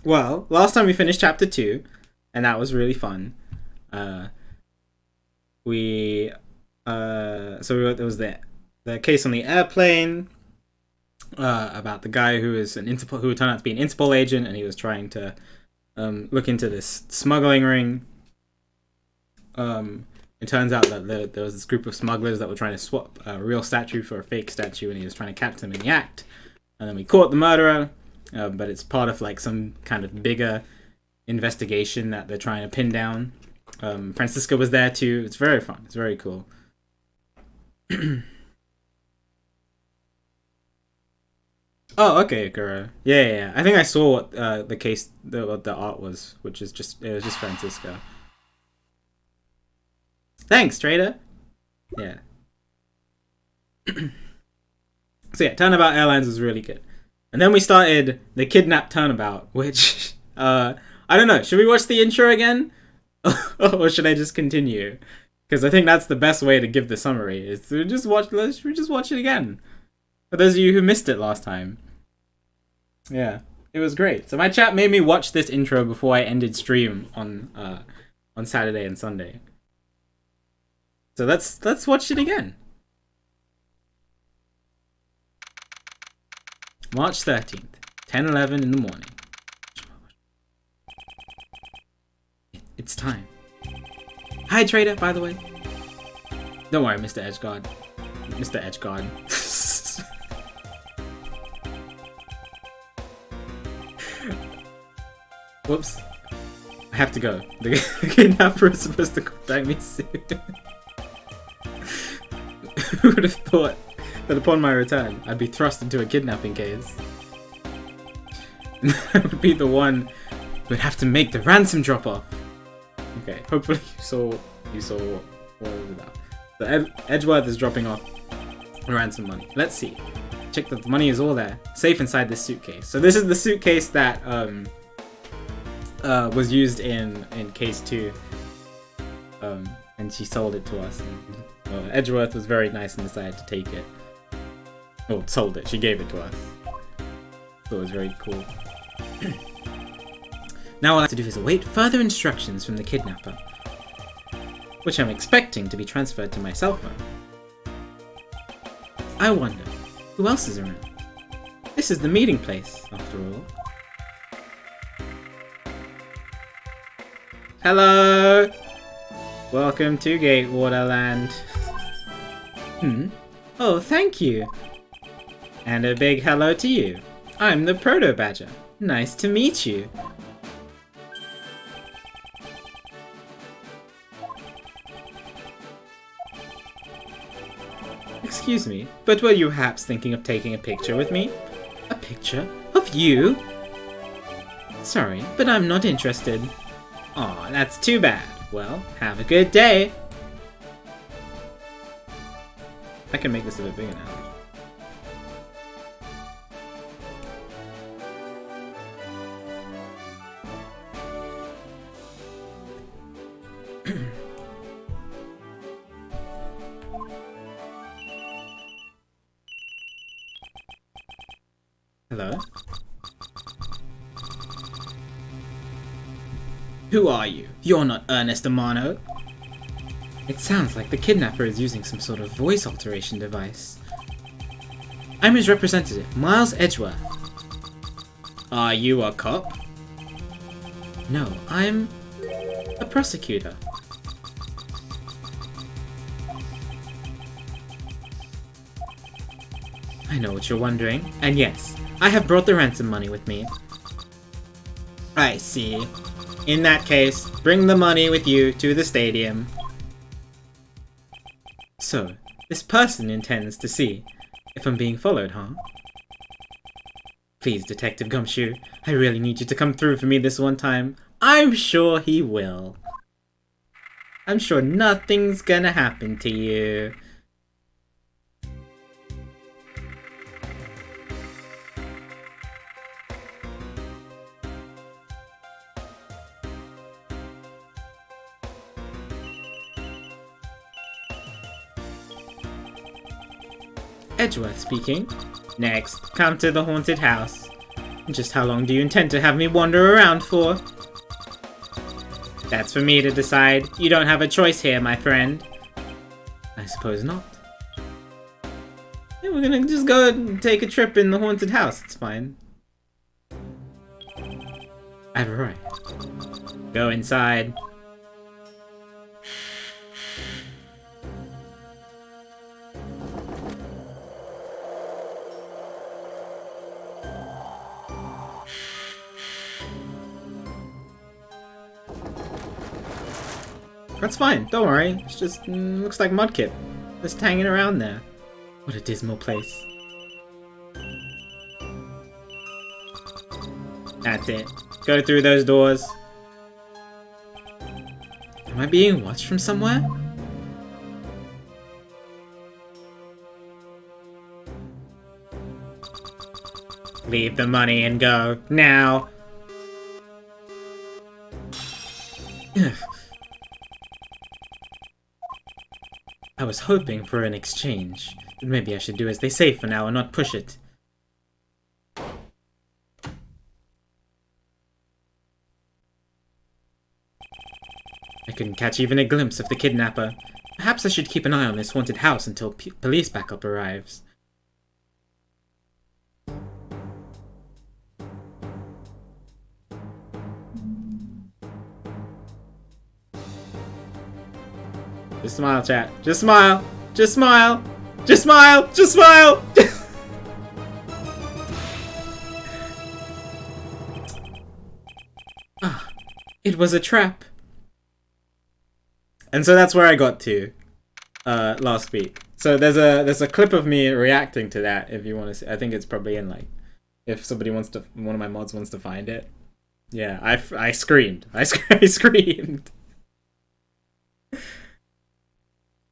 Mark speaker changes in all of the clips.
Speaker 1: Well, last time we finished chapter 2, and that was really fun. Uh, we there was the case on the airplane about the guy who is who turned out to be an Interpol agent, and he was trying to look into this smuggling ring. It turns out that there was this group of smugglers that were trying to swap a real statue for a fake statue, and he was trying to catch them in the act. And then we caught the murderer, but it's part of like some kind of bigger investigation that they're trying to pin down. Francisca was there too. It's very fun. It's very cool. Oh, okay, Guru. Yeah. I think I saw what the case, what the art was, which is it was just Francisca. Thanks, trader. Yeah. So yeah, Turnabout Airlines was really good. And then we started the Kidnap Turnabout, which, I don't know, should we watch the intro again? Or should I just continue? Because I think that's the best way to give the summary, is to just watch it again. For those of you who missed it last time. Yeah, it was great. So my chat made me watch this intro before I ended stream on Saturday and Sunday. So let's watch it again. March 13th, 10:11 in the morning. It's time. Hi, trader, by the way. Don't worry, Mr. Edgeguard. Mr. Edgeguard. Whoops. I have to go. The kidnapper is supposed to contact me soon. Who would have thought that upon my return, I'd be thrust into a kidnapping case? And I would be the one who would have to make the ransom drop off. Okay, hopefully you saw what it was about. So Edgeworth is dropping off the ransom money. Let's see. Check that the money is all there, safe inside this suitcase. So this is the suitcase that was used in case 2, and she sold it to us. And, Edgeworth was very nice and decided to take it. Oh, sold it. She gave it to us. So it was very cool. Now all I have to do is await further instructions from the kidnapper, which I'm expecting to be transferred to my cell phone. I wonder, who else is around? This is the meeting place, after all. Hello! Welcome to Gatewaterland. Oh, thank you. And a big hello to you. I'm the Proto Badger. Nice to meet you. Excuse me, but were you perhaps thinking of taking a picture with me? A picture? Of you? Sorry, but I'm not interested. Aw, that's too bad. Well, have a good day. I can make this a bit bigger now. Hello? Who are you? You're not Ernest Amano. It sounds like the kidnapper is using some sort of voice alteration device. I'm his representative, Miles Edgeworth. Are you a cop? No, I'm a prosecutor. I know what you're wondering, and yes, I have brought the ransom money with me. I see. In that case, bring the money with you to the stadium. So, this person intends to see if I'm being followed, huh? Please, Detective Gumshoe, I really need you to come through for me this one time. I'm sure he will. I'm sure nothing's gonna happen to you. Edgeworth speaking. Next, come to the haunted house. Just how long do you intend to have me wander around for? That's for me to decide. You don't have a choice here, my friend. I suppose not. Yeah, we're gonna just go and take a trip in the haunted house. It's fine. I've arrived. Go inside. That's fine, don't worry. It's just looks like Mudkip. Just hanging around there. What a dismal place. That's it. Go through those doors. Am I being watched from somewhere? Leave the money and go. Now! I was hoping for an exchange. But maybe I should do as they say for now and not push it. I couldn't catch even a glimpse of the kidnapper. Perhaps I should keep an eye on this haunted house until police backup arrives. Just smile, chat. Just smile. Just smile. Just smile. Just smile. Ah, it was a trap. And so that's where I got to last week. So there's a clip of me reacting to that if you want to see. I think it's probably in like if somebody wants to, one of my mods wants to find it. Yeah, I screamed. I screamed.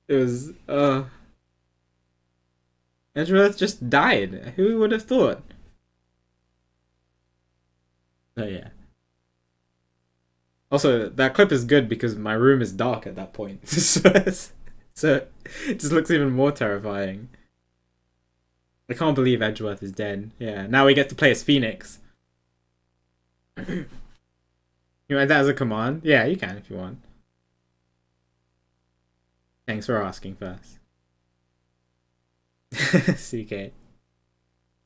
Speaker 1: It was, Edgeworth just died. Who would have thought? Oh, yeah. Also, that clip is good because my room is dark at that point. So it just looks even more terrifying. I can't believe Edgeworth is dead. Yeah, now we get to play as Phoenix. You want that as a command? Yeah, you can if you want. Thanks for asking first. CK.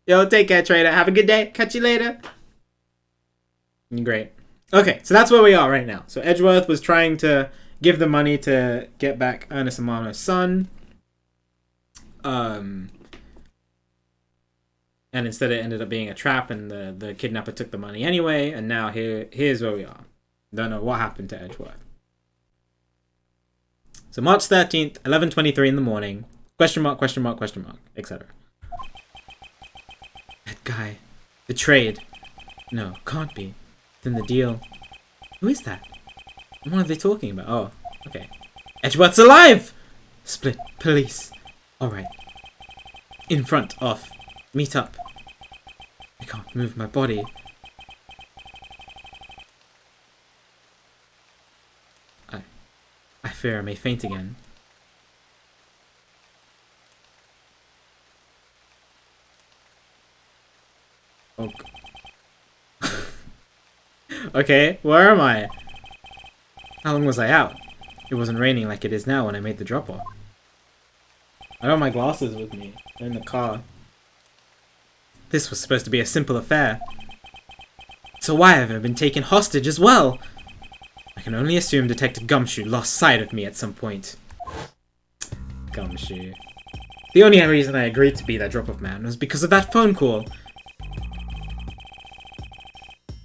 Speaker 1: Yo, take care, trader. Have a good day. Catch you later. Great. Okay, so that's where we are right now. So Edgeworth was trying to give the money to get back Ernest Amano's son. And instead it ended up being a trap and the kidnapper took the money anyway. And now here's where we are. Don't know what happened to Edgeworth. So March 13th, 11:23 in the morning. Question mark, question mark, question mark, etc. That guy. Betrayed. No, can't be. Then the deal. Who is that? What are they talking about? Oh, okay. Edgeworth's alive! Split. Police. Alright. In front. Off. Meet up. I can't move my body. I fear I may faint again. Oh. Okay, where am I? How long was I out? It wasn't raining like it is now when I made the drop-off. I don't have my glasses with me. They're in the car. This was supposed to be a simple affair. So why have I been taken hostage as well? I can only assume Detective Gumshoe lost sight of me at some point. Gumshoe. The only reason I agreed to be that drop-off man was because of that phone call.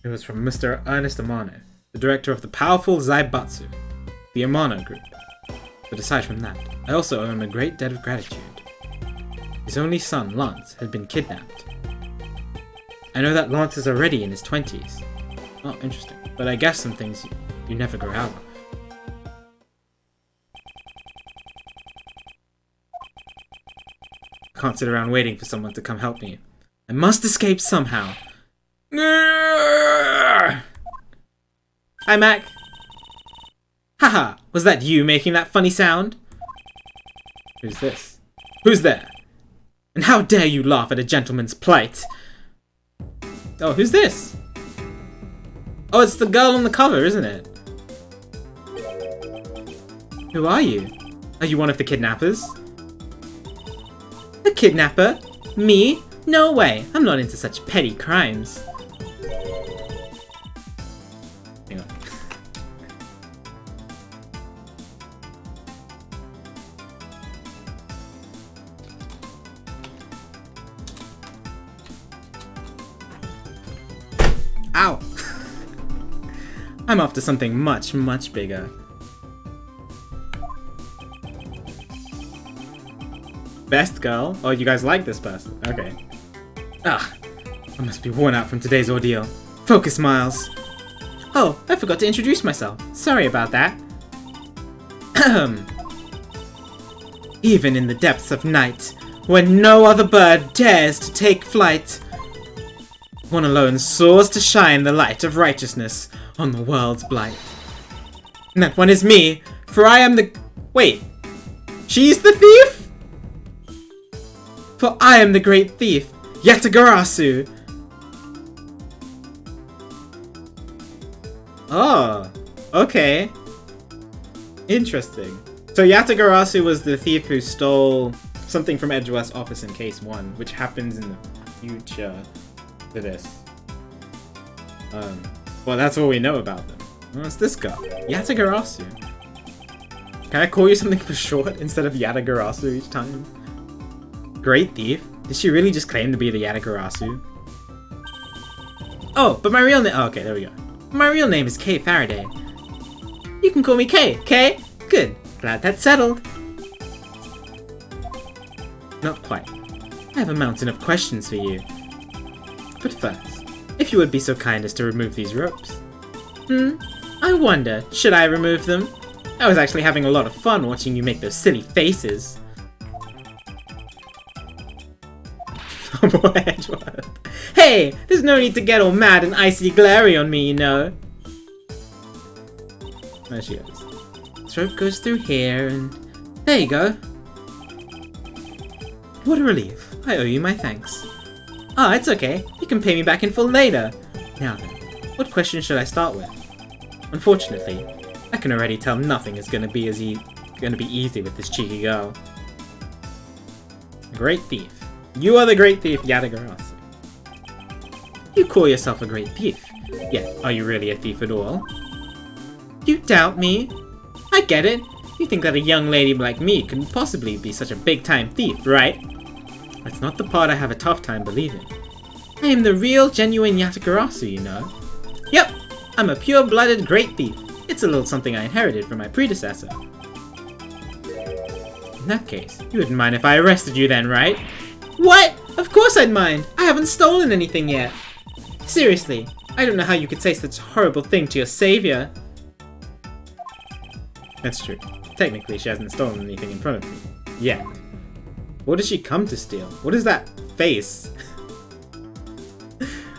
Speaker 1: It was from Mr. Ernest Amano, the director of the powerful Zaibatsu, the Amano group. But aside from that, I also owe him a great debt of gratitude. His only son, Lance, had been kidnapped. I know that Lance is already in his 20s. Oh, interesting. But I guess some things you never grow out of. I can't sit around waiting for someone to come help me. I must escape somehow. Hi, Mac. Haha, was that you making that funny sound? Who's this? Who's there? And how dare you laugh at a gentleman's plight? Oh, who's this? Oh, it's the girl on the cover, isn't it? Who are you? Are you one of the kidnappers? A kidnapper? Me? No way. I'm not into such petty crimes. Hang on. Ow! I'm after something much, much bigger. Best girl? Oh, you guys like this person. Okay. Ah, I must be worn out from today's ordeal. Focus, Miles. Oh, I forgot to introduce myself. Sorry about that. Even in the depths of night, when no other bird dares to take flight, one alone soars to shine the light of righteousness on the world's blight. And that one is me, for I am the... Wait. She's the thief? For I am the great thief, Yatagarasu. Oh, okay. Interesting. So Yatagarasu was the thief who stole something from Edgeworth's office in Case 1, which happens in the future to this. Well, that's all we know about them. Well, it's this guy, Yatagarasu. Can I call you something for short instead of Yatagarasu each time? Great thief? Did she really just claim to be the Yatagarasu? Oh, but my real name- oh, okay, there we go. My real name is Kay Faraday. You can call me Kay, Kay? Good. Glad that's settled. Not quite. I have a mountain of questions for you. But first, if you would be so kind as to remove these ropes. I wonder, should I remove them? I was actually having a lot of fun watching you make those silly faces. Oh boy, Edgeworth. Hey, there's no need to get all mad and icy glary on me, you know. There she goes. This rope goes through here, and there you go. What a relief. I owe you my thanks. Ah, it's okay. You can pay me back in full later. Now then, what question should I start with? Unfortunately, I can already tell nothing is gonna be easy with this cheeky girl. Great thief. You are the great thief, Yatagarasu. You call yourself a great thief, yet are you really a thief at all? You doubt me? I get it. You think that a young lady like me couldn't possibly be such a big-time thief, right? That's not the part I have a tough time believing. I am the real, genuine Yatagarasu, you know. Yep, I'm a pure-blooded great thief. It's a little something I inherited from my predecessor. In that case, you wouldn't mind if I arrested you then, right? What? Of course I'd mind! I haven't stolen anything yet! Seriously, I don't know how you could say such a horrible thing to your savior. That's true. Technically, she hasn't stolen anything in front of me. Yet. What does she come to steal? What is that face?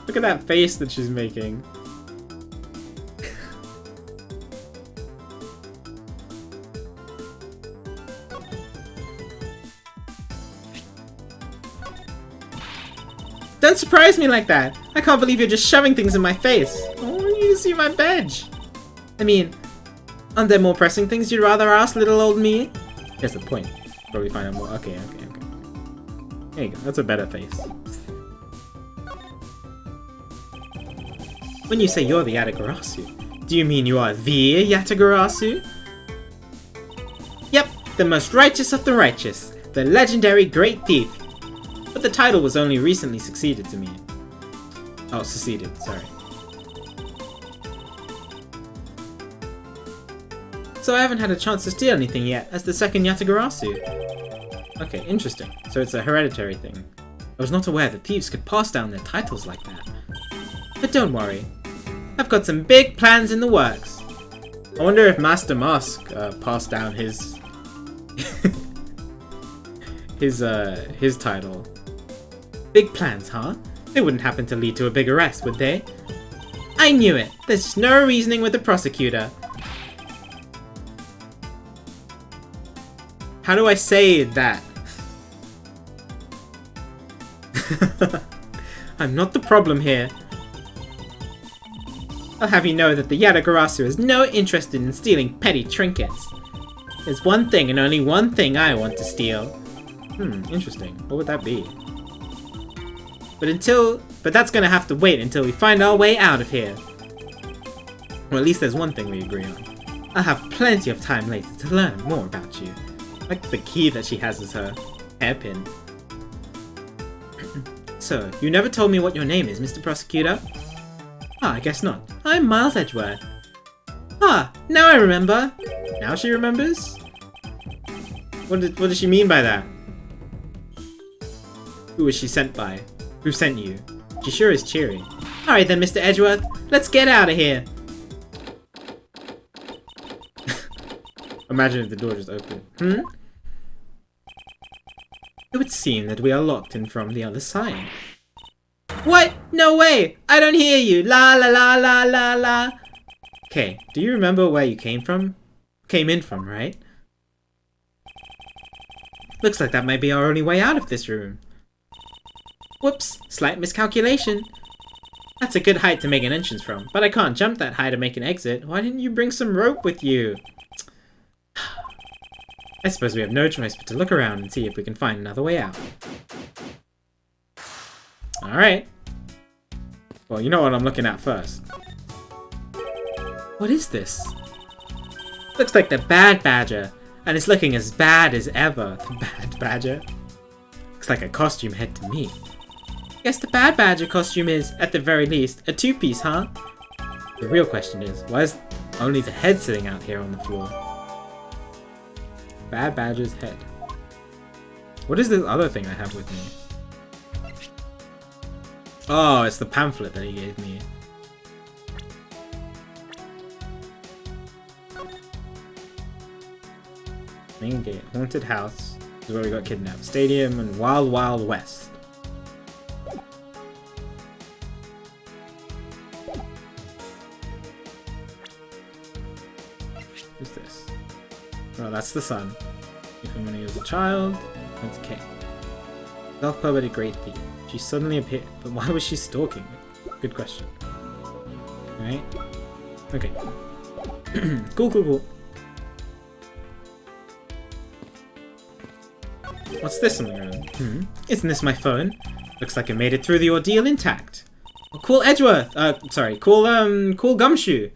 Speaker 1: Look at that face that she's making. Don't surprise me like that! I can't believe you're just shoving things in my face! Oh, you see my badge! I mean, aren't there more pressing things you'd rather ask, little old me? Here's the point. Probably find out more. Okay. There you go, that's a better face. When you say you're the Yatagarasu, do you mean you are the Yatagarasu? Yep, the most righteous of the righteous, the legendary great thief. But the title was only recently succeeded to me. Oh, succeeded, sorry. So I haven't had a chance to steal anything yet as the second Yatagarasu. Okay, interesting. So it's a hereditary thing. I was not aware that thieves could pass down their titles like that. But don't worry. I've got some big plans in the works. I wonder if Master Mask passed down his... his title. Big plans, huh? They wouldn't happen to lead to a big arrest, would they? I knew it! There's just no reasoning with the prosecutor. How do I say that? I'm not the problem here. I'll have you know that the Yatagarasu is no interested in stealing petty trinkets. There's one thing and only one thing I want to steal. Interesting. What would that be? But that's gonna have to wait until we find our way out of here. Or at least there's one thing we agree on. I'll have plenty of time later to learn more about you. Like the key that she has as her hairpin. So, you never told me what your name is, Mr. Prosecutor? I guess not. I'm Miles Edgeworth. Now I remember. Now she remembers? What does she mean by that? Who was she sent by? Who sent you? She sure is cheery. Alright then, Mr. Edgeworth. Let's get out of here. Imagine if the door just opened. It would seem that we are locked in from the other side. What? No way! I don't hear you! La la la la la la! Okay, do you remember where you came in from, right? Looks like that might be our only way out of this room. Whoops, slight miscalculation. That's a good height to make an entrance from, but I can't jump that high to make an exit. Why didn't you bring some rope with you? I suppose we have no choice but to look around and see if we can find another way out. Alright. Well, you know what I'm looking at first. What is this? Looks like the Bad Badger, and it's looking as bad as ever. The Bad Badger? Looks like a costume head to me. Guess the Bad Badger costume is, at the very least, a two-piece, huh? The real question is, why is only the head sitting out here on the floor? Bad Badger's head. What is this other thing I have with me? Oh, it's the pamphlet that he gave me. Main gate. Haunted house. This is where we got kidnapped. Stadium and Wild Wild West. Who's this? Oh, that's the son. Even when he was a child. That's Kate. Self-published great thief. She suddenly appeared, but why was she stalking me? Good question. Alright. Okay. Cool. What's this on the ground? Isn't this my phone? Looks like I made it through the ordeal intact. Oh, cool Edgeworth! Cool Gumshoe!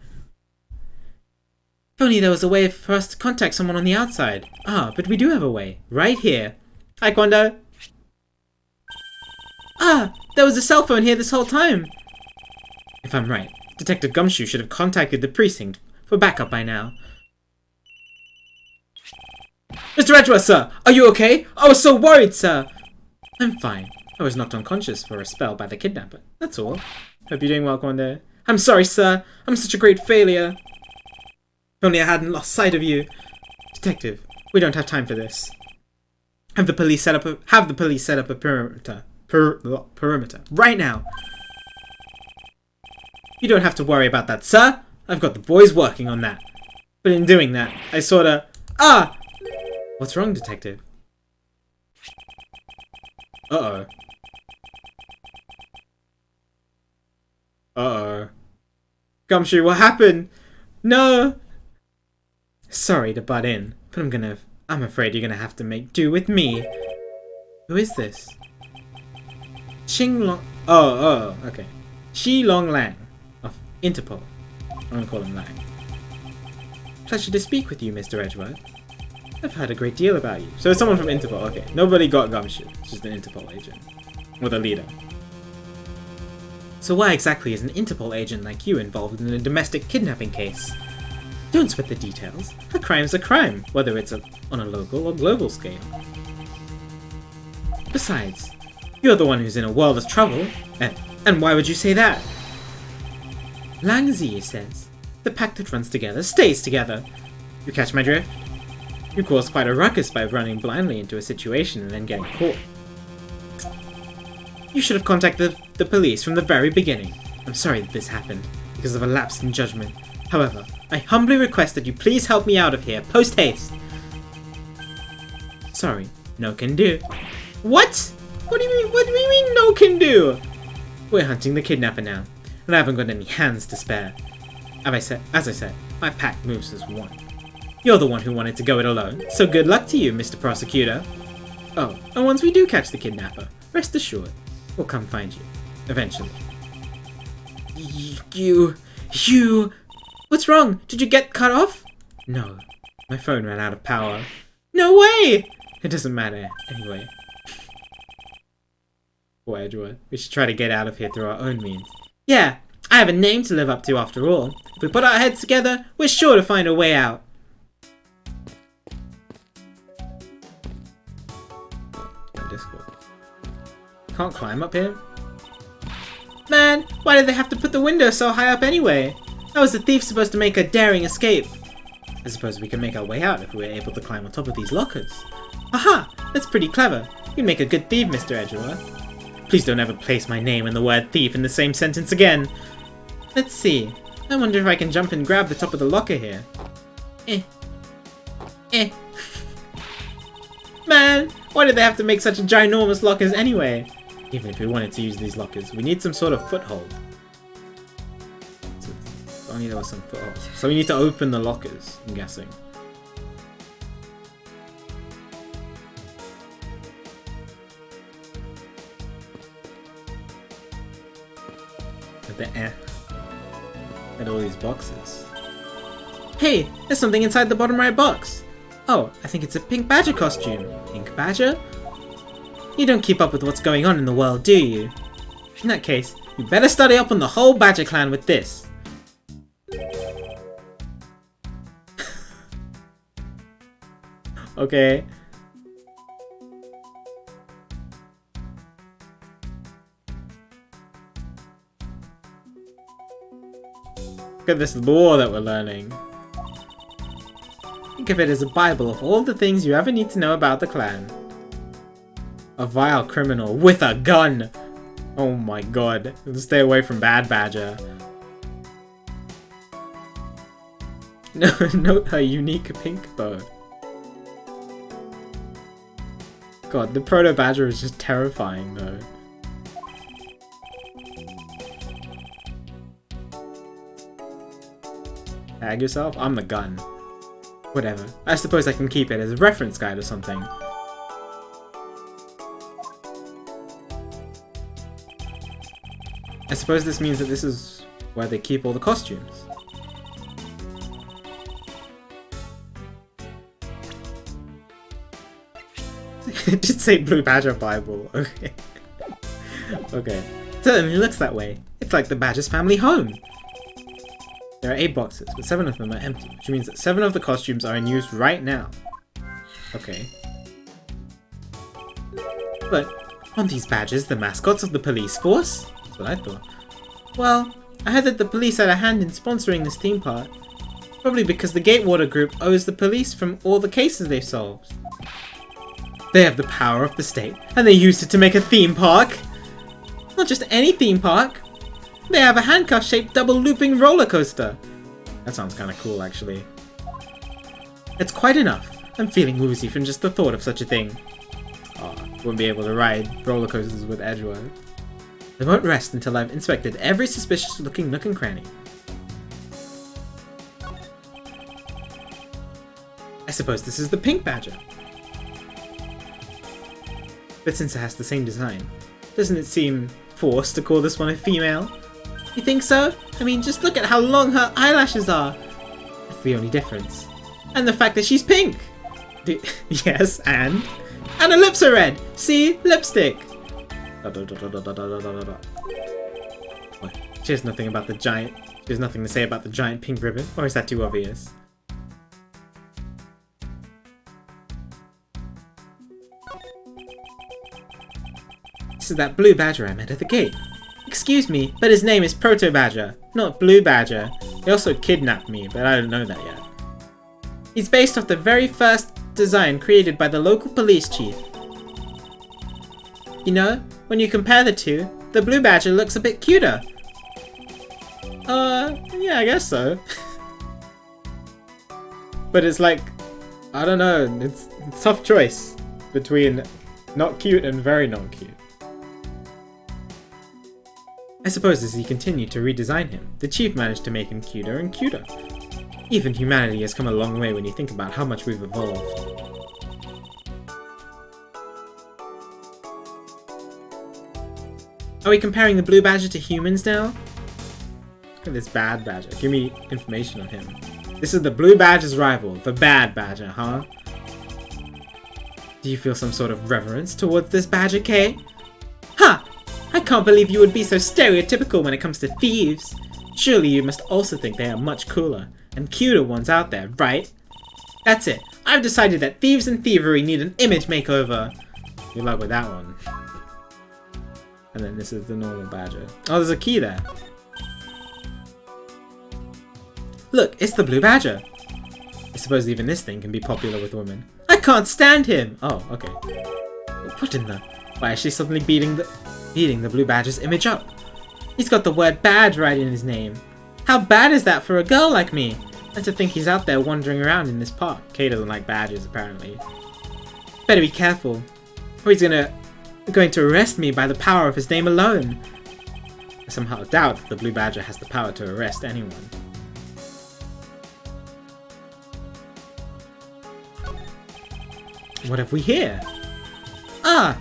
Speaker 1: If only there was a way for us to contact someone on the outside. But we do have a way. Right here. Hi, Quando. There was a cell phone here this whole time. If I'm right, Detective Gumshoe should have contacted the precinct for backup by now. Mr. Edgeworth, sir! Are you okay? I was so worried, sir! I'm fine. I was knocked unconscious for a spell by the kidnapper. That's all. Hope you're doing well, Quando. I'm sorry, sir. I'm such a great failure. If only I hadn't lost sight of you. Detective, we don't have time for this. Have the police set up a perimeter. Perimeter. Right now. You don't have to worry about that, sir. I've got the boys working on that. But in doing that, I sorta... What's wrong, Detective? Uh-oh. Uh-oh. Gumshoe, what happened? No! Sorry to butt in, but I'm afraid you're gonna have to make do with me. Who is this? Xinglong... Oh, okay. Shi Long Lang of Interpol. I'm gonna call him Lang. Pleasure to speak with you, Mr. Edgeworth. I've heard a great deal about you. So it's someone from Interpol, okay. Nobody got Gumshoe. It's just an Interpol agent. Or the leader. So why exactly is an Interpol agent like you involved in a domestic kidnapping case? Don't sweat the details. A crime's a crime, whether it's on a local or global scale. Besides, you're the one who's in a world of trouble. And why would you say that? Lang Zi says, the pack that runs together stays together. You catch my drift? You caused quite a ruckus by running blindly into a situation and then getting caught. You should have contacted the police from the very beginning. I'm sorry that this happened, because of a lapse in judgment. However, I humbly request that you please help me out of here, post-haste. Sorry, no can do. What? What do you mean no can do? We're hunting the kidnapper now. but I haven't got any hands to spare. As I said, my pack moves as one. You're the one who wanted to go it alone, so good luck to you, Mr. Prosecutor. Oh, and once we do catch the kidnapper, rest assured, we'll come find you. Eventually. You... What's wrong? Did you get cut off? No, my phone ran out of power. No way! It doesn't matter, anyway. Poor Edgeworth. We should try to get out of here through our own means. Yeah, I have a name to live up to after all. If we put our heads together, we're sure to find a way out. Can't climb up here? Man, why did they have to put the window so high up anyway? How was the thief supposed to make a daring escape? I suppose we can make our way out if we were able to climb on top of these lockers. Aha! That's pretty clever. You'd make a good thief, Mr. Edgeworth. Please don't ever place my name and the word thief in the same sentence again. Let's see. I wonder if I can jump and grab the top of the locker here. Man, why did they have to make such ginormous lockers anyway? Even if we wanted to use these lockers, we need some sort of foothold. So if only there was some foothold. So we need to open the lockers, I'm guessing. And all these boxes. Hey, there's something inside the bottom right box. Oh, I think it's a pink badger costume. Pink badger? You don't keep up with what's going on in the world, do you? In that case, you better study up on the whole badger clan with this. Okay. Look at this lore that we're learning. Think of it as a bible of all the things you ever need to know about the clan. A vile criminal with a gun! Oh my god. Stay away from Bad Badger. Note her unique pink bow. God, the Proto Badger is just terrifying though. Tag yourself? I'm the gun. Whatever. I suppose I can keep it as a reference guide or something. I suppose this means that this is where they keep all the costumes. It did say Blue Badger Bible. Okay. Okay. Certainly looks that way. It's like the Badger's family home. There are 8 boxes, but 7 of them are empty, which means that 7 of the costumes are in use right now. Okay. But aren't these badgers the mascots of the police force? That's what I thought. Well, I heard that the police had a hand in sponsoring this theme park. Probably because the Gatewater group owes the police from all the cases they've solved. They have the power of the state, and they used it to make a theme park! Not just any theme park! They have a handcuff-shaped double-looping roller coaster! That sounds kinda cool, actually. It's quite enough. I'm feeling woozy from just the thought of such a thing. Oh, wouldn't be able to ride roller coasters with Edgeworth. I won't rest until I've inspected every suspicious-looking nook and cranny. I suppose this is the pink badger. But since it has the same design, doesn't it seem forced to call this one a female? You think so? I mean, just look at how long her eyelashes are. That's the only difference. And the fact that she's pink. Yes, and her lips are red. See? Lipstick. What? She has nothing about the giant. She has nothing to say about the giant pink ribbon, or is that too obvious? This is that blue badger I met at the gate. Excuse me, but his name is Proto Badger, not Blue Badger. He also kidnapped me, but I don't know that yet. He's based off the very first design created by the local police chief. You know, when you compare the two, the Blue Badger looks a bit cuter. Yeah, I guess so. But it's like, I don't know, it's a tough choice between not cute and very not cute. I suppose as he continued to redesign him, the chief managed to make him cuter and cuter. Even humanity has come a long way when you think about how much we've evolved. Are we comparing the blue badger to humans now? Look at this bad badger. Give me information on him. This is the blue badger's rival, the bad badger, huh? Do you feel some sort of reverence towards this badger, Kay? Ha! I can't believe you would be so stereotypical when it comes to thieves. Surely you must also think there are much cooler and cuter ones out there, right? That's it. I've decided that thieves and thievery need an image makeover. Good luck with that one. And then this is the normal badger. Oh, there's a key there. Look, it's the blue badger. I suppose even this thing can be popular with women. I can't stand him! Oh, okay. What in the... Why is she suddenly beating the blue badger's image up? He's got the word bad right in his name. How bad is that for a girl like me? And to think he's out there wandering around in this park. Kay doesn't like badgers, apparently. Better be careful, or he's going to arrest me by the power of his name alone. I somehow doubt that the blue badger has the power to arrest anyone. What have we here? Ah!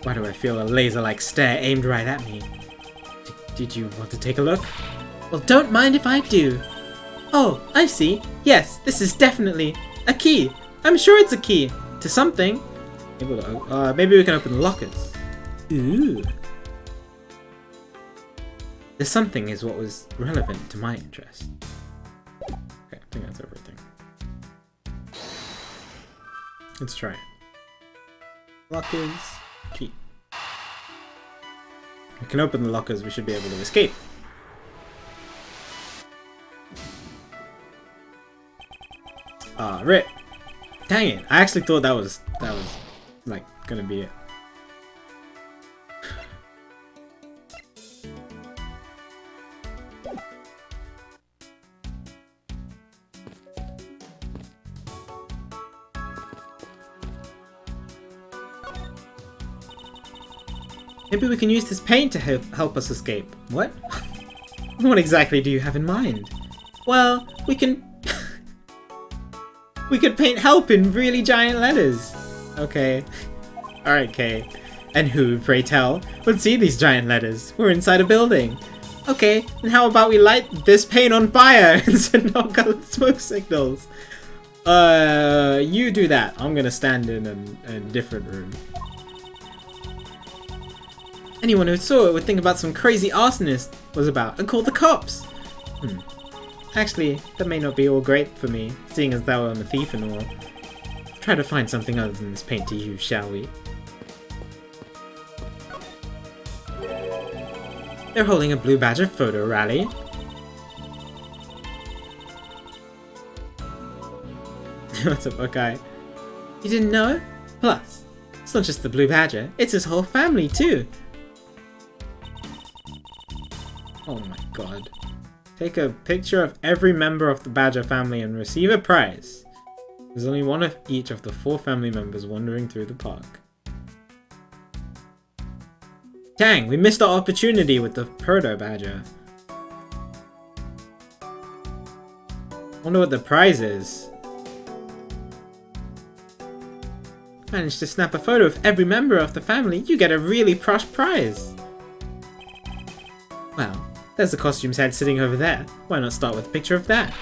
Speaker 1: Why do I feel a laser-like stare aimed right at me? Did you want to take a look? Well, don't mind if I do. Oh, I see. Yes, this is definitely a key. I'm sure it's a key to something. Maybe we can open the lockers. Ooh. The something is what was relevant to my interest. Okay, I think that's everything. Let's try it. Lockers. Key. We can open the lockers, we should be able to escape. Ah, rip. Dang it. I actually thought that was like gonna be it. Maybe we can use this paint to help us escape. What? What exactly do you have in mind? Well, we can... we could paint help in really giant letters. Okay. Alright, Kay. And who, pray tell, would see these giant letters? We're inside a building. Okay, and how about we light this paint on fire and send off colored smoke signals? You do that. I'm gonna stand in a different room. Anyone who saw it would think about some crazy arsonist was about and call the cops. Actually, that may not be all great for me, seeing as though I'm a thief and all. Try to find something other than this paint to use, shall we? They're holding a blue badger photo rally. What's up, okay? You didn't know? Plus, it's not just the blue badger, it's his whole family too. Oh my god. Take a picture of every member of the badger family and receive a prize. There's only one of each of the 4 family members wandering through the park. Dang, we missed our opportunity with the proto badger. Wonder what the prize is. Managed to snap a photo of every member of the family, you get a really posh prize. Well, there's the costumes head sitting over there. Why not start with a picture of that?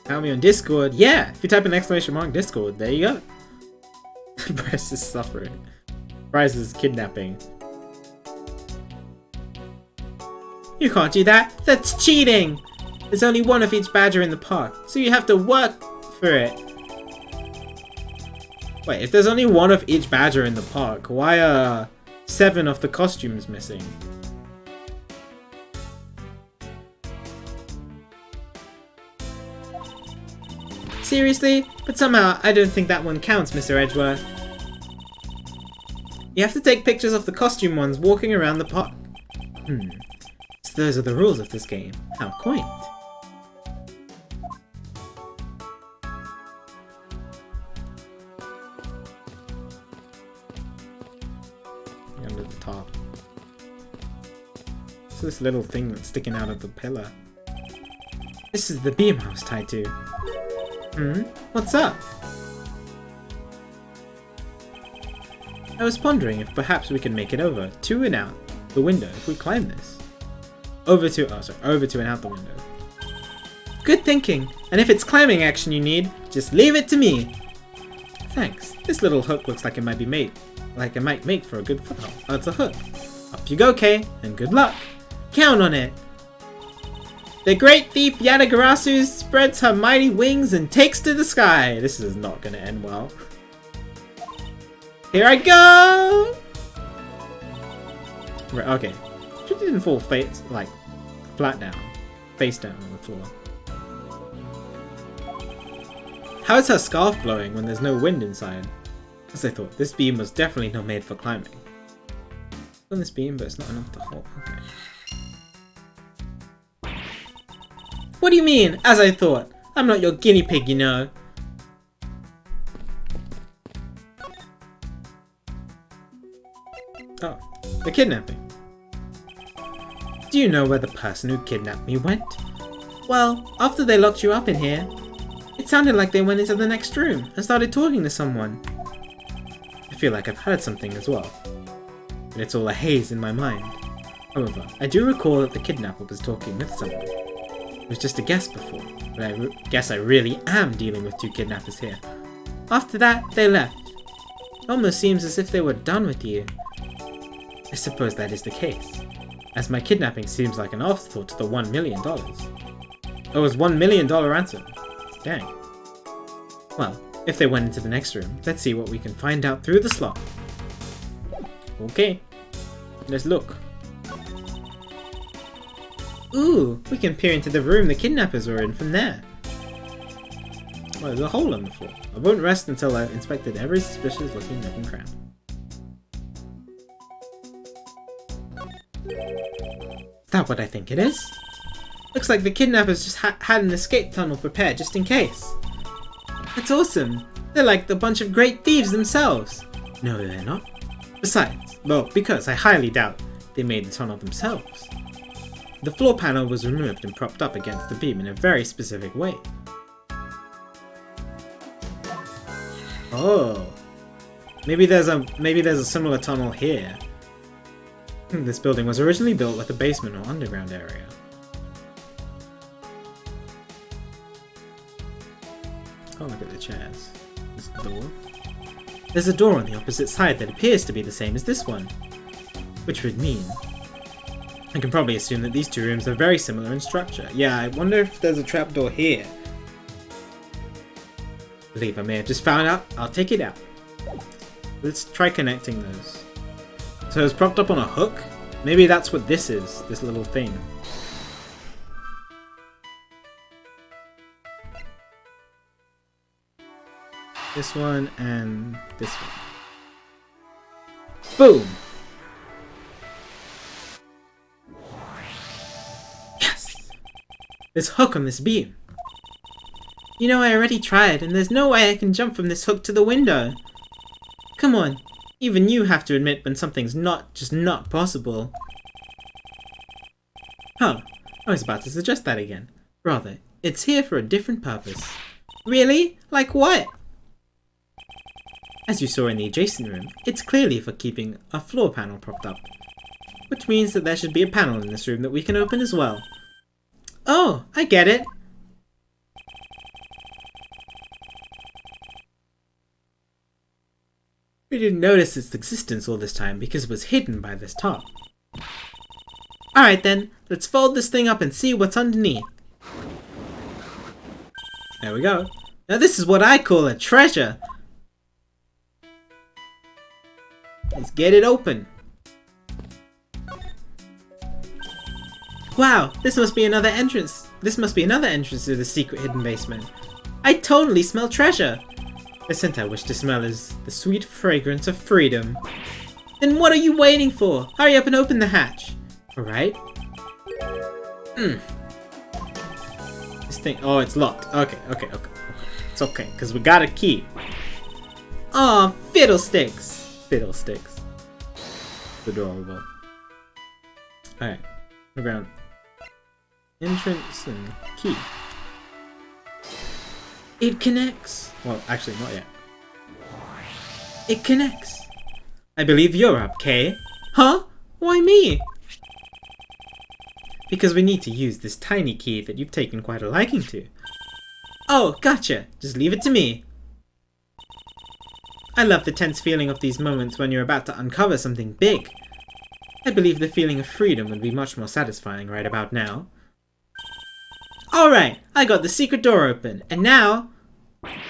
Speaker 1: Found me on Discord. Yeah, if you type in ! Discord, there you go. Bryce is suffering. Bryce is kidnapping. You can't do that. That's cheating. There's only one of each badger in the park, so you have to work for it. Wait, if there's only one of each badger in the park, why are 7 of the costumes missing? Seriously? But somehow I don't think that one counts, Mr. Edgeworth. You have to take pictures of the costume ones walking around the park. So those are the rules of this game. How quaint. What's this little thing that's sticking out of the pillar? This is the beam I was tied to. What's up? I was pondering if perhaps we could make it over to and out the window if we climb this. Over to and out the window. Good thinking. And if it's climbing action you need, just leave it to me. Thanks. This little hook looks like it might make for a good foothold. Oh, it's a hook. Up you go, Kay, and good luck. Count on it. The great thief Yadagarasu spreads her mighty wings and takes to the sky. This is not going to end well. Here I go! Right, okay. She didn't fall flat down. Face down on the floor. How is her scarf blowing when there's no wind inside? As I thought, this beam was definitely not made for climbing. On this beam, but it's not enough to hold. Okay. What do you mean, as I thought? I'm not your guinea pig, you know. Oh, the kidnapping. Do you know where the person who kidnapped me went? Well, after they locked you up in here, it sounded like they went into the next room and started talking to someone. I feel like I've heard something as well, but it's all a haze in my mind. However, I do recall that the kidnapper was talking with someone. It was just a guess before, but I guess I really am dealing with two kidnappers here. After that, they left. It almost seems as if they were done with you. I suppose that is the case, as my kidnapping seems like an afterthought to the $1 million. It was $1 million ransom. Dang. Well, if they went into the next room, let's see what we can find out through the slot. Okay, let's look. Ooh, we can peer into the room the kidnappers were in from there. Well, there's a hole in the floor. I won't rest until I've inspected every suspicious looking nook and cranny. Is that what I think it is? Looks like the kidnappers just had an escape tunnel prepared just in case. That's awesome. They're like the bunch of great thieves themselves. No, they're not. Besides, well, because I highly doubt they made the tunnel themselves. The floor panel was removed and propped up against the beam in a very specific way. Oh. Maybe there's a similar tunnel here. This building was originally built with a basement or underground area. Oh, look at the chairs. There's a door. There's a door on the opposite side that appears to be the same as this one. Which would mean I can probably assume that these two rooms are very similar in structure. Yeah, I wonder if there's a trapdoor here. I believe I may have just found out. I'll take it out. Let's try connecting those. So it's propped up on a hook? Maybe that's what this is, this little thing. This one and this one. Boom! Yes! There's a hook on this beam. You know, I already tried, and there's no way I can jump from this hook to the window. Come on. Even you have to admit when something's just not possible. Huh. I was about to suggest that again. Rather, it's here for a different purpose. Really? Like what? As you saw in the adjacent room, it's clearly for keeping a floor panel propped up. Which means that there should be a panel in this room that we can open as well. Oh, I get it. We didn't notice its existence all this time because it was hidden by this top. Alright then, let's fold this thing up and see what's underneath. There we go. Now this is what I call a treasure. Let's get it open. Wow, this must be another entrance. This must be another entrance to the secret hidden basement. I totally smell treasure. The scent I wish to smell is the sweet fragrance of freedom. Then what are you waiting for? Hurry up and open the hatch. Alright. This thing, oh, it's locked. Okay. It's okay, because we got a key. Aw, fiddlesticks. Fiddlesticks. Adorable. Alright. Underground entrance and key. It connects. Well, actually, not yet. It connects. I believe you're up, Kay. Huh? Why me? Because we need to use this tiny key that you've taken quite a liking to. Oh, gotcha. Just leave it to me. I love the tense feeling of these moments when you're about to uncover something big. I believe the feeling of freedom would be much more satisfying right about now. Alright, I got the secret door open, and now...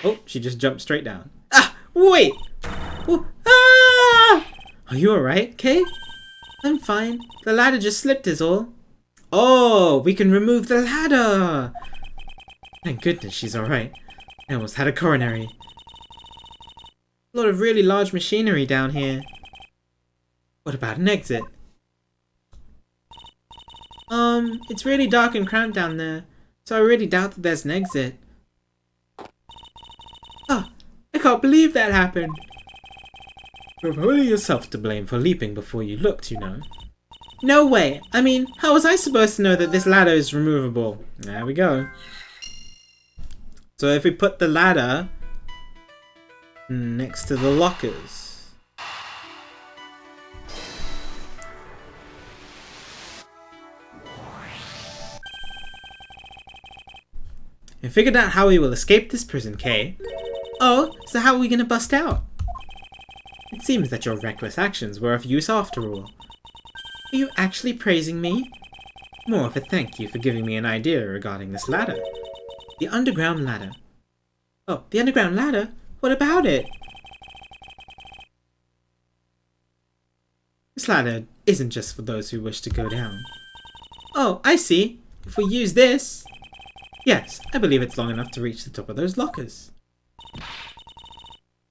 Speaker 1: Oh, she just jumped straight down. Ah, wait! Oh, ah! Are you alright, Kay? I'm fine. The ladder just slipped is all. Oh, we can remove the ladder! Thank goodness she's alright. I almost had a coronary. A lot of really large machinery down here. What about an exit? It's really dark and cramped down there, so I really doubt that there's an exit. Oh, I can't believe that happened. You're only yourself to blame for leaping before you looked, you know. No way! I mean, how was I supposed to know that this ladder is removable? There we go. So if we put the ladder next to the lockers. I figured out how we will escape this prison, Kay. Oh, so how are we gonna bust out? It seems that your reckless actions were of use after all. Are you actually praising me? More of a thank you for giving me an idea regarding this ladder. The underground ladder. Oh, the underground ladder? What about it? This ladder isn't just for those who wish to go down. Oh, I see. If we use this... Yes, I believe it's long enough to reach the top of those lockers.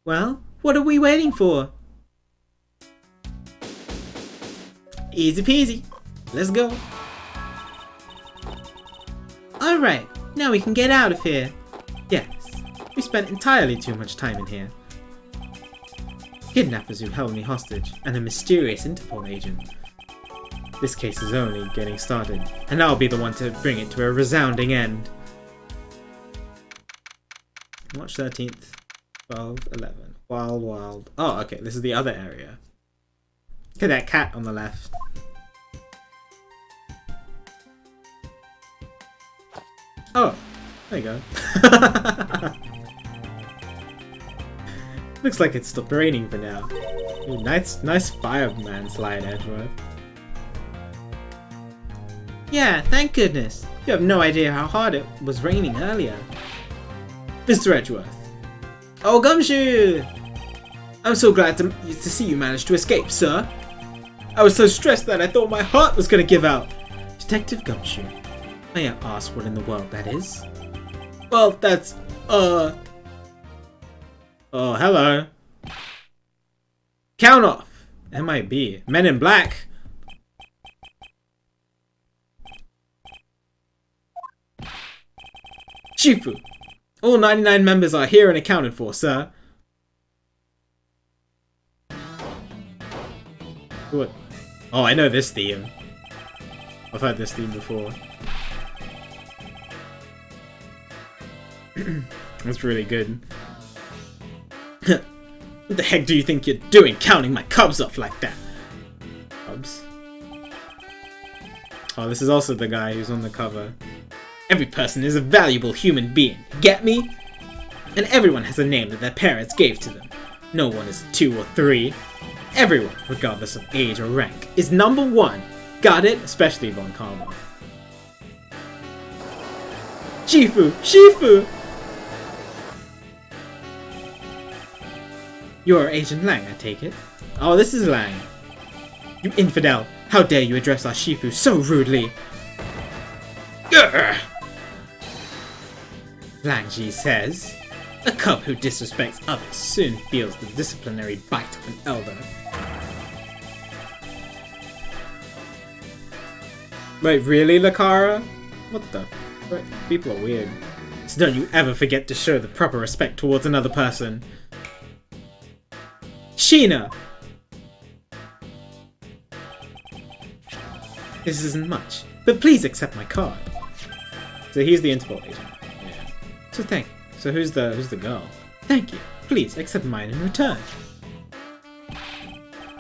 Speaker 1: Well, what are we waiting for? Easy peasy. Let's go. Alright, now we can get out of here. Yes, we spent entirely too much time in here. Kidnappers who held me hostage, and a mysterious Interpol agent. This case is only getting started, and I'll be the one to bring it to a resounding end. March 13th, 12/11. Wild, wild. Oh, okay, this is the other area. Look at that cat on the left. Oh, there you go. Looks like it stopped raining for now. Ooh, nice fireman slide, Edgeworth. Yeah, thank goodness. You have no idea how hard it was raining earlier. Mr. Edgeworth. Oh, Gumshoe! I'm so glad to see you managed to escape, sir. I was so stressed that I thought my heart was gonna give out. Detective Gumshoe. May I ask what in the world that is? Well, that's, Oh, hello. Count off. MIB. Men in Black. Shifu. All 99 members are here and accounted for, sir. What? Oh, I know this theme. I've heard this theme before. That's really good. What the heck do you think you're doing counting my cubs off like that? Cubs? Oh, this is also the guy who's on the cover. Every person is a valuable human being, get me? And everyone has a name that their parents gave to them. No one is 2 or 3. Everyone, regardless of age or rank, is number 1. Got it? Especially Von Karma. Shifu! Shifu! You're Agent Lang, I take it? Oh, this is Lang. You infidel! How dare you address our Shifu so rudely! Urgh! Lang Ji says, a cub who disrespects others soon feels the disciplinary bite of an elder. Wait, really, Lakara? What the frick? People are weird. So don't you ever forget to show the proper respect towards another person. Sheena! This isn't much, but please accept my card. So he's the Interpol agent. Yeah. So who's the girl? Thank you. Please accept mine in return.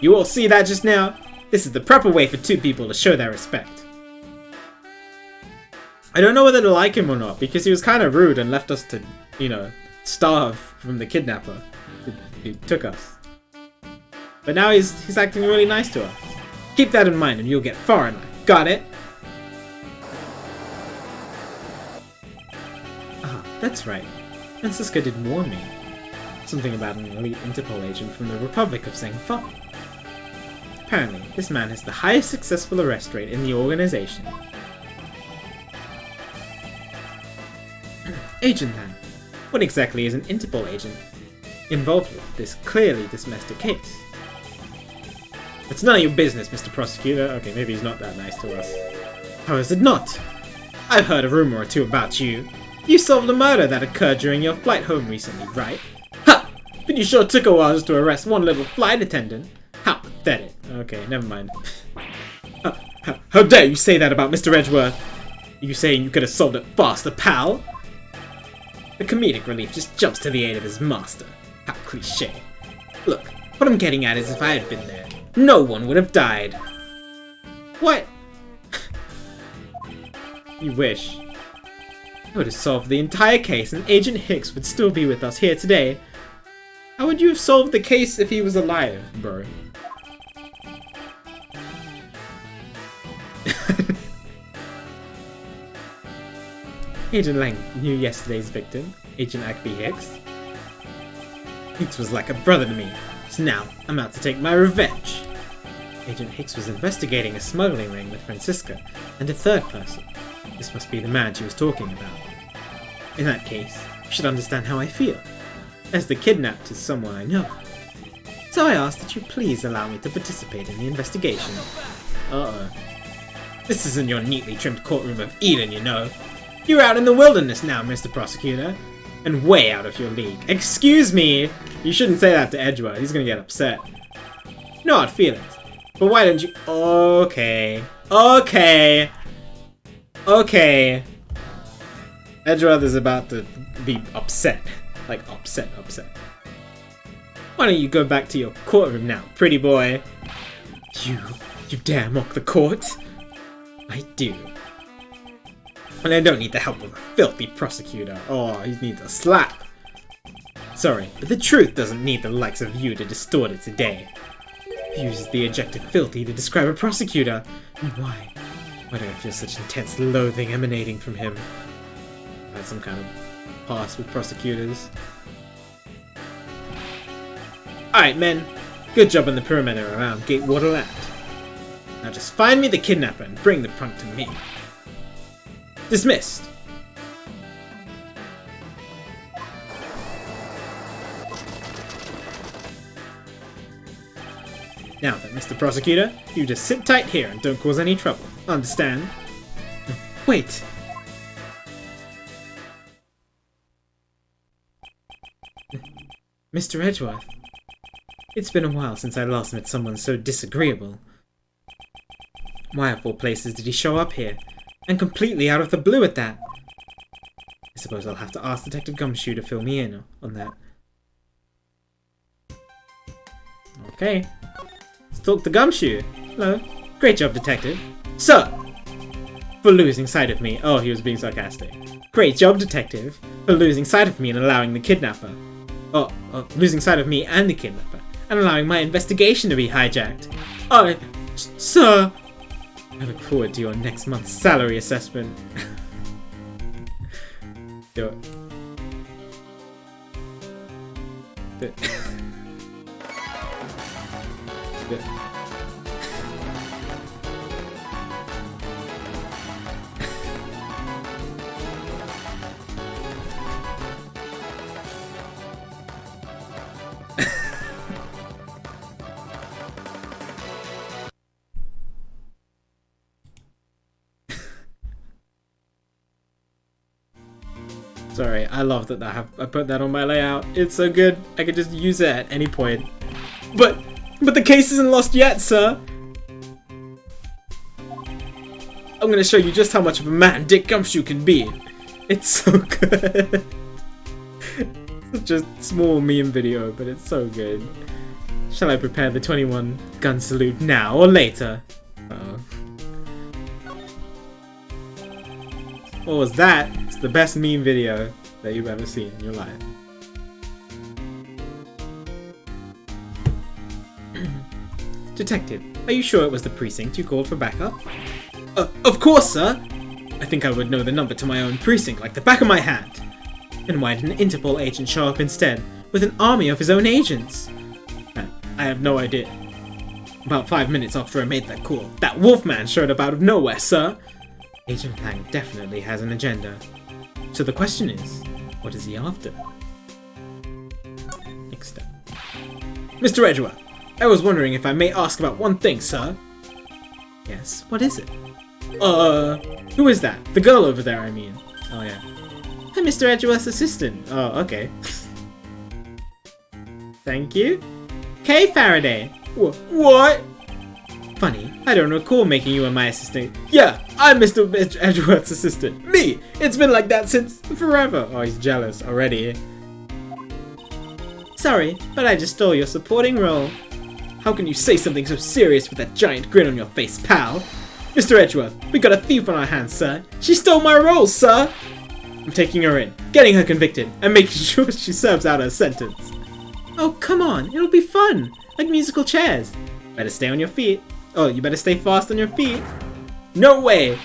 Speaker 1: You all see that just now? This is the proper way for two people to show their respect. I don't know whether to like him or not, because he was kind of rude and left us to, you know, starve from the kidnapper who took us. But now he's acting really nice to us. Keep that in mind and you'll get far in life. Got it? Ah, that's right. Francisca did warn me. Something about an elite Interpol agent from the Republic of Zhengfeng. Apparently, this man has the highest successful arrest rate in the organization. Agent then, what exactly is an Interpol agent involved with this clearly domestic case? It's none of your business, Mr. Prosecutor. Okay, maybe he's not that nice to us. How is it not? I've heard a rumor or two about you. You solved a murder that occurred during your flight home recently, right? Ha! But you sure took a while just to arrest one little flight attendant. How pathetic. Okay, never mind. How dare you say that about Mr. Edgeworth? Are you saying you could have solved it faster, pal? The comedic relief just jumps to the aid of his master. How cliché. Look, what I'm getting at is if I had been there, no one would have died. What? You wish. I would have solved the entire case and Agent Hicks would still be with us here today. How would you have solved the case if he was alive, bro? Agent Lang knew yesterday's victim, Agent Agby Hicks. Hicks was like a brother to me, so now I'm out to take my revenge. Agent Hicks was investigating a smuggling ring with Francisca and a third person. This must be the man she was talking about. In that case, you should understand how I feel, as the kidnapped is someone I know. So I ask that you please allow me to participate in the investigation. Uh-oh. This isn't your neatly trimmed courtroom of Eden, you know. You're out in the wilderness now, Mr. Prosecutor. And way out of your league. Excuse me! You shouldn't say that to Edgeworth, he's gonna get upset. No hard feelings. But why don't you... Okay. Edgeworth is about to be upset. Like, upset. Why don't you go back to your courtroom now, pretty boy? You dare mock the court? I do. And I don't need the help of a filthy prosecutor. Oh, he needs a slap. Sorry, but the truth doesn't need the likes of you to distort it today. He uses the adjective filthy to describe a prosecutor. And why? Why do I feel such intense loathing emanating from him? I had some kind of past with prosecutors. Alright, men. Good job on the perimeter around Gatewater Land. Now just find me the kidnapper and bring the punk to me. Dismissed. Now then, Mr. Prosecutor, you just sit tight here and don't cause any trouble. Understand? Wait. Mr. Edgeworth, it's been a while since I last met someone so disagreeable. Why of all places did he show up here? And completely out of the blue at that. I suppose I'll have to ask Detective Gumshoe to fill me in on that. Okay. Let's talk to Gumshoe. Hello. Great job, Detective. Sir! For losing sight of me. Oh, he was being sarcastic. Great job, Detective. For losing sight of me and allowing the kidnapper. Losing sight of me and the kidnapper. And allowing my investigation to be hijacked. Sir! I look forward to your next month's salary assessment. Do it. Do it. Do it. Sorry, I love that I put that on my layout. It's so good. I could just use it at any point. But the case isn't lost yet, sir. I'm gonna show you just how much of a man Dick Gumshoe can be. It's so good. Such a small meme video, but it's so good. Shall I prepare the 21 gun salute now or later? Uh-oh. What was that? It's the best meme video that you've ever seen in your life. Detective, are you sure it was the precinct you called for backup? Of course, sir! I think I would know the number to my own precinct like the back of my hand. Then why did an Interpol agent show up instead, with an army of his own agents? I have no idea. About 5 minutes after I made that call, that Wolfman showed up out of nowhere, sir! Agent Lang definitely has an agenda. So the question is, what is he after? Next step. Mr. Edgeworth, I was wondering if I may ask about one thing, sir. Yes, what is it? Who is that? The girl over there, I mean. Oh, yeah. I'm Mr. Edgeworth's assistant. Oh, okay. Thank you. Kay Faraday. What? Funny, I don't recall making you my assistant. Yeah, I'm Mr. Edgeworth's assistant. Me! It's been like that since forever. Oh, he's jealous already. Sorry, but I just stole your supporting role. How can you say something so serious with that giant grin on your face, pal? Mr. Edgeworth, we got a thief on our hands, sir. She stole my role, sir. I'm taking her in, getting her convicted, and making sure she serves out her sentence. Oh, come on, it'll be fun, like musical chairs. Better stay on your feet. Oh, you better stay fast on your feet. No way!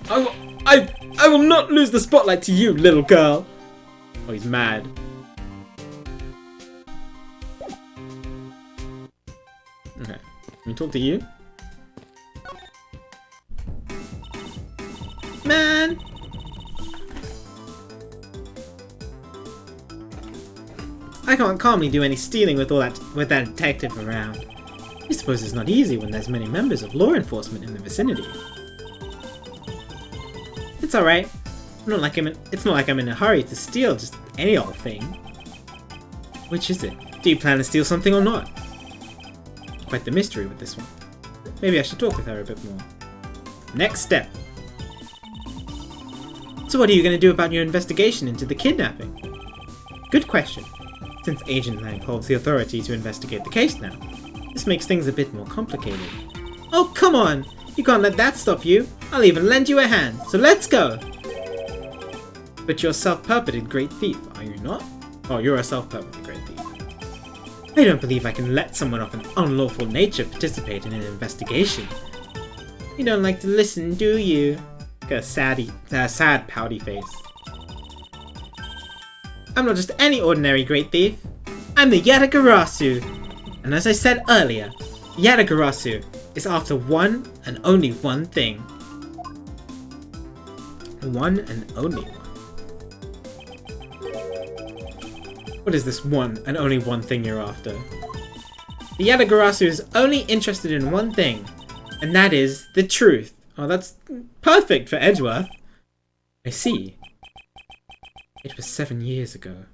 Speaker 1: I will not lose the spotlight to you, little girl. Oh, he's mad. Okay, can we talk to you? Man! I can't calmly do any stealing with that detective around. I suppose it's not easy when there's many members of law enforcement in the vicinity. It's alright. It's not like I'm in a hurry to steal just any old thing. Which is it? Do you plan to steal something or not? Quite the mystery with this one. Maybe I should talk with her a bit more. Next step. So what are you going to do about your investigation into the kidnapping? Good question. Since Agent Lang holds the authority to investigate the case now, this makes things a bit more complicated. Oh, come on! You can't let that stop you. I'll even lend you a hand, so let's go! But you're a self-purported great thief, are you not? Oh, you're a self-purported great thief. I don't believe I can let someone of an unlawful nature participate in an investigation. You don't like to listen, do you? Got a sad, pouty face. I'm not just any ordinary great thief. I'm the Yatagarasu. And as I said earlier, Yatagarasu is after one and only one thing. One and only one. What is this one and only one thing you're after? The Yatagarasu is only interested in one thing, and that is the truth. Oh, that's perfect for Edgeworth. I see. It was 7 years ago.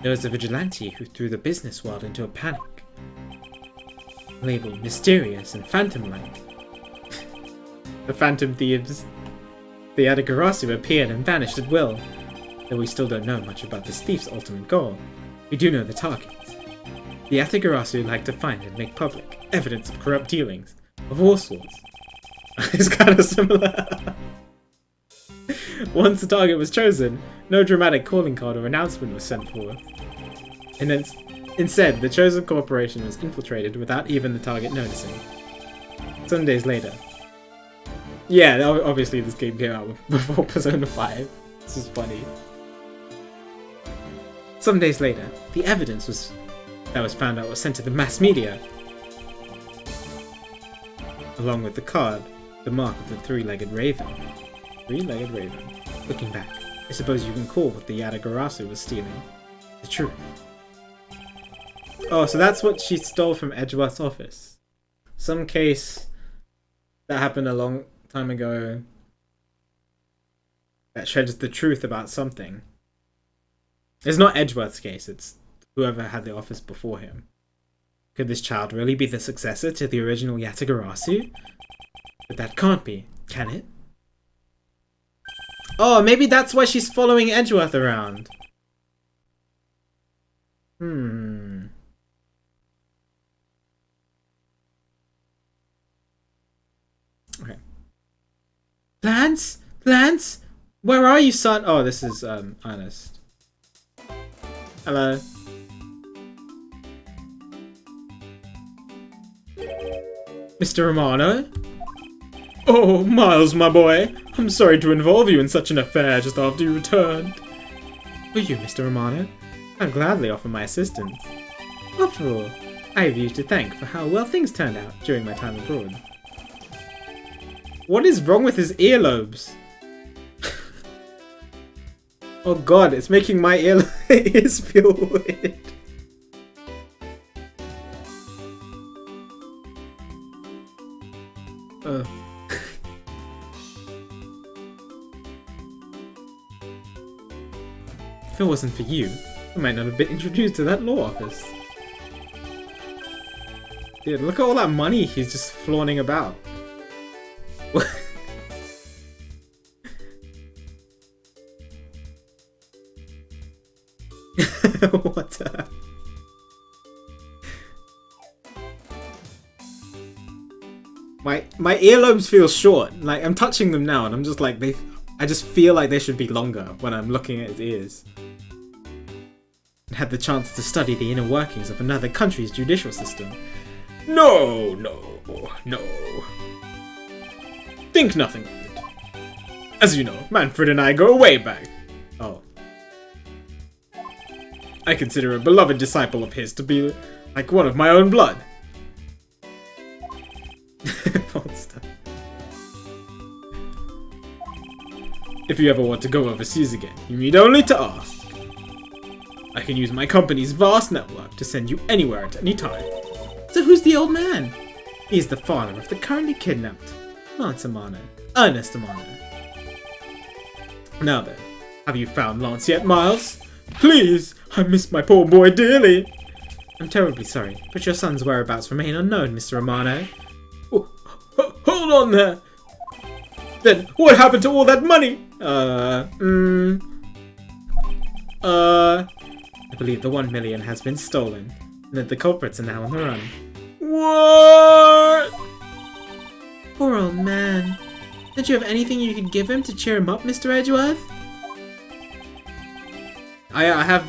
Speaker 1: There was a vigilante who threw the business world into a panic. Labeled mysterious and phantom-like. The phantom thieves. The Yatagarasu appeared and vanished at will. Though we still don't know much about this thief's ultimate goal, we do know the targets. The Yatagarasu like to find and make public evidence of corrupt dealings of all sorts. It's kind of similar. Once the target was chosen, no dramatic calling card or announcement was sent forth. And then, instead, the chosen corporation was infiltrated without even the target noticing. Some days later. Yeah, obviously this game came out before Persona 5. This is funny. Some days later, the evidence that was found out was sent to the mass media. Along with the card, the mark of the three-legged raven. Three-legged raven. Looking back, I suppose you can call what the Yatagarasu was stealing the truth. Oh, so that's what she stole from Edgeworth's office. Some case that happened a long time ago that sheds the truth about something. It's not Edgeworth's case, it's whoever had the office before him. Could this child really be the successor to the original Yatagarasu? But that can't be, can it? Oh, maybe that's why she's following Edgeworth around. Okay. Lance? Lance? Where are you, son? Oh, this is, Ernest. Hello. Mr. Romano? Oh, Miles, my boy. I'm sorry to involve you in such an affair just after you returned. For you, Mr. Romano, I'd gladly offer my assistance. After all, I have you to thank for how well things turned out during my time abroad. What is wrong with his earlobes? Oh god, it's making my ears feel weird. If it wasn't for you, I might not have been introduced to that law office. Dude, look at all that money he's just flaunting about. What My earlobes feel short. Like, I'm touching them now and I'm just like, I just feel like they should be longer when I'm looking at his ears. And had the chance to study the inner workings of another country's judicial system. No. Think nothing of it. As you know, Manfred and I go way back. Oh. I consider a beloved disciple of his to be like one of my own blood. Monster. If you ever want to go overseas again, you need only to ask. I can use my company's vast network to send you anywhere at any time. So who's the old man? He's the father of the currently kidnapped Lance Amano, Ernest Amano. Now then, have you found Lance yet, Miles? Please, I miss my poor boy dearly. I'm terribly sorry, but your son's whereabouts remain unknown, Mr. Amano. Hold on there. Then what happened to all that money? I believe the 1 million has been stolen, and that the culprits are now on the run. What? Poor old man. Don't you have anything you could give him to cheer him up, Mr. Edgeworth? I have...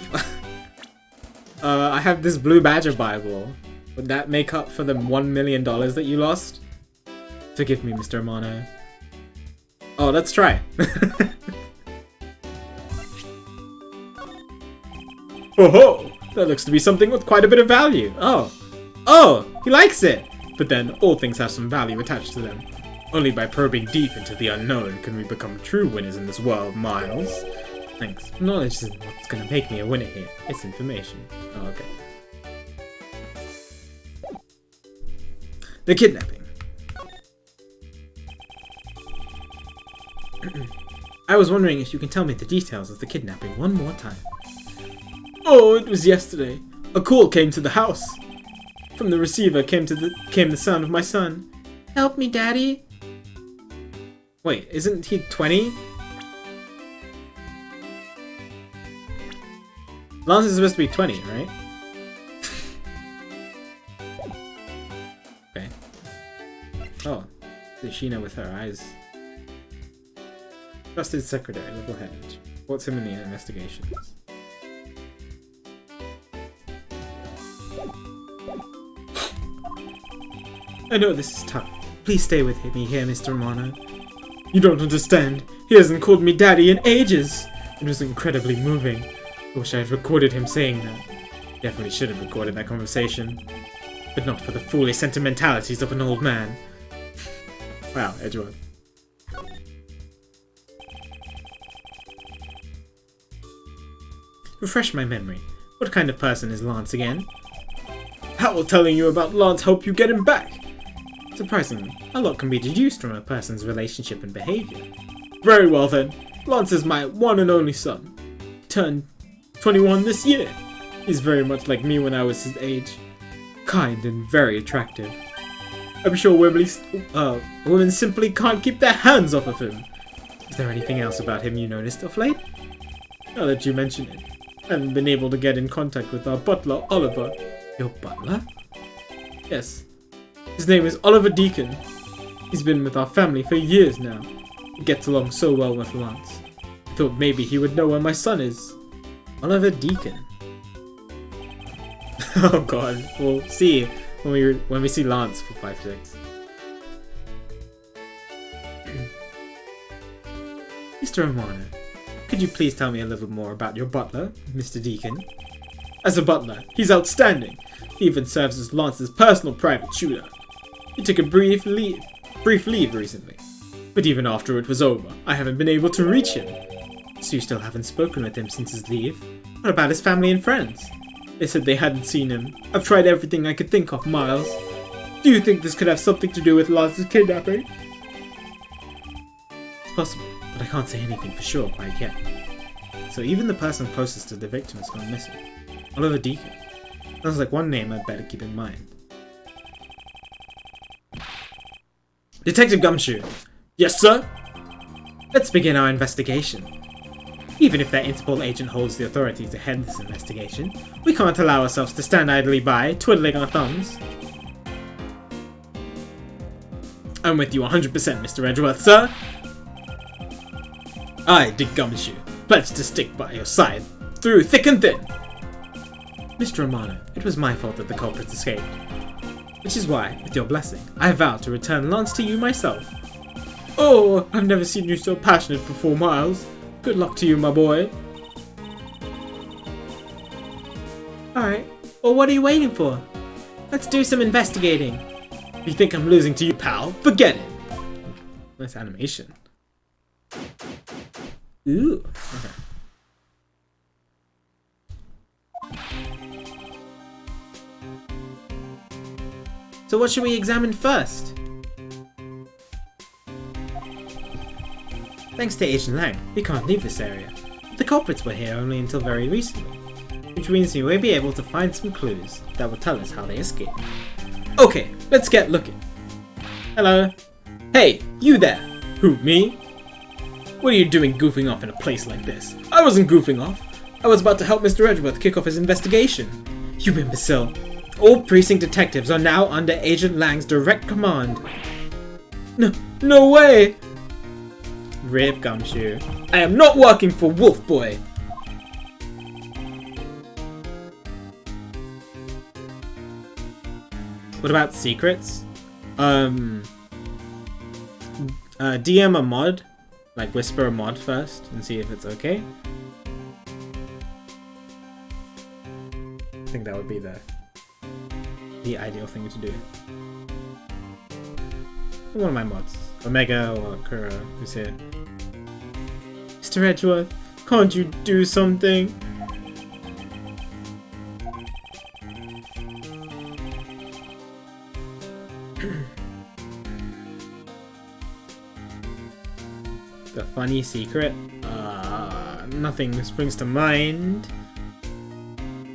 Speaker 1: I have this Blue Badger Bible. Would that make up for the $1 million that you lost? Forgive me, Mr. Amano. Oh, let's try. Oh, that looks to be something with quite a bit of value. Oh, he likes it. But then, all things have some value attached to them. Only by probing deep into the unknown can we become true winners in this world, Miles. Thanks. Knowledge isn't what's gonna make me a winner here. It's information. Oh, okay. The kidnapping. I was wondering if you can tell me the details of the kidnapping one more time. Oh, it was yesterday. A call came to the house. From the receiver came the sound of my son. Help me, Daddy. Wait, isn't he 20? Lance is supposed to be 20, right? Okay. Oh, the Sheena with her eyes. Trusted secretary, level-headed. What's him in the investigations? I know this is tough. Please stay with me here, Mr. Romano. You don't understand. He hasn't called me Daddy in ages. It was incredibly moving. I wish I had recorded him saying that. Definitely should have recorded that conversation. But not for the foolish sentimentalities of an old man. Wow, Edgeworth. Refresh my memory. What kind of person is Lance again? How will telling you about Lance help you get him back? Surprisingly, a lot can be deduced from a person's relationship and behavior. Very well then. Lance is my one and only son. He turned 21 this year. He's very much like me when I was his age. Kind and very attractive. I'm sure women simply can't keep their hands off of him. Is there anything else about him you noticed of late? Now that you mention it, I haven't been able to get in contact with our butler, Oliver. Your butler? Yes. His name is Oliver Deacon. He's been with our family for years now. He gets along so well with Lance. I thought maybe he would know where my son is. Oliver Deacon. Oh god, we'll see when we see Lance for 5-6. Mr. Romano, could you please tell me a little more about your butler, Mr. Deacon? As a butler, he's outstanding. He even serves as Lance's personal private tutor. He took a brief leave recently, but even after it was over, I haven't been able to reach him. So you still haven't spoken with him since his leave? What about his family and friends? They said they hadn't seen him. I've tried everything I could think of, Miles. Do you think this could have something to do with Lance's kidnapping? It's possible, but I can't say anything for sure quite yet. So even the person closest to the victim has gone missing. Oliver Deacon. Sounds like one name I'd better keep in mind. Detective Gumshoe. Yes, sir? Let's begin our investigation. Even if that Interpol agent holds the authority to head this investigation, we can't allow ourselves to stand idly by, twiddling our thumbs. I'm with you 100%, Mr. Edgeworth, sir. I, Dick Gumshoe, pledge to stick by your side, through thick and thin. Mr. Romano, it was my fault that the culprits escaped. Which is why, with your blessing, I vow to return Lance to you myself. Oh, I've never seen you so passionate before, Miles. Good luck to you, my boy. Alright, well what are you waiting for? Let's do some investigating. If you think I'm losing to you, pal, forget it. Nice animation. Ooh, okay. So what should we examine first? Thanks to Agent Lang, we can't leave this area. The culprits were here only until very recently, which means we may be able to find some clues that will tell us how they escaped. Okay, let's get looking. Hello. Hey, you there. Who, me? What are you doing goofing off in a place like this? I wasn't goofing off. I was about to help Mr. Edgeworth kick off his investigation. You imbecile. All precinct detectives are now under Agent Lang's direct command. No way! Rip Gumshoe. I am not working for Wolf Boy! What about secrets? DM a mod. Like whisper a mod first and see if it's okay. I think that would be the ideal thing to do. One of my mods. Omega or Kura, who's here. Mr. Edgeworth, can't you do something? The funny secret? Nothing springs to mind.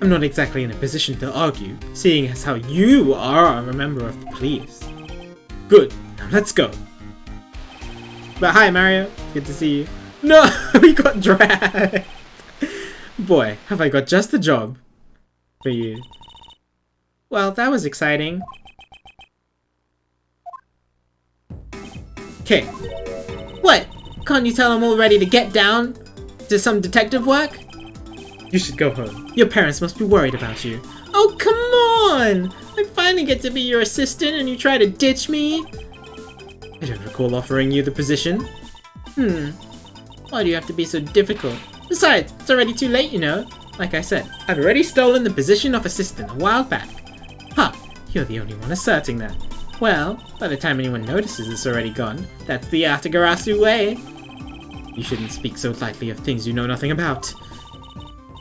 Speaker 1: I'm not exactly in a position to argue, seeing as how you are a member of the police. Good, now let's go. But hi Mario, good to see you. No, we got dragged. Boy, have I got just the job for you. Well, that was exciting. Okay. What? Can't you tell I'm all ready to get down to some detective work? You should go home. Your parents must be worried about you. Oh, come on! I finally get to be your assistant and you try to ditch me? I don't recall offering you the position. Why do you have to be so difficult? Besides, it's already too late, you know. Like I said, I've already stolen the position of assistant a while back. Ha! You're the only one asserting that. Well, by the time anyone notices it's already gone, that's the Atagarasu way. You shouldn't speak so lightly of things you know nothing about.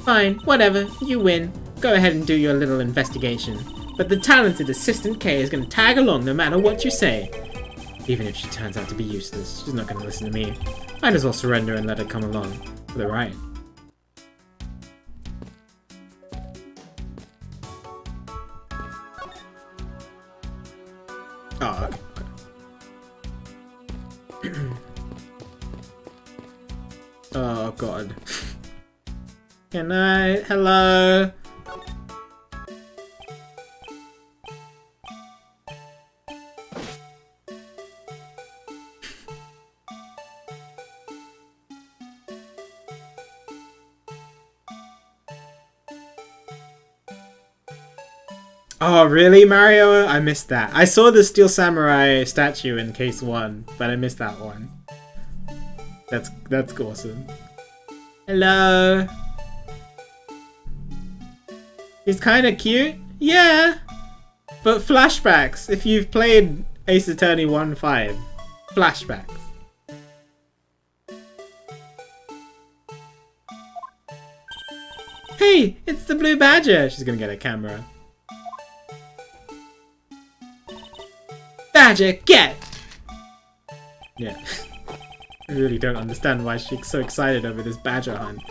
Speaker 1: Fine, whatever, you win. Go ahead and do your little investigation. But the talented Assistant K is gonna tag along no matter what you say. Even if she turns out to be useless, she's not gonna listen to me. Might as well surrender and let her come along for the ride. Oh, Oh god. Can I? Hello? Oh, really, Mario? I missed that. I saw the Steel Samurai statue in case 1, but I missed that one. That's awesome. Hello? He's kind of cute? Yeah! But flashbacks, if you've played Ace Attorney 1-5. Flashbacks. Hey, it's the Blue Badger! She's gonna get a camera. Badger, get! Yeah. I really don't understand why she's so excited over this badger hunt.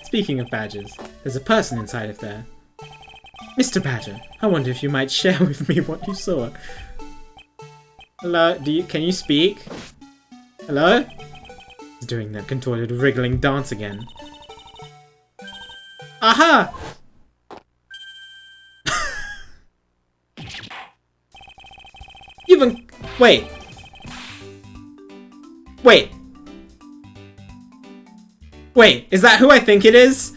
Speaker 1: Speaking of badgers, there's a person inside of there. Mr. Badger, I wonder if you might share with me what you saw. Hello, can you speak? Hello? He's doing that contorted wriggling dance again. Aha! Wait. Wait, is that who I think it is?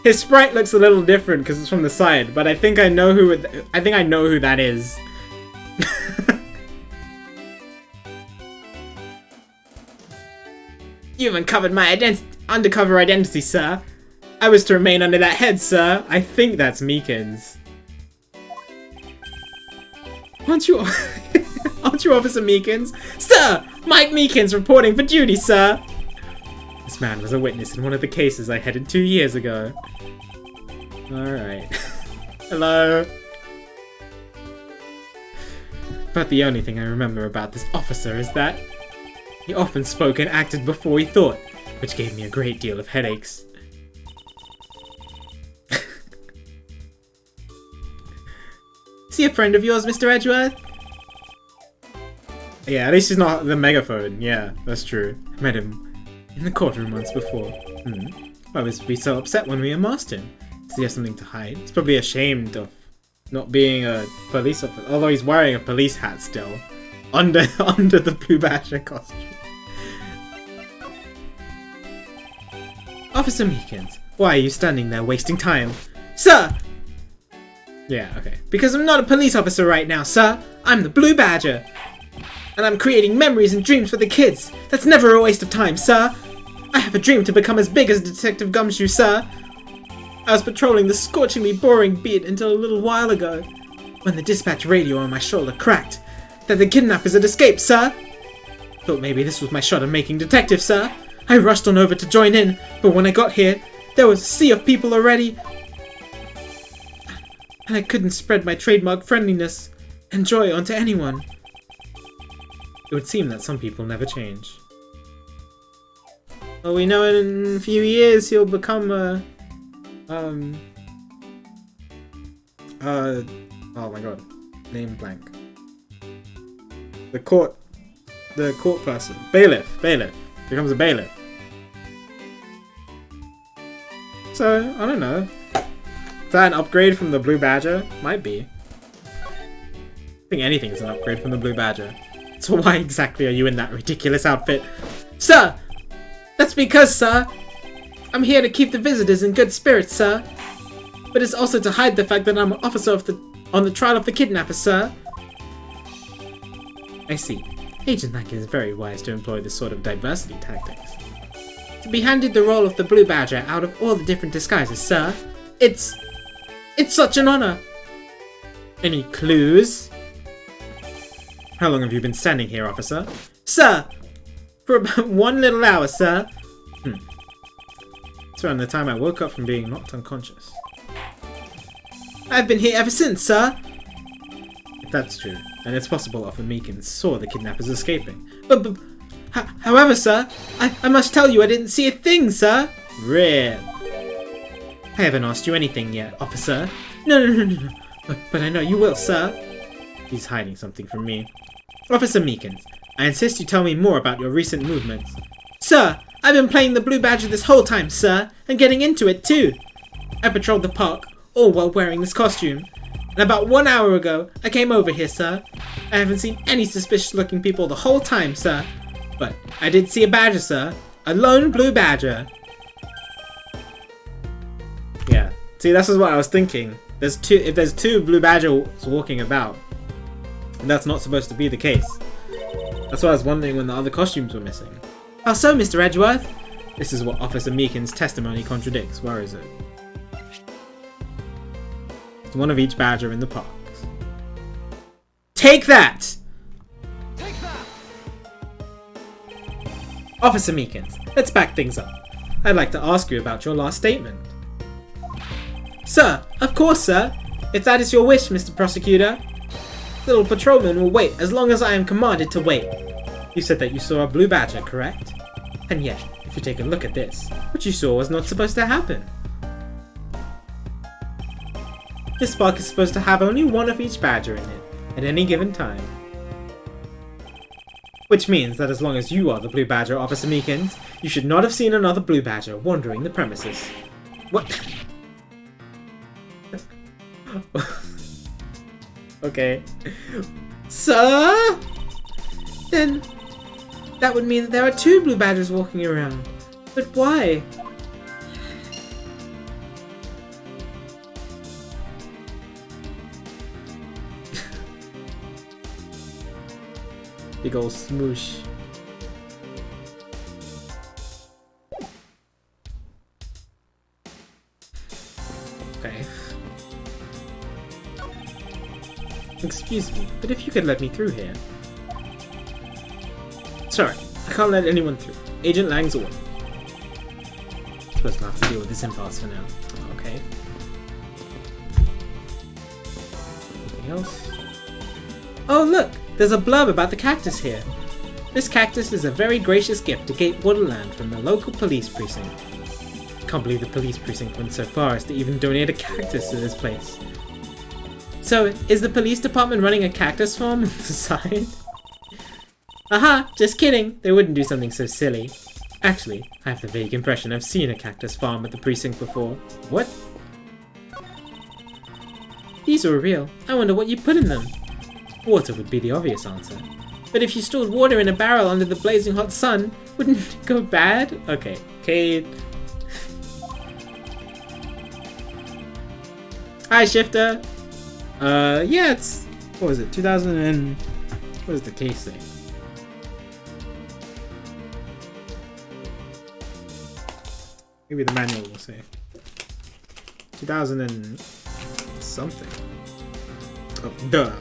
Speaker 1: His sprite looks a little different because it's from the side, but I think I know who that is. You've uncovered my undercover identity, sir. I was to remain under that head, sir. I think that's Meekins. Aren't you Officer Meekins? Sir! Mike Meekins reporting for duty, sir! This man was a witness in one of the cases I headed 2 years ago. Alright. Hello. But the only thing I remember about this officer is that he often spoke and acted before he thought, which gave me a great deal of headaches. Is he a friend of yours, Mr. Edgeworth? Yeah, at least he's not the megaphone. Yeah, that's true. I met him in the courtroom once before. Why was we so upset when we unmasked him? Does he have something to hide? He's probably ashamed of not being a police officer, although he's wearing a police hat still. Under the Blue Badger costume. Officer Meekins, why are you standing there wasting time? Sir! Yeah, okay. Because I'm not a police officer right now, sir. I'm the Blue Badger. And I'm creating memories and dreams for the kids. That's never a waste of time, sir. I have a dream to become as big as Detective Gumshoe, sir. I was patrolling the scorchingly boring beat until a little while ago, when the dispatch radio on my shoulder cracked that the kidnappers had escaped, sir. Thought maybe this was my shot at making detective, sir. I rushed on over to join in, but when I got here, there was a sea of people already, and I couldn't spread my trademark friendliness and joy onto anyone. It would seem that some people never change. Well, we know in a few years he'll become a... oh my god. Name blank. The court person. Bailiff. Becomes a bailiff. So, I don't know. Is that an upgrade from the Blue Badger? Might be. I think anything's an upgrade from the Blue Badger. So why exactly are you in that ridiculous outfit? Sir! That's because, sir, I'm here to keep the visitors in good spirits, sir. But it's also to hide the fact that I'm an officer on the trial of the kidnapper, sir. I see. Agent Lackey is very wise to employ this sort of diversity tactics. To be handed the role of the Blue Badger out of all the different disguises, sir, it's such an honor. Any clues? How long have you been standing here, officer? Sir! For about 1 little hour, sir. It's around the time I woke up from being knocked unconscious. I've been here ever since, sir. If that's true, then it's possible Officer Meekins saw the kidnappers escaping. However, sir, I must tell you I didn't see a thing, sir. Rip. I haven't asked you anything yet, officer. No. But I know you will, sir. He's hiding something from me. Officer Meekins, I insist you tell me more about your recent movements. Sir, I've been playing the Blue Badger this whole time, sir, and getting into it too. I patrolled the park, all while wearing this costume. And about 1 hour ago, I came over here, sir. I haven't seen any suspicious looking people the whole time, sir. But I did see a badger, sir. A lone blue badger. Yeah. See, this is what I was thinking. If there's two blue badgers walking about, and that's not supposed to be the case. That's what I was wondering when the other costumes were missing. How so, Mr. Edgeworth? This is what Officer Meekins' testimony contradicts. Where is it? It's one of each badger in the parks. Take that! Take that! Officer Meekins, let's back things up. I'd like to ask you about your last statement. Sir, of course, sir. If that is your wish, Mr. Prosecutor. Little patrolman will wait as long as I am commanded to wait. You said that you saw a blue badger, correct? And yet, if you take a look at this, what you saw was not supposed to happen. This park is supposed to have only one of each badger in it, at any given time. Which means that as long as you are the blue badger, Officer Meekins, you should not have seen another blue badger wandering the premises. What? Okay. Sir? Then that would mean that there are two blue badgers walking around. But why? Big ol' smoosh. Okay. Excuse me, but if you could let me through here. Sorry, I can't let anyone through. Agent Lang's order. Supposed to have to deal with this impasse for now. Okay. Anything else? Oh look! There's a blurb about the cactus here. This cactus is a very gracious gift to Gate Waterland from the local police precinct. Can't believe the police precinct went so far as to even donate a cactus to this place. So, is the police department running a cactus farm on the side? Aha, just kidding. They wouldn't do something so silly. Actually, I have the vague impression I've seen a cactus farm at the precinct before. What? These are real. I wonder what you put in them. Water would be the obvious answer. But if you stored water in a barrel under the blazing hot sun, wouldn't it go bad? Okay, Cade. Hi, Shifter. Yeah, it's... What was it? 2000 and... What does the case say? Maybe the manual will say. 2000 and... something. Oh, duh.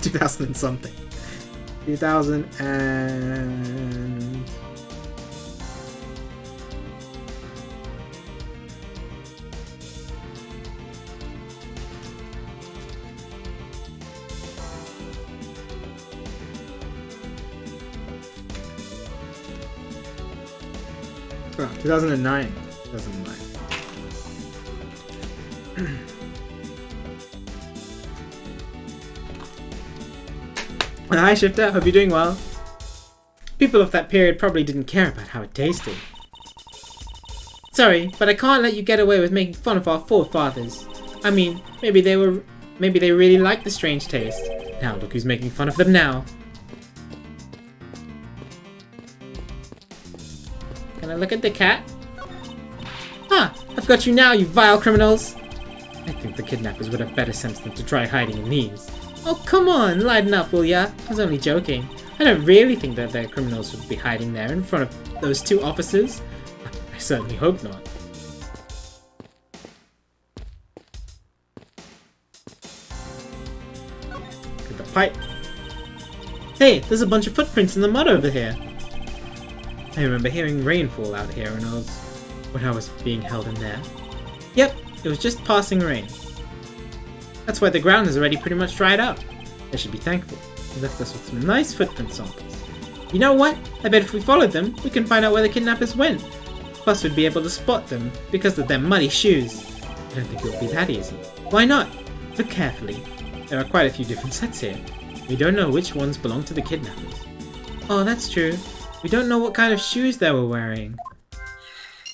Speaker 1: 2000 and something. 2000 and... Oh, 2009. 2009. Hi Shifter, hope you're doing well. People of that period probably didn't care about how it tasted. Sorry, but I can't let you get away with making fun of our forefathers. I mean, maybe they really liked the strange taste. Now look who's making fun of them now. Can I look at the cat? Ah, I've got you now, you vile criminals! I think the kidnappers would have better sense than to try hiding in these. Oh, come on, lighten up, will ya? I was only joking. I don't really think that the criminals would be hiding there in front of those two officers. I certainly hope not. Get the pipe. Hey, there's a bunch of footprints in the mud over here. I remember hearing rainfall out here when I was being held in there. Yep, it was just passing rain. That's why the ground is already pretty much dried up. I should be thankful. They left us with some nice footprint samples. You know what? I bet if we followed them, we can find out where the kidnappers went. Plus we'd be able to spot them because of their muddy shoes. I don't think it would be that easy. Why not? Look carefully. There are quite a few different sets here. We don't know which ones belong to the kidnappers. Oh, that's true. We don't know what kind of shoes they were wearing.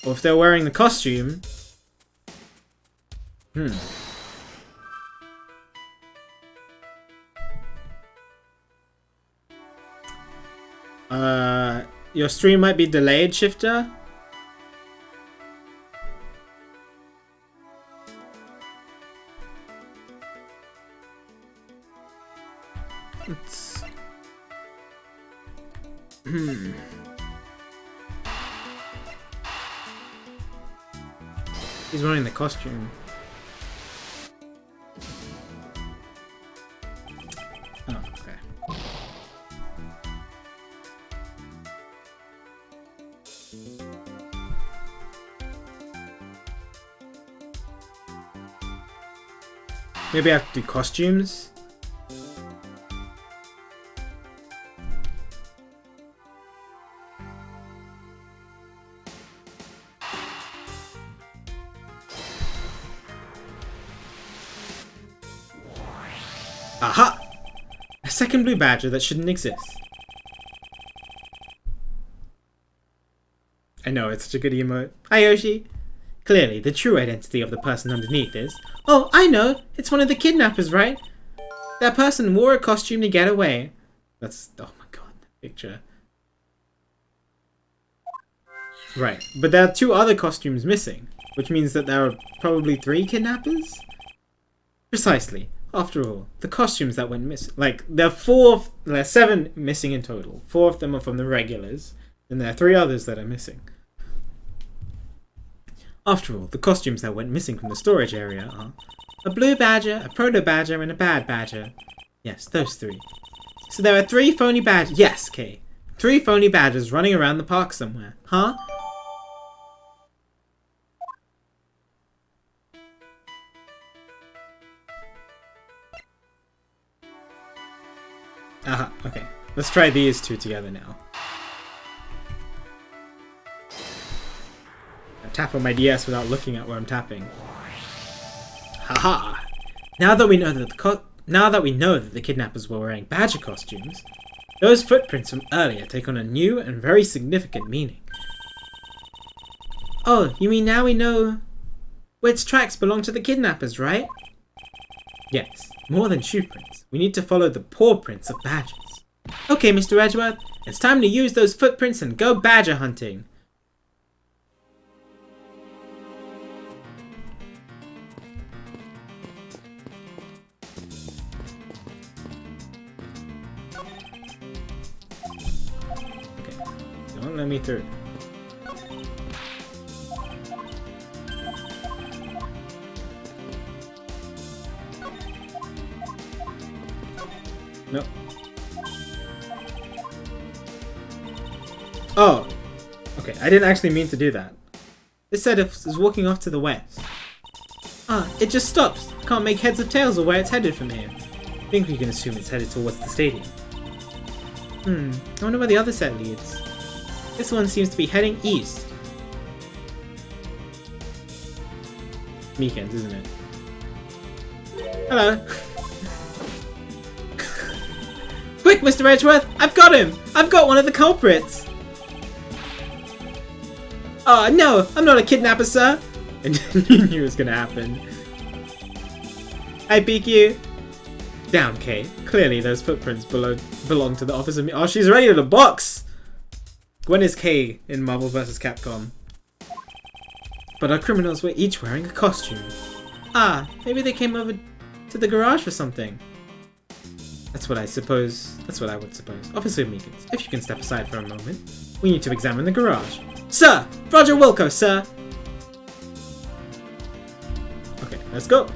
Speaker 1: Or if they're wearing the costume. Your stream might be delayed, Shifter. It's... He's wearing the costume. Oh, okay. Maybe I have to do costumes? Aha! A second blue badger that shouldn't exist. I know, it's such a good emote. Hi Yoshi! Clearly, the true identity of the person underneath is... Oh, I know! It's one of the kidnappers, right? That person wore a costume to get away. That's... Oh my god, that picture. Right, but there are 2 other costumes missing, which means that there are probably 3 kidnappers? Precisely. After all, the costumes that went missing... Like, there are 7 missing in total. 4 of them are from the regulars, and there are 3 others that are missing. After all, the costumes that went missing from the storage area are a blue badger, a proto badger, and a bad badger. Yes, those 3. So there are 3 phony badgers. Yes, Kay. 3 phony badgers running around the park somewhere. Huh? Aha, okay. Let's try these 2 together now. I tap on my DS without looking at where I'm tapping. Haha! Now that we know that the kidnappers were wearing badger costumes, those footprints from earlier take on a new and very significant meaning. Oh, you mean now we know which tracks belong to the kidnappers, right? Yes, more than shoe prints. We need to follow the paw prints of badgers. Okay, Mr. Edgeworth, it's time to use those footprints and go badger hunting. Okay, don't let me through. Nope. Oh! Okay, I didn't actually mean to do that. This set is walking off to the west. Ah, it just stops. Can't make heads or tails of where it's headed from here. I think we can assume it's headed towards the stadium. I wonder where the other set leads. This one seems to be heading east. Meekins, isn't it? Hello. Quick, Mr. Edgeworth! I've got him! I've got one of the culprits! Oh, no! I'm not a kidnapper, sir! And you knew it was gonna happen. I beat you! Down, Kay. Clearly those footprints belong to the office of me. Oh, she's ready to the box! When is Kay in Marvel vs. Capcom? But our criminals were each wearing a costume. Ah, maybe they came over to the garage for something. That's what I suppose. That's what I would suppose. Officer Meekins, if you can step aside for a moment, we need to examine the garage. Sir! Roger Wilco, sir! Okay, let's go.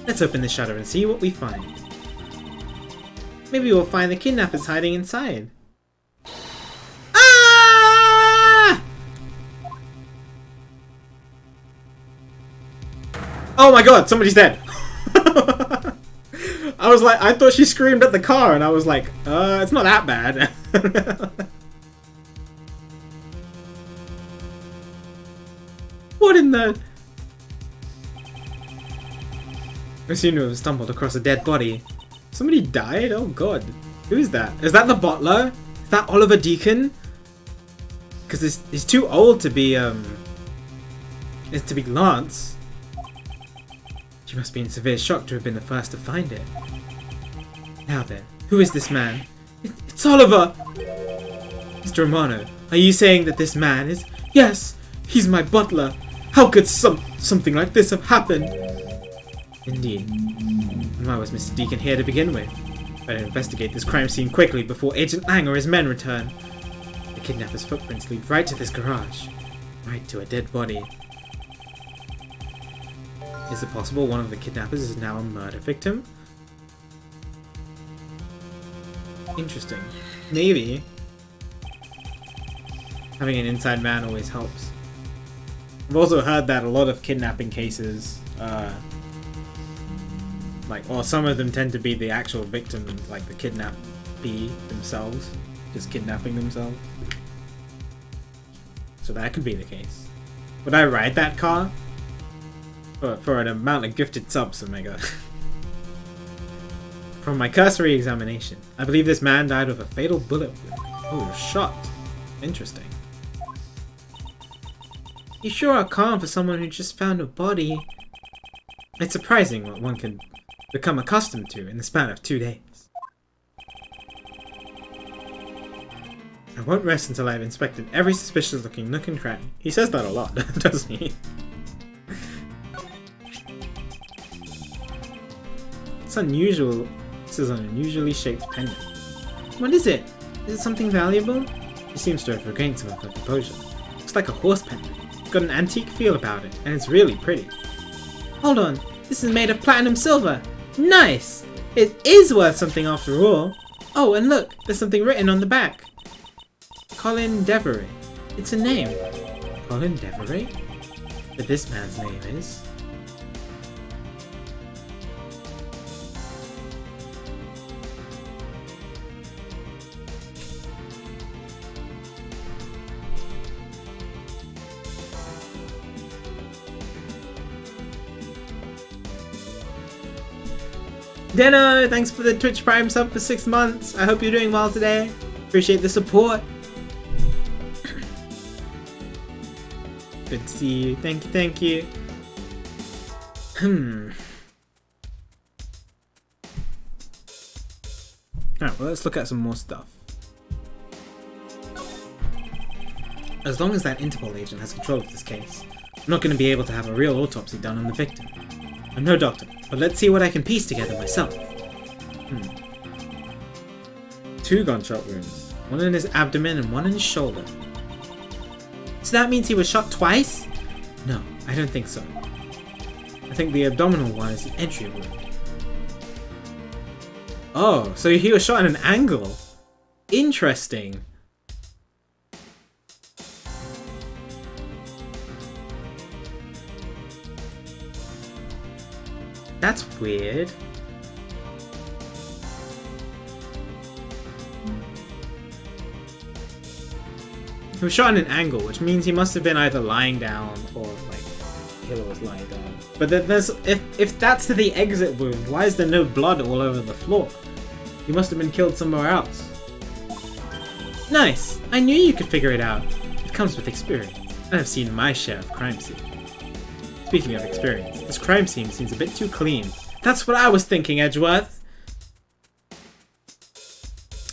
Speaker 1: Let's open the shutter and see what we find. Maybe we'll find the kidnappers hiding inside. Ah! Oh my god, somebody's dead! I was like, I thought she screamed at the car, and I was like, it's not that bad. What in the... I seem to have stumbled across a dead body. Somebody died? Oh god. Who is that? Is that the butler? Is that Oliver Deacon? Because he's too old to be Lance. She must be in severe shock to have been the first to find it. Now then, who is this man? It's Oliver! Mr. Romano, are you saying that this man is... Yes, he's my butler. How could something like this have happened? Indeed. And why was Mr. Deacon here to begin with? Better investigate this crime scene quickly before Agent Lang or his men return. The kidnapper's footprints lead right to this garage. Right to a dead body. Is it possible one of the kidnappers is now a murder victim? Interesting. Maybe. Having an inside man always helps. I've also heard that a lot of kidnapping cases, or some of them tend to be the actual victim, like the kidnappee themselves, just kidnapping themselves. So that could be the case. Would I ride that car? For an amount of gifted subs, Omega. From my cursory examination, I believe this man died with a fatal bullet wound. Oh, shot. Interesting. You sure are calm for someone who just found a body. It's surprising what one can become accustomed to in the span of 2 days. I won't rest until I've inspected every suspicious looking nook and cranny. He says that a lot, doesn't he? It's unusual. This is an unusually shaped pendant. What is it? Is it something valuable? He seems to have regained some of her composure. Looks like a horse pendant. It's got an antique feel about it, and it's really pretty. Hold on, this is made of platinum silver. Nice! It is worth something after all. Oh, and look, there's something written on the back. Colin Devery. It's a name. Colin Devery? But this man's name is... Deno, thanks for the Twitch Prime sub for 6 months. I hope you're doing well today. Appreciate the support. Good to see you. Thank you, thank you. Alright, well, let's look at some more stuff. As long as that Interpol agent has control of this case, I'm not going to be able to have a real autopsy done on the victim. I'm no doctor, but let's see what I can piece together myself. 2 gunshot wounds. One in his abdomen and one in his shoulder. So that means he was shot twice? No, I don't think so. I think the abdominal one is an entry wound. Oh, so he was shot at an angle. Interesting. That's weird. He was shot at an angle, which means he must have been either lying down or like the killer was lying down. But there's if that's the exit wound, why is there no blood all over the floor? He must have been killed somewhere else. Nice! I knew you could figure it out. It comes with experience, and I've seen my share of crime scenes. Speaking of experience, this crime scene seems a bit too clean. That's what I was thinking, Edgeworth!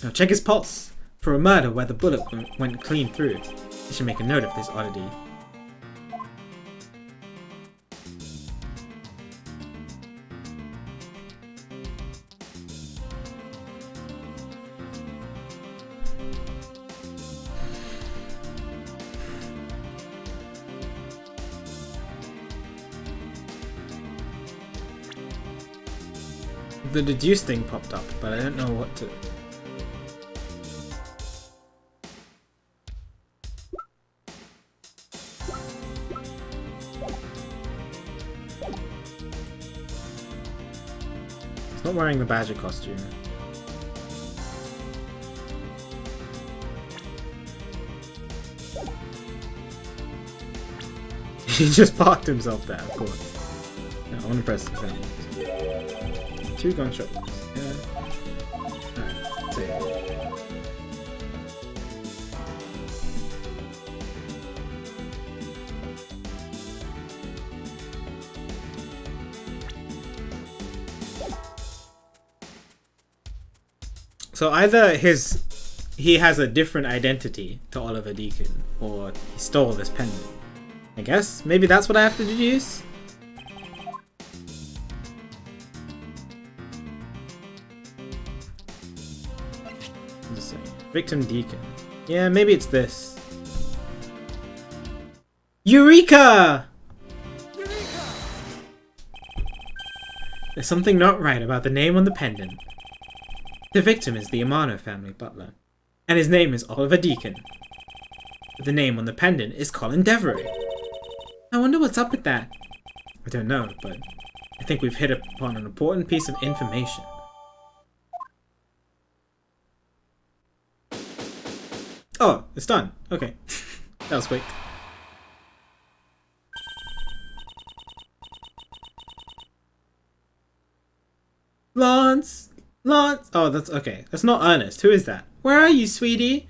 Speaker 1: Now check his pulse. For a murder where the bullet went clean through, I should make a note of this oddity. The deduce thing popped up, but I don't know what to... He's not wearing the badger costume. He just parked himself there, of course. No, I want to press the button. 2 gunshot wounds. Yeah. Alright, save. So either he has a different identity to Oliver Deacon, or he stole this pendant. I guess maybe that's what I have to deduce. Victim Deacon. Yeah, maybe it's this. Eureka! There's something not right about the name on the pendant. The victim is the Amano family butler, and his name is Oliver Deacon. But the name on the pendant is Colin Devereaux. I wonder what's up with that. I don't know, but I think we've hit upon an important piece of information. Oh, it's done. Okay. That was quick. Lance! Lance! Oh, that's okay. That's not Ernest. Who is that? Where are you, sweetie?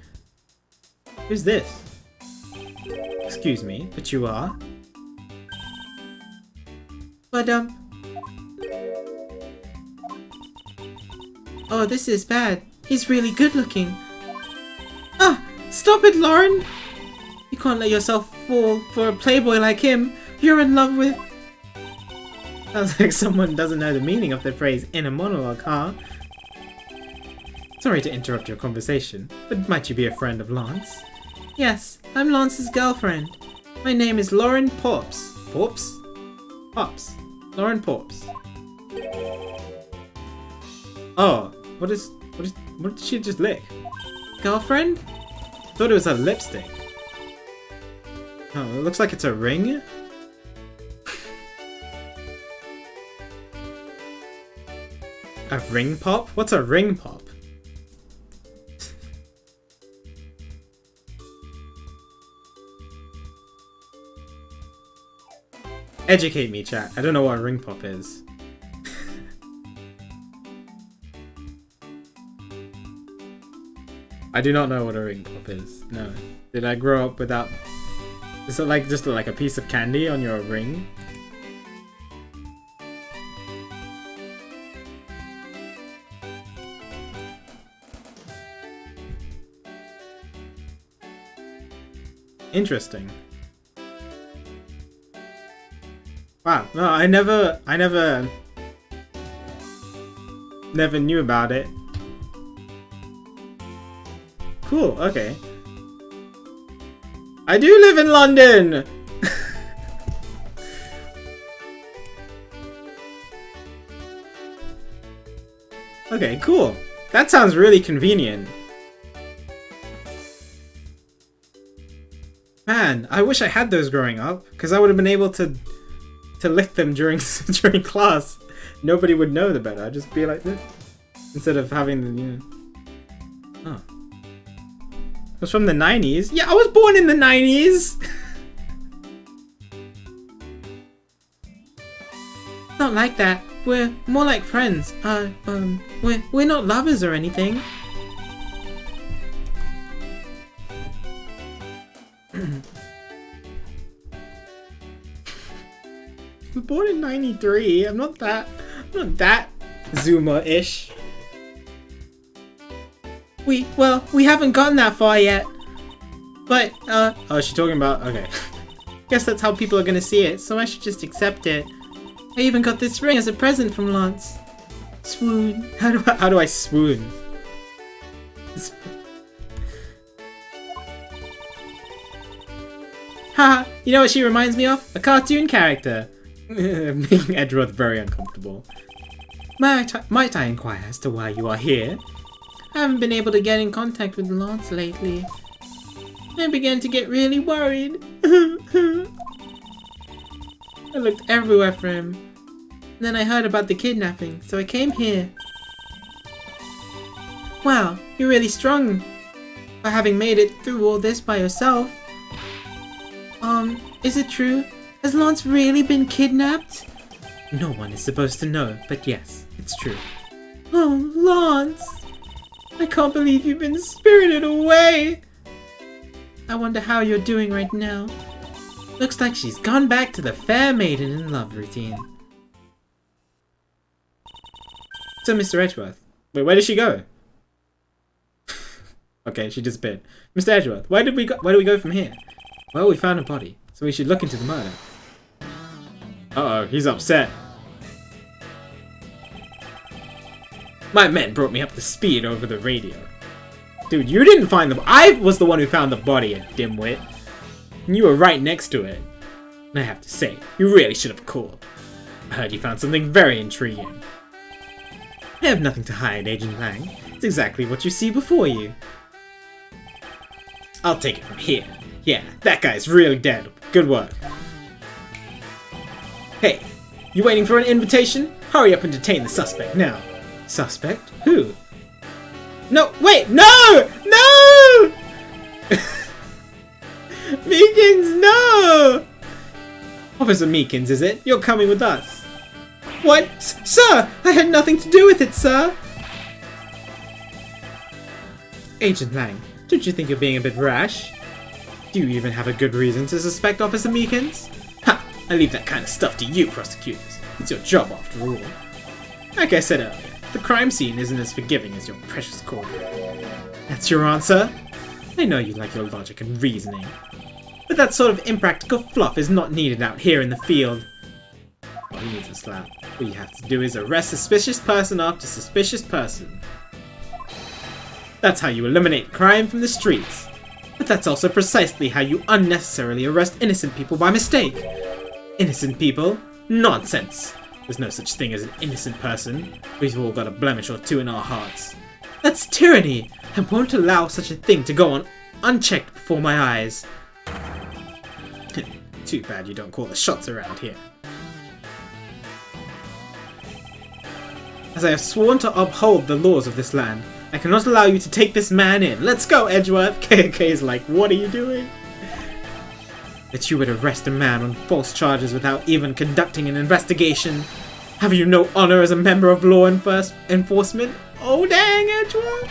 Speaker 1: Who's this? Excuse me, but you are? But, oh, this is bad. He's really good looking. Ah! Stop it, Lauren! You can't let yourself fall for a playboy like him. You're in love with... Sounds like someone doesn't know the meaning of the phrase in a monologue, huh? Sorry to interrupt your conversation, but might you be a friend of Lance? Yes, I'm Lance's girlfriend. My name is Lauren Porps. Porps? Pops. Lauren Porps. Oh, what did she just lick? Girlfriend? Thought it was a lipstick. Oh, it looks like it's a ring? A ring pop? What's a ring pop? Educate me, chat. I don't know what a ring pop is. I do not know what a ring pop is. No. Did I grow up without... Is it like just like a piece of candy on your ring? Interesting. Wow, no, I never knew about it. Cool, okay. I do live in London! Okay, cool. That sounds really convenient. Man, I wish I had those growing up, because I would have been able to lick them during during class. Nobody would know the better. I'd just be like this. Instead of having the, you know... Oh. It was from the 90s? Yeah, I was born in the 90s! Not like that. We're more like friends. We're not lovers or anything. I was born in 93. I'm not that Zoomer-ish. We haven't gotten that far yet. But, oh, she's talking about, okay. Guess that's how people are gonna see it, so I should just accept it. I even got this ring as a present from Lance. Swoon. How do I swoon? Haha, you know what she reminds me of? A cartoon character. Making Edgeworth very uncomfortable. Might I inquire as to why you are here? I haven't been able to get in contact with Lance lately. I began to get really worried. I looked everywhere for him. And then I heard about the kidnapping, so I came here. Wow, you're really strong for having made it through all this by yourself. Is it true? Has Lance really been kidnapped? No one is supposed to know, but yes, It's true. Oh, Lance! I can't believe you've been spirited away! I wonder how you're doing right now. Looks like she's gone back to the fair maiden in love routine. So, Mr. Edgeworth. Wait, where did she go? Okay, she disappeared. Mr. Edgeworth, where do we go from here? Well, we found a body, so we should look into the murder. Uh-oh, he's upset. My men brought me up to speed over the radio. Dude, you didn't find the... I was the one who found the body, you dimwit. And you were right next to it. And I have to say, you really should have called. I heard you found something very intriguing. I have nothing to hide, Agent Lang. It's exactly what you see before you. I'll take it from here. Yeah, that guy's really dead. Good work. Hey, you waiting for an invitation? Hurry up and detain the suspect now. Suspect? Who? No, wait, no! No! Meekins, no! Officer Meekins, is it? You're coming with us. What? Sir! I had nothing to do with it, sir! Agent Lang, don't you think you're being a bit rash? Do you even have a good reason to suspect Officer Meekins? Ha! I leave that kind of stuff to you, prosecutors. It's your job after all. Like I said earlier, the crime scene isn't as forgiving as your precious courtroom. That's your answer? I know you like your logic and reasoning. But that sort of impractical fluff is not needed out here in the field. Well, he needs a slap. All you have to do is arrest suspicious person after suspicious person. That's how you eliminate crime from the streets. But that's also precisely how you unnecessarily arrest innocent people by mistake. Innocent people? Nonsense! There's no such thing as an innocent person. We've all got a blemish or two in our hearts. That's tyranny! I won't allow such a thing to go on unchecked before my eyes. Too bad you don't call the shots around here. As I have sworn to uphold the laws of this land, I cannot allow you to take this man in. Let's go, Edgeworth! KK is like, what are you doing? That you would arrest a man on false charges without even conducting an investigation? Have you no honor as a member of law enforcement? Oh dang, Edgeworth!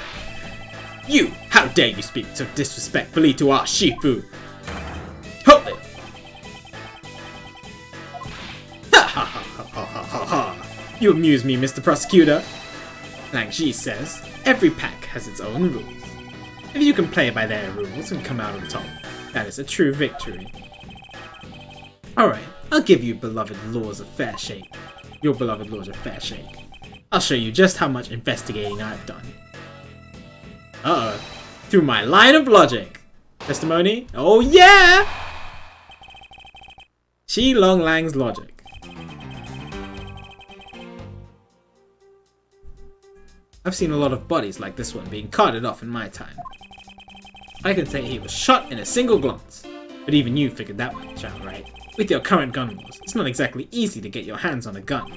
Speaker 1: You! How dare you speak so disrespectfully to our Shifu? Hold it! Ha ha ha ha ha ha ha! You amuse me, Mr. Prosecutor. Like she says, every pack has its own rules. If you can play by their rules and come out on top, that is a true victory. Alright, I'll give you beloved laws a fair shake. Your beloved laws a fair shake. I'll show you just how much investigating I've done. Uh-oh. Through my line of logic. Testimony? Oh yeah! Shi Long Lang's logic. I've seen a lot of bodies like this one being carted off in my time. I can say he was shot in a single glance. But even you figured that much out, right? With your current gun laws, it's not exactly easy to get your hands on a gun.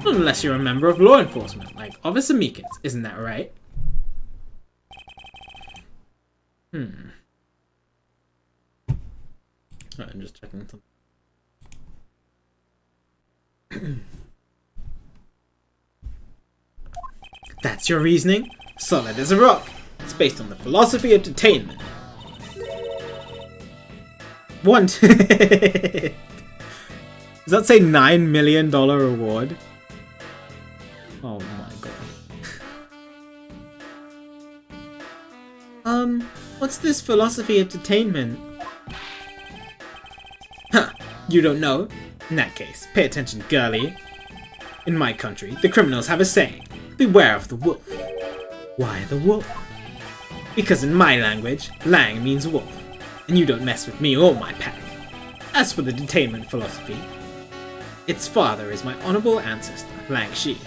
Speaker 1: Not unless you're a member of law enforcement, like Officer Meekins, isn't that right? I'm just checking something. That's your reasoning? Solid as a rock. It's based on the philosophy of detainment. Does that say $9 million reward? Oh my god. What's this philosophy of detainment? Huh, you don't know? In that case, pay attention, girlie. In my country, the criminals have a saying, beware of the wolf. Why the wolf? Because in my language, Lang means wolf. And you don't mess with me or my pack. As for the detainment philosophy, its father is my honorable ancestor, Lang Shi.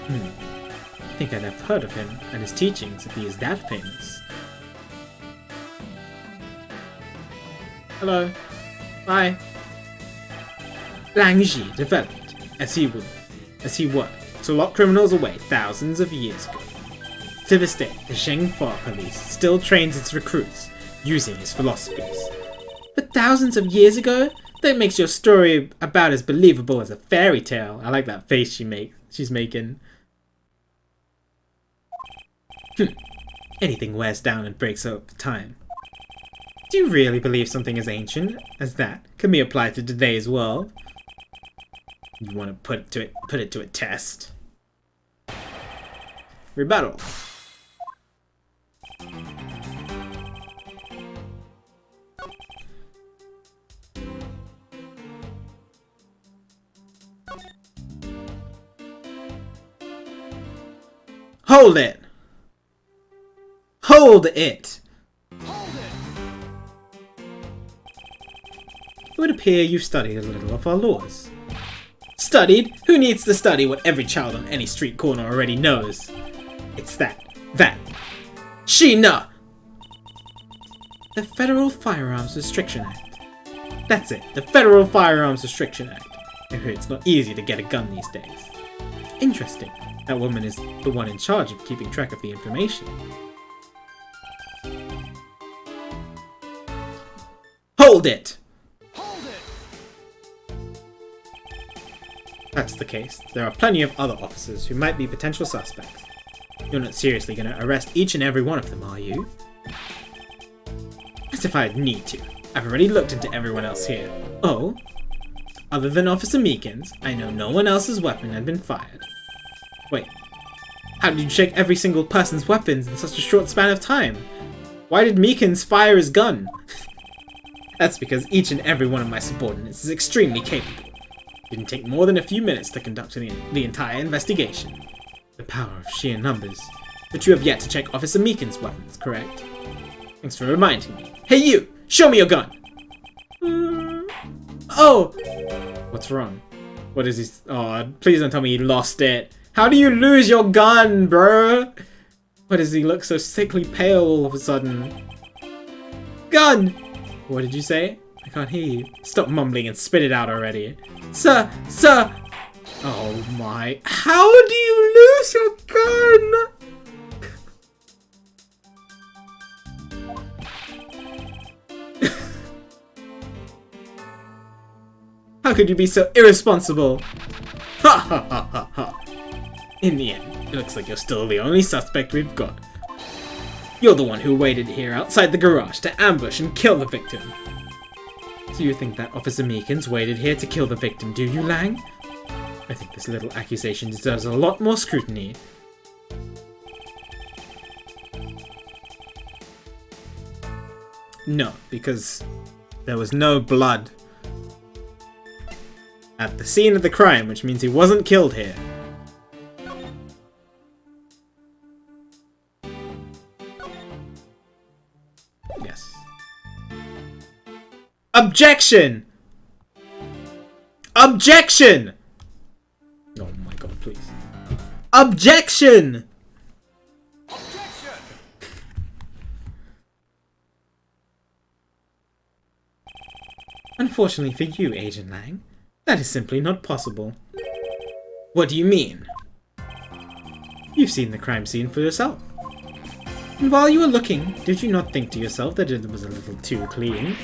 Speaker 1: I think I'd have heard of him and his teachings if he is that famous. Hello. Bye. Lang Shi developed, as he worked, to lock criminals away thousands of years ago. To this day, the Zhengfa police still trains its recruits using his philosophies. But thousands of years ago? That makes your story about as believable as a fairy tale. I like that face she she's making. Anything wears down and breaks over time. Do you really believe something as ancient as that can be applied to today's world? You want to put it to a test. Rebuttal. Hold it! Hold it! It would appear you've studied a little of our laws. Studied? Who needs to study what every child on any street corner already knows? It's that. Sheena! The Federal Firearms Restriction Act. That's it, the Federal Firearms Restriction Act. I hear it's not easy to get a gun these days. Interesting. That woman is the one in charge of keeping track of the information. Hold it! Hold it! That's the case. There are plenty of other officers who might be potential suspects. You're not seriously going to arrest each and every one of them, are you? As if I'd need to. I've already looked into everyone else here. Oh? Other than Officer Meekins, I know no one else's weapon had been fired. Wait, how did you check every single person's weapons in such a short span of time? Why did Meekins fire his gun? That's because each and every one of my subordinates is extremely capable. It didn't take more than a few minutes to conduct the entire investigation. The power of sheer numbers. But you have yet to check Officer Meekins' weapons, correct? Thanks for reminding me. Hey you! Show me your gun! Oh! What's wrong? What is he? Oh, please don't tell me he lost it. How do you lose your gun, bro? Why does he look so sickly pale all of a sudden? Gun! What did you say? I can't hear you. Stop mumbling and spit it out already. Sir! Oh my. How do you lose your gun? How could you be so irresponsible? Ha ha ha ha ha. In the end, it looks like you're still the only suspect we've got. You're the one who waited here outside the garage to ambush and kill the victim. Do you think that Officer Meekins waited here to kill the victim, do you, Lang? I think this little accusation deserves a lot more scrutiny. No, because there was no blood at the scene of the crime, which means he wasn't killed here. Yes. Objection! Objection! Oh my god, please. Objection! Objection! Unfortunately for you, Agent Lang, that is simply not possible. What do you mean? You've seen the crime scene for yourself. And while you were looking, did you not think to yourself that it was a little too clean?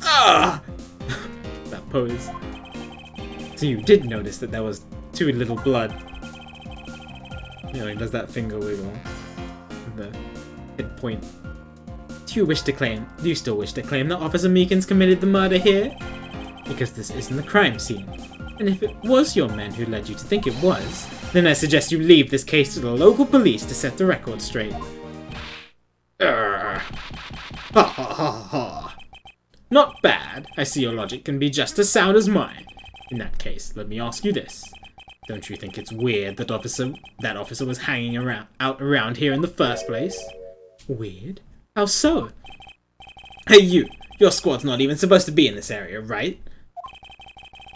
Speaker 1: Ah! That pose. So you did notice that there was too little blood. You know, he does that finger wiggle. The hit point. Do you still wish to claim that Officer Meekins committed the murder here? Because this isn't the crime scene. And if it was your men who led you to think it was, then I suggest you leave this case to the local police to set the record straight. Ha ha ha ha. Not bad. I see your logic can be just as sound as mine. In that case, let me ask you this. Don't you think it's weird that officer was hanging out around here in the first place? Weird? How so? Hey you! Your squad's not even supposed to be in this area, right?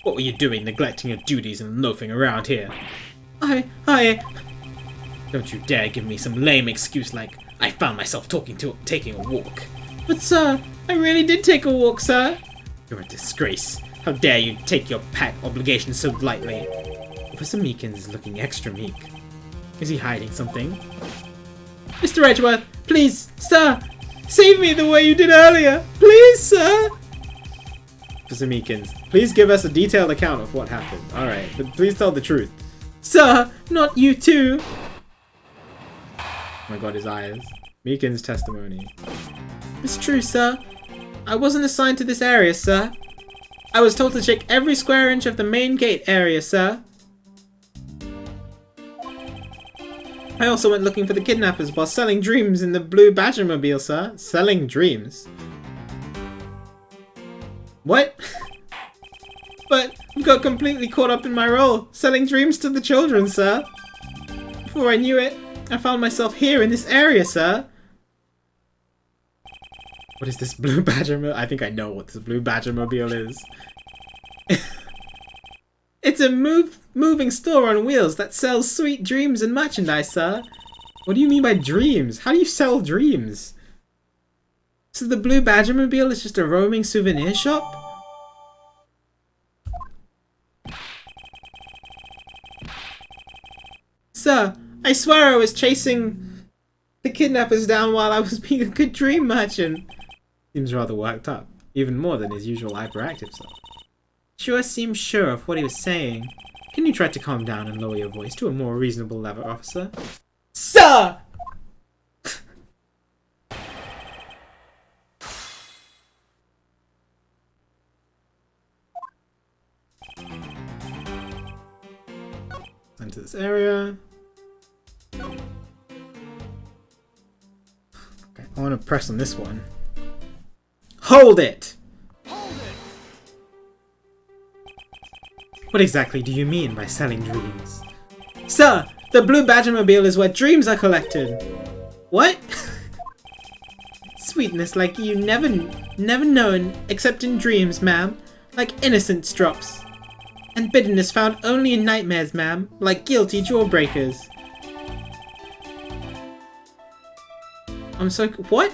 Speaker 1: What were you doing, neglecting your duties and loafing around here? I... Don't you dare give me some lame excuse like, I found myself taking a walk. But sir, I really did take a walk, sir. You're a disgrace. How dare you take your pack obligations so lightly? Officer Meekins is looking extra meek. Is he hiding something? Mr. Edgeworth, please, sir, save me the way you did earlier. Please, sir. Officer Meekins, please give us a detailed account of what happened. Alright, but please tell the truth. Sir, not you too. Oh my god, his eyes. Meekin's testimony. It's true, sir. I wasn't assigned to this area, sir. I was told to check every square inch of the main gate area, sir. I also went looking for the kidnappers while selling dreams in the blue Badgermobile, sir. Selling dreams? What? But I got completely caught up in my role, selling dreams to the children, sir. Before I knew it, I found myself here in this area, sir. What is this blue Badgermobile? I think I know what this blue Badgermobile is. It's a moving store on wheels that sells sweet dreams and merchandise, sir. What do you mean by dreams? How do you sell dreams? So the blue Badgermobile is just a roaming souvenir shop? Sir, I swear I was chasing the kidnappers down while I was being a good dream merchant. Seems rather worked up, even more than his usual hyperactive self. Sure seems sure of what he was saying. Can you try to calm down and lower your voice to a more reasonable level, officer? Sir! Into this area. Okay, I want to press on this one. Hold it! What exactly do you mean by selling dreams? Sir, the blue Badgermobile is where dreams are collected. What? Sweetness like you never known except in dreams, ma'am. Like innocence drops. And bitterness found only in nightmares, ma'am. Like guilty jawbreakers. I'm so... What?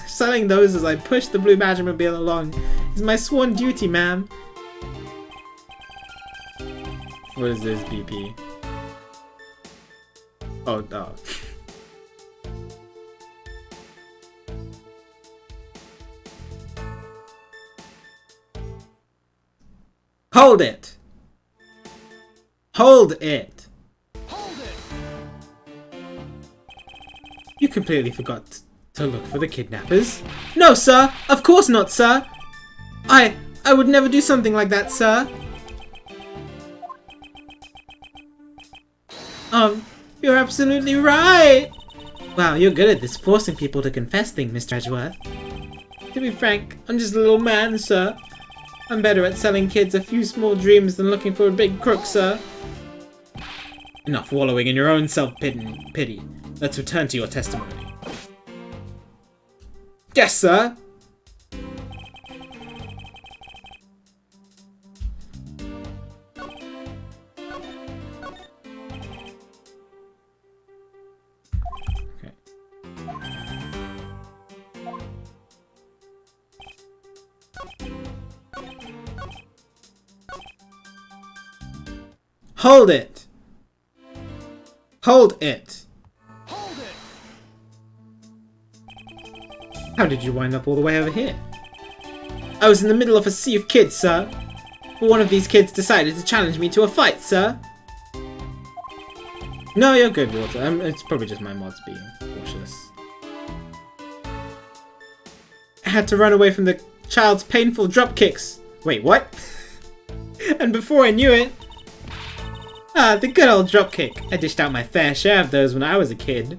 Speaker 1: Selling those as I push the blue Badgermobile along is my sworn duty, ma'am. What is this, BP? Oh, no. Hold it! Hold it! Hold it! You completely forgot to look for the kidnappers. No, sir! Of course not, sir! I would never do something like that, sir. You're absolutely right! Wow, you're good at this, forcing people to confess things, Mr. Edgeworth. To be frank, I'm just a little man, sir. I'm better at selling kids a few small dreams than looking for a big crook, sir. Enough wallowing in your own self-pity. Let's return to your testimony. Yes, sir! Hold it! Hold it! Hold it! How did you wind up all the way over here? I was in the middle of a sea of kids, sir. But one of these kids decided to challenge me to a fight, sir. No, you're good, Walter. It's probably just my mods being cautious. I had to run away from the child's painful drop kicks. Wait, what? And before I knew it... Ah, the good old dropkick. I dished out my fair share of those when I was a kid.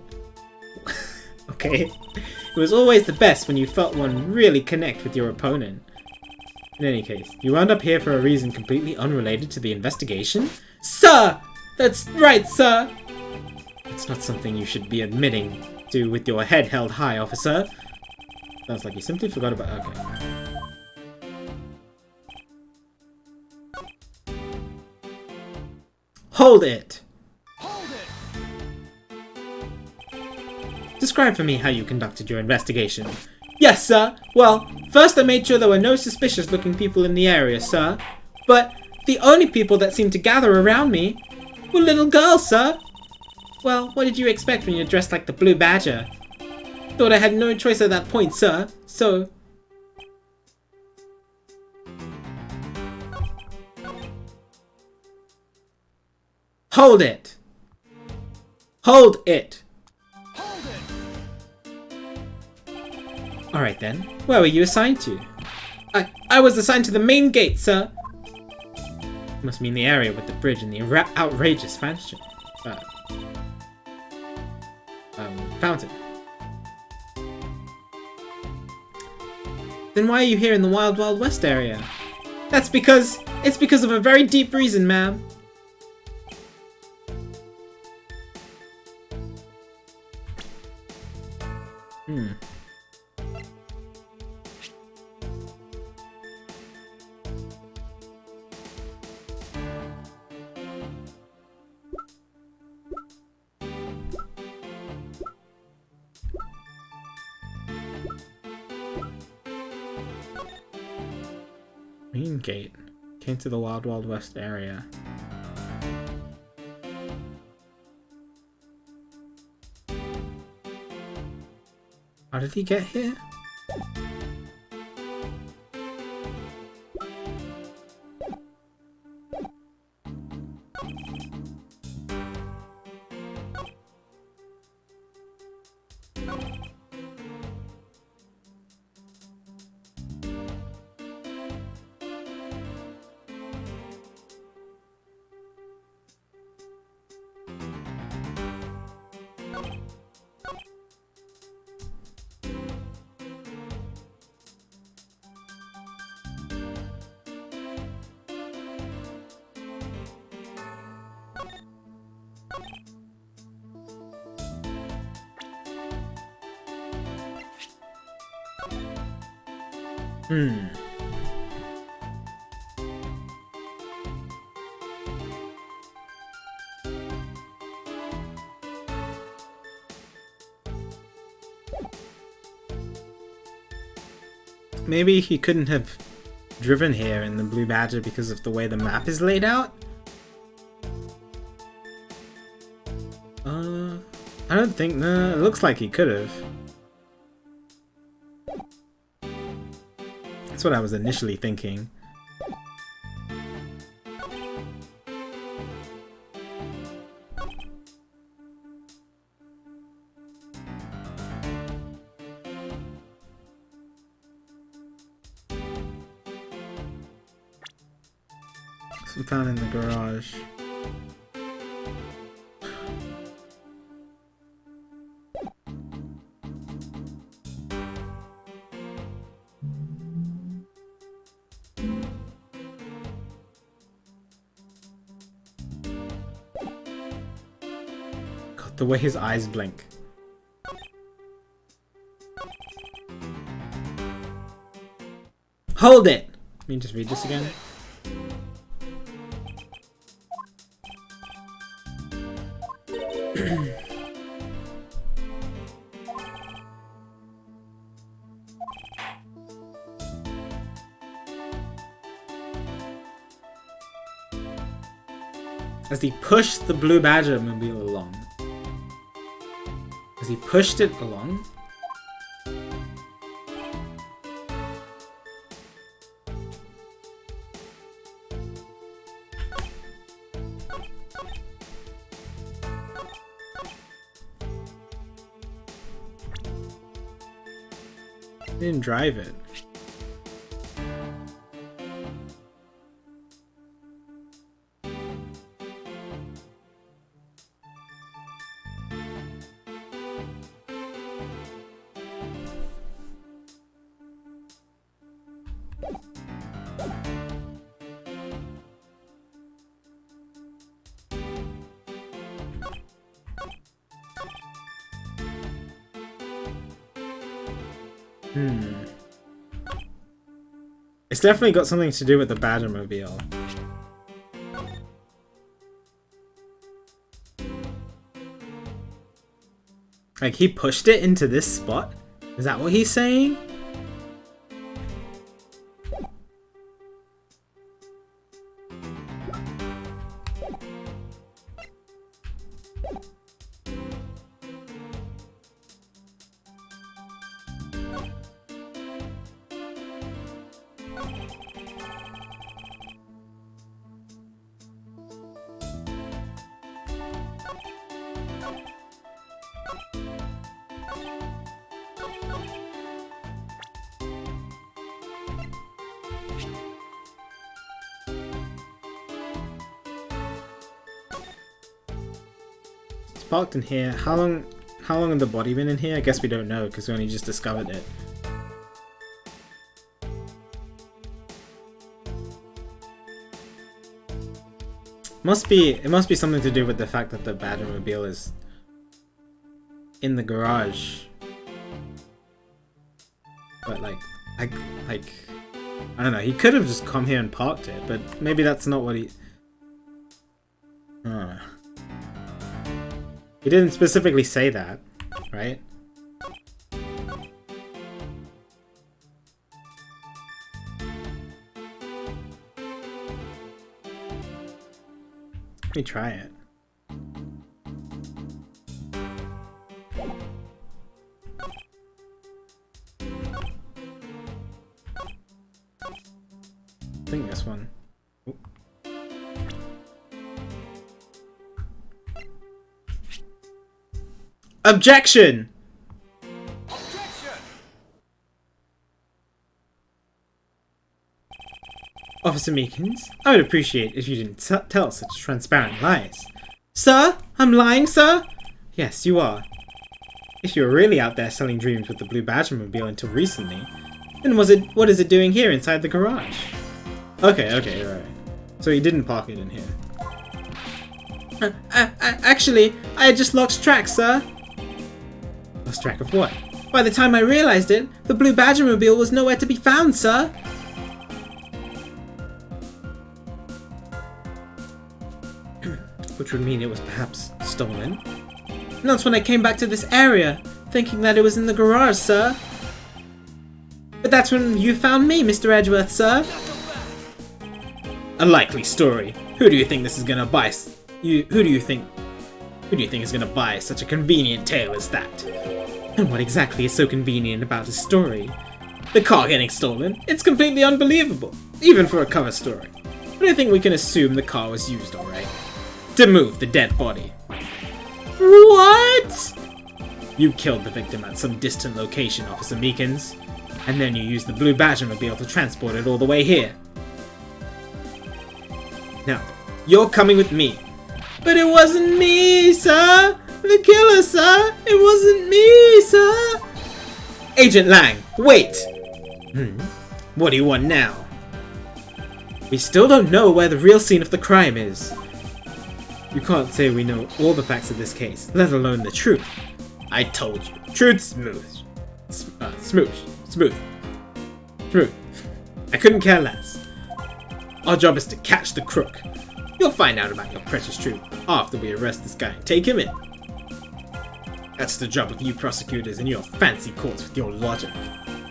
Speaker 1: Okay. It was always the best when you felt one really connect with your opponent. In any case, you wound up here for a reason completely unrelated to the investigation? Sir! That's right, sir! It's not something you should be admitting to with your head held high, officer. Sounds like you simply forgot about... Okay. Hold it! Hold it! Describe for me how you conducted your investigation. Yes, sir. Well, first I made sure there were no suspicious looking people in the area, sir. But the only people that seemed to gather around me were little girls, sir. Well, what did you expect when you're dressed like the Blue Badger? Thought I had no choice at that point, sir. So... Hold it! Hold it! Alright then, where were you assigned to? I was assigned to the main gate, sir! Must mean the area with the bridge and the outrageous fountain. Fountain. Then why are you here in the Wild Wild West area? It's because of a very deep reason, ma'am. Main gate. Came to the Wild Wild West area. How did he get here? Maybe he couldn't have driven here in the Blue Badger because of the way the map is laid out? I don't think, no, it looks like he could have. That's what I was initially thinking. Some found in the garage. God, the way his eyes blink. Hold it! Let me just read this again. As he pushed the Blue Badger mobile along. As he pushed it along. He didn't drive it. It's definitely got something to do with the Badgermobile. Like, he pushed it into this spot? Is that what he's saying? It's parked in here. How long had the body been in here? I guess we don't know because we only just discovered it. It must be something to do with the fact that the Badgermobile is in the garage. But I don't know, he could have just come here and parked it, but maybe that's not what he... He didn't specifically say that, right? Let me try it. I think this one. Oop. Objection! Officer Meekins, I would appreciate if you didn't tell such transparent lies. Sir? I'm lying, sir? Yes, you are. If you were really out there selling dreams with the blue Badgermobile until recently, then what is it doing here inside the garage? Okay, right. So he didn't park it in here. Actually, I had just lost track, sir. Lost track of what? By the time I realized it, the blue Badgermobile was nowhere to be found, sir. Which would mean it was perhaps stolen. And that's when I came back to this area, thinking that it was in the garage, sir. But that's when you found me, Mr. Edgeworth, sir. A likely story. Who do you think this is gonna buy? Who do you think is gonna buy such a convenient tale as that? And what exactly is so convenient about his story? The car getting stolen? It's completely unbelievable, even for a cover story. But I think we can assume the car was used alright. To move the dead body. What? You killed the victim at some distant location, Officer Meekins. And then you used the blue Badgermobile to transport it all the way here. Now, you're coming with me. But it wasn't me, sir! The killer, sir! It wasn't me, sir! Agent Lang, wait! What do you want now? We still don't know where the real scene of the crime is. You can't say we know all the facts of this case, let alone the truth. I told you. Truth smooth. Smooth. I couldn't care less. Our job is to catch the crook. You'll find out about your precious truth after we arrest this guy and take him in. That's the job of you prosecutors in your fancy courts with your logic.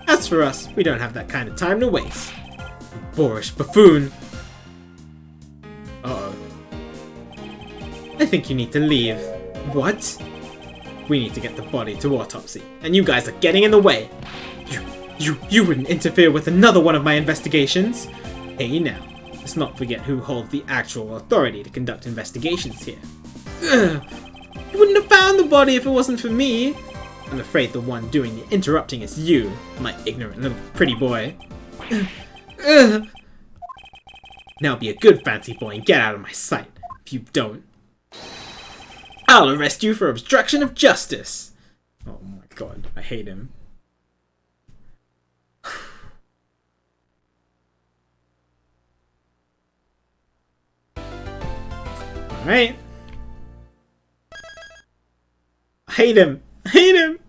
Speaker 1: As for us, we don't have that kind of time to waste. You boorish buffoon. Uh-oh. I think you need to leave. What? We need to get the body to autopsy, and you guys are getting in the way. You wouldn't interfere with another one of my investigations. Hey now, let's not forget who holds the actual authority to conduct investigations here. Ugh. You wouldn't have found the body if it wasn't for me. I'm afraid the one doing the interrupting is you, my ignorant little pretty boy. Ugh. Now be a good fancy boy and get out of my sight. If you don't, I'll arrest you for obstruction of justice. Oh my god, I hate him. Alright. I hate him. I hate him.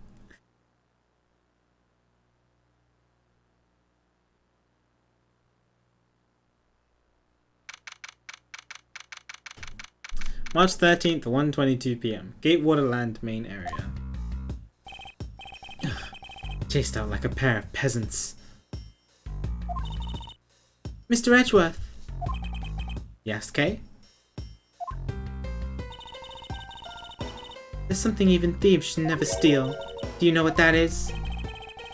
Speaker 1: March 13th, 1:22 p.m. Gatewaterland main area. Chased out like a pair of peasants. Mr. Edgeworth. Yes, Kay? There's something even thieves should never steal. Do you know what that is?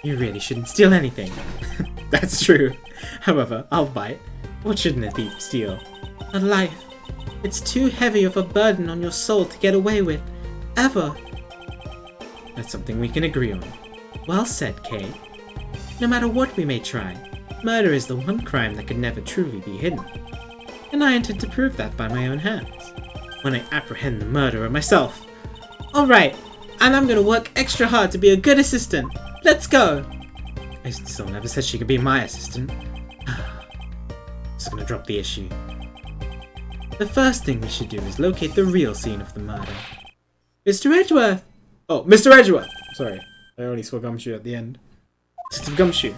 Speaker 1: You really shouldn't steal anything. That's true. However, I'll bite. What shouldn't a thief steal? A life. It's too heavy of a burden on your soul to get away with. Ever. That's something we can agree on. Well said, Kay. No matter what we may try, murder is the one crime that can never truly be hidden. And I intend to prove that by my own hands, when I apprehend the murderer myself. Alright, and I'm gonna work extra hard to be a good assistant. Let's go! I still never said she could be my assistant. Just gonna drop the issue. The first thing we should do is locate the real scene of the murder. Mr. Edgeworth! Oh, Mr. Edgeworth! Sorry, I only saw Gumshoe at the end. Mr. Gumshoe.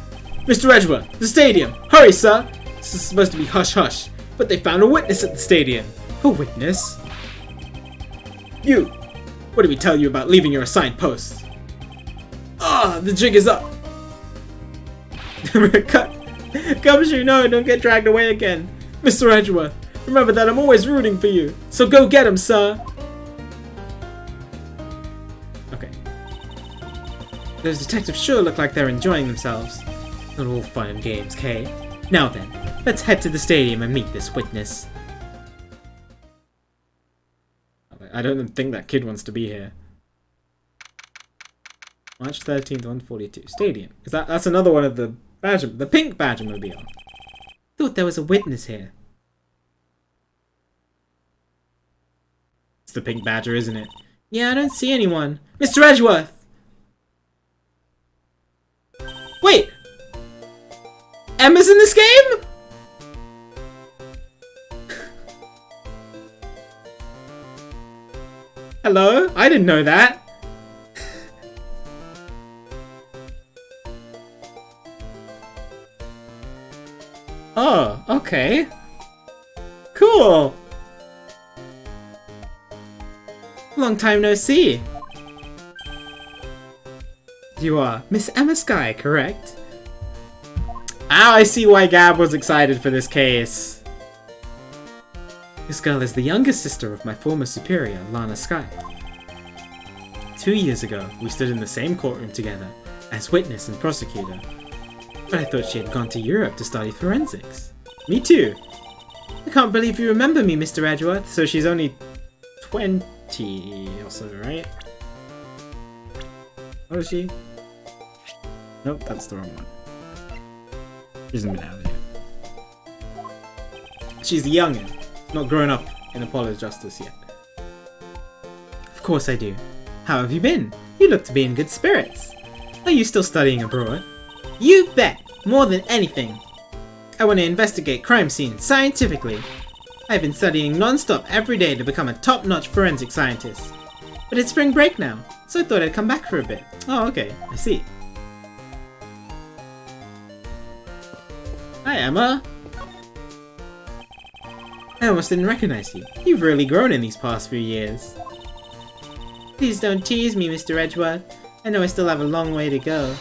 Speaker 1: Mr. Edgeworth, the stadium! Hurry, sir! This is supposed to be hush-hush, but they found a witness at the stadium. A witness? You! What did we tell you about leaving your assigned posts? Ah, the jig is up! Cut! Gumshoe, no, don't get dragged away again. Mr. Edgeworth, remember that I'm always rooting for you, so go get him, sir! Okay. Those detectives sure look like they're enjoying themselves. Not all fun and games, Kay. Now then, let's head to the stadium and meet this witness. I don't think that kid wants to be here. March 13th, 142. Stadium. That's another one of the pink Badgermobile. Thought there was a witness here. It's the pink badger, isn't it? Yeah, I don't see anyone. Mr. Edgeworth! Wait! Emma's in this game?! Hello? I didn't know that. Oh, okay. Cool. Long time no see. You are Miss Emma Skye, correct? Ah, I see why Gab was excited for this case. This girl is the youngest sister of my former superior, Lana Skye. 2 years ago, we stood in the same courtroom together, as witness and prosecutor. But I thought she had gone to Europe to study forensics. Me too. I can't believe you remember me, Mr. Edgeworth. So she's only 20 or so, right? What is she? Nope, that's the wrong one. She hasn't been out of here. She's youngin'. Not grown up in Apollo's justice yet. Of course I do. How have you been? You look to be in good spirits. Are you still studying abroad? You bet! More than anything. I want to investigate crime scenes scientifically. I've been studying non-stop every day to become a top-notch forensic scientist. But it's spring break now, so I thought I'd come back for a bit. Oh, okay. I see. Hi, Emma. I almost didn't recognize you. You've really grown in these past few years. Please don't tease me, Mr. Edgeworth. I know I still have a long way to go.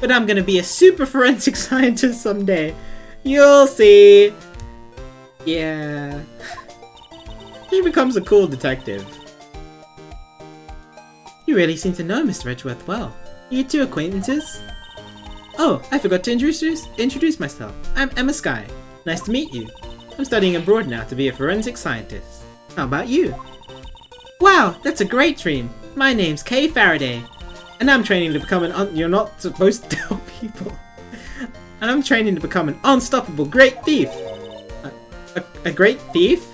Speaker 1: But I'm gonna be a super forensic scientist someday. You'll see. Yeah. She becomes a cool detective. You really seem to know Mr. Edgeworth well. Are you two acquaintances? Oh, I forgot to introduce myself. I'm Emma Skye. Nice to meet you. I'm studying abroad now to be a forensic scientist. How about you? Wow, that's a great dream. My name's Kay Faraday. And I'm training to become you're not supposed to tell people. And I'm training to become an unstoppable great thief. A great thief?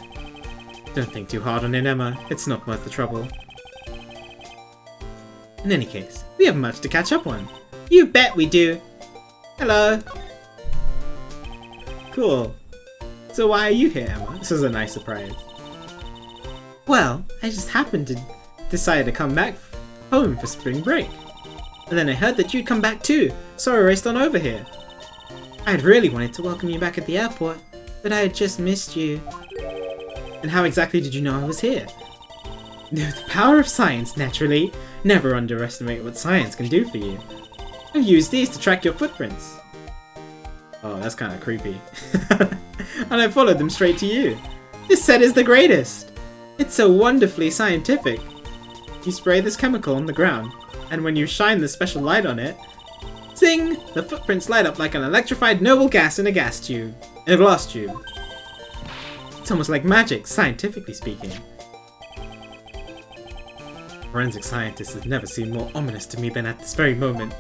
Speaker 1: Don't think too hard on it, Emma. It's not worth the trouble. In any case, we have much to catch up on. You bet we do. Hello. Cool. So why are you here, Emma? This is a nice surprise. Well, I just happened to decide to come back home for spring break. And then I heard that you'd come back too, so I raced on over here. I had really wanted to welcome you back at the airport, but I had just missed you. And how exactly did you know I was here? The power of science, naturally. Never underestimate what science can do for you. I've used these to track your footprints. Oh, that's kind of creepy. And I followed them straight to you. This set is the greatest. It's so wonderfully scientific. You spray this chemical on the ground, and when you shine the special light on it, zing! The footprints light up like an electrified noble gas in a gas tube. In a glass tube. It's almost like magic, scientifically speaking. forensic scientist has never seemed more ominous to me than at this very moment.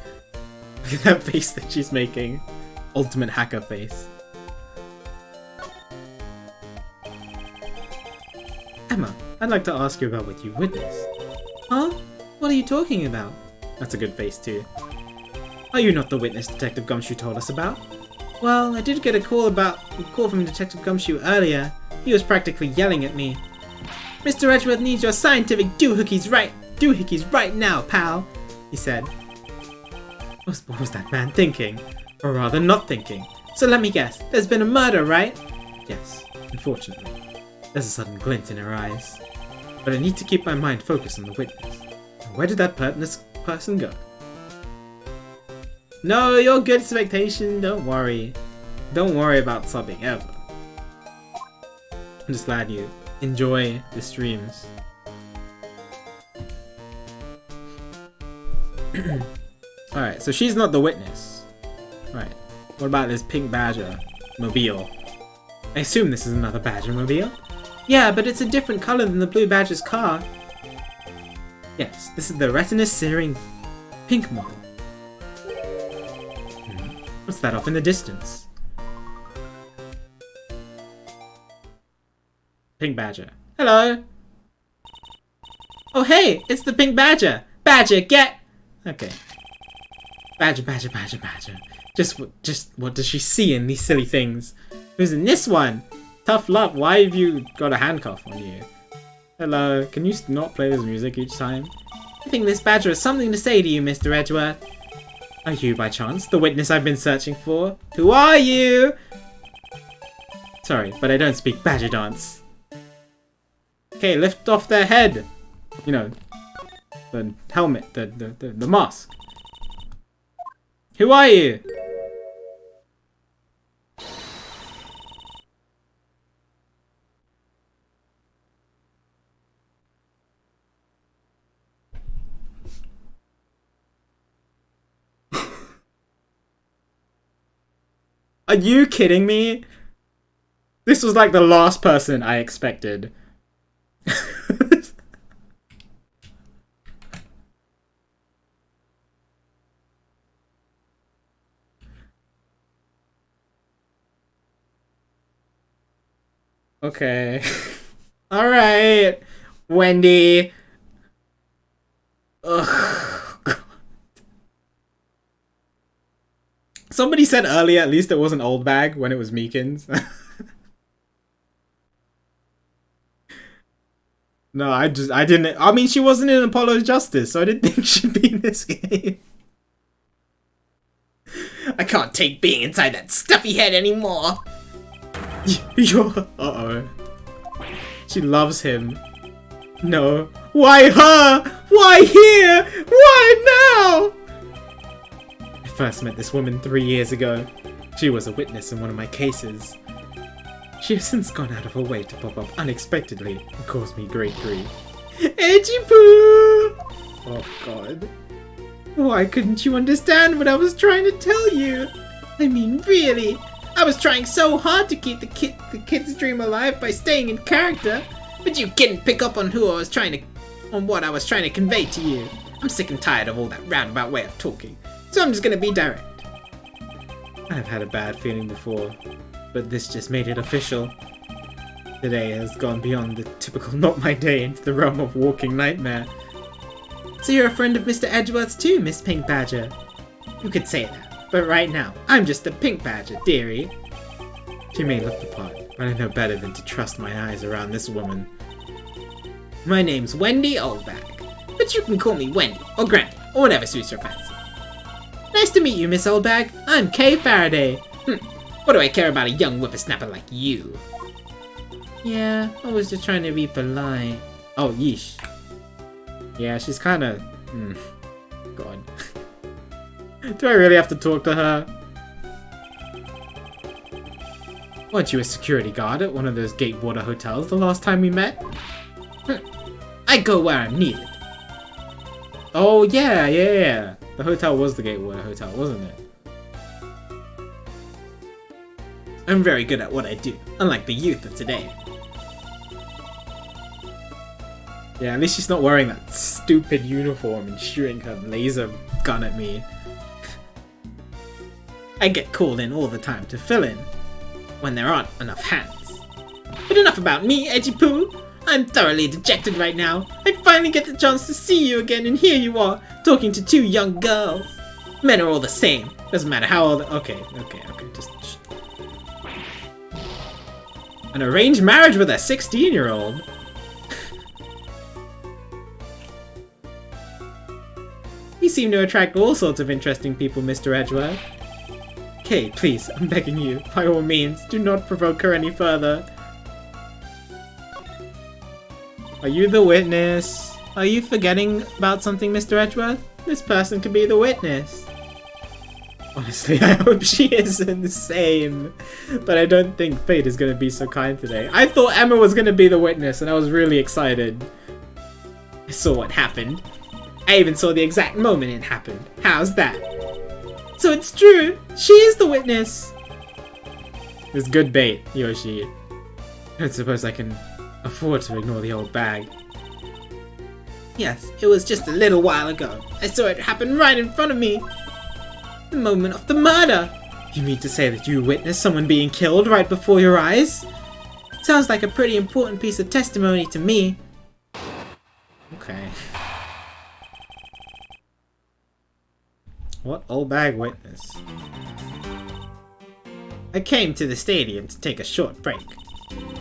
Speaker 1: Look at that face that she's making. Ultimate hacker face. Emma, I'd like to ask you about what you've witnessed. Huh? What are you talking about? That's a good face too. Are you not the witness Detective Gumshoe told us about? Well, I did get a call from Detective Gumshoe earlier. He was practically yelling at me. Mr. Edgeworth needs your scientific doohickeys right now, pal, he said. What was that man thinking? Or rather, not thinking. So let me guess, there's been a murder, right? Yes, unfortunately. There's a sudden glint in her eyes. But I need to keep my mind focused on the witness. Where did that person go? No, you're good, Expectation. Don't worry. Don't worry about subbing, ever. I'm just glad you enjoy the streams. Alright, so she's not the witness. Right. What about this pink badger mobile? I assume this is another badger mobile? Yeah, but it's a different color than the blue badger's car. Yes, this is the retina-searing pink model. What's that off in the distance? Pink badger. Hello! Oh hey, it's the pink badger! Badger, get! Okay. Badger. Just what does she see in these silly things? Who's in this one? Tough luck, why have you got a handcuff on you? Hello, can you not play this music each time? I think this badger has something to say to you, Mr. Edgeworth. Are you, by chance, the witness I've been searching for? Who are you? Sorry, but I don't speak badger dance. Okay, lift off their head. You know, the helmet, the mask. Who are you? Are you kidding me? This was like the last person I expected. Okay. Alright. Wendy. Ugh. God. Somebody said earlier at least it wasn't Old Bag when it was Meekins. No, I didn't. I mean, she wasn't in Apollo's Justice, so I didn't think she'd be in this game. I can't take being inside that stuffy head anymore. You're... Uh-oh. She loves him. No. Why her? Why here? Why now? I first met this woman 3 years ago. She was a witness in one of my cases. She has since gone out of her way to pop up unexpectedly and cause me great grief. Edgy poo! Oh god. Why couldn't you understand what I was trying to tell you? I mean, really? I was trying so hard to keep the kid's dream alive by staying in character, but you couldn't pick up on what I was trying to convey to you. I'm sick and tired of all that roundabout way of talking, so I'm just gonna be direct. I've had a bad feeling before, but this just made it official. Today has gone beyond the typical not my day into the realm of walking nightmare. So you're a friend of Mr. Edgeworth's too, Miss Pink Badger? You could say that. But right now, I'm just a pink badger, dearie. She may look the part, but I know better than to trust my eyes around this woman. My name's Wendy Oldbag, but you can call me Wendy, or Granny, or whatever suits your fancy. Nice to meet you, Miss Oldbag. I'm Kay Faraday. What do I care about a young whippersnapper like you? Yeah, I was just trying to be polite. Oh, yeesh. Yeah, she's kinda... God. Do I really have to talk to her? Weren't you a security guard at one of those Gatewater hotels the last time we met? I go where I'm needed. Oh, yeah. The hotel was the Gatewater Hotel, wasn't it? I'm very good at what I do, unlike the youth of today. Yeah, at least she's not wearing that stupid uniform and shooting her laser gun at me. I get called in all the time to fill in when there aren't enough hands. But enough about me, Edgy Poo. I'm thoroughly dejected right now. I finally get the chance to see you again, and here you are, talking to two young girls. Men are all the same. Doesn't matter how old. Okay. Just. An arranged marriage with a 16-year-old. You seem to attract all sorts of interesting people, Mr. Edgeworth. Kay, please, I'm begging you, by all means, do not provoke her any further. Are you the witness? Are you forgetting about something, Mr. Edgeworth? This person could be the witness. Honestly, I hope she isn't the same. But I don't think fate is going to be so kind today. I thought Emma was going to be the witness, and I was really excited. I saw what happened. I even saw the exact moment it happened. How's that? So it's true. She is the witness. It's good bait, Yoshi. I don't suppose I can afford to ignore the old bag. Yes, it was just a little while ago. I saw it happen right in front of me. The moment of the murder. You mean to say that you witnessed someone being killed right before your eyes? Sounds like a pretty important piece of testimony to me. Okay. What old bag witness? I came to the stadium to take a short break,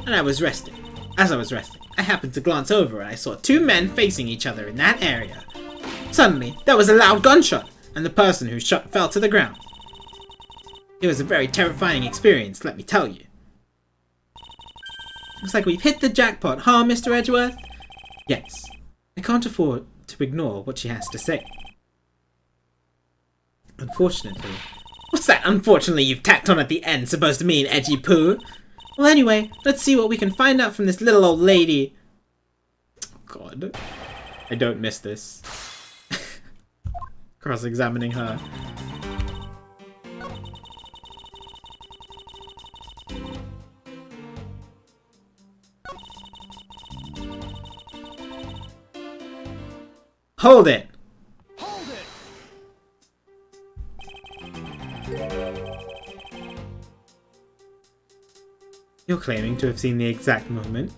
Speaker 1: and I was resting. As I was resting, I happened to glance over and I saw two men facing each other in that area. Suddenly, there was a loud gunshot, and the person who shot fell to the ground. It was a very terrifying experience, let me tell you. Looks like we've hit the jackpot, huh, Mr. Edgeworth? Yes. I can't afford to ignore what she has to say. Unfortunately. What's that unfortunately you've tacked on at the end supposed to mean, Edgy Poo? Well, anyway, let's see what we can find out from this little old lady. Oh, God. I don't miss this. Cross-examining her. Hold it!
Speaker 2: Hold it!
Speaker 1: You're claiming to have seen the exact moment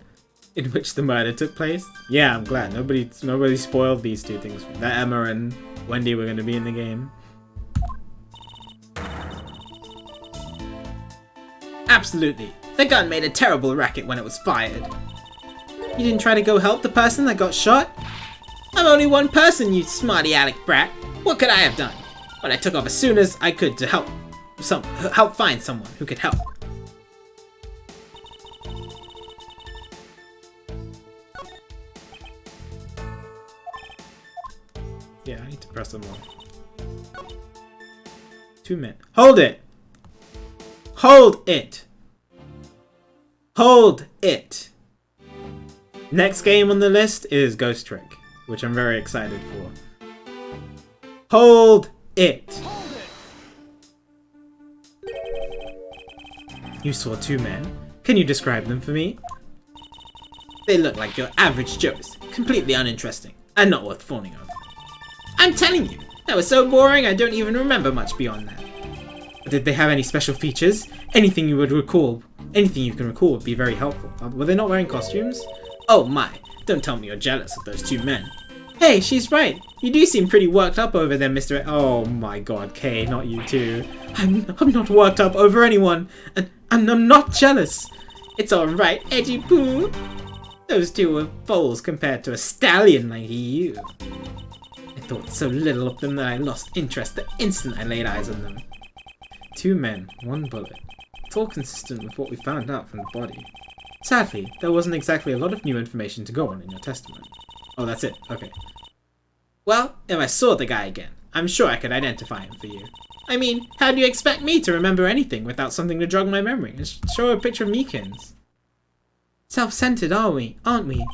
Speaker 1: in which the murder took place? Yeah, I'm glad. Nobody spoiled these two things. That Emma and Wendy were going to be in the game. Absolutely. The gun made a terrible racket when it was fired. You didn't try to go help the person that got shot? I'm only one person, you smarty aleck brat. What could I have done? But I took off as soon as I could to help find someone who could help. Yeah, I need to press them more. 2 minutes. Hold it! Hold it! Hold it! Next game on the list is Ghost Trick, which I'm very excited for. Hold it!
Speaker 2: Hold it!
Speaker 1: You saw 2 men. Can you describe them for me? They look like your average Joes, completely uninteresting, and not worth fawning over. I'm telling you, that was so boring I don't even remember much beyond that. But did they have any special features? Anything you can recall would be very helpful. Were they not wearing costumes? Oh my, don't tell me you're jealous of those 2 men. Hey, she's right. You do seem pretty worked up over them, Mr. Oh my god, Kay, not you too. I'm not worked up over anyone, and I'm not jealous. It's alright, Edgy Poo. Those 2 were foals compared to a stallion like you. I thought so little of them that I lost interest the instant I laid eyes on them. 2 men, 1 bullet. It's all consistent with what we found out from the body. Sadly, there wasn't exactly a lot of new information to go on in your testimony. Oh, that's it. Okay. Well, if I saw the guy again, I'm sure I could identify him for you. I mean, how do you expect me to remember anything without something to jog my memory? Just show a picture of Meekins. Self-centered, aren't we?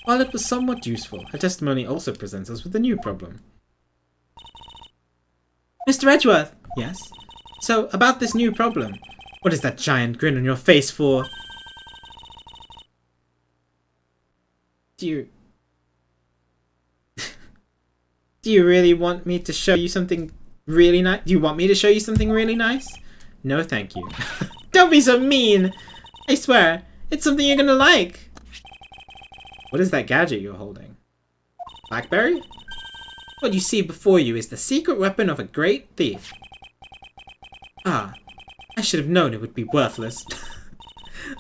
Speaker 1: While it was somewhat useful, her testimony also presents us with a new problem. Mr. Edgeworth! Yes? So, about this new problem, what is that giant grin on your face for? Do Do you really want me to show you something really nice? Do you want me to show you something really nice? No, thank you. Don't be so mean! I swear, it's something you're gonna like. What is that gadget you're holding? Blackberry? What you see before you is the secret weapon of a great thief. Ah, I should have known it would be worthless.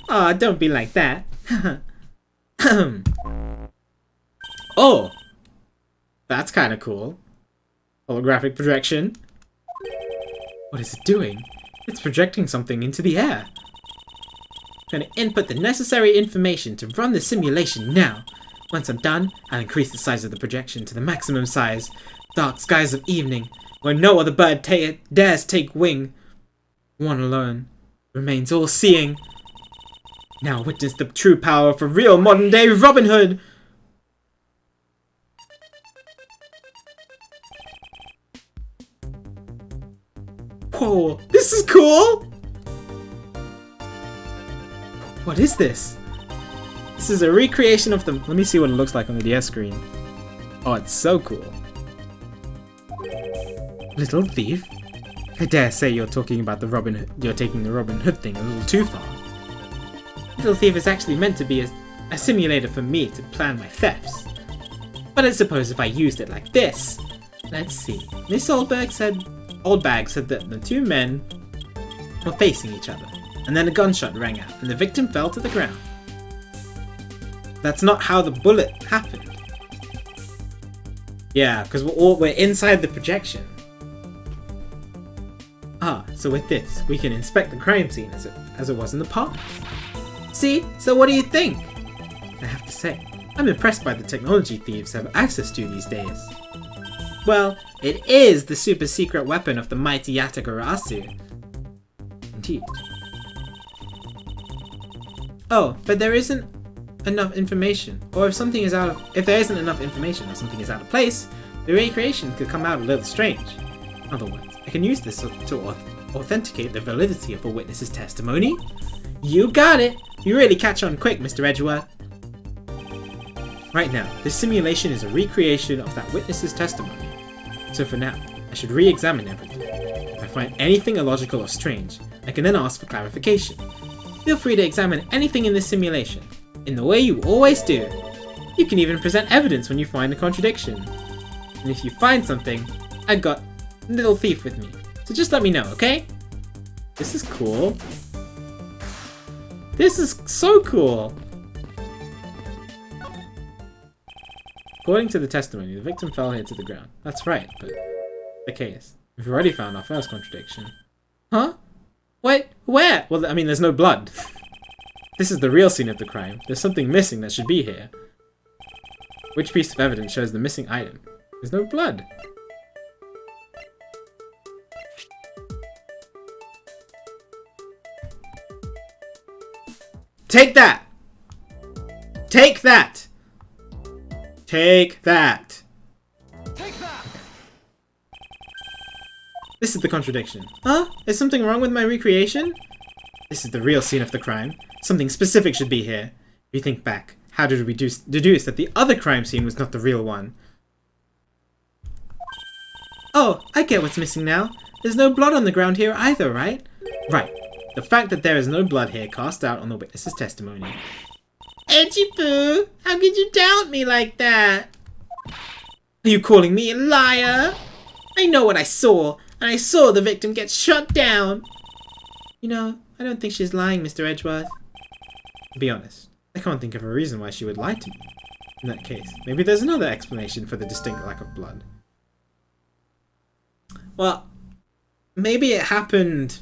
Speaker 1: Ah, don't be like that. Oh! That's kind of cool. Holographic projection. What is it doing? It's projecting something into the air. I'm going to input the necessary information to run the simulation now. Once I'm done, I'll increase the size of the projection to the maximum size. Dark skies of evening, where no other bird dares take wing. One alone remains all-seeing. Now witness the true power of a real modern-day Robin Hood. Whoa, this is cool! What is this? This is a recreation of the... Let me see what it looks like on the DS screen. Oh, it's so cool. Little thief? I dare say you're talking about the Robin Hood... You're taking the Robin Hood thing a little too far. Little thief is actually meant to be a simulator for me to plan my thefts. But I suppose if I used it like this... Let's see. Miss Oldbag said that the two men were facing each other, and then a gunshot rang out, and the victim fell to the ground. That's not how the bullet happened. Yeah, because we're inside the projection. Ah, so with this, we can inspect the crime scene as it was in the past. See? So what do you think? I have to say, I'm impressed by the technology thieves have access to these days. Well, it is the super secret weapon of the mighty Yatagarasu. Indeed. Oh, but there isn't enough information. Or if there isn't enough information or something is out of place, the recreation could come out a little strange. In other words, I can use this to authenticate the validity of a witness's testimony. You got it! You really catch on quick, Mr. Edgeworth. Right now, this simulation is a recreation of that witness's testimony. So for now, I should re-examine everything. If I find anything illogical or strange, I can then ask for clarification. Feel free to examine anything in this simulation, in the way you always do. You can even present evidence when you find a contradiction. And if you find something, I've got Little Thief with me. So just let me know, okay? This is cool. This is so cool! According to the testimony, the victim fell here to the ground. That's right, but the case. We've already found our first contradiction. Huh? Wait, where? Well, I mean, there's no blood. This is the real scene of the crime. There's something missing that should be here. Which piece of evidence shows the missing item? There's no blood. Take that! Take that! Take that!
Speaker 2: Take that!
Speaker 1: This is the contradiction. Huh? Is something wrong with my recreation? This is the real scene of the crime. Something specific should be here. If you think back, how did we deduce that the other crime scene was not the real one? Oh, I get what's missing now. There's no blood on the ground here either, right? Right. The fact that there is no blood here cast doubt on the witness's testimony. Edgy Poo, how could you doubt me like that? Are you calling me a liar? I know what I saw, and I saw the victim get shot down. You know, I don't think she's lying, Mr. Edgeworth. To be honest, I can't think of a reason why she would lie to me. In that case, maybe there's another explanation for the distinct lack of blood. Well, maybe it happened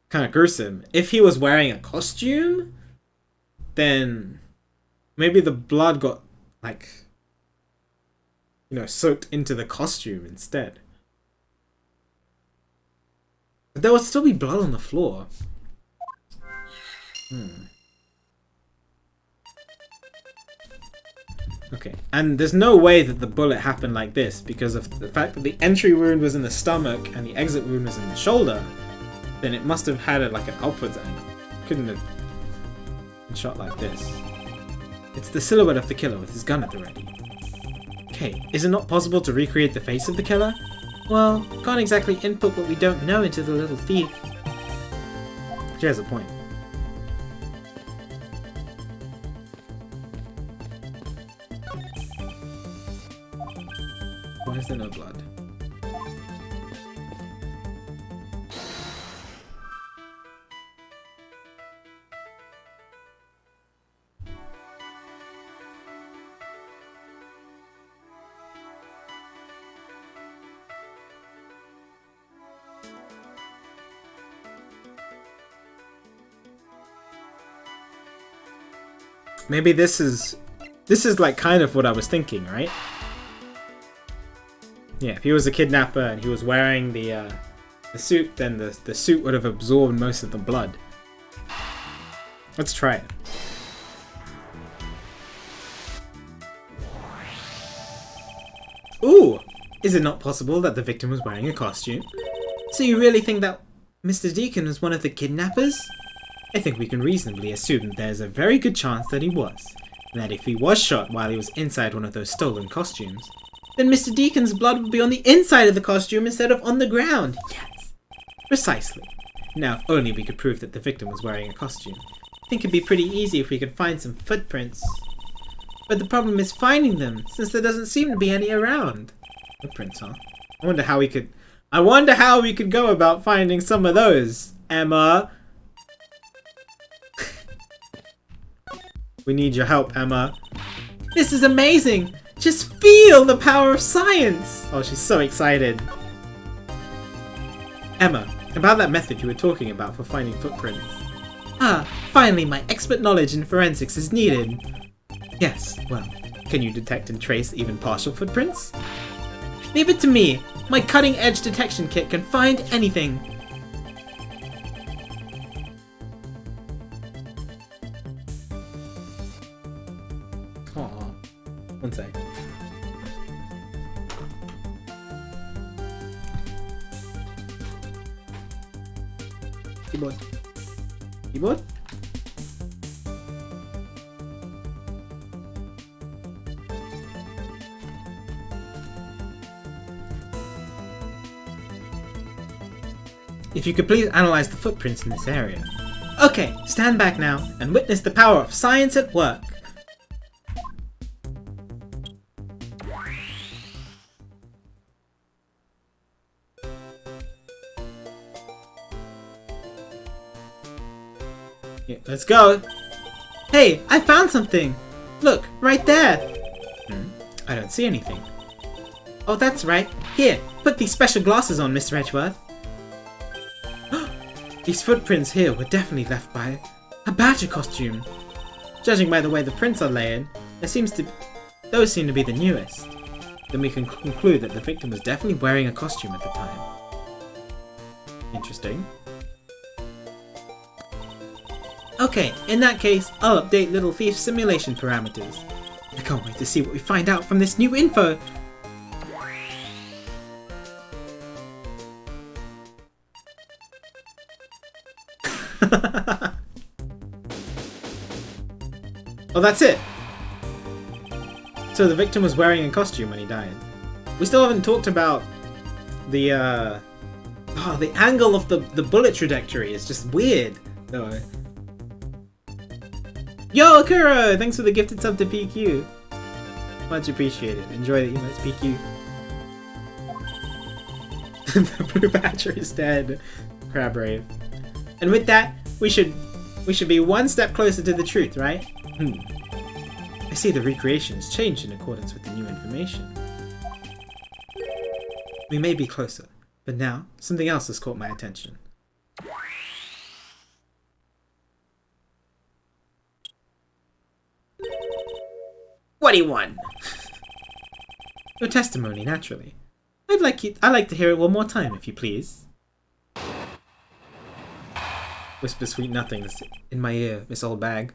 Speaker 1: kind of gruesome. If he was wearing a costume, then maybe the blood got, like, you know, soaked into the costume instead. But there would still be blood on the floor. Okay, and there's no way that the bullet happened like this because of the fact that the entry wound was in the stomach and the exit wound was in the shoulder. Then it must have had like an upwards angle. Couldn't have been shot like this. It's the silhouette of the killer with his gun at the ready. Okay, is it not possible to recreate the face of the killer? Well, can't exactly input what we don't know into the little thief. She has a point. Why is there no blood? Maybe this is like kind of what I was thinking, right? Yeah, if he was a kidnapper and he was wearing the suit, then the suit would have absorbed most of the blood. Let's try it. Ooh! Is it not possible that the victim was wearing a costume? So you really think that Mr. Deacon was one of the kidnappers? I think we can reasonably assume that there's a very good chance that he was, and that if he was shot while he was inside one of those stolen costumes, then Mr. Deacon's blood would be on the inside of the costume instead of on the ground. Yes, precisely. Now, if only we could prove that the victim was wearing a costume. I think it'd be pretty easy if we could find some footprints. But the problem is finding them, since there doesn't seem to be any around. Footprints, huh? I wonder how we could go about finding some of those, Emma. We need your help, Emma. This is amazing! Just feel the power of science! Oh, she's so excited. Emma, about that method you were talking about for finding footprints. Ah, finally my expert knowledge in forensics is needed. Yes, well, can you detect and trace even partial footprints? Leave it to me. My cutting-edge detection kit can find anything. One sec. Keyboard. Keyboard? If you could please analyze the footprints in this area. Okay, stand back now and witness the power of science at work. Yeah, let's go. Hey, I found something. Look, right there. I don't see anything. Oh, that's right. Here, put these special glasses on, Mr. Edgeworth. These footprints here were definitely left by a badger costume. Judging by the way the prints are layered, those seem to be the newest. Then we can conclude that the victim was definitely wearing a costume at the time. Interesting. Okay, in that case, I'll update Little Thief's simulation parameters. I can't wait to see what we find out from this new info. Oh, that's it! So the victim was wearing a costume when he died. We still haven't talked about the angle of the bullet trajectory is just weird, though. Yo, Akuro! Thanks for the gifted sub to PQ. Much appreciated. Enjoy the emotes, PQ. The blue badger is dead. Crab rave. And with that, we should be one step closer to the truth, right? I see the recreation has changed in accordance with the new information. We may be closer, but now something else has caught my attention. What do you want? Your testimony, naturally. I'd like to hear it one more time, if you please. Whisper sweet nothings in my ear, Miss Old Bag.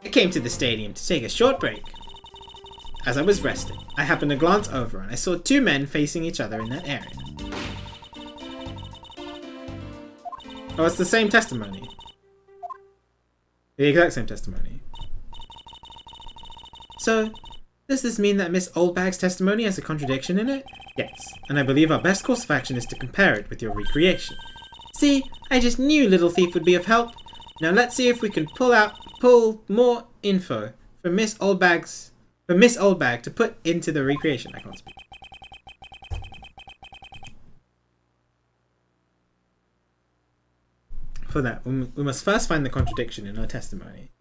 Speaker 1: I came to the stadium to take a short break. As I was resting, I happened to glance over and I saw two men facing each other in that area. Oh, it's the same testimony. The exact same testimony. So, does this mean that Miss Oldbag's testimony has a contradiction in it? Yes, and I believe our best course of action is to compare it with your recreation. See, I just knew Little Thief would be of help. Now let's see if we can pull more info for Miss Oldbag to put into the recreation. I can't speak. For that, we must first find the contradiction in her testimony.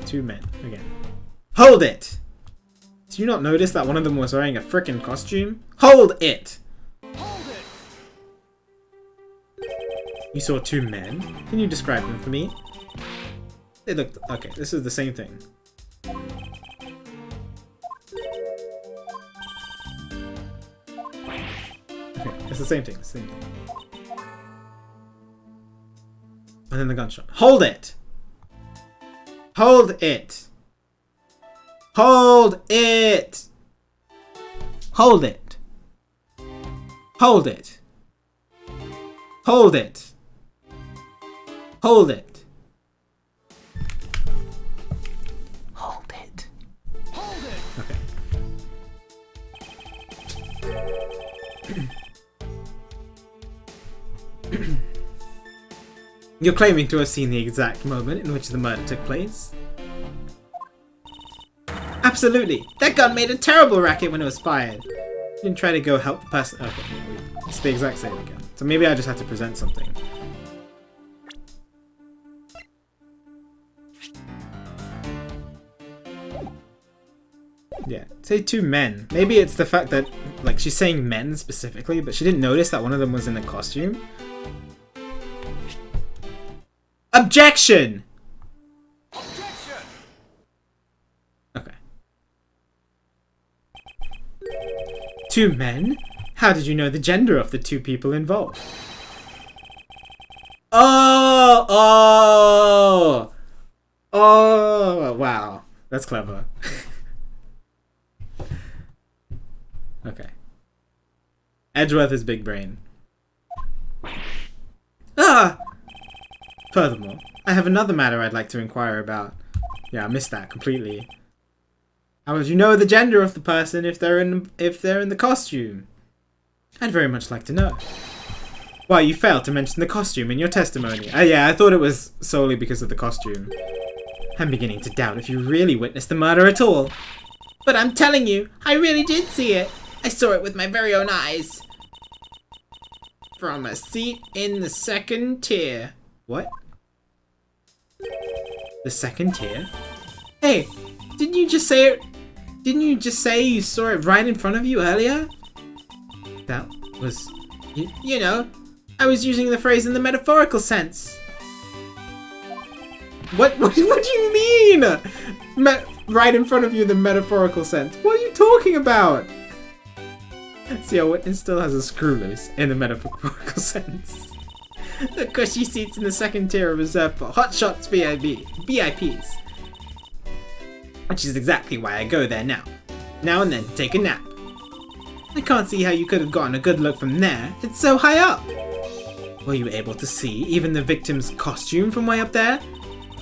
Speaker 1: Two men, again. Hold it! Did you not notice that one of them was wearing a frickin' costume? Hold it!
Speaker 2: Hold it!
Speaker 1: You saw two men? Can you describe them for me? They looked... Okay, this is the same thing. Okay, it's the same thing, same thing. And then the gunshot. Hold it! Hold it! Hold it! Hold it! Hold it! Hold it! Hold it! Hold it!
Speaker 2: Hold it!
Speaker 1: Okay. You're claiming to have seen the exact moment in which the murder took place? Absolutely! That gun made a terrible racket when it was fired! You didn't try to go help the person. Okay, it's the exact same again. So maybe I just have to present something. Yeah, say two men. Maybe it's the fact that, like, she's saying men specifically, but she didn't notice that one of them was in a costume. Objection!
Speaker 2: Objection!
Speaker 1: Okay. Two men? How did you know the gender of the two people involved? Oh, wow. That's clever. Okay. Edgeworth is big brain. Ah! Furthermore, I have another matter I'd like to inquire about. Yeah, I missed that completely. How would you know the gender of the person if they're in the costume? I'd very much like to know. Why, you failed to mention the costume in your testimony. Yeah, I thought it was solely because of the costume. I'm beginning to doubt if you really witnessed the murder at all. But I'm telling you, I really did see it. I saw it with my very own eyes. From a seat in the second tier. What? The second tier? Hey, didn't you just say it? Didn't you just say you saw it right in front of you earlier? That was... You know, I was using the phrase in the metaphorical sense. What do you mean? Right in front of you in the metaphorical sense. What are you talking about? See, our witness still has a screw loose in the metaphorical sense. The cushy seats in the second tier are reserved for hotshots VIPs. Which is exactly why I go there now. Now and then take a nap. I can't see how you could have gotten a good look from there. It's so high up. Were you able to see even the victim's costume from way up there?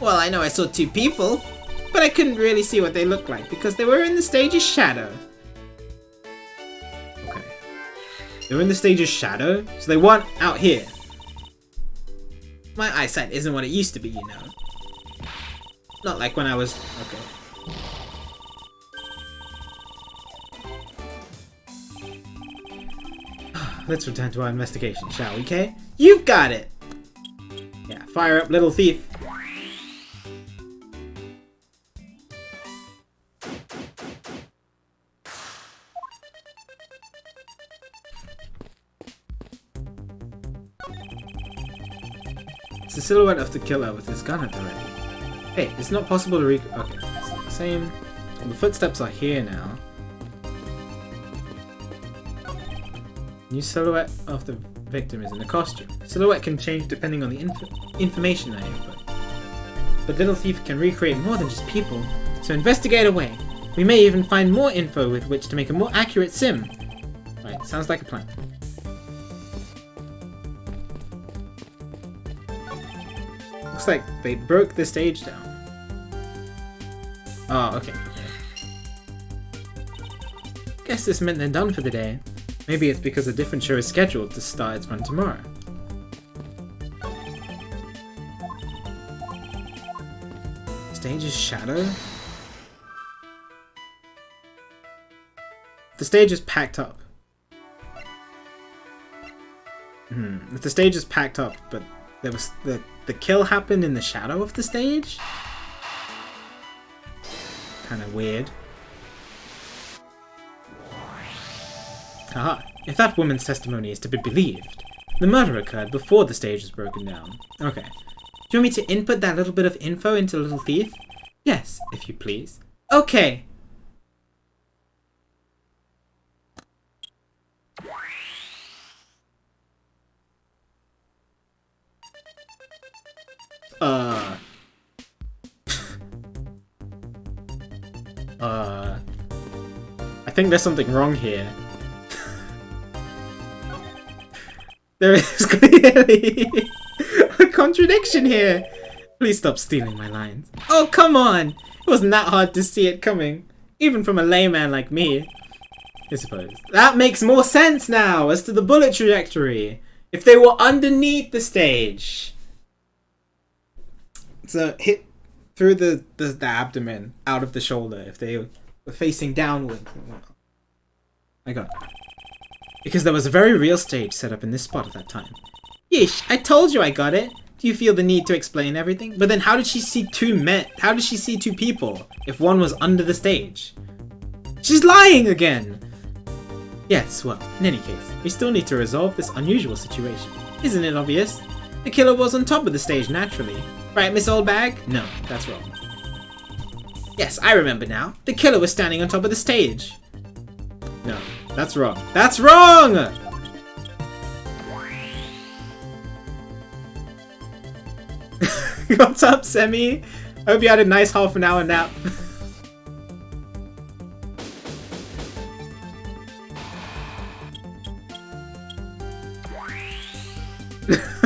Speaker 1: Well, I know I saw two people, but I couldn't really see what they looked like because they were in the stage's shadow. Okay. They were in the stage's shadow, so they weren't out here. My eyesight isn't what it used to be, you know. Not like when I was... Okay. Let's return to our investigation, shall we, Kay? You've got it! Yeah, fire up, little thief. It's the silhouette of the killer with his gun at the ready. Hey, it's not possible to okay, it's not the same. Well, the footsteps are here now. New silhouette of the victim is in a costume. Silhouette can change depending on the information I input. But Little Thief can recreate more than just people, so investigate away. We may even find more info with which to make a more accurate sim. Right, sounds like a plan. looks like they broke the stage down. Oh, okay. Guess this meant they're done for the day. Maybe it's because a different show is scheduled to start its run tomorrow. Stage's shadow? The stage is packed up. If the stage is packed up, but there was the kill happened in the shadow of the stage? Kinda weird. Haha, if that woman's testimony is to be believed, the murder occurred before the stage was broken down. Okay. Do you want me to input that little bit of info into Little Thief? Yes, if you please. Okay. I think there's something wrong here. There is clearly a contradiction here. Please stop stealing my lines. Oh, come on! It wasn't that hard to see it coming. Even from a layman like me. I suppose. That makes more sense now as to the bullet trajectory. If they were underneath the stage. So hit through the abdomen, out of the shoulder, if they were facing downwards. I got it. Because there was a very real stage set up in this spot at that time. Yeesh, I told you I got it. Do you feel the need to explain everything? But then how did she see two men? How did she see two people if one was under the stage? She's lying again! Yes, well, in any case, we still need to resolve this unusual situation. Isn't it obvious? The killer was on top of the stage naturally. Right, Miss Oldbag? No, that's wrong. Yes, I remember now. The killer was standing on top of the stage. No, that's wrong. That's wrong! What's up, Semi? Hope you had a nice half an hour nap.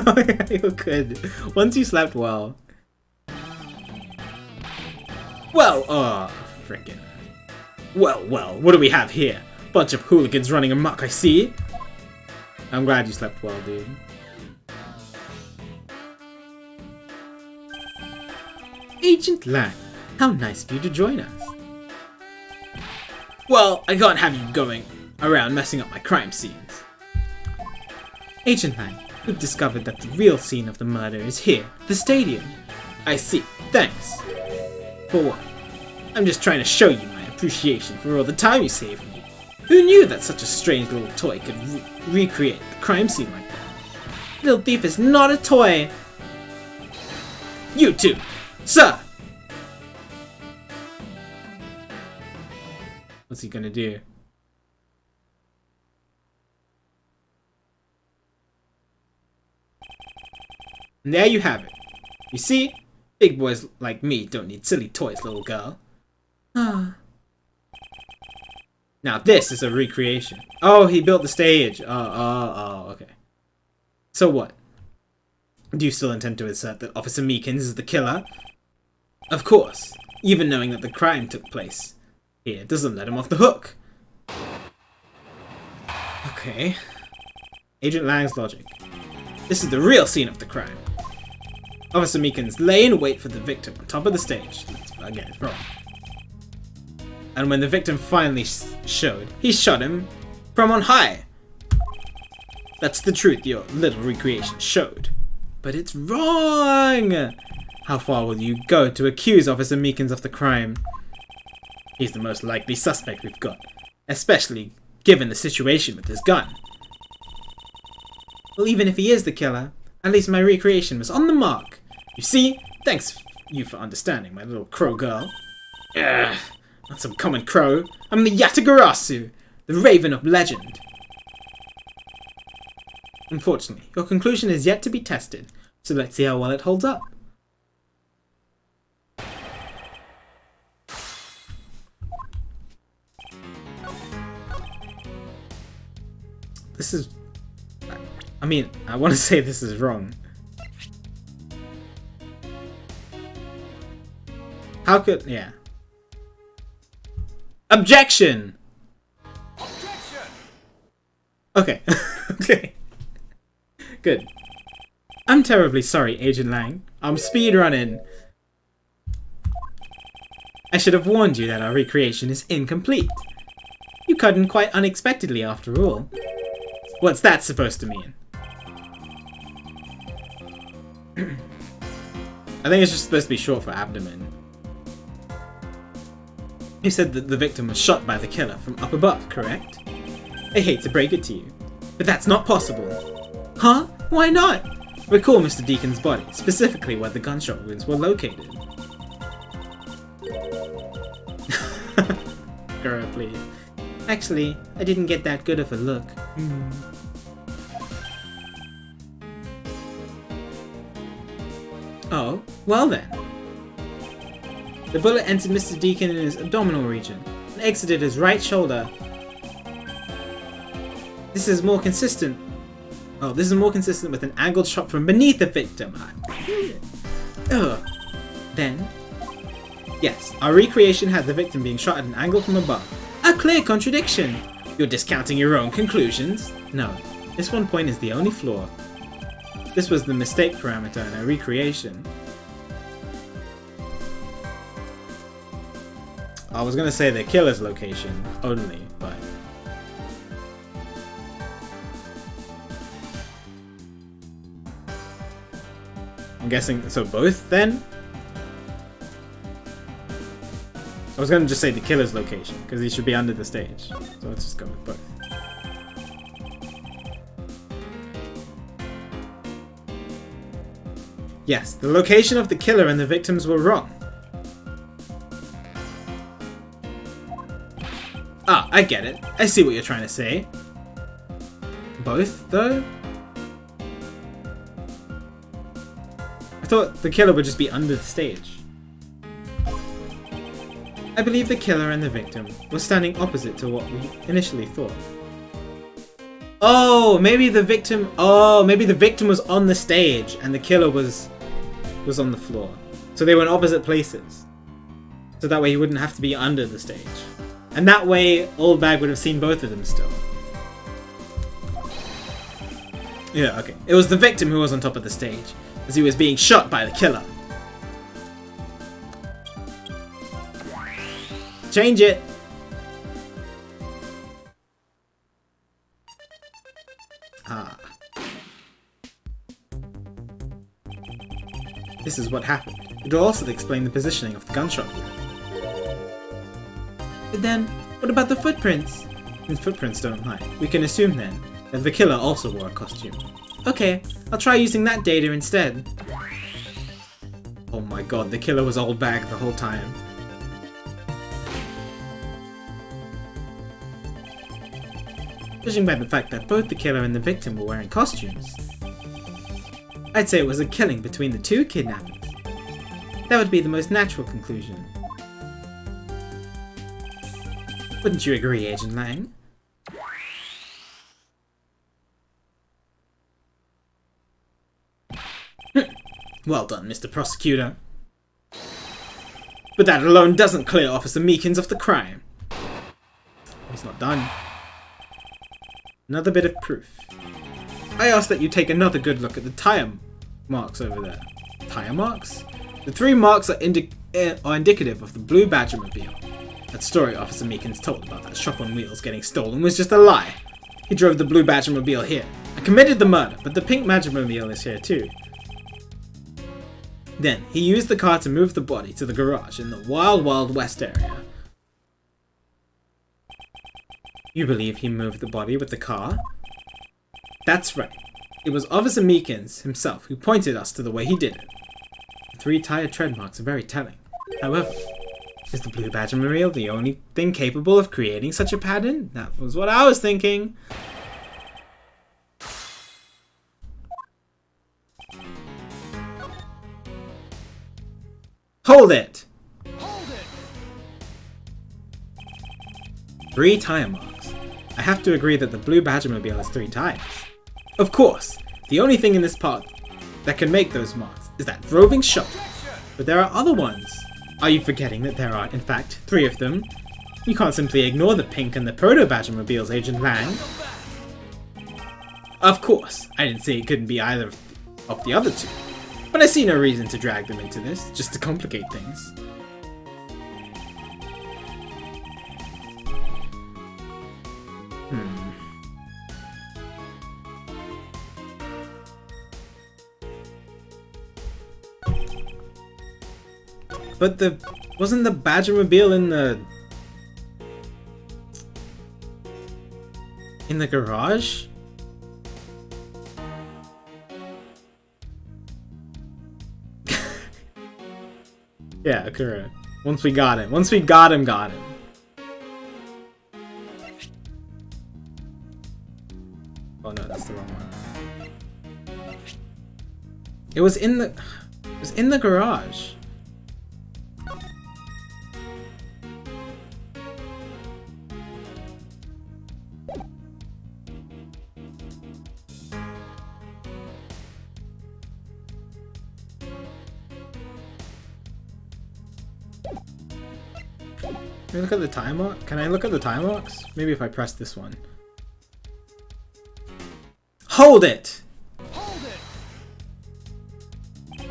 Speaker 1: Oh yeah, you're good. Once you slept well. Well, frickin'. Well, what do we have here? Bunch of hooligans running amok, I see. I'm glad you slept well, dude. Agent Lang, how nice of you to join us. Well, I can't have you going around messing up my crime scenes. Agent Lang, we've discovered that the real scene of the murder is here, the stadium. I see, thanks. For what? I'm just trying to show you my appreciation for all the time you saved me. Who knew that such a strange little toy could recreate the crime scene like that? Little Thief is not a toy! You two! Sir! What's he gonna do? And there you have it. You see? Big boys like me don't need silly toys, little girl. Ah. Now this is a recreation. Oh, he built the stage. Oh, okay. So what? Do you still intend to assert that Officer Meekins is the killer? Of course. Even knowing that the crime took place here doesn't let him off the hook. Okay. Agent Lang's logic. This is the real scene of the crime. Officer Meekins lay in wait for the victim on top of the stage. Again, it's wrong. And when the victim finally showed, he shot him from on high. That's the truth your little recreation showed. But it's wrong! How far will you go to accuse Officer Meekins of the crime? He's the most likely suspect we've got, especially given the situation with his gun. Well, even if he is the killer, at least my recreation was on the mark. You see? Thanks you for understanding, my little crow girl. Ugh, not some common crow. I'm the Yatagarasu, the Raven of Legend. Unfortunately, your conclusion is yet to be tested, so let's see how well it holds up. This is... I mean, I want to say this is wrong. How could... Yeah. Objection!
Speaker 2: Objection!
Speaker 1: Okay. Okay. Good. I'm terribly sorry, Agent Lang. I'm speedrunning. I should have warned you that our recreation is incomplete. You cut in quite unexpectedly after all. What's that supposed to mean? I think it's just supposed to be short for abdomen. You said that the victim was shot by the killer from up above, correct? I hate to break it to you, but that's not possible. Huh? Why not? Recall Mr. Deacon's body, specifically where the gunshot wounds were located. Girl, please. Actually, I didn't get that good of a look. Oh, well then. The bullet entered Mr. Deacon in his abdominal region and exited his right shoulder. This is more consistent. Oh, this is more consistent with an angled shot from beneath the victim. Ugh. Then, yes, our recreation had the victim being shot at an angle from above. A clear contradiction. You're discounting your own conclusions. No, this one point is the only flaw. This was the mistake parameter in our recreation. I was gonna say the killer's location only, but... I'm guessing, so both then? I was gonna just say the killer's location, because he should be under the stage. So let's just go with both. Yes, the location of the killer and the victims were wrong. Ah, I get it. I see what you're trying to say. Both, though? I thought the killer would just be under the stage. I believe the killer and the victim were standing opposite to what we initially thought. Oh, maybe the victim... Oh, maybe the victim was on the stage and the killer was on the floor. So they were in opposite places. So that way he wouldn't have to be under the stage. And that way, Old Bag would have seen both of them still. Yeah, okay. It was the victim who was on top of the stage, as he was being shot by the killer. Change it! Ah. This is what happened. It will also explain the positioning of the gunshot wound. But then, what about the footprints? Since footprints don't lie, we can assume then that the killer also wore a costume. Okay, I'll try using that data instead. Oh my god, the killer was Old Bag the whole time. Judging by the fact that both the killer and the victim were wearing costumes, I'd say it was a killing between the two kidnappers. That would be the most natural conclusion. Wouldn't you agree, Agent Lang? Well done, Mr. Prosecutor. But that alone doesn't clear Officer Meekins of the crime. He's not done. Another bit of proof. I ask that you take another good look at the tire marks over there. Tire marks? The 3 marks are indicative of the blue Badgermobile. That story Officer Meekins told about that shop on wheels getting stolen was just a lie. He drove the blue Badgermobile here and committed the murder, but the pink Badgermobile is here too. Then, he used the car to move the body to the garage in the Wild Wild West area. You believe he moved the body with the car? That's right. It was Officer Meekins himself who pointed us to the way he did it. The 3 tire tread marks are very telling. However, is the blue Badgermobile the only thing capable of creating such a pattern? That was what I was thinking. Hold it!
Speaker 2: Hold it!
Speaker 1: 3 tire marks. I have to agree that the blue Badgermobile has 3 tires. Of course, the only thing in this part that can make those marks is that roving shot. But there are other ones. Are you forgetting that there are, in fact, 3 of them? You can't simply ignore the pink and the proto-Badgermobiles, Agent Lang. Of course, I didn't say it couldn't be either of the other 2, but I see no reason to drag them into this, just to complicate things. But wasn't the Badgermobile in the garage? Yeah, correct. Once we got him. Got him. Oh no, that's the wrong one. It was in the garage. Can I look at the time mark? Can I look at the time marks? Maybe if I press this one. Hold it!
Speaker 2: Hold it!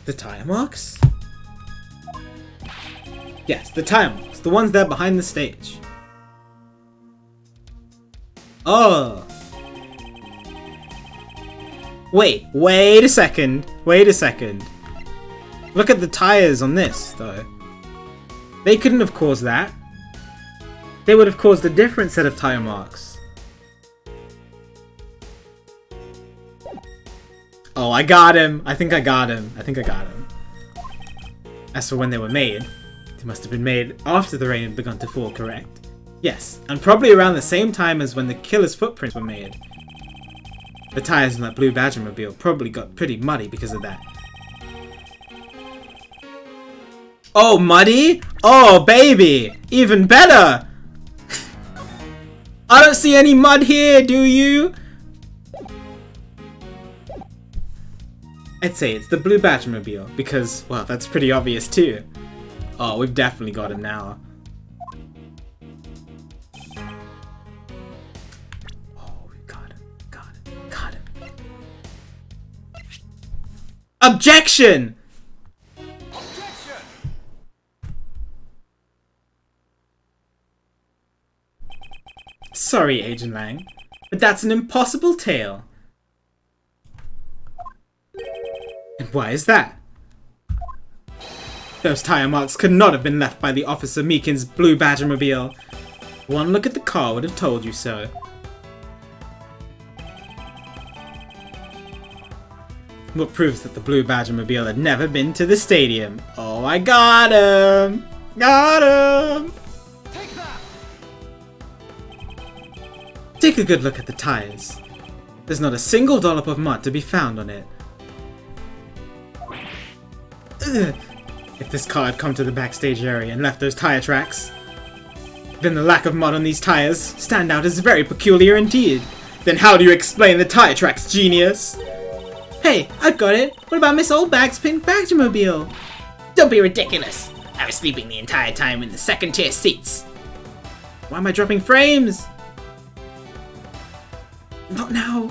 Speaker 1: The tire marks? Yes, the tire marks. The ones there behind the stage. Oh! Wait a second. Look at the tires on this, though. They couldn't have caused that. They would have caused a different set of tire marks. Oh, I got him. I think I got him. As for when they were made, they must have been made after the rain had begun to fall, correct? Yes, and probably around the same time as when the killer's footprints were made. The tires in that blue Badgermobile probably got pretty muddy because of that. Oh, muddy? Oh, baby! Even better! I don't see any mud here, do you? I'd say it's the blue Badgermobile, because, well, that's pretty obvious too. Oh, we've definitely got him now. Oh, we got him. Objection! Sorry, Agent Lang, but that's an impossible tale. And why is that? Those tire marks could not have been left by the Officer Meakin's blue Badgermobile. One look at the car would have told you so. What proves that the blue Badgermobile had never been to the stadium. Oh, I got him! Take a good look at the tires. There's not a single dollop of mud to be found on it. Ugh. If this car had come to the backstage area and left those tire tracks, then the lack of mud on these tires stand out as very peculiar indeed. Then how do you explain the tire tracks, genius? Hey, I've got it. What about Miss Oldbag's pink Badgermobile?
Speaker 3: Don't be ridiculous. I was sleeping the entire time in the second tier seats.
Speaker 1: Why am I dropping frames? Not now.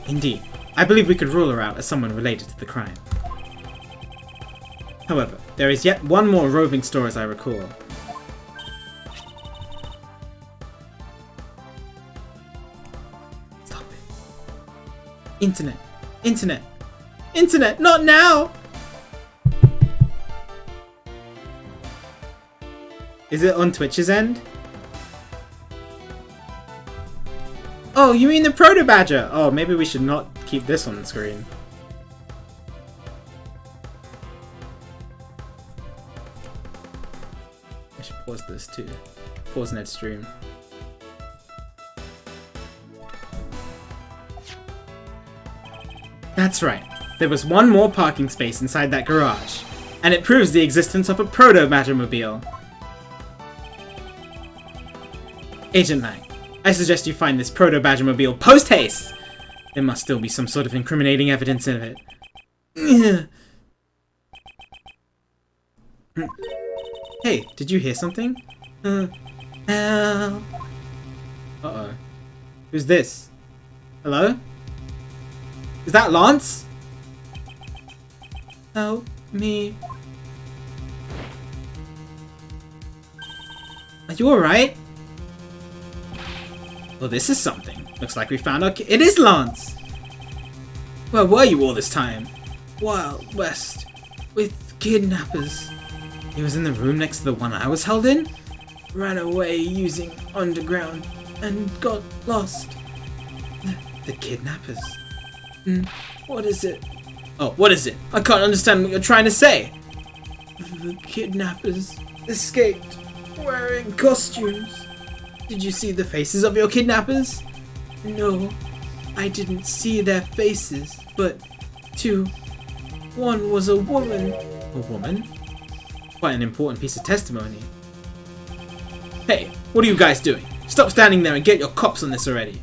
Speaker 1: Indeed, I believe we could rule her out as someone related to the crime. However, there is yet one more roving store as I recall. Stop it. Internet, not now! Is it on Twitch's end? Oh, you mean the Proto Badger? Oh, maybe we should not keep this on the screen. I should pause this too. Pause Ned's stream. That's right. There was one more parking space inside that garage, and it proves the existence of a Proto Badgermobile. Agent Lang, I suggest you find this Proto Badgermobile post-haste! There must still be some sort of incriminating evidence in it. Hey, did you hear something? Help. Uh-oh. Who's this? Hello? Is that Lance? Help me. Are you alright? Well, this is something. Looks like we found our It is Lance! Where were you all this time? Wild West. With kidnappers. He was in the room next to the one I was held in? Ran away using underground and got lost. The kidnappers. What is it? Oh, what is it? I can't understand what you're trying to say. The kidnappers escaped wearing costumes. Did you see the faces of your kidnappers? No, I didn't see their faces, but two. One was a woman. A woman? Quite an important piece of testimony. Hey, what are you guys doing? Stop standing there and get your cops on this already.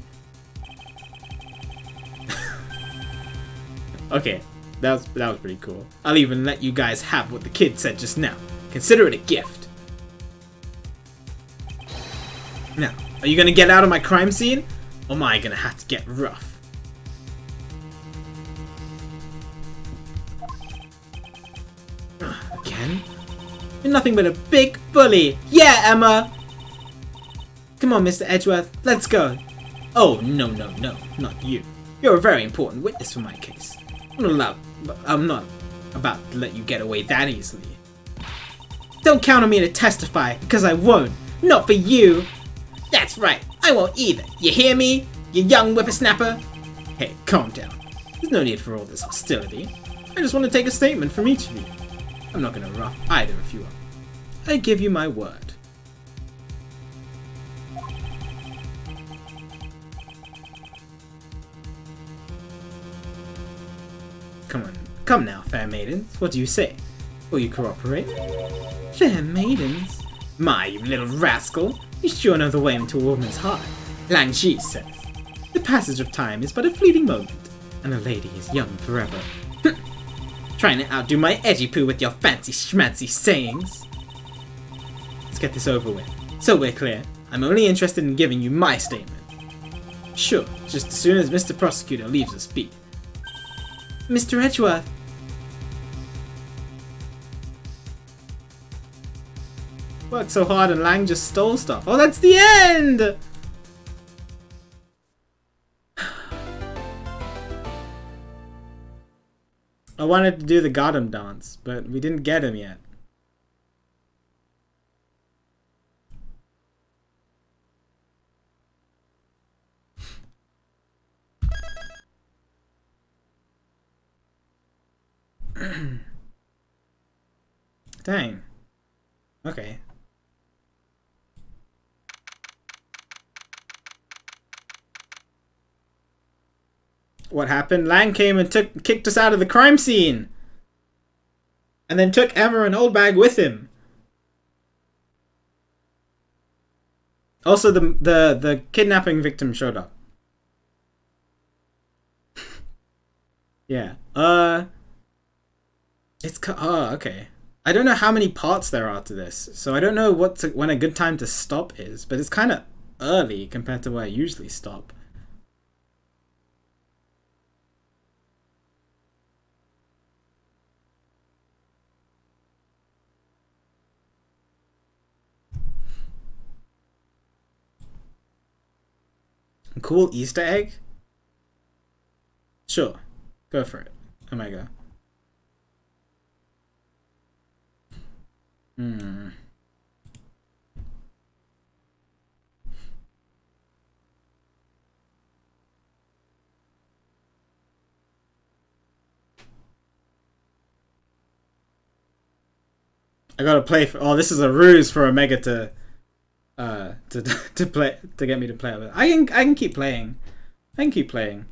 Speaker 1: Okay, that was pretty cool. I'll even let you guys have what the kid said just now. Consider it a gift. Now, are you gonna get out of my crime scene? Or am I gonna have to get rough? Again? You're nothing but a big bully! Yeah, Emma! Come on, Mr. Edgeworth, let's go! Oh, no, not you. You're a very important witness for my case. I'm not about to let you get away that easily. Don't count on me to testify, because I won't. Not for you!
Speaker 3: That's right, I won't either. You hear me, you young whippersnapper?
Speaker 1: Hey, calm down. There's no need for all this hostility. I just want to take a statement from each of you. I'm not gonna rough either of you up. I give you my word. Come now, fair maidens. What do you say? Will you cooperate? Fair maidens? My, you little rascal! You sure know the way into a woman's heart. Lang Ji says, the passage of time is but a fleeting moment, and a lady is young forever. Trying to outdo my edgy poo with your fancy schmancy sayings. Let's get this over with. So we're clear. I'm only interested in giving you my statement. Sure, just as soon as Mr. Prosecutor leaves us be. Mr. Edgeworth. Worked so hard and Lang just stole stuff. Oh, that's the end! I wanted to do the Gotham dance, but we didn't get him yet. Dang. Okay. What happened? Lang came and kicked us out of the crime scene. And then took Emma and Oldbag with him. Also, the kidnapping victim showed up. Yeah. Okay. I don't know how many parts there are to this, so I don't know when a good time to stop is, but it's kind of early compared to where I usually stop. Cool Easter egg? Sure. Go for it. Omega. I gotta play for. Oh, this is a ruse for Omega to play to get me to play with. I can keep playing. I can keep playing.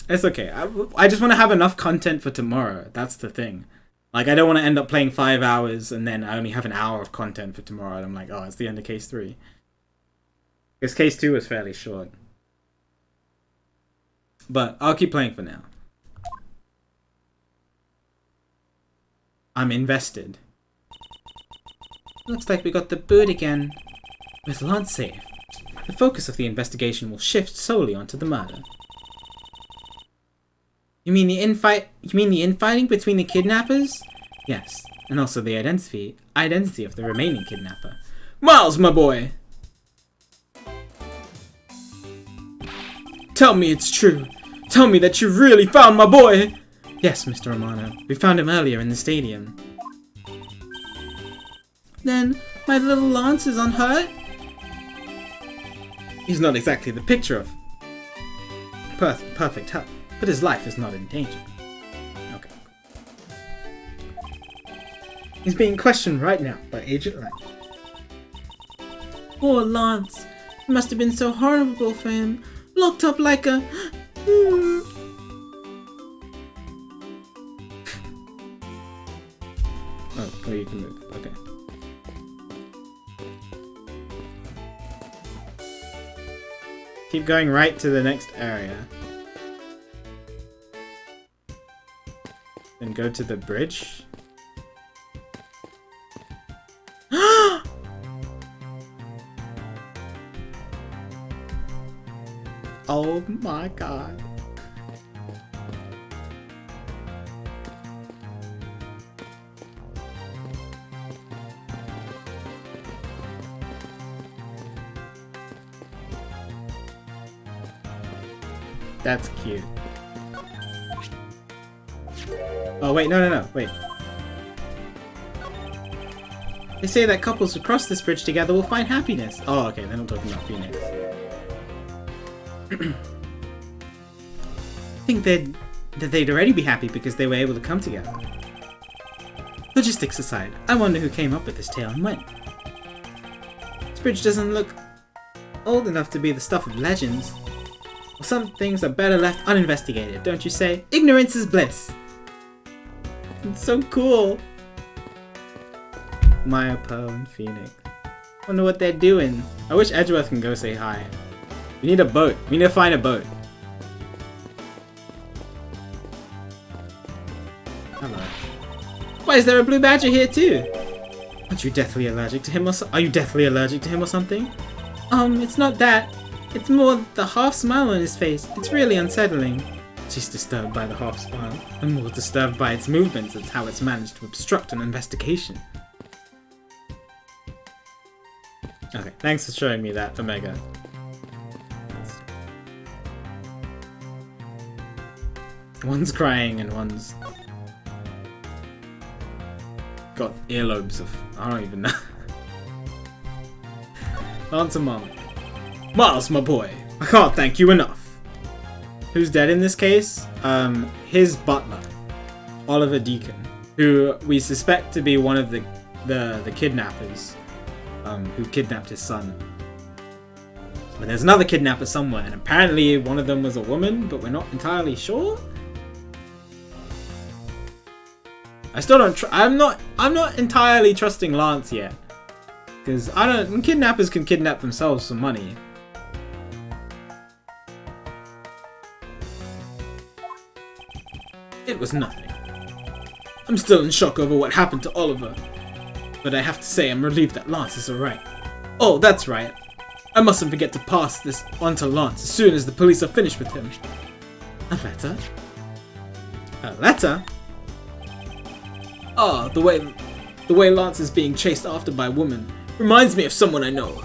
Speaker 1: It's okay. I just want to have enough content for tomorrow. That's the thing. Like, I don't want to end up playing 5 hours and then I only have an hour of content for tomorrow. And I'm like, oh, it's the end of case 3. Because case 2 was fairly short. But I'll keep playing for now. I'm invested. Looks like we got the bird again. With Lance safe, the focus of the investigation will shift solely onto the murder. You mean the infighting between the kidnappers? Yes, and also the identity of the remaining kidnapper. Miles, my boy! Tell me it's true. Tell me that you really found my boy! Yes, Mr. Romano. We found him earlier in the stadium. Then, my little Lance is unhurt? He's not exactly the picture of perfect health, but his life is not in danger. Okay. He's being questioned right now by Agent Lang. Poor Lance. It must have been so horrible for him. Locked up like a... Oh, you can move. Okay. Keep going right to the next area. Then go to the bridge. Oh my god. That's cute. Oh wait, no, wait. They say that couples who cross this bridge together will find happiness. Oh, okay, they're not talking about Phoenix. I think that they'd already be happy because they were able to come together. Logistics aside, I wonder who came up with this tale and when. This bridge doesn't look old enough to be the stuff of legends. Well, some things are better left uninvestigated, don't you say? Ignorance is bliss. It's so cool. Maya, Pearl, and Phoenix. Wonder what they're doing. I wish Edgeworth can go say hi. We need a boat. We need to find a boat. Hello. Why is there a blue badger here too? Aren't you deathly allergic to him or so? Are you deathly allergic to him or something? It's not that. It's more the half smile on his face. It's really unsettling. She's disturbed by the half smile. I'm more disturbed by its movements and how it's managed to obstruct an investigation. Okay, thanks for showing me that, Omega. One's crying and one's got earlobes of... I don't even know. Answer Mom. Miles, my boy, I can't thank you enough. Who's dead in this case? His butler, Oliver Deacon, who we suspect to be one of the kidnappers, who kidnapped his son. But there's another kidnapper somewhere, and apparently one of them was a woman, but we're not entirely sure. I still don't. I'm not entirely trusting Lance yet, because kidnappers can kidnap themselves for money. It was nothing. I'm still in shock over what happened to Oliver, but I have to say I'm relieved that Lance is alright. Oh, that's right. I mustn't forget to pass this on to Lance as soon as the police are finished with him. A letter? A letter? Ah, the way Lance is being chased after by a woman reminds me of someone I know.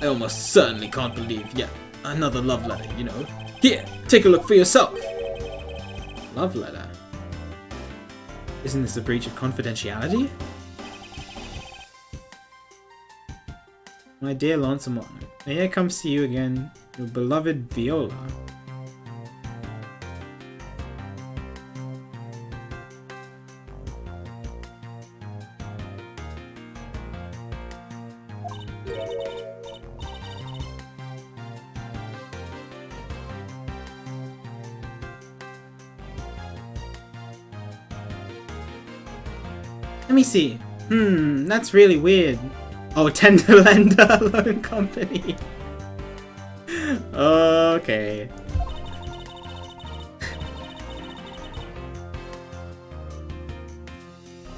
Speaker 1: I almost certainly can't believe yet another love letter, you know. Here, take a look for yourself. Love letter? Isn't this a breach of confidentiality? My dear Lancelot, may I come see you again, your beloved Viola. Let me see. That's really weird. Oh, Tender Lender Loan Company. Okay.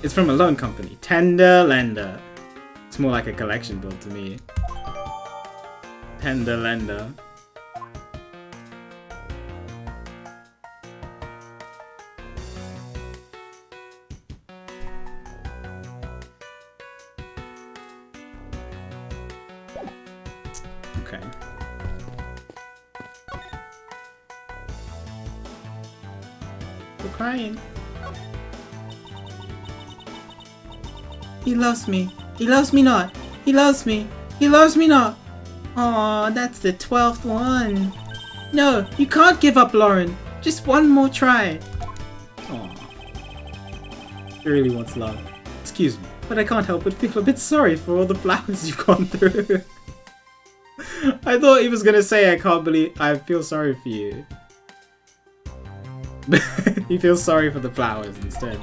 Speaker 1: It's from a loan company. Tender Lender. It's more like a collection build to me. Tender lender. Okay. We're crying. He loves me. He loves me not. He loves me. He loves me not. Aw, that's the 12th one. No, you can't give up, Lauren. Just one more try. Aw. He really wants love. Excuse me, but I can't help but feel a bit sorry for all the flowers you've gone through. I thought he was gonna say, I feel sorry for you. He feels sorry for the flowers instead.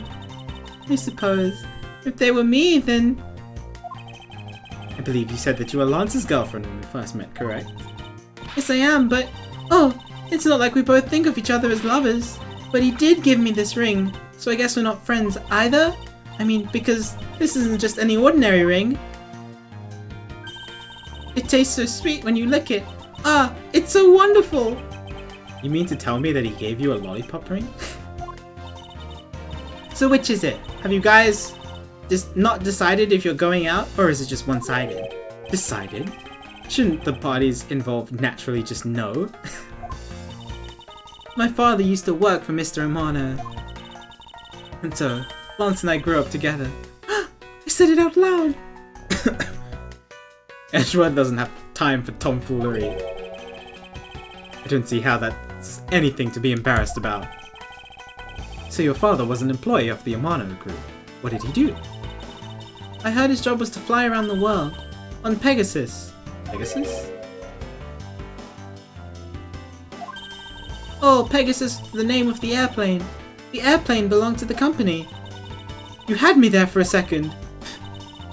Speaker 1: I suppose. If they were me, then... I believe you said that you were Lance's girlfriend when we first met, correct? Yes, I am, but... Oh, it's not like we both think of each other as lovers. But he did give me this ring, so I guess we're not friends either? I mean, because this isn't just any ordinary ring. It tastes so sweet when you lick it. Ah, it's so wonderful! You mean to tell me that he gave you a lollipop ring? So which is it? Have you guys just not decided if you're going out, or is it just one-sided? Decided? Shouldn't the parties involved naturally just know? My father used to work for Mr. Amano. And so, Lance and I grew up together. I said it out loud! Edgeworth doesn't have time for tomfoolery. I don't see how that's anything to be embarrassed about. So your father was an employee of the Amano group. What did he do? I heard his job was to fly around the world. On Pegasus. Pegasus? Oh, Pegasus was the name of the airplane. The airplane belonged to the company. You had me there for a second.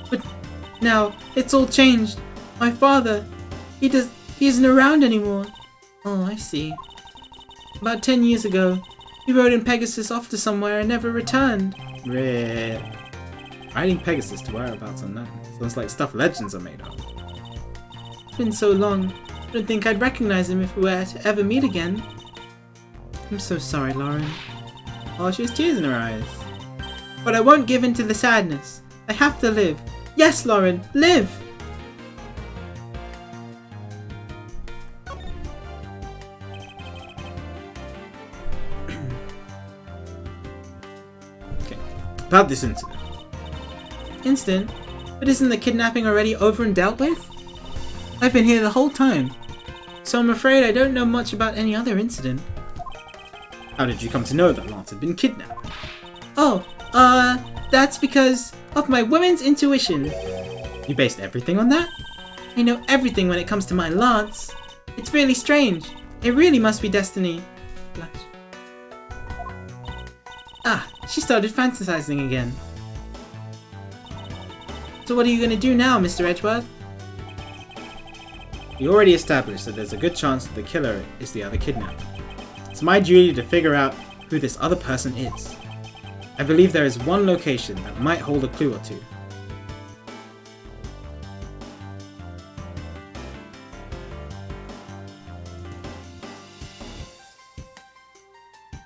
Speaker 1: But now, it's all changed. My father, he isn't around anymore. Oh, I see. About 10 years ago, he rode in Pegasus off to somewhere and never returned. Rare. Riding Pegasus to whereabouts unknown. Sounds like stuff legends are made of. It's been so long. I don't think I'd recognize him if we were to ever meet again. I'm so sorry, Lauren. Oh, she has tears in her eyes. But I won't give in to the sadness. I have to live. Yes, Lauren, live! Okay, about this incident. Incident? But isn't the kidnapping already over and dealt with? I've been here the whole time. So I'm afraid I don't know much about any other incident. How did you come to know that Lance had been kidnapped? Oh, that's because of my woman's intuition. You based everything on that? I know everything when it comes to my Lance. It's really strange. It really must be destiny. Flash. Ah, she started fantasizing again. So what are you going to do now, Mr. Edgeworth? We already established that there's a good chance that the killer is the other kidnapper. It's my duty to figure out who this other person is. I believe there is one location that might hold a clue or two.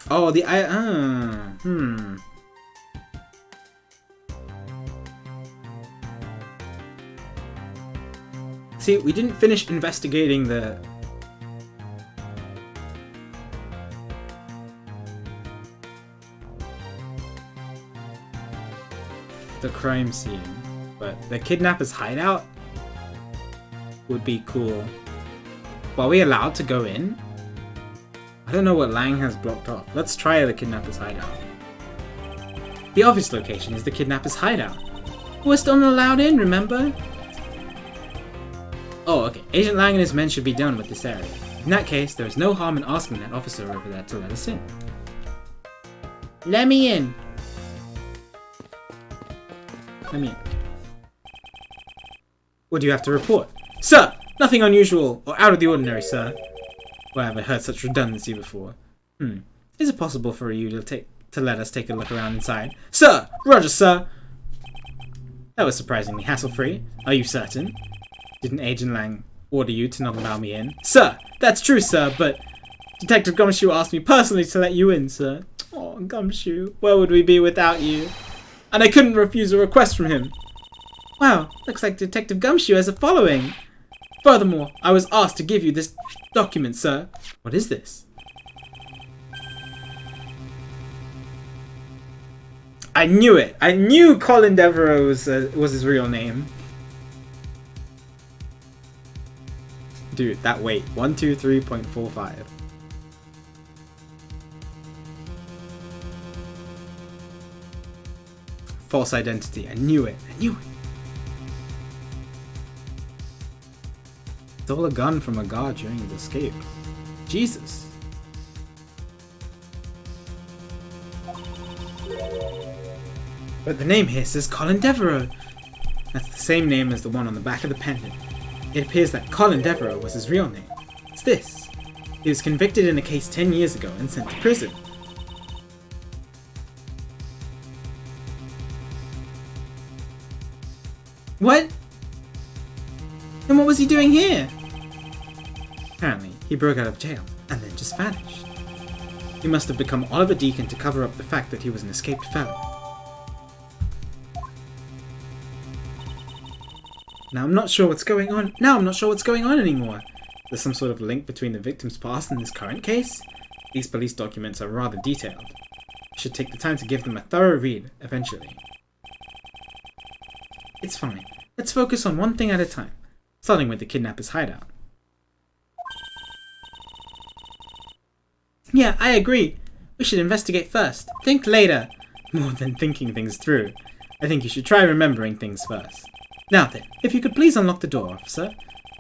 Speaker 1: Oh, See, we didn't finish investigating the crime scene, but the kidnapper's hideout would be cool. But are we allowed to go in? I don't know what Lang has blocked off. Let's try the kidnapper's hideout. The obvious location is the kidnapper's hideout. We're still not allowed in, remember? Oh, okay. Agent Lang and his men should be done with this area. In that case, there is no harm in asking that officer over there to let us in. Let me in. Let me in. What do you have to report? Sir! Nothing unusual or out of the ordinary, sir. Well, I haven't heard such redundancy before. Is it possible for you to let us take a look around inside? Sir! Roger, sir! That was surprisingly hassle-free. Are you certain? Didn't Agent Lang order you to not allow me in? Sir! That's true, sir, but Detective Gumshoe asked me personally to let you in, sir. Oh, Gumshoe, where would we be without you? And I couldn't refuse a request from him. Wow, looks like Detective Gumshoe has a following. Furthermore, I was asked to give you this document, sir. What is this? I knew it. I knew Colin Devereaux was his real name. Dude, that weight. 123.45. False identity. I knew it. I knew it. Stole a gun from a guard during his escape. Jesus. But the name here says Colin Devereaux. That's the same name as the one on the back of the pendant. It appears that Colin Devereaux was his real name. It's this. He was convicted in a case 10 years ago and sent to prison. What? Then what was he doing here? Apparently, he broke out of jail and then just vanished. He must have become Oliver Deacon to cover up the fact that he was an escaped felon. Now I'm not sure what's going on. Anymore. There's some sort of link between the victim's past and this current case? These police documents are rather detailed. I should take the time to give them a thorough read, eventually. It's fine. Let's focus on one thing at a time, starting with the kidnapper's hideout. Yeah, I agree. We should investigate first. Think later. More than thinking things through. I think you should try remembering things first. Now then, if you could please unlock the door, officer.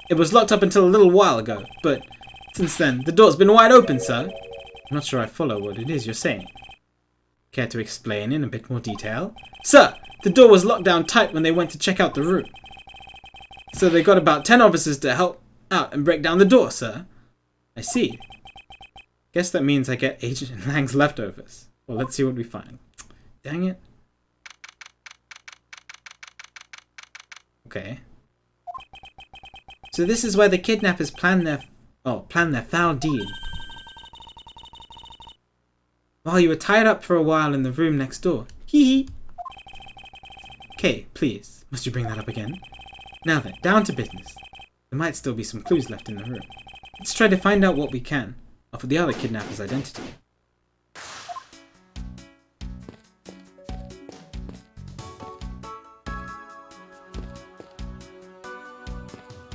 Speaker 1: It was locked up until a little while ago, but since then, the door's been wide open, sir. I'm not sure I follow what it is you're saying. Care to explain in a bit more detail? Sir, the door was locked down tight when they went to check out the room. So they got about 10 officers to help out and break down the door, sir. I see. Guess that means I get Agent Lang's leftovers. Well, let's see what we find. Dang it. Okay. So this is where the kidnappers plan their foul deed. While you were tied up for a while in the room next door. Hee hee. Okay, please. Must you bring that up again? Now then, down to business. There might still be some clues left in the room. Let's try to find out what we can of the other kidnapper's identity.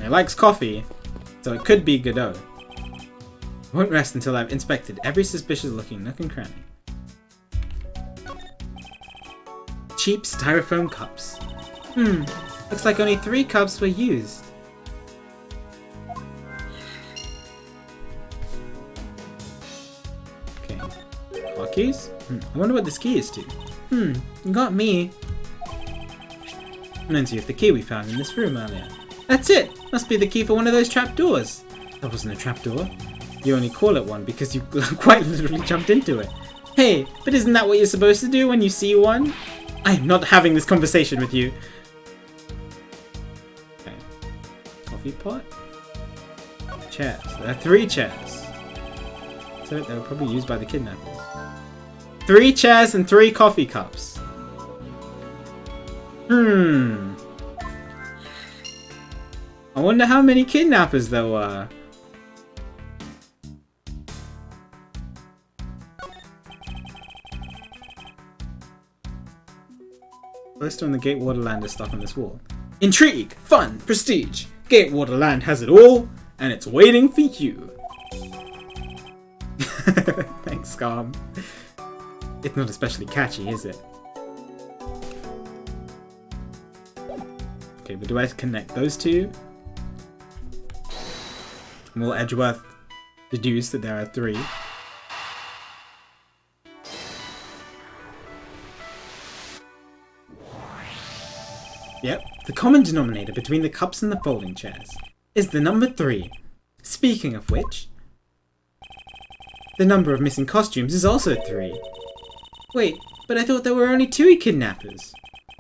Speaker 1: He likes coffee, so it could be Godot. I won't rest until I've inspected every suspicious-looking nook and cranny. Cheap styrofoam cups. Looks like only 3 cups were used. Okay. Hotkeys? I wonder what this key is to. You got me. And then see if the key we found in this room earlier. That's it! Must be the key for one of those trapdoors. That wasn't a trapdoor. You only call it one because you quite literally jumped into it. Hey, but isn't that what you're supposed to do when you see one? I am not having this conversation with you. Okay. Coffee pot? Chairs. There are 3 chairs. So they were probably used by the kidnappers. 3 chairs and 3 coffee cups. I wonder how many kidnappers there were. Poster on the Gatewater Land is stuck on this wall. Intrigue, fun, prestige. Gatewater Land has it all, and it's waiting for you. Thanks, Scum. It's not especially catchy, is it? Okay, but do I connect those two? Will Edgeworth deduce that there are 3? Yep, the common denominator between the cups and the folding chairs is the number 3. Speaking of which, the number of missing costumes is also 3. Wait, but I thought there were only 2 kidnappers.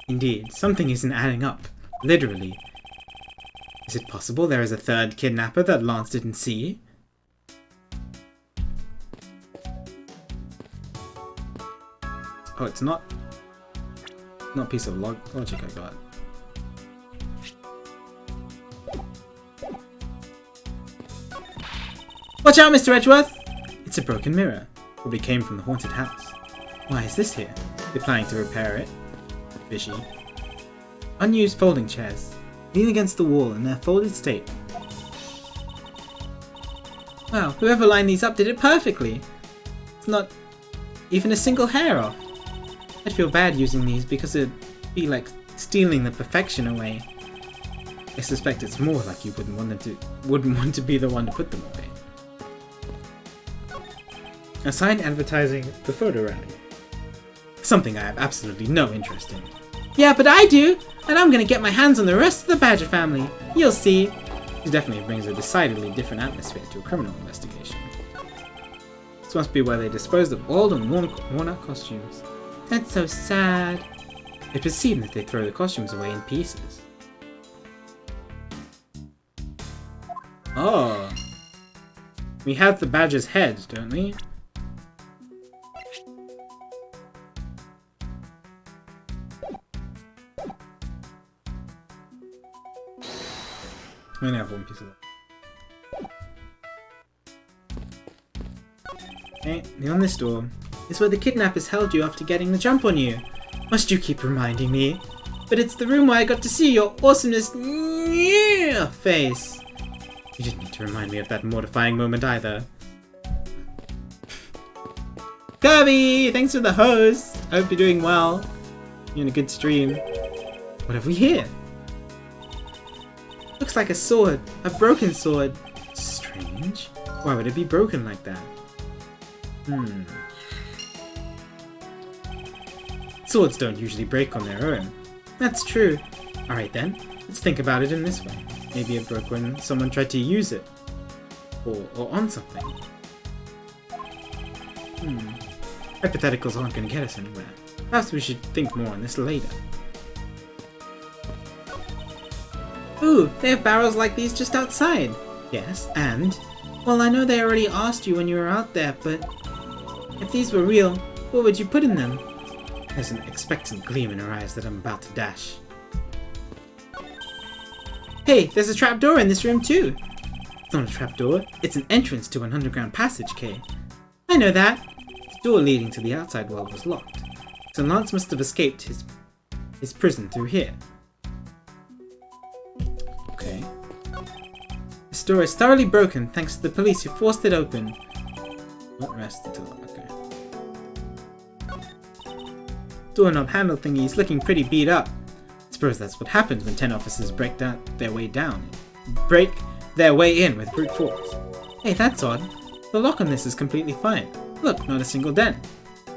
Speaker 1: Indeed, something isn't adding up. Literally. Is it possible there is a third kidnapper that Lance didn't see? Oh, it's not a piece of logic I got. Watch out, Mr. Edgeworth! It's a broken mirror. Probably came from the haunted house. Why is this here? They're planning to repair it. Fishy. Unused folding chairs. Lean against the wall in their folded state. Wow, whoever lined these up did it perfectly. It's not even a single hair off. I'd feel bad using these because it'd be like stealing the perfection away. I suspect it's more like you wouldn't want to be the one to put them away. A sign advertising the photo rally. Something I have absolutely no interest in. Yeah, but I do! And I'm gonna get my hands on the rest of the Badger family. You'll see. It definitely brings a decidedly different atmosphere to a criminal investigation. This must be where they disposed of old and worn out costumes. That's so sad. It would seem that they throw the costumes away in pieces. Oh. We have the Badger's head, don't we? I only have one piece of that. Okay, on this door is where the kidnappers held you after getting the jump on you. Must you keep reminding me? But it's the room where I got to see your awesomeness face. You didn't need to remind me of that mortifying moment either. Kirby! Thanks for the host! I hope you're doing well. You're in a good stream. What have we here? Looks like a sword. A broken sword. Strange. Why would it be broken like that? Swords don't usually break on their own. That's true. Alright then, let's think about it in this way. Maybe it broke when someone tried to use it. Or on something. Hypotheticals aren't going to get us anywhere. Perhaps we should think more on this later. Ooh, they have barrels like these just outside. Yes, and? Well, I know they already asked you when you were out there, but if these were real, what would you put in them? There's an expectant gleam in her eyes that I'm about to dash. Hey, there's a trapdoor in this room too. It's not a trapdoor, it's an entrance to an underground passage, Kay. I know that. The door leading to the outside world was locked, so Lance must have escaped his prison through here. Okay. This door is thoroughly broken thanks to the police who forced it open. Not rest until... okay. Doorknob handle thingy is looking pretty beat up. I suppose that's what happens when 10 officers break their way in with brute force. Hey, that's odd. The lock on this is completely fine. Look, not a single dent.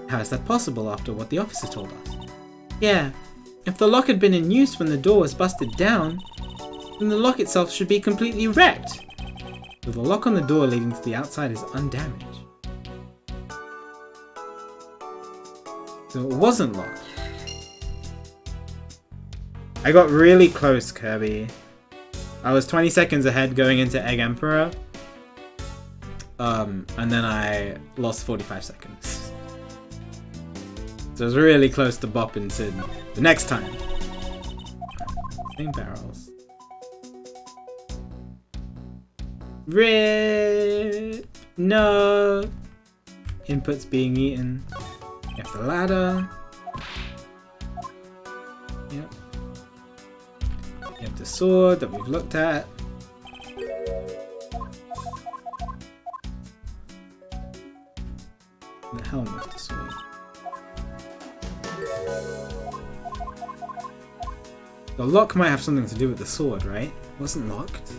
Speaker 1: How is that possible after what the officer told us? Yeah, if the lock had been in use when the door was busted down, then the lock itself should be completely wrecked. So the lock on the door leading to the outside is undamaged. So it wasn't locked. I got really close, Kirby. I was 20 seconds ahead going into Egg Emperor. And then I lost 45 seconds. So I was really close to bopping Sid the next time. Same barrels. RIP! No! Inputs being eaten. You have the ladder. Yep. You have the sword that we've looked at. And the helm of the sword. The lock might have something to do with the sword, right? It wasn't locked.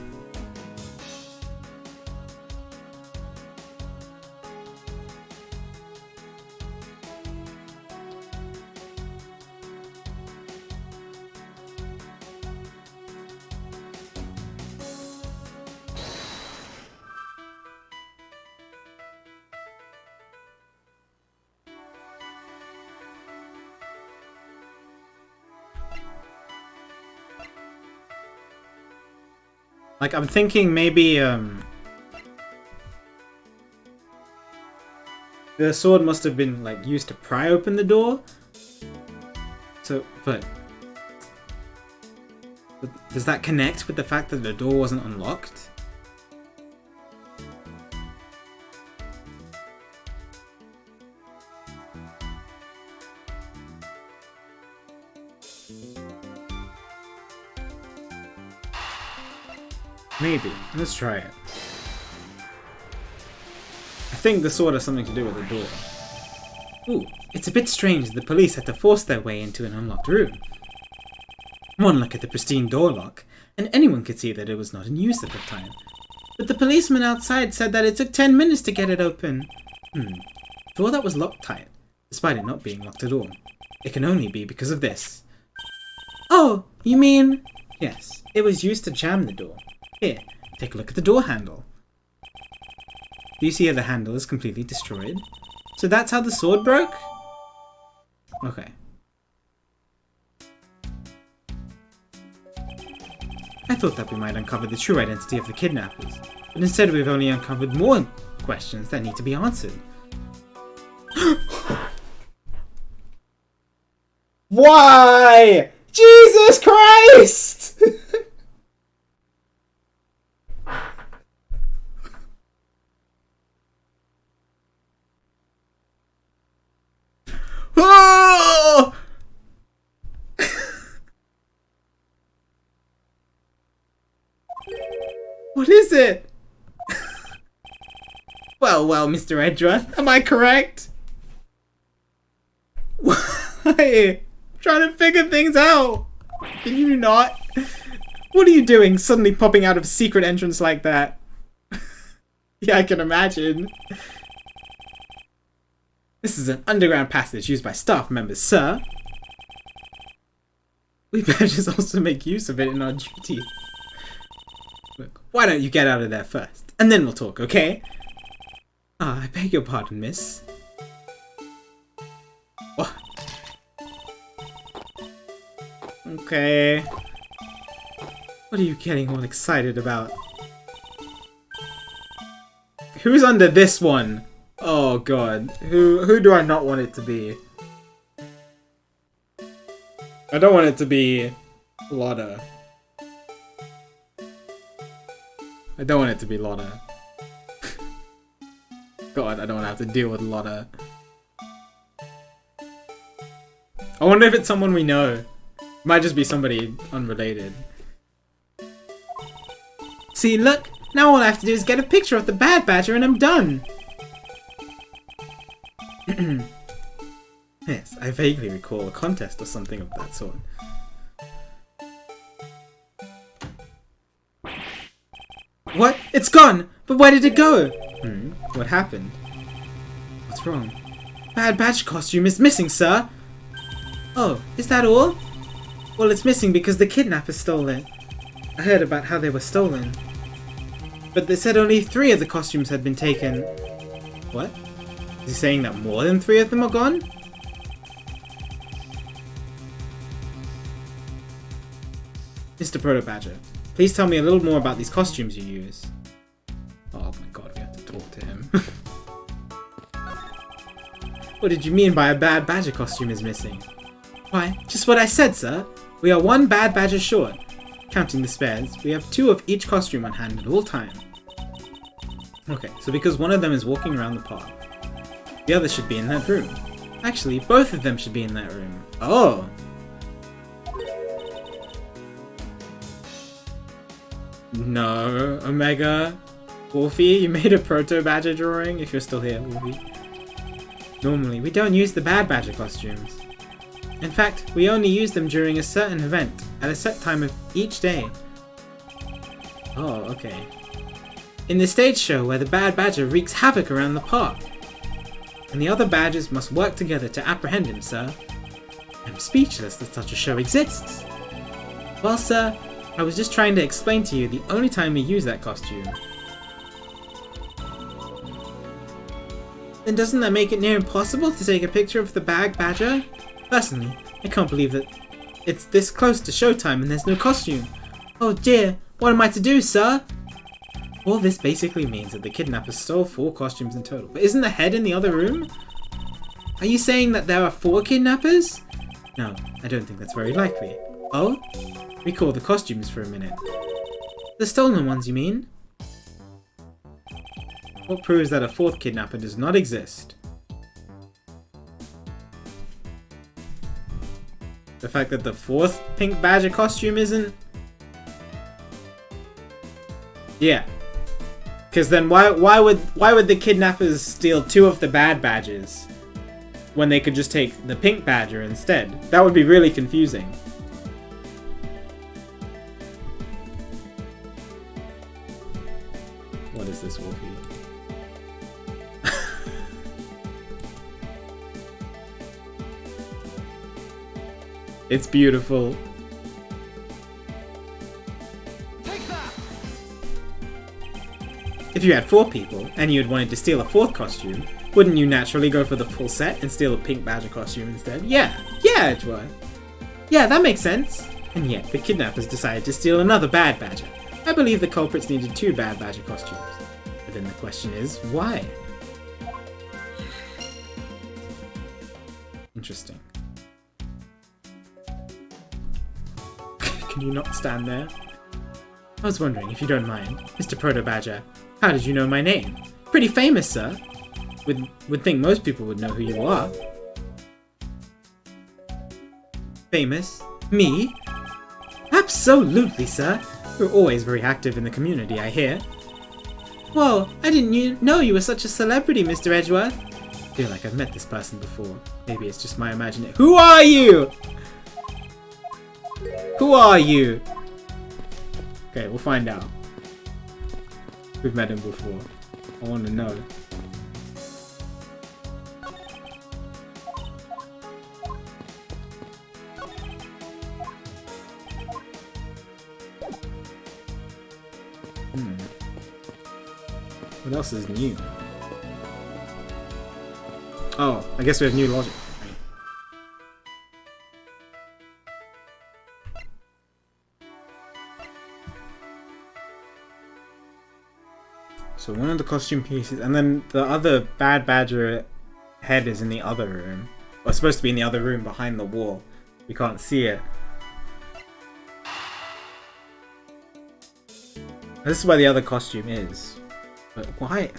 Speaker 1: Like, I'm thinking maybe, the sword must have been, like, used to pry open the door. So, but does that connect with the fact that the door wasn't unlocked? Maybe. Let's try it. I think the sword has something to do with the door. Ooh, it's a bit strange the police had to force their way into an unlocked room. One look at the pristine door lock, and anyone could see that it was not in use at the time. But the policeman outside said that it took 10 minutes to get it open. Door that was locked tight, despite it not being locked at all. It can only be because of this. Oh, you mean... Yes, it was used to jam the door. Here, take a look at the door handle. Do you see how the handle is completely destroyed? So that's how the sword broke? Okay. I thought that we might uncover the true identity of the kidnappers, but instead we've only uncovered more questions that need to be answered. Why? Jesus Christ! Oh! What is it? Well, Mr. Edgeworth, am I correct? Why? I'm trying to figure things out. Can you not? What are you doing, suddenly popping out of a secret entrance like that? Yeah, I can imagine. This is an underground passage used by staff members, sir. We better just also make use of it in our duty. Look, why don't you get out of there first, and then we'll talk, okay? Ah, I beg your pardon, miss. What? Okay. What are you getting all excited about? Who's under this one? Oh god. Who do I not want it to be? I don't want it to be Lotta. I don't want it to be Lotta. God, I don't want to have to deal with Lotta. I wonder if it's someone we know. Might just be somebody unrelated. See, look! Now all I have to do is get a picture of the bad badger and I'm done! Yes, I vaguely recall a contest or something of that sort. What? It's gone! But where did it go? What happened? What's wrong? Bad badge costume is missing, sir! Oh, is that all? Well, it's missing because the kidnappers stole it. I heard about how they were stolen. But they said only 3 of the costumes had been taken. What? Is he saying that more than 3 of them are gone? Mr. Proto Badger, please tell me a little more about these costumes you use. Oh my god, we have to talk to him. What did you mean by a bad badger costume is missing? Why, just what I said, sir. We are 1 bad badger short. Counting the spares, we have 2 of each costume on hand at all times. Okay, so because one of them is walking around the park, the other should be in that room. Actually, both of them should be in that room. Oh! No, Omega. Wolfie, you made a proto badger drawing, if you're still here, Wolfie. Normally, we don't use the bad badger costumes. In fact, we only use them during a certain event, at a set time of each day. Oh, okay. In the stage show where the bad badger wreaks havoc around the park. And the other badgers must work together to apprehend him, sir. I'm speechless that such a show exists. Well, sir, I was just trying to explain to you the only time we use that costume. Then doesn't that make it near impossible to take a picture of the bad badger? Personally, I can't believe that it's this close to showtime and there's no costume. Oh dear, What am I to do, sir? All this basically means that the kidnappers stole 4 costumes in total. But isn't the head in the other room? Are you saying that there are 4 kidnappers? No, I don't think that's very likely. Oh? Recall the costumes for a minute. The stolen ones, you mean? What proves that a 4th kidnapper does not exist? The fact that the 4th pink badger costume isn't? Yeah. Because then why would the kidnappers steal 2 of the bad badges when they could just take the pink badger instead? That would be really confusing. What is this, Wolfie? It's beautiful. If you had 4 people, and you had wanted to steal a 4th costume, wouldn't you naturally go for the full set and steal a pink badger costume instead? Yeah, Edgeworth. Yeah, that makes sense. And yet, the kidnappers decided to steal another bad badger. I believe the culprits needed 2 bad badger costumes. But then the question is, why? Interesting. Can you not stand there? I was wondering, if you don't mind, Mr. Proto Badger, how did you know my name? Pretty famous, sir. Would think most people would know who you are. Famous? Me? Absolutely, sir. You're always very active in the community, I hear. Whoa, I didn't know you were such a celebrity, Mr. Edgeworth. I feel like I've met this person before. Maybe it's just my imagination. Who are you? Who are you? Okay, we'll find out. We've met him before. I want to know. What else is new? Oh, I guess we have new logic. So one of the costume pieces, and then the other bad badger head is in the other room. Or it's supposed to be in the other room behind the wall. We can't see it. This is where the other costume is. But why?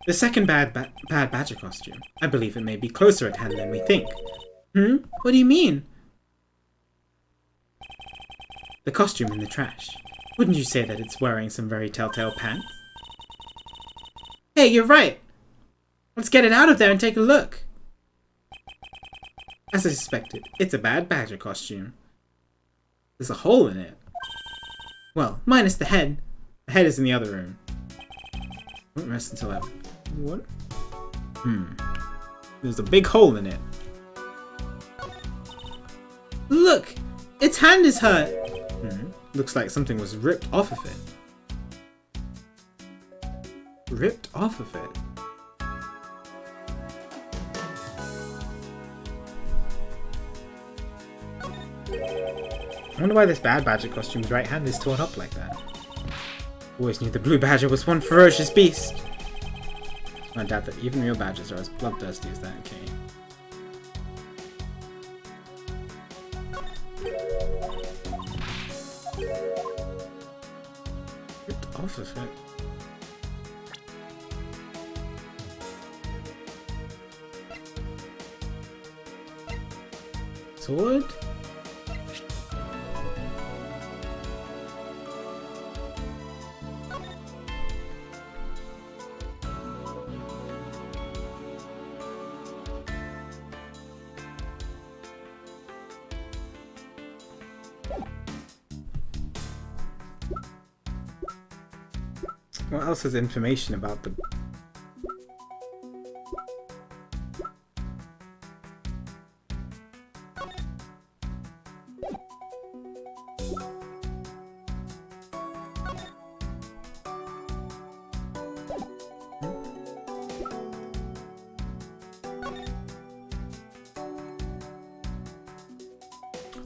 Speaker 1: The second bad badger costume. I believe it may be closer at hand than we think. What do you mean? The costume in the trash. Wouldn't you say that it's wearing some very telltale pants? Hey, you're right! Let's get it out of there and take a look! As I suspected, it's a bad badger costume. There's a hole in it. Well, minus the head. The head is in the other room. Won't rest until I... What? There's a big hole in it. Look! Its hand is hurt! Looks like something was ripped off of it. Ripped off of it? I wonder why this bad badger costume's right hand is torn up like that. Always knew the blue badger was one ferocious beast. I doubt that even real badgers are as bloodthirsty as that, okay. Ripped off of it. Sword? What else is information about the...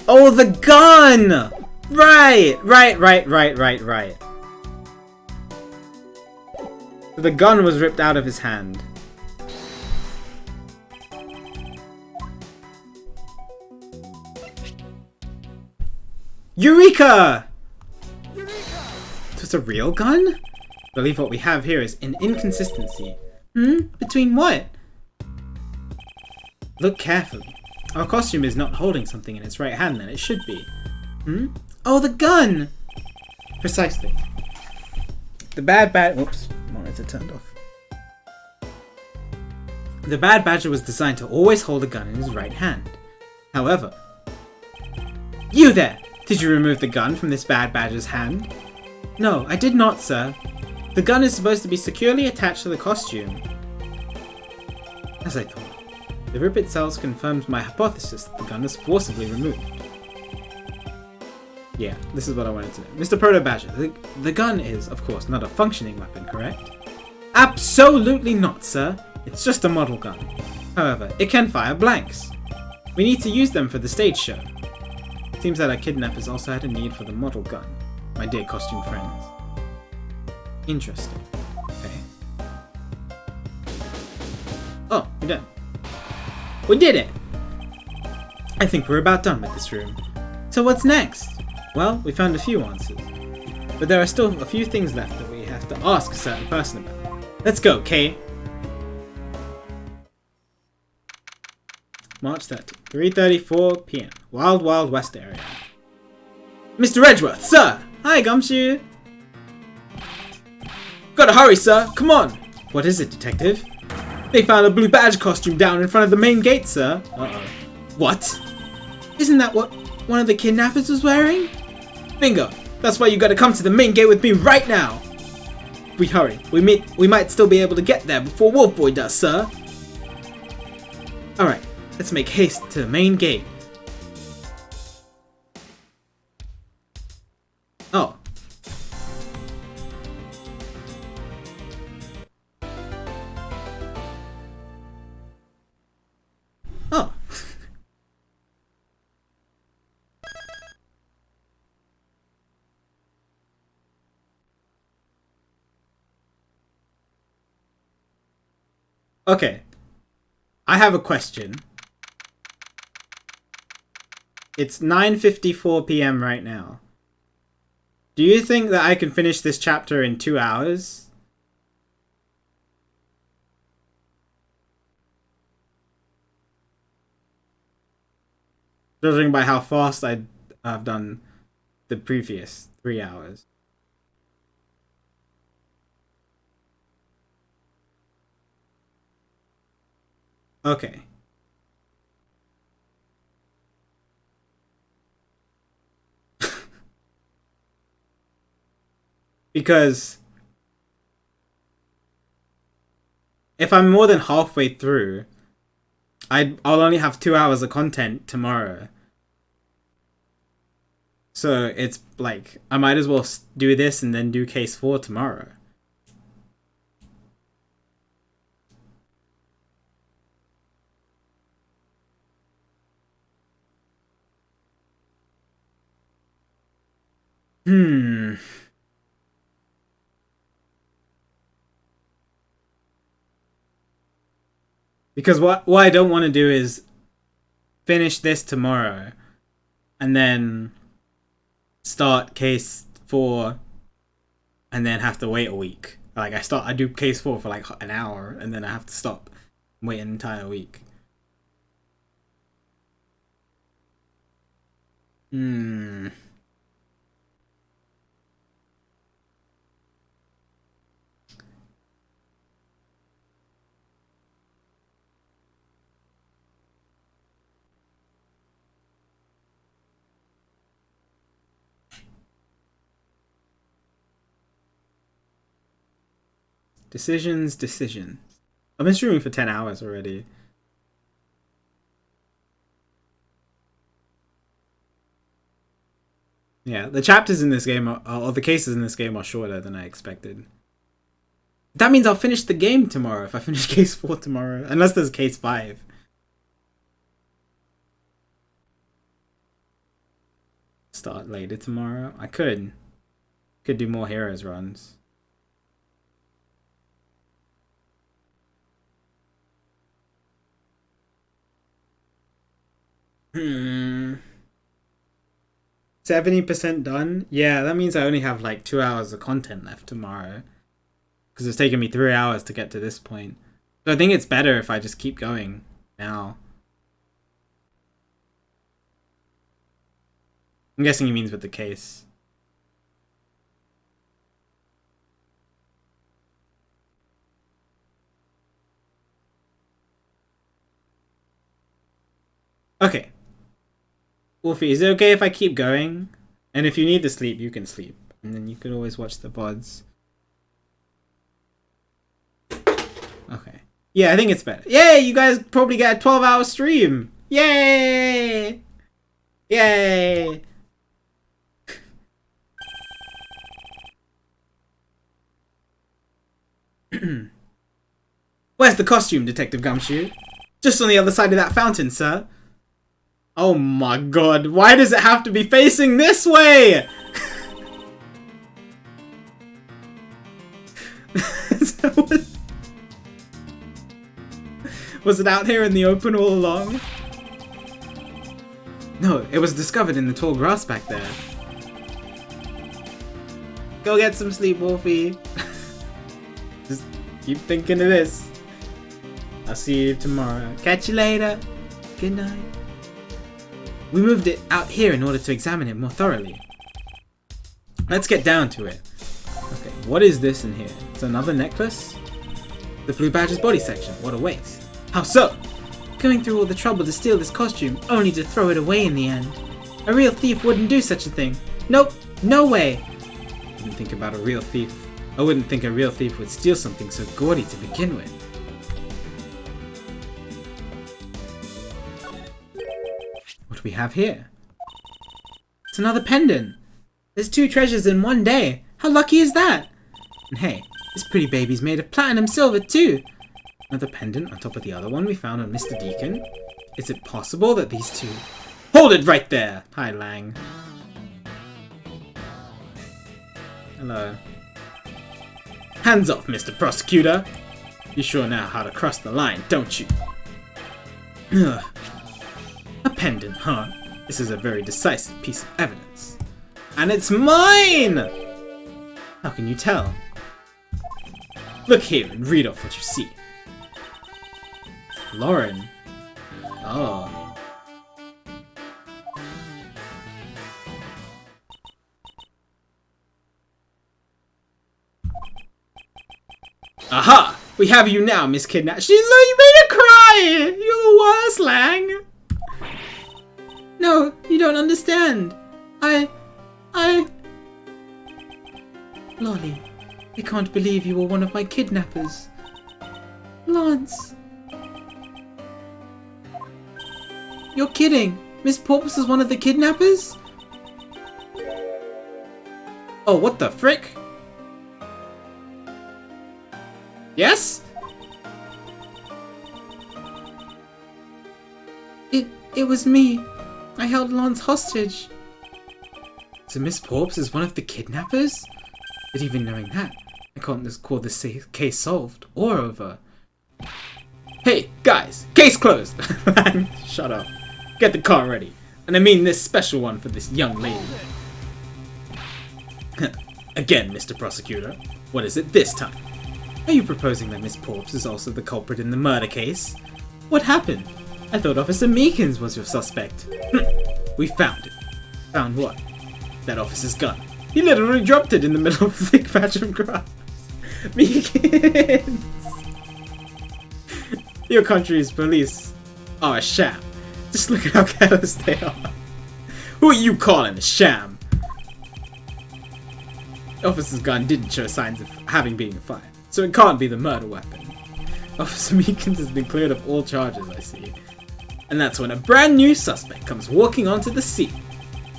Speaker 1: Oh, the gun! Right. The gun was ripped out of his hand. Eureka! It's a real gun? I believe what we have here is an inconsistency. Between what? Look carefully. Our costume is not holding something in its right hand than it should be. Oh, the gun! Precisely. The bad whoops, monitor turned off. The bad badger was designed to always hold a gun in his right hand. However... You there! Did you remove the gun from this bad badger's hand? No, I did not, sir. The gun is supposed to be securely attached to the costume. As I thought. The rip itself confirms my hypothesis that the gun was forcibly removed. Yeah, this is what I wanted to know. Mr. Proto Badger, the gun is, of course, not a functioning weapon, correct? Absolutely not, sir. It's just a model gun. However, it can fire blanks. We need to use them for the stage show. Seems that our kidnappers also had a need for the model gun, my dear costume friends. Interesting. Okay. Oh, we're done. We did it! I think we're about done with this room. So what's next? Well, we found a few answers. But there are still a few things left that we have to ask a certain person about. Let's go, Kay. March 30th, 3:34 PM. Wild Wild West area. Mr. Edgeworth, sir! Hi, Gumshoe! Gotta hurry, sir! Come on! What is it, detective? They found a blue badge costume down in front of the main gate, sir. Uh-oh. What? Isn't that what one of the kidnappers was wearing? Bingo! That's why you gotta come to the main gate with me right now! If we hurry, we might still be able to get there before Wolfboy does, sir. Alright, let's make haste to the main gate. Oh. Oh. Okay. I have a question. It's 9:54 PM right now. Do you think that I can finish this chapter in 2 hours? Judging by how fast I've done the previous 3 hours. Okay. Because if I'm more than halfway through, I'll only have 2 hours of content tomorrow. So it's like, I might as well do this and then do case 4 tomorrow. Because what I don't want to do is finish this tomorrow and then start case 4 and then have to wait a week. Like I do case 4 for like an hour and then I have to stop and wait an entire week. Decisions. I've been streaming for 10 hours already. Yeah, the chapters in this game or the cases in this game are shorter than I expected. That means I'll finish the game tomorrow if I finish case 4 tomorrow. Unless there's case 5. start later tomorrow. I could do more Heroes runs. Hmm. 70% done? Yeah, that means I only have like 2 hours of content left tomorrow. Because it's taken me 3 hours to get to this point. So I think it's better if I just keep going now. I'm guessing he means with the case. Okay. Wolfie, is it okay if I keep going? And if you need to sleep, you can sleep. And then you could always watch the VODs. Okay. Yeah, I think it's better. Yay! You guys probably get a 12-hour stream! Yay! Yay! Where's the costume, Detective Gumshoe? Just on the other side of that fountain, sir. Oh my god, why does it have to be facing this way? Was it out here in the open all along? No, it was discovered in the tall grass back there. Go get some sleep, Wolfie. Just keep thinking of this. I'll see you tomorrow. Catch you later. Good night. We moved it out here in order to examine it more thoroughly. Let's get down to it. Okay, what is this in here? It's another necklace? The Blue Badger's body section. What a waste. How so? Going through all the trouble to steal this costume, only to throw it away in the end. A real thief wouldn't do such a thing. Nope, no way. I wouldn't think a real thief would steal something so gaudy to begin with. What do we have here? It's another pendant. There's 2 treasures in one day. How lucky is that? And hey, this pretty baby's made of platinum silver too. Another pendant on top of the other one we found on Mr. Deacon. Is it possible that these 2... Hold it right there! Hi, Lang. Hello. Hands off, Mr. Prosecutor! You sure know how to cross the line, don't you? Ugh. A pendant, huh? This is a very decisive piece of evidence. And it's mine! How can you tell? Look here and read off what you see. Lauren. Oh. Aha! We have you now, Miss Kidnap. You made her cry! You're the worst, Lang! No, you don't understand. Lolly, I can't believe you were one of my kidnappers. Lance. You're kidding! Miss Porpoise is one of the kidnappers? Oh, what the frick? Yes? It was me. I held Lance hostage. So Miss Porpoise is one of the kidnappers? But even knowing that, I can't just call this case solved or over. Hey, guys! Case closed! Shut up. Get the car ready. And I mean this special one for this young lady. Again, Mr. Prosecutor. What is it this time? Are you proposing that Miss Porpoise is also the culprit in the murder case? What happened? I thought Officer Meekins was your suspect. We found it. Found what? That officer's gun. He literally dropped it in the middle of a thick patch of grass. Meekins! Your country's police are a sham. Just look at how careless they are. Who are you calling a sham? The officer's gun didn't show signs of having been fired, so it can't be the murder weapon. Officer Meekins has been cleared of all charges, I see. And that's when a brand new suspect comes walking onto the scene.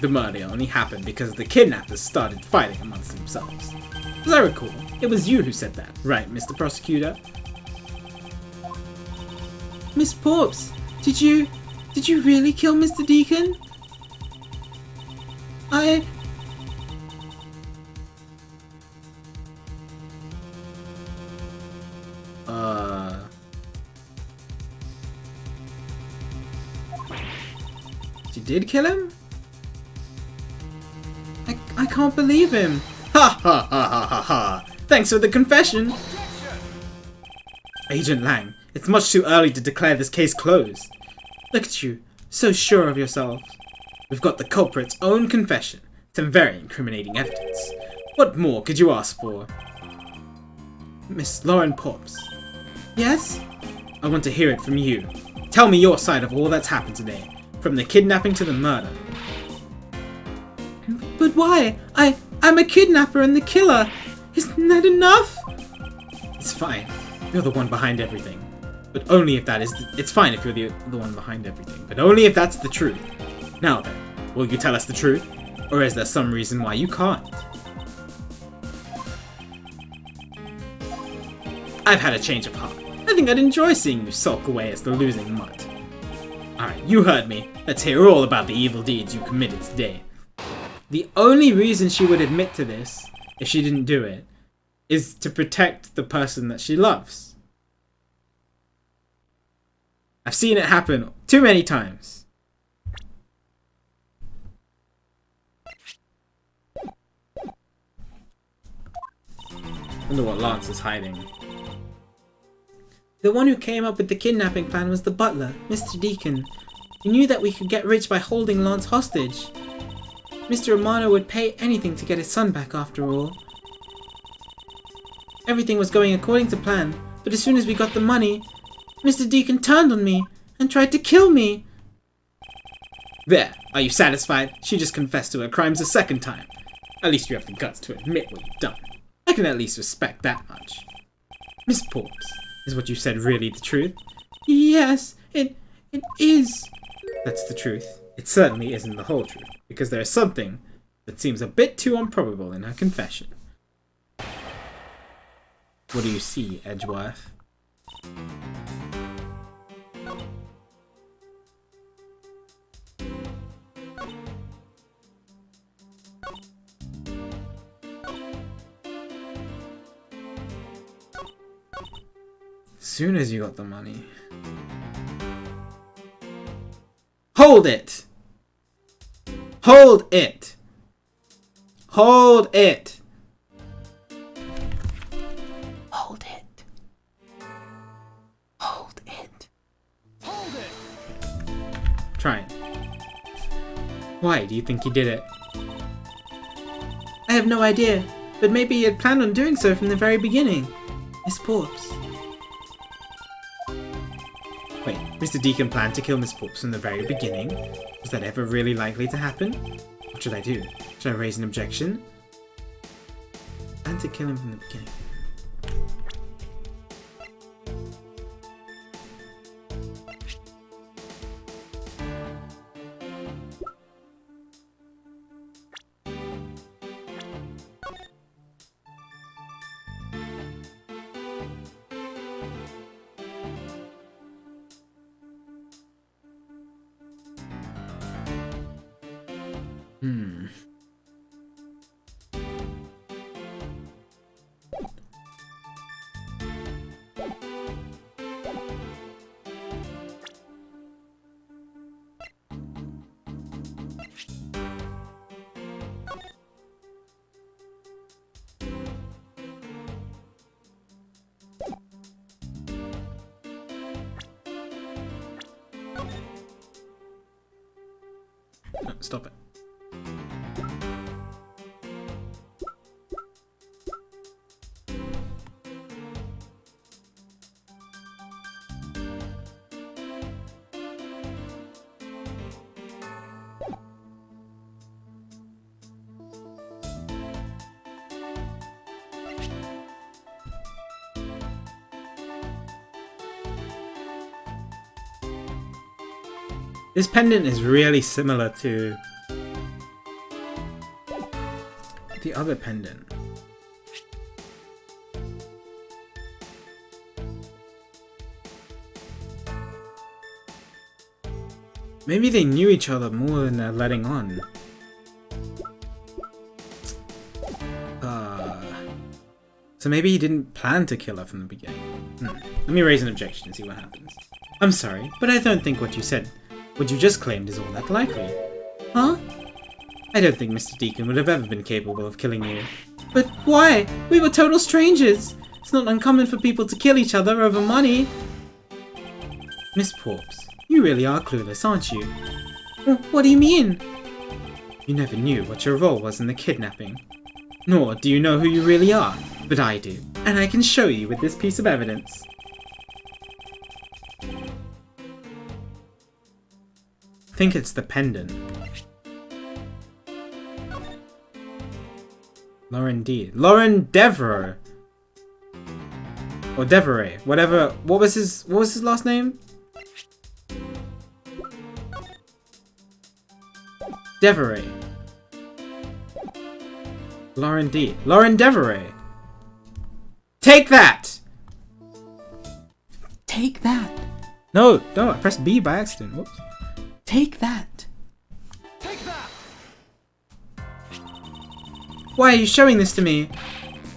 Speaker 1: The murder only happened because the kidnappers started fighting amongst themselves. As I recall, it was you who said that, right, Mr. Prosecutor? Miss Porpoise, did you really kill Mr. Deacon? I... She did kill him? I can't believe him. Ha ha ha ha ha ha. Thanks for the confession.
Speaker 2: Objection!
Speaker 1: Agent Lang, it's much too early to declare this case closed. Look at you, so sure of yourself. We've got the culprit's own confession. Some very incriminating evidence. What more could you ask for? Miss Lauren Pops. Yes? I want to hear it from you. Tell me your side of all that's happened today. From the kidnapping to the murder. But why? I'm a kidnapper and the killer. Isn't that enough? It's fine. You're the one behind everything. But only if that is... It's fine if you're the one behind everything. But only if that's the truth. Now then, will you tell us the truth? Or is there some reason why you can't? I've had a change of heart. I think I'd enjoy seeing you sulk away as the losing mutt. Alright, you heard me. Let's hear all about the evil deeds you committed today. The only reason she would admit to this, if she didn't do it, is to protect the person that she loves. I've seen it happen too many times. Wonder what Lance is hiding. The one who came up with the kidnapping plan was the butler, Mr. Deacon. He knew that we could get rich by holding Lance hostage. Mr. Romano would pay anything to get his son back after all. Everything was going according to plan, but as soon as we got the money, Mr. Deacon turned on me and tried to kill me. There, are you satisfied? She just confessed to her crimes a second time. At least you have the guts to admit what you've done. I can at least respect that much. Miss Porps, is what you said really the truth? Yes, it is. That's the truth. It certainly isn't the whole truth, because there is something that seems a bit too improbable in her confession. What do you see, Edgeworth? Soon as you got the money. Hold it! Hold it! Hold it! Hold it. Hold it.
Speaker 2: Hold it!
Speaker 1: Try it. Why do you think he did it? I have no idea, but maybe he had planned on doing so from the very beginning. Miss Porps. Wait, Mr. Deacon planned to kill Miss Porps from the very beginning? Was that ever really likely to happen? What should I do? Should I raise an objection? Planned to kill him from the beginning. No, stop it. This pendant is really similar to the other pendant. Maybe they knew each other more than they're letting on. So maybe he didn't plan to kill her from the beginning. Let me raise an objection and see what happens. I'm sorry, but I don't think what you just claimed is all that likely. Huh? I don't think Mr. Deacon would have ever been capable of killing you. But why? We were total strangers. It's not uncommon for people to kill each other over money. Miss Porps, you really are clueless, aren't you? What do you mean? You never knew what your role was in the kidnapping. Nor do you know who you really are, but I do, and I can show you with this piece of evidence. I think it's the pendant. Lauren Devereaux. Or Devereaux, whatever. What was his last name? Devereaux. Lauren Devereaux. Take that! Take that. No, I pressed B by accident. Whoops. Take that.
Speaker 2: Take that!
Speaker 1: Why are you showing this to me?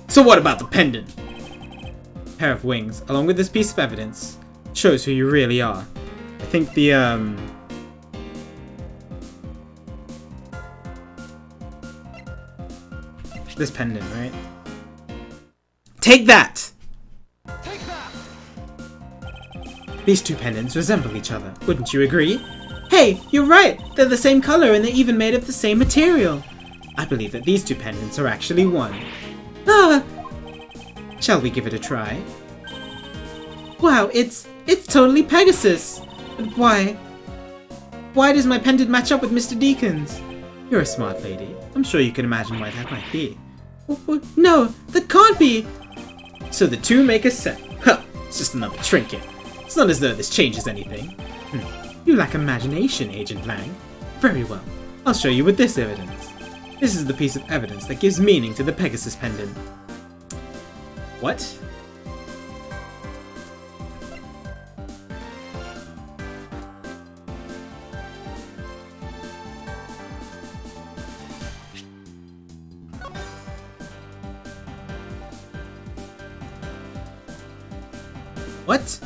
Speaker 1: So what about the pendant? A pair of wings, along with this piece of evidence, shows who you really are. I think this pendant, right? Take that!
Speaker 2: Take that!
Speaker 1: These two pendants resemble each other, wouldn't you agree? Hey, you're right! They're the same color and they're even made of the same material. I believe that these two pendants are actually one. Ah! Shall we give it a try? Wow, it's totally Pegasus! But why? Why does my pendant match up with Mr. Deacon's? You're a smart lady. I'm sure you can imagine why that might be. No, that can't be! So the two make a set. Huh, it's just another trinket. It's not as though this changes anything. You lack imagination, Agent Lang. Very well. I'll show you with this evidence. This is the piece of evidence that gives meaning to the Pegasus pendant. What? What?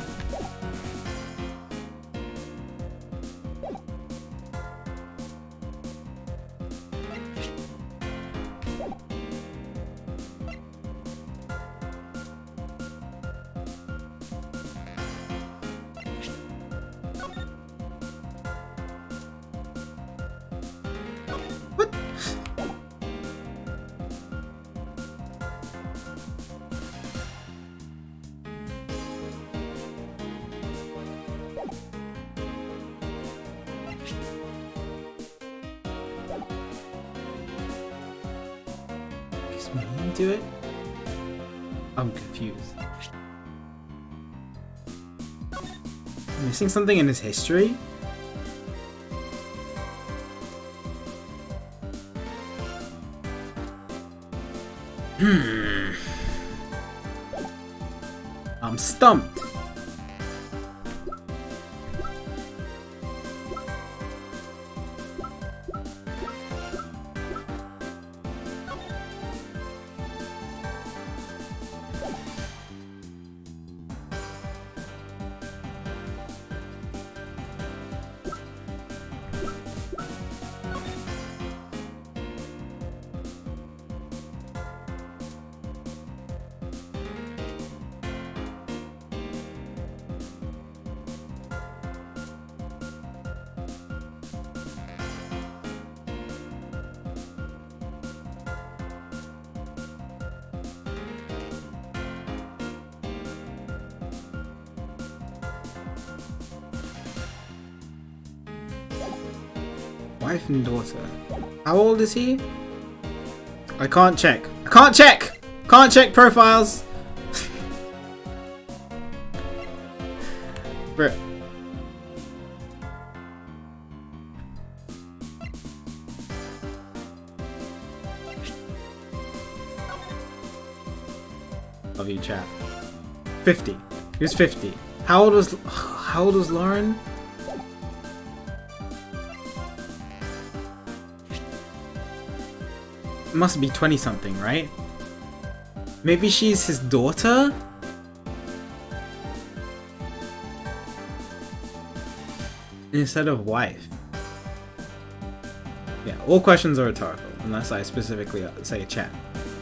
Speaker 1: What? Gives meaning to it? I'm confused. I'm missing something in his history? I'm stumped. Wife and daughter. How old is he? I can't check. I can't check! Can't check profiles! Bro. Love you, chat. 50. He was 50. How old was Lauren? must be 20-something, right? Maybe she's his daughter? Instead of wife. Yeah, all questions are rhetorical, unless I specifically say chat.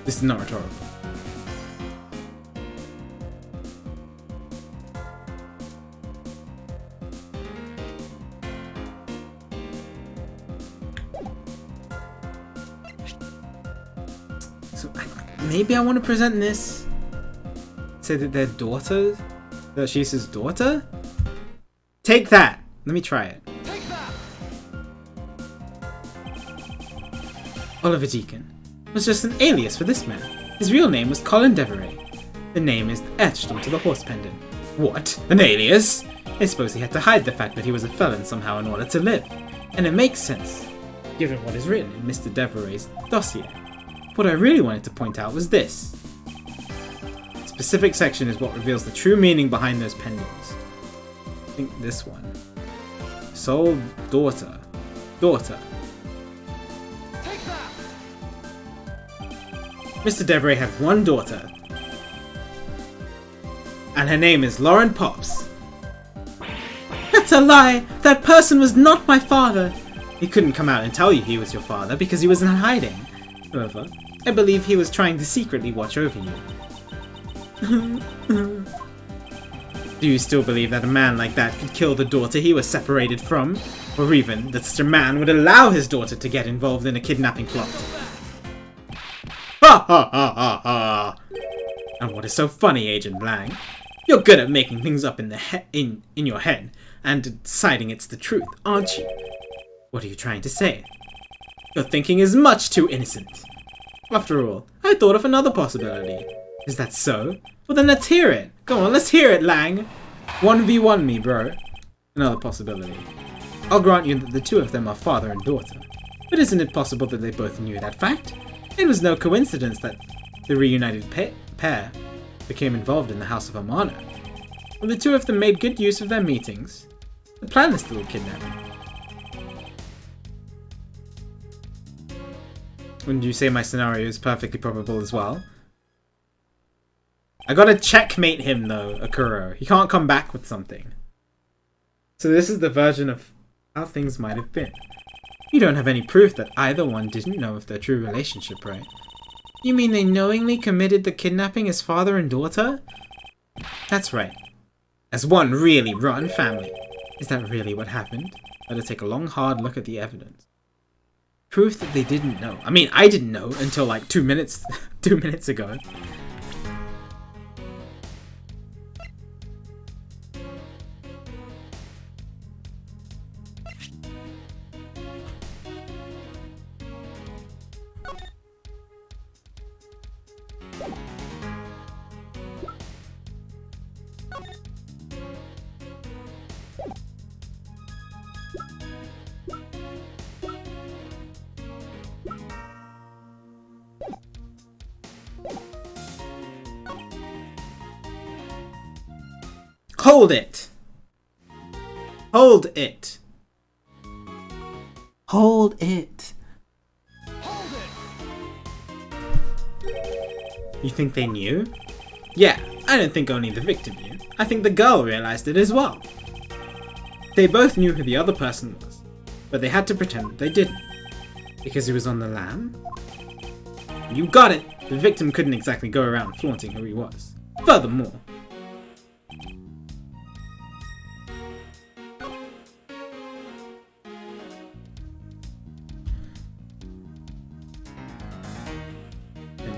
Speaker 1: This is not rhetorical. So maybe I want to present this. Say that they're daughters? That she's his daughter? Take that! Let me try it.
Speaker 2: Take that!
Speaker 1: Oliver Deacon was just an alias for this man. His real name was Colin Deveray. The name is etched onto the horse pendant. What? An alias? I suppose he had to hide the fact that he was a felon somehow in order to live. And it makes sense, given what is written in Mr. Deveray's dossier. What I really wanted to point out was this. The specific section is what reveals the true meaning behind those pendants. I think this one. Sole daughter. Daughter.
Speaker 2: Take that!
Speaker 1: Mr. Deveray had one daughter. And her name is Lauren Pops. That's a lie! That person was not my father! He couldn't come out and tell you he was your father because he was in hiding. However, I believe he was trying to secretly watch over you. Do you still believe that a man like that could kill the daughter he was separated from? Or even that such a man would allow his daughter to get involved in a kidnapping plot? Ha ha ha ha ha! And what is so funny, Agent Lang? You're good at making things up in your head and deciding it's the truth, aren't you? What are you trying to say? Your thinking is much too innocent. After all, I thought of another possibility. Is that so? Well then let's hear it. Go on, let's hear it, Lang. 1v1 me, bro. Another possibility. I'll grant you that the two of them are father and daughter. But isn't it possible that they both knew that fact? It was no coincidence that the reunited pair became involved in the House of Amano. When the two of them made good use of their meetings, to plan this little kidnapping. Wouldn't you say my scenario is perfectly probable as well? I gotta checkmate him though, Akuro. He can't come back with something. So this is the version of how things might have been. You don't have any proof that either one didn't know of their true relationship, right? You mean they knowingly committed the kidnapping as father and daughter? That's right. As one really rotten family. Is that really what happened? Better take a long, hard look at the evidence. Proof that they didn't know. I mean, I didn't know until like 2 minutes ago. Hold it! Hold it! Hold it!
Speaker 2: Hold it!
Speaker 1: You think they knew? Yeah, I don't think only the victim knew. I think the girl realized it as well. They both knew who the other person was, but they had to pretend that they didn't. Because he was on the lam? You got it! The victim couldn't exactly go around flaunting who he was. Furthermore,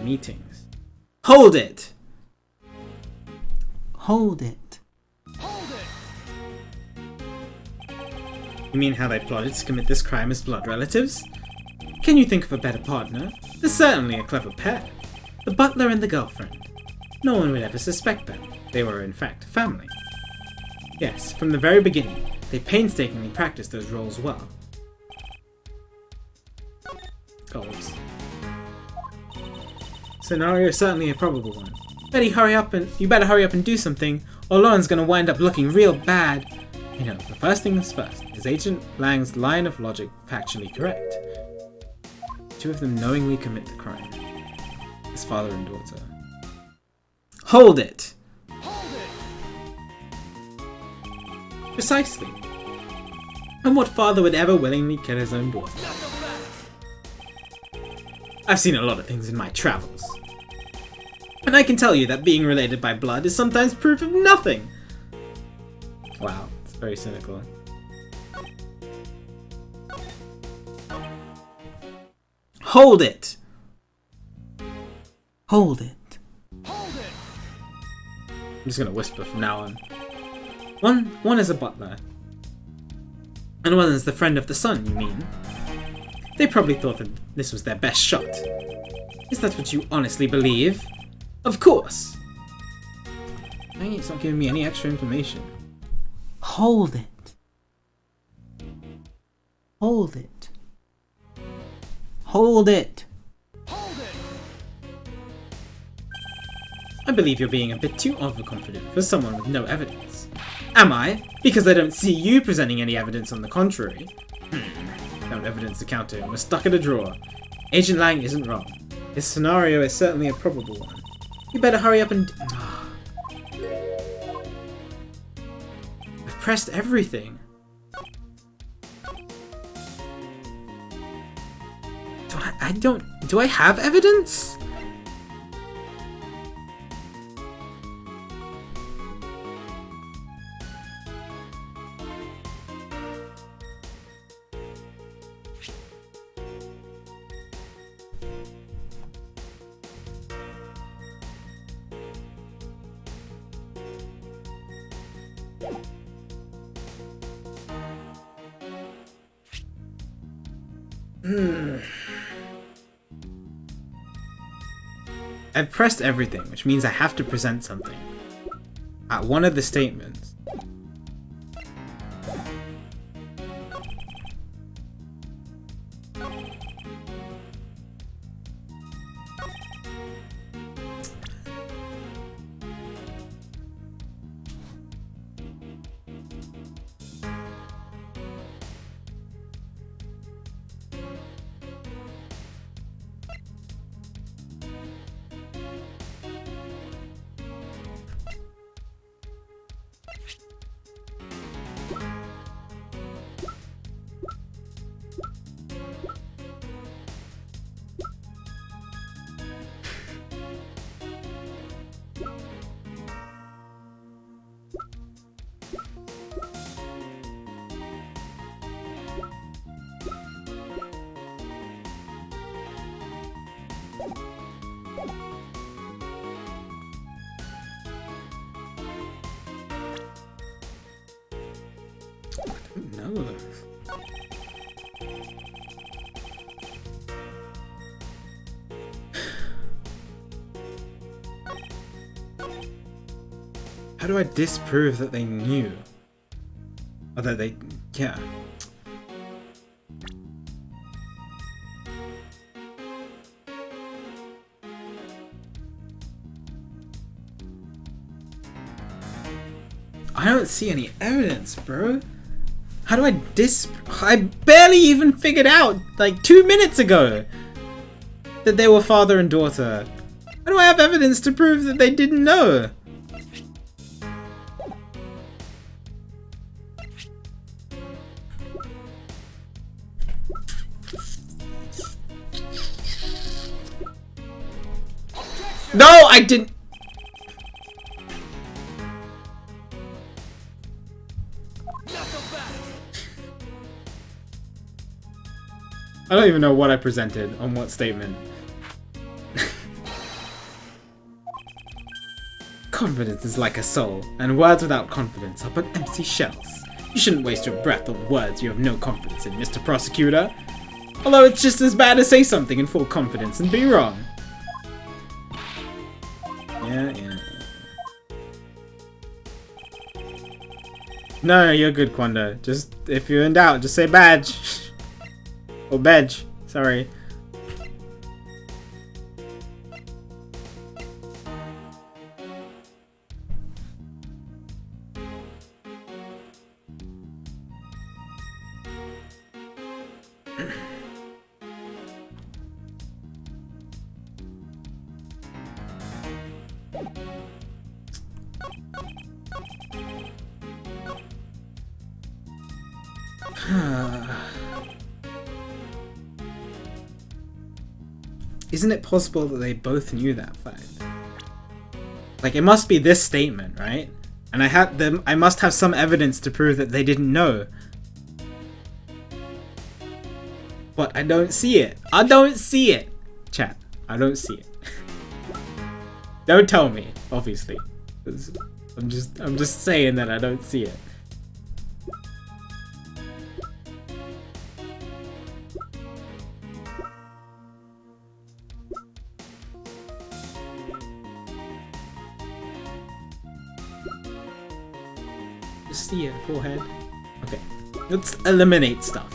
Speaker 1: meetings. Hold it! Hold it.
Speaker 2: Hold it!
Speaker 1: You mean how they plotted to commit this crime as blood relatives? Can you think of a better partner? They're certainly a clever pair. The butler and the girlfriend. No one would ever suspect them. They were in fact family. Yes, from the very beginning, they painstakingly practiced those roles well. Goals. Scenario is certainly a probable one. You better hurry up and do something, or Lauren's gonna wind up looking real bad. You know, the first thing is first. Is Agent Lang's line of logic factually correct? two of them knowingly commit the crime. His father and daughter. Hold it!
Speaker 2: Hold it!
Speaker 1: Precisely. And what father would ever willingly kill his own daughter?
Speaker 2: Knuckle back!
Speaker 1: I've seen a lot of things in my travels. And I can tell you that being related by blood is sometimes proof of nothing. Wow, it's very cynical. Hold it! Hold it.
Speaker 2: Hold it!
Speaker 1: I'm just gonna whisper from now on. One is a butler. And one is the friend of the son, you mean? They probably thought that this was their best shot. Is that what you honestly believe? Of course! Dang it, it's not giving me any extra information. Hold it. Hold it. Hold it.
Speaker 2: Hold it!
Speaker 1: I believe you're being a bit too overconfident for someone with no evidence. Am I? Because I don't see you presenting any evidence on the contrary. Found evidence to counter him. We're stuck in a drawer. Agent Lang isn't wrong. His scenario is certainly a probable one. You better hurry up and... I've pressed everything. Do I have evidence? I've pressed everything, which means I have to present something. At one of the statements. No. How do I disprove that they knew? Or that they... yeah. I don't see any evidence, bro. How do I I barely even figured out, like 2 minutes ago, that they were father and daughter. How do I have evidence to prove that they didn't know? No, I didn't. I don't even know what I presented on what statement. Confidence is like a soul, and words without confidence are but empty shells. You shouldn't waste your breath on words you have no confidence in, Mr. Prosecutor. Although it's just as bad to say something in full confidence and be wrong. Yeah. No, you're good, Quando. Just, if you're in doubt, just say badge. Or badge. Sorry. Isn't it possible that they both knew that fact? Like, it must be this statement, right? And I must have some evidence to prove that they didn't know. But I don't see it. I don't see it. Chat, I don't see it. Don't tell me, obviously. I'm just saying that I don't see it. Just see it, forehead. Okay, let's eliminate stuff.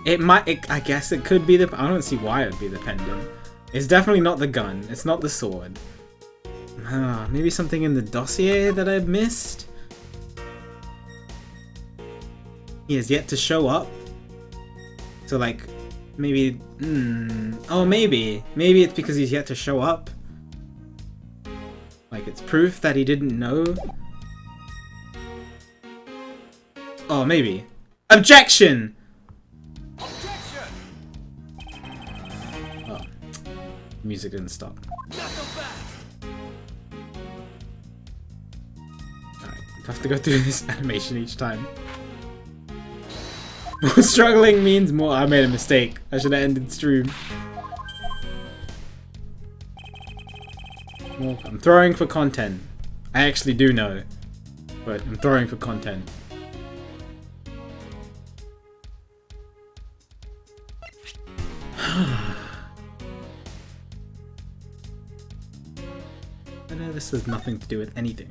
Speaker 1: I guess it could be the. I don't see why it'd be the pendant. It's definitely not the gun. It's not the sword. Maybe something in the dossier that I've missed? He has yet to show up? So like, maybe... Oh, maybe. Maybe it's because he's yet to show up? Like, it's proof that he didn't know? Oh, maybe. Objection! Oh. Music didn't stop. I have to go through this animation each time. More struggling means more. I made a mistake. I should have ended stream. Well, I'm throwing for content. I actually do know, but I'm throwing for content. But this has nothing to do with anything.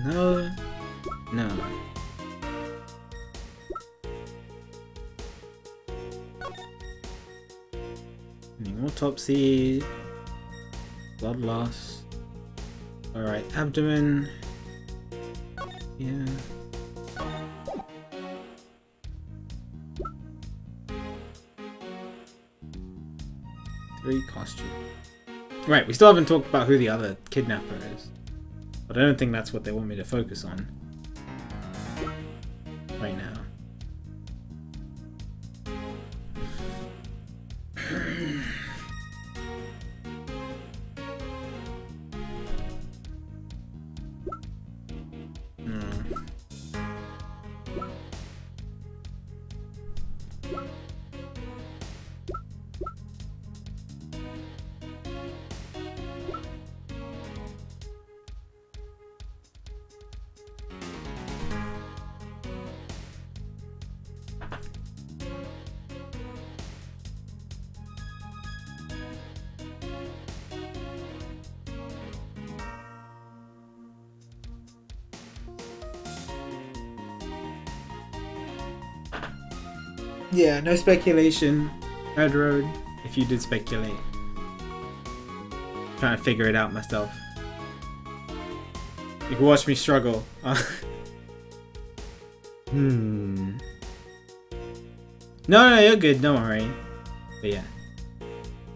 Speaker 1: No. No. Autopsy. Blood loss. Alright, abdomen. Yeah. Three costume. Right, we still haven't talked about who the other kidnapper is. But I don't think that's what they want me to focus on right now. Yeah, no speculation. Red Road, if you did speculate. Trying to figure it out myself. You can watch me struggle. No, you're good, don't worry. But yeah.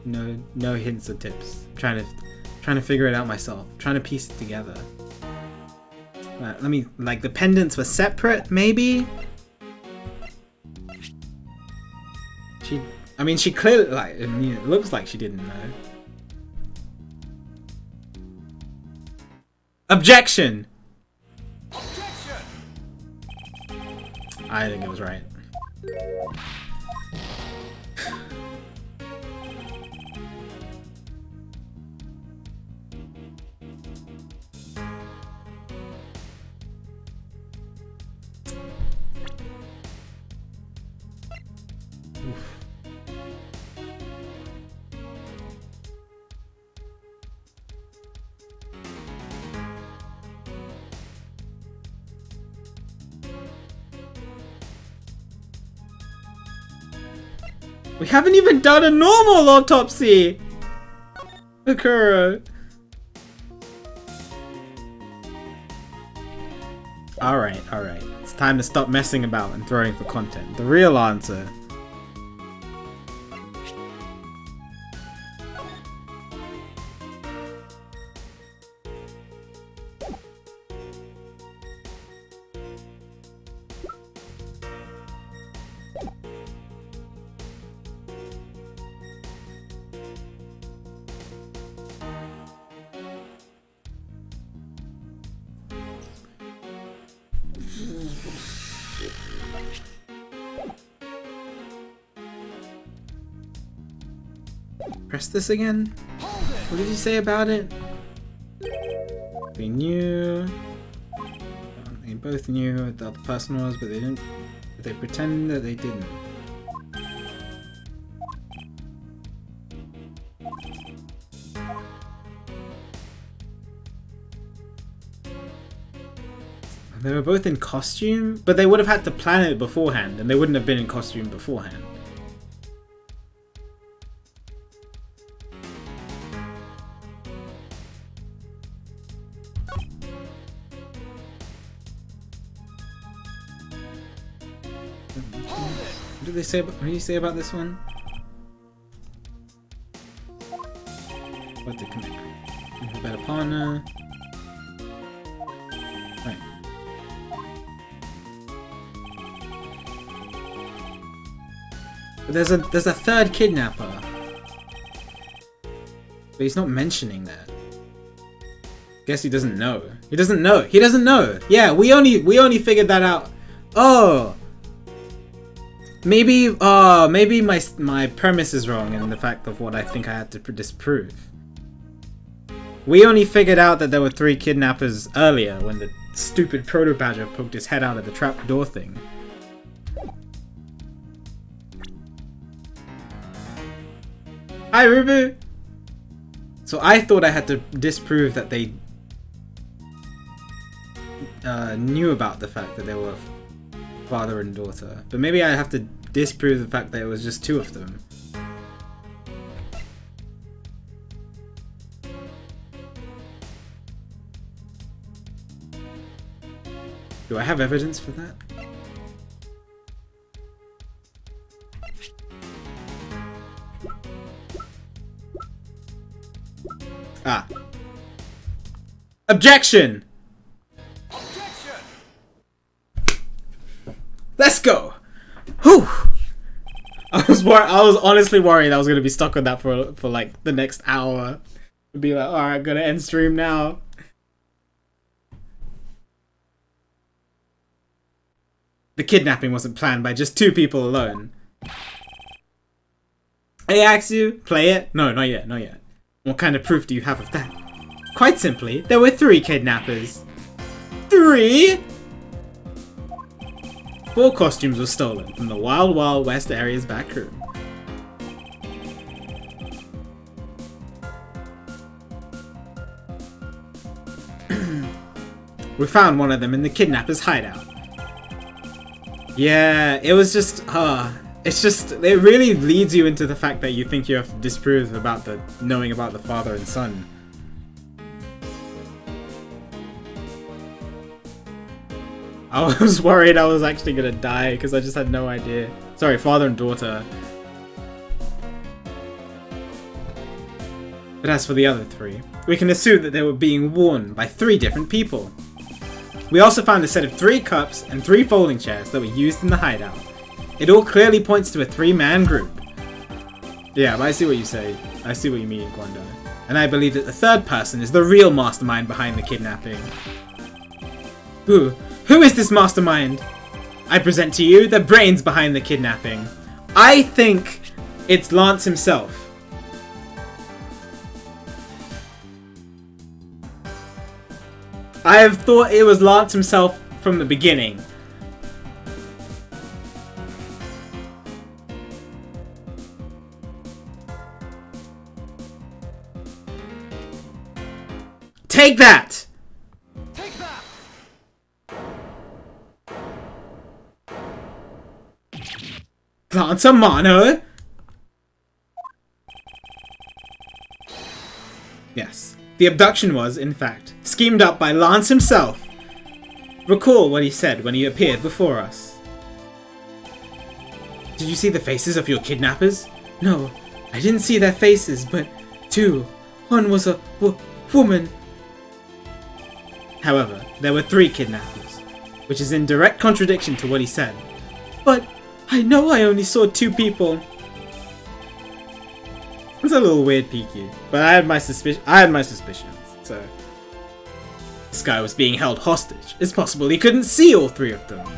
Speaker 1: No hints or tips. I'm trying to figure it out myself. I'm trying to piece it together. Let me, like, the pendants were separate, maybe? She clearly, like, it looks like she didn't know. Objection! I think it was right. We haven't even done a normal autopsy! Sakura. Alright, alright. It's time to stop messing about and throwing for content. The real answer. Press this again? What did you say about it? They knew. They both knew who the other person was, but they didn't. But they pretended that they didn't. They were both in costume, but they would have had to plan it beforehand, and they wouldn't have been in costume beforehand. What did they say? What did you say about this one? What to connect? A better partner. Right. But there's a third kidnapper. But he's not mentioning that. Guess he doesn't know. He doesn't know. He doesn't know. Yeah, we only figured that out. Oh. Maybe my premise is wrong in the fact of what I think I had to disprove. We only figured out that there were 3 kidnappers earlier when the stupid proto badger poked his head out of the trap door thing. Hi, Rubu! So I thought I had to disprove that they knew about the fact that they were father and daughter. But maybe I have to disprove the fact that it was just 2 of them. Do I have evidence for that? Ah. Objection!
Speaker 2: Objection!
Speaker 1: Let's go! Whew! I was honestly worried I was gonna be stuck on that for like the next hour. I'd be like, alright, gonna end stream now. The kidnapping wasn't planned by just 2 people alone. Hey, Axu, play it? No, not yet, not yet. What kind of proof do you have of that? Quite simply, there were 3 kidnappers. 3? 4 costumes were stolen from the Wild Wild West area's back room. We found one of them in the kidnapper's hideout. Yeah, it was just, it's just, it really leads you into the fact that you think you have to disprove about the knowing about the father and son. I was worried I was actually gonna die because I just had no idea. Sorry, father and daughter. But as for the other 3, we can assume that they were being worn by 3 different people. We also found a set of 3 cups and 3 folding chairs that were used in the hideout. It all clearly points to a 3-man group. Yeah, but I see what you say. I see what you mean, Gwanda. And I believe that the 3rd person is the real mastermind behind the kidnapping. Who is this mastermind? I present to you the brains behind the kidnapping. I think it's Lance himself. I have thought it was Lance himself from the beginning. Take that!
Speaker 2: Take that!
Speaker 1: Lance Amano? Yes, the abduction was, in fact, schemed up by Lance himself. Recall what he said when he appeared before us. Did you see the faces of your kidnappers? No, I didn't see their faces, but two. One was a woman. However, there were 3 kidnappers, which is in direct contradiction to what he said. But I know I only saw 2 people. It's a little weird, PQ, but I had my suspicions. So this guy was being held hostage. It's possible he couldn't see all 3 of them.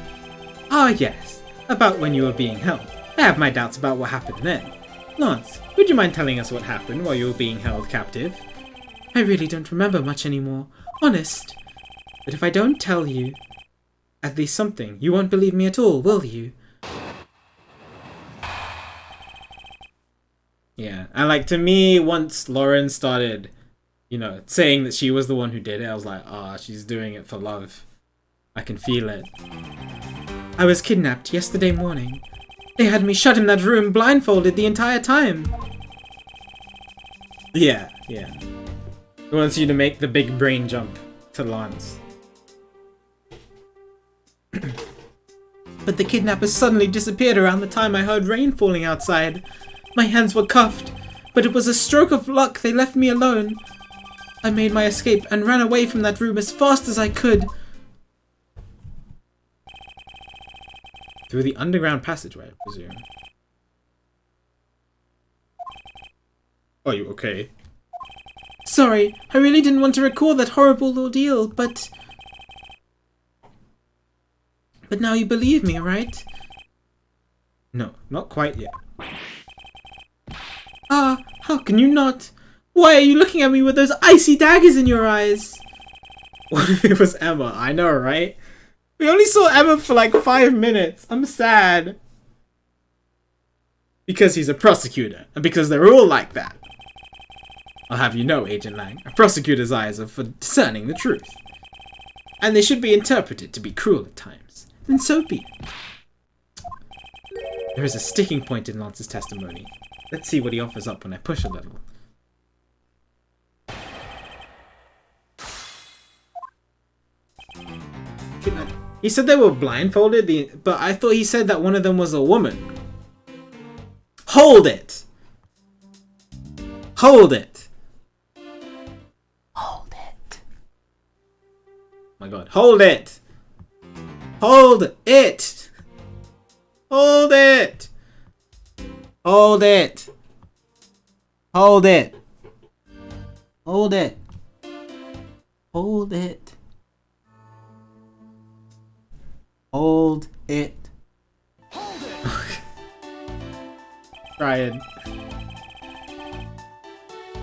Speaker 1: Ah, yes, about when you were being held. I have my doubts about what happened then. Lance, would you mind telling us what happened while you were being held captive? I really don't remember much anymore, honest. But if I don't tell you at least something, you won't believe me at all, will you? Yeah, and like to me, once Lauren started, you know, saying that she was the one who did it, I was like, ah, she's doing it for love. I can feel it. I was kidnapped yesterday morning. They had me shut in that room blindfolded the entire time. Yeah. He wants you to make the big brain jump to Lance. But the kidnappers suddenly disappeared around the time I heard rain falling outside. My hands were cuffed, but it was a stroke of luck they left me alone. I made my escape and ran away from that room as fast as I could. Through the underground passageway, I presume. Are you okay? Sorry, I really didn't want to recall that horrible ordeal, but now you believe me, right? No, not quite yet. Ah, how can you not? Why are you looking at me with those icy daggers in your eyes? What if it was Emma? I know, right? We only saw Emma for like 5 minutes. I'm sad. Because he's a prosecutor, and because they're all like that. I'll have you know, Agent Lang, a prosecutor's eyes are for discerning the truth. And they should be interpreted to be cruel at times. Then so be it. There is a sticking point in Lance's testimony. Let's see what he offers up when I push a little. He said they were blindfolded, but I thought he said that one of them was a woman. Hold it! Hold it! Hold it. Oh my god. Hold it! Hold it! Hold it! Hold it! Hold it! Hold it! Hold it! Hold it!
Speaker 2: Hold it!
Speaker 1: Ryan.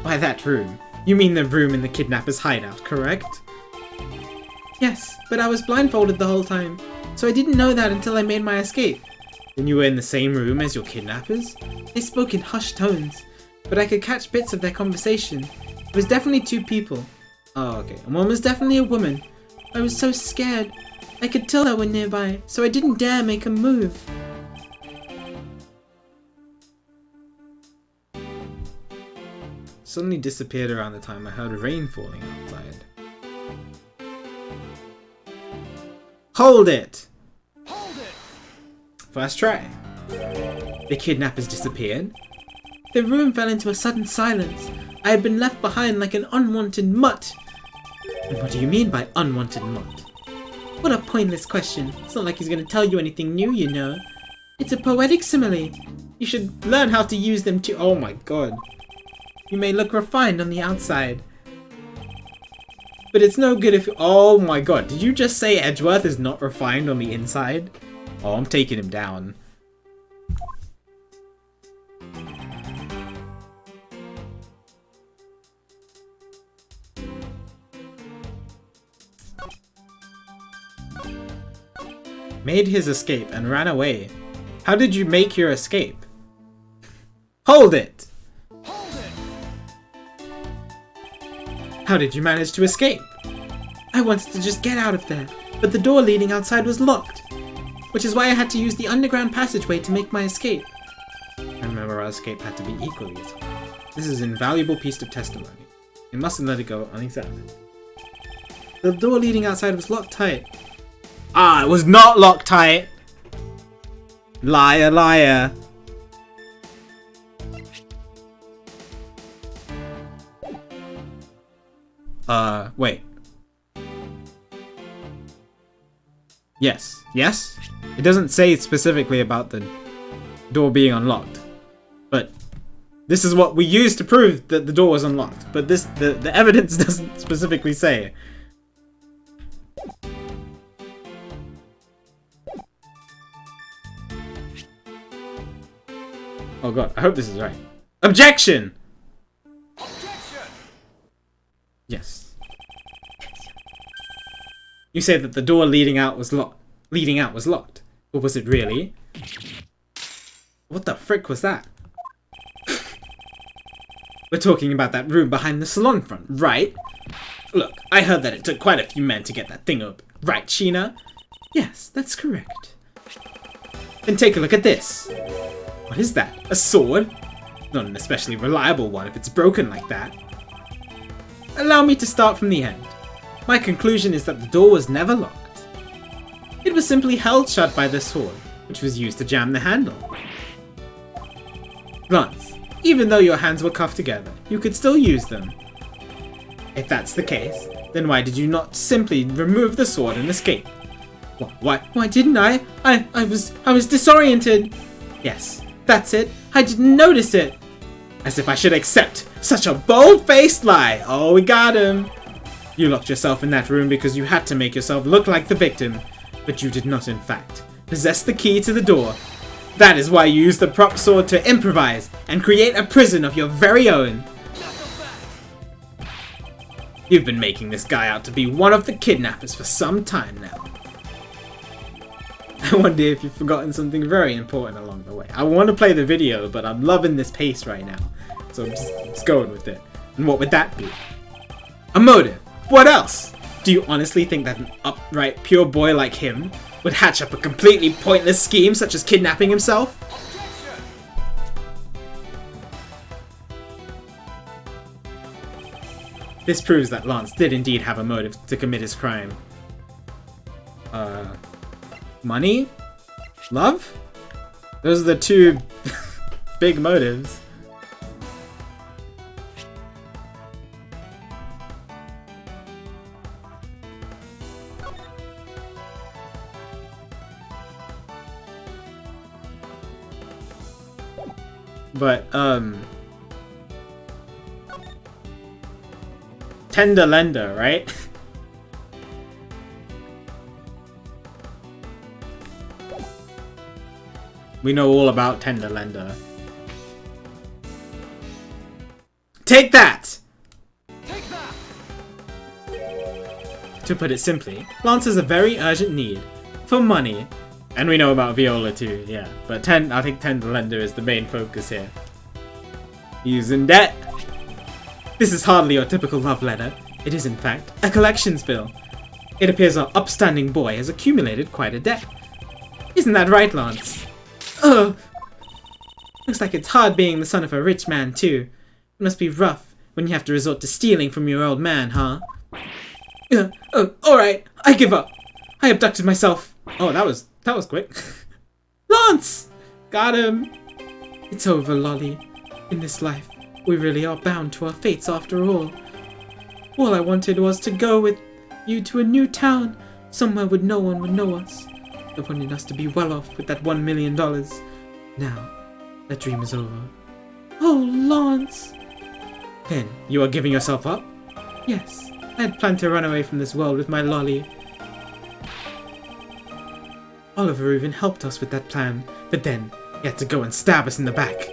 Speaker 1: By that room, you mean the room in the kidnapper's hideout, correct? Yes, but I was blindfolded the whole time, so I didn't know that until I made my escape. Then you were in the same room as your kidnappers? They spoke in hushed tones, but I could catch bits of their conversation. It was definitely 2 people. Oh, okay. And one was definitely a woman. I was so scared. I could tell they were nearby, so I didn't dare make a move. Suddenly disappeared around the time I heard rain falling outside. Hold it!
Speaker 2: Hold it!
Speaker 1: First try. The kidnappers disappeared. The room fell into a sudden silence. I had been left behind like an unwanted mutt. And what do you mean by unwanted mutt? What a pointless question. It's not like he's going to tell you anything new, you know. It's a poetic simile. You should learn how to use them to— oh my god. You may look refined on the outside, but it's no good if— oh my god, did you just say Edgeworth is not refined on the inside? Oh, I'm taking him down. Made his escape and ran away. How did you make your escape? Hold it!
Speaker 2: Hold it!
Speaker 1: How did you manage to escape? I wanted to just get out of there, but the door leading outside was locked, which is why I had to use the underground passageway to make my escape. I remember our escape had to be equally as hard. This is an invaluable piece of testimony. We mustn't let it go unexamined. The door leading outside was locked tight. Ah, it was not locked tight! Liar, liar. Wait. Yes. Yes? It doesn't say specifically about the door being unlocked. But this is what we used to prove that the door was unlocked. But the evidence doesn't specifically say. Oh god, I hope this is right. Objection!
Speaker 2: Objection!
Speaker 1: Yes. You say that the door leading out was locked. But was it really? What the frick was that? We're talking about that room behind the salon front, right? Look, I heard that it took quite a few men to get that thing open. Right, Sheena? Yes, that's correct. Then take a look at this. What is that? A sword? Not an especially reliable one if it's broken like that. Allow me to start from the end. My conclusion is that the door was never locked. It was simply held shut by the sword, which was used to jam the handle. Lance, even though your hands were cuffed together, you could still use them. If that's the case, then why did you not simply remove the sword and escape? Why didn't I? I was disoriented. Yes, that's it. I didn't notice it. As if I should accept such a bold-faced lie. Oh, we got him. You locked yourself in that room because you had to make yourself look like the victim, but you did not in fact possess the key to the door. That is why you used the prop sword to improvise and create a prison of your very own. You've been making this guy out to be one of the kidnappers for some time now. I wonder if you've forgotten something very important along the way. I want to play the video, but I'm loving this pace right now, so I'm just going with it. And what would that be? A motive. What else? Do you honestly think that an upright, pure boy like him would hatch up a completely pointless scheme such as kidnapping himself? This proves that Lance did indeed have a motive to commit his crime. Money? Love? Those are the two big motives. But, tender lender, right? We know all about tender lender. Take that!
Speaker 2: Take that!
Speaker 1: To put it simply, Lance has a very urgent need for money. And we know about Viola too, yeah. But I think tender lender is the main focus here. He's in debt. This is hardly your typical love letter. It is in fact a collections bill. It appears our upstanding boy has accumulated quite a debt. Isn't that right, Lance? Oh, looks like it's hard being the son of a rich man too. It must be rough when you have to resort to stealing from your old man, huh? Oh, alright, I give up. I abducted myself. Oh, that was quick. Lance! Got him. It's over, Lolly. In this life, we really are bound to our fates after all. All I wanted was to go with you to a new town, somewhere where no one would know us. I wanted us to be well off with that $1 million. Now, that dream is over. Oh, Lance! Then, you are giving yourself up? Yes, I had planned to run away from this world with my Lolly. Oliver even helped us with that plan, but then he had to go and stab us in the back.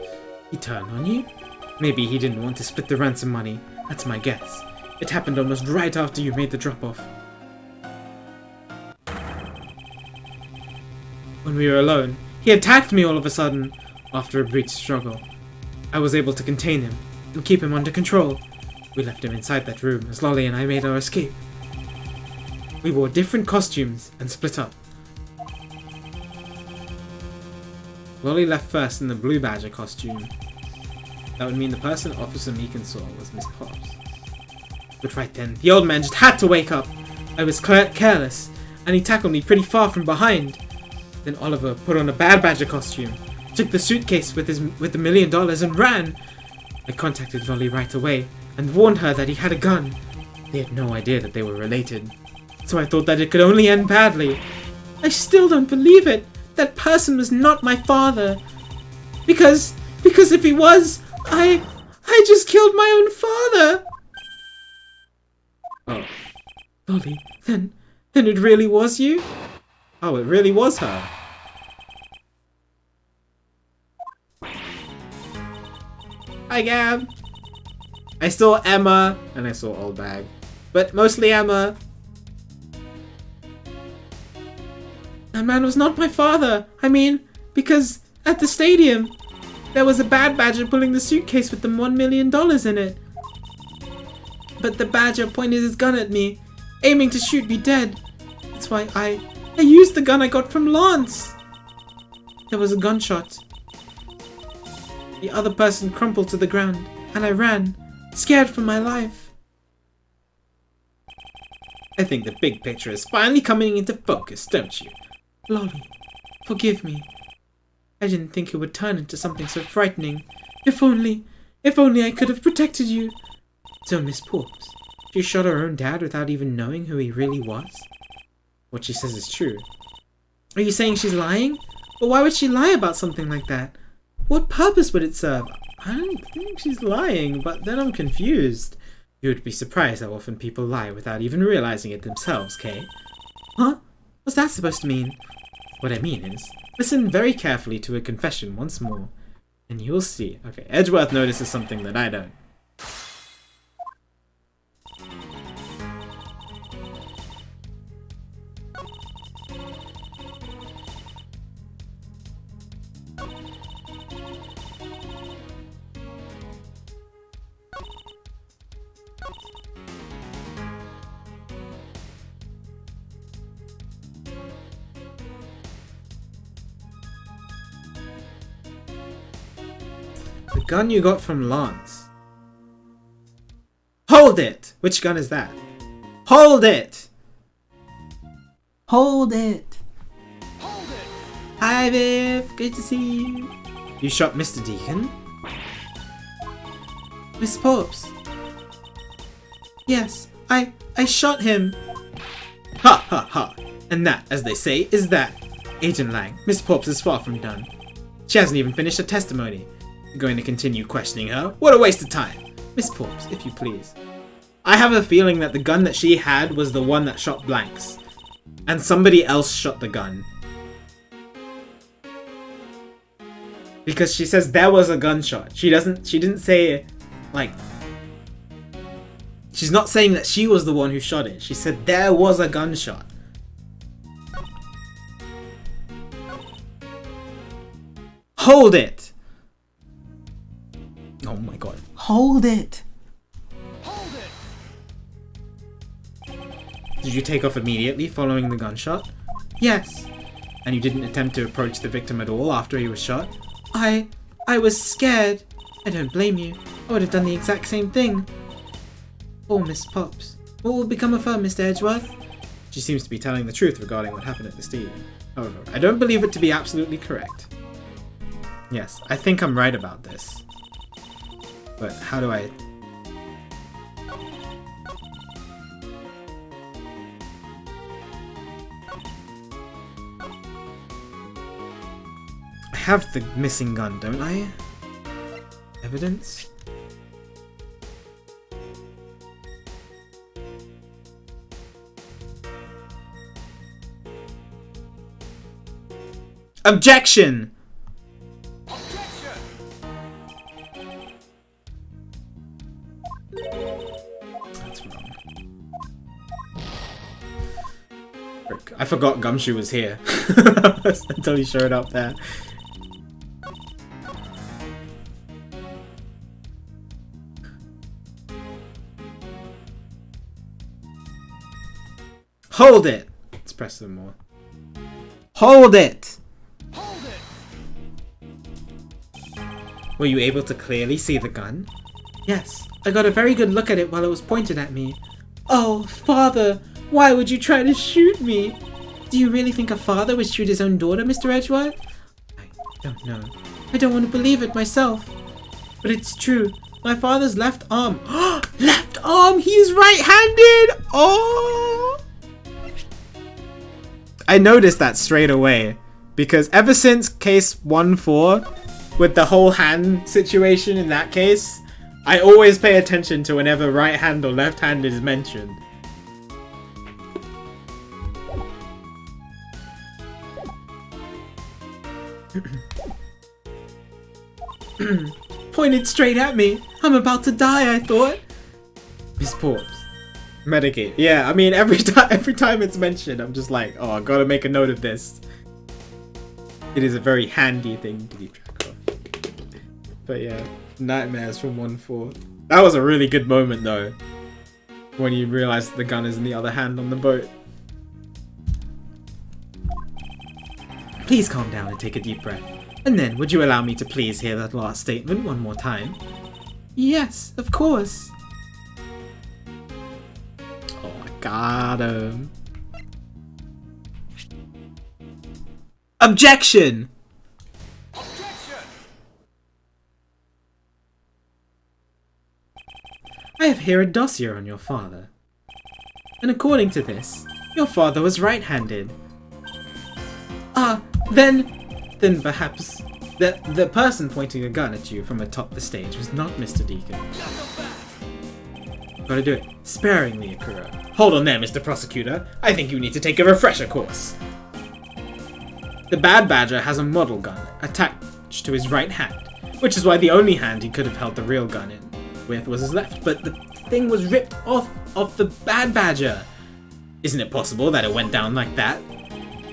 Speaker 1: He turned on you? Maybe he didn't want to split the ransom money. That's my guess. It happened almost right after you made the drop-off. When we were alone, he attacked me all of a sudden. After a brief struggle, I was able to contain him and keep him under control. We left him inside that room as Lolly and I made our escape. We wore different costumes and split up. Lolly left first in the Blue Badger costume. That would mean the person Officer Meekin saw was Miss Pops. But right then, the old man just had to wake up. I was careless, and he tackled me pretty far from behind. Then Oliver put on a Bad Badger costume, took the suitcase with the $1 million and ran. I contacted Volley right away and warned her that he had a gun. They had no idea that they were related, so I thought that it could only end badly. I still don't believe it. That person was not my father. Because if he was, I just killed my own father. Oh, Volley, then it really was you? Oh, it really was her. Hi, Gab. I saw Emma, and I saw Old Bag. But mostly Emma. That man was not my father. I mean, because at the stadium, there was a Bad Badger pulling the suitcase with the $1 million in it. But the Badger pointed his gun at me, aiming to shoot me dead. That's why I used the gun I got from Lance. There was a gunshot. The other person crumpled to the ground, and I ran, scared for my life. I think the big picture is finally coming into focus, don't you? Lolly, forgive me. I didn't think it would turn into something so frightening. If only I could have protected you. So Miss Porps, she shot her own dad without even knowing who he really was? What she says is true. Are you saying she's lying? But why would she lie about something like that? What purpose would it serve? I don't think she's lying, but then I'm confused. You would be surprised how often people lie without even realizing it themselves, Kay. Huh? What's that supposed to mean? What I mean is, listen very carefully to a confession once more, and you'll see. Okay, Edgeworth notices something that I don't. The gun you got from Lance. Hold it! Which gun is that? Hold it! Hold it!
Speaker 2: Hold it!
Speaker 1: Hi Viv, good to see you. You shot Mr. Deacon? Miss Porps. Yes, I shot him. Ha ha ha. And that, as they say, is that. Agent Lang, Miss Porps is far from done. She hasn't even finished her testimony. You're going to continue questioning her? What a waste of time! Miss Porps, if you please. I have a feeling that the gun that she had was the one that shot blanks. And somebody else shot the gun. Because she says there was a gunshot. She didn't say, like... She's not saying that she was the one who shot it. She said there was a gunshot. Hold it! Oh my god. Hold it!
Speaker 2: Hold it!
Speaker 1: Did you take off immediately following the gunshot? Yes. And you didn't attempt to approach the victim at all after he was shot? I was scared. I don't blame you. I would have done the exact same thing. Oh, Miss Pops. What will become of her, Mr. Edgeworth? She seems to be telling the truth regarding what happened at the stadium. However, I don't believe it to be absolutely correct. Yes, I think I'm right about this. But how do I... I have the missing gun, don't I? Evidence? Objection!
Speaker 2: Objection!
Speaker 1: That's wrong. Frick, I forgot Gumshoe was here until he showed up there. Hold it! Let's press them more. Hold it!
Speaker 2: Hold it!
Speaker 1: Were you able to clearly see the gun? Yes, I got a very good look at it while it was pointed at me. Oh, father, why would you try to shoot me? Do you really think a father would shoot his own daughter, Mr. Edgeworth? I don't know. I don't want to believe it myself. But it's true. My father's left arm. Left arm! He's right-handed! Oh! I noticed that straight away. Because ever since case 1-4, with the whole hand situation in that case, I always pay attention to whenever right hand or left hand is mentioned. Pointed straight at me. I'm about to die, I thought. Miss Porps. Medicate. Yeah, I mean, every time it's mentioned, I'm just like, oh, I gotta make a note of this. It is a very handy thing to keep track of. But yeah, nightmares from 1-4. That was a really good moment though, when you realize the gun is in the other hand on the boat. Please calm down and take a deep breath. And then, would you allow me to please hear that last statement one more time? Yes, of course. Oh, I got him. Objection!
Speaker 2: Objection!
Speaker 1: I have here a dossier on your father. And according to this, your father was right-handed. Then perhaps the person pointing a gun at you from atop the stage was not Mr. Deacon. Gotta do it sparingly, Akura. Hold on there, Mr. Prosecutor. I think you need to take a refresher course. The Bad Badger has a model gun attached to his right hand, which is why the only hand he could have held the real gun in with was his left, but the thing was ripped off of the Bad Badger. Isn't it possible that it went down like that?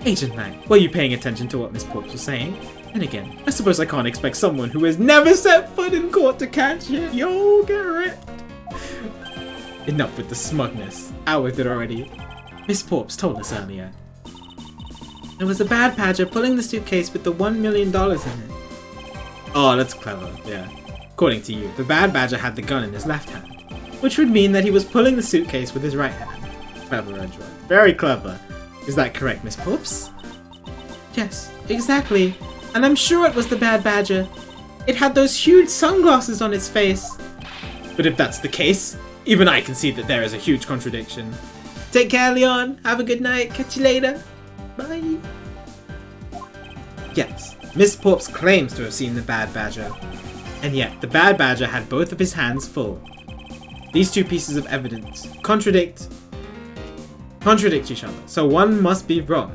Speaker 1: Agent Lang, were you paying attention to what Miss Porps was saying? And again, I suppose I can't expect someone who has never set foot in court to catch it. Yo, get wrecked. Enough with the smugness. Out with it already. Miss Porps told us earlier. There was a Bad Badger pulling the suitcase with the $1 million in it. Oh, that's clever, yeah. According to you, the Bad Badger had the gun in his left hand, which would mean that he was pulling the suitcase with his right hand. Clever, Edgeworth. Very clever. Is that correct, Miss Porps? Yes, exactly. And I'm sure it was the Bad Badger. It had those huge sunglasses on its face. But if that's the case, even I can see that there is a huge contradiction. Take care, Leon. Have a good night. Catch you later. Bye. Yes, Miss Porps claims to have seen the Bad Badger. And yet, the Bad Badger had both of his hands full. These two pieces of evidence contradict each other, so one must be wrong.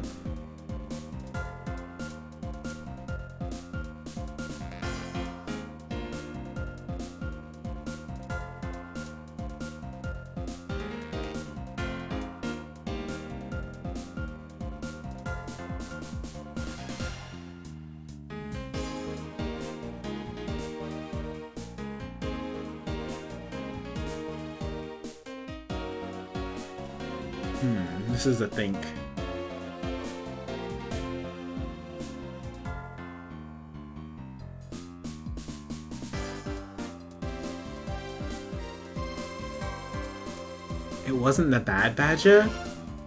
Speaker 1: This is a think. It wasn't the Bad Badger?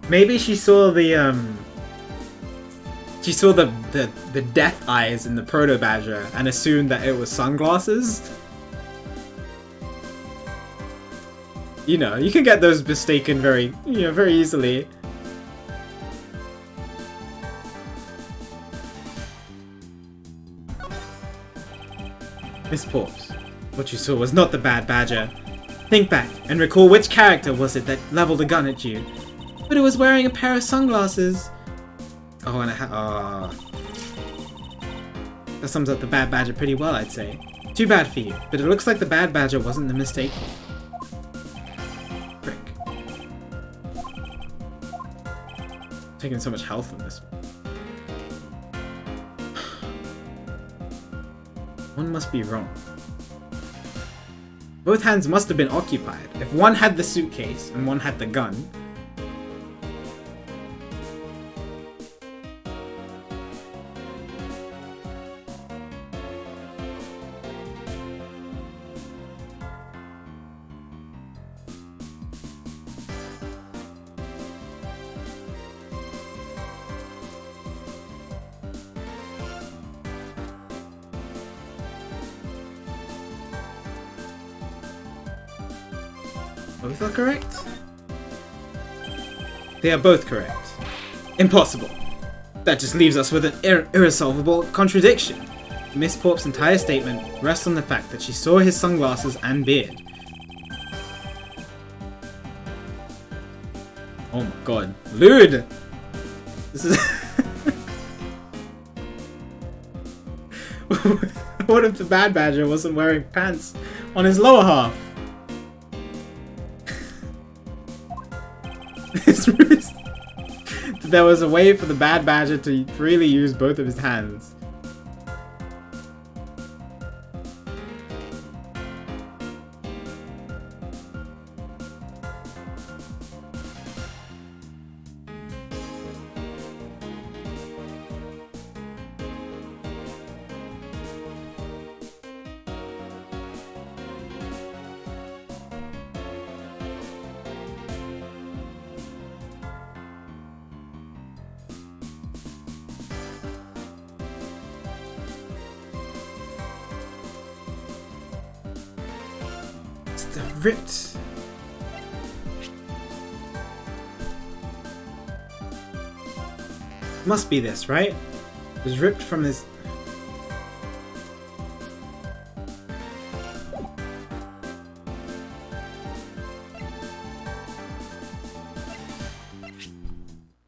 Speaker 1: Maybe she saw the the death eyes in the Proto Badger and assumed that it was sunglasses. You know, you can get those mistaken very easily. Miss Porps, what you saw was not the Bad Badger. Think back and recall which character was it that leveled a gun at you. But it was wearing a pair of sunglasses. Oh, and that sums up the Bad Badger pretty well, I'd say. Too bad for you, but it looks like the Bad Badger wasn't the mistake. Frick. Taking so much health from this one. One must be wrong. Both hands must have been occupied. If one had the suitcase and one had the gun. Both are correct? They are both correct. Impossible. That just leaves us with an irresolvable contradiction. Miss Porp's entire statement rests on the fact that she saw his sunglasses and beard. Oh my god. Lewd! This is... What if the Bad Badger wasn't wearing pants on his lower half? There was a way for the Bad Badger to freely use both of his hands. The ripped. Must be this, right? It was ripped from this.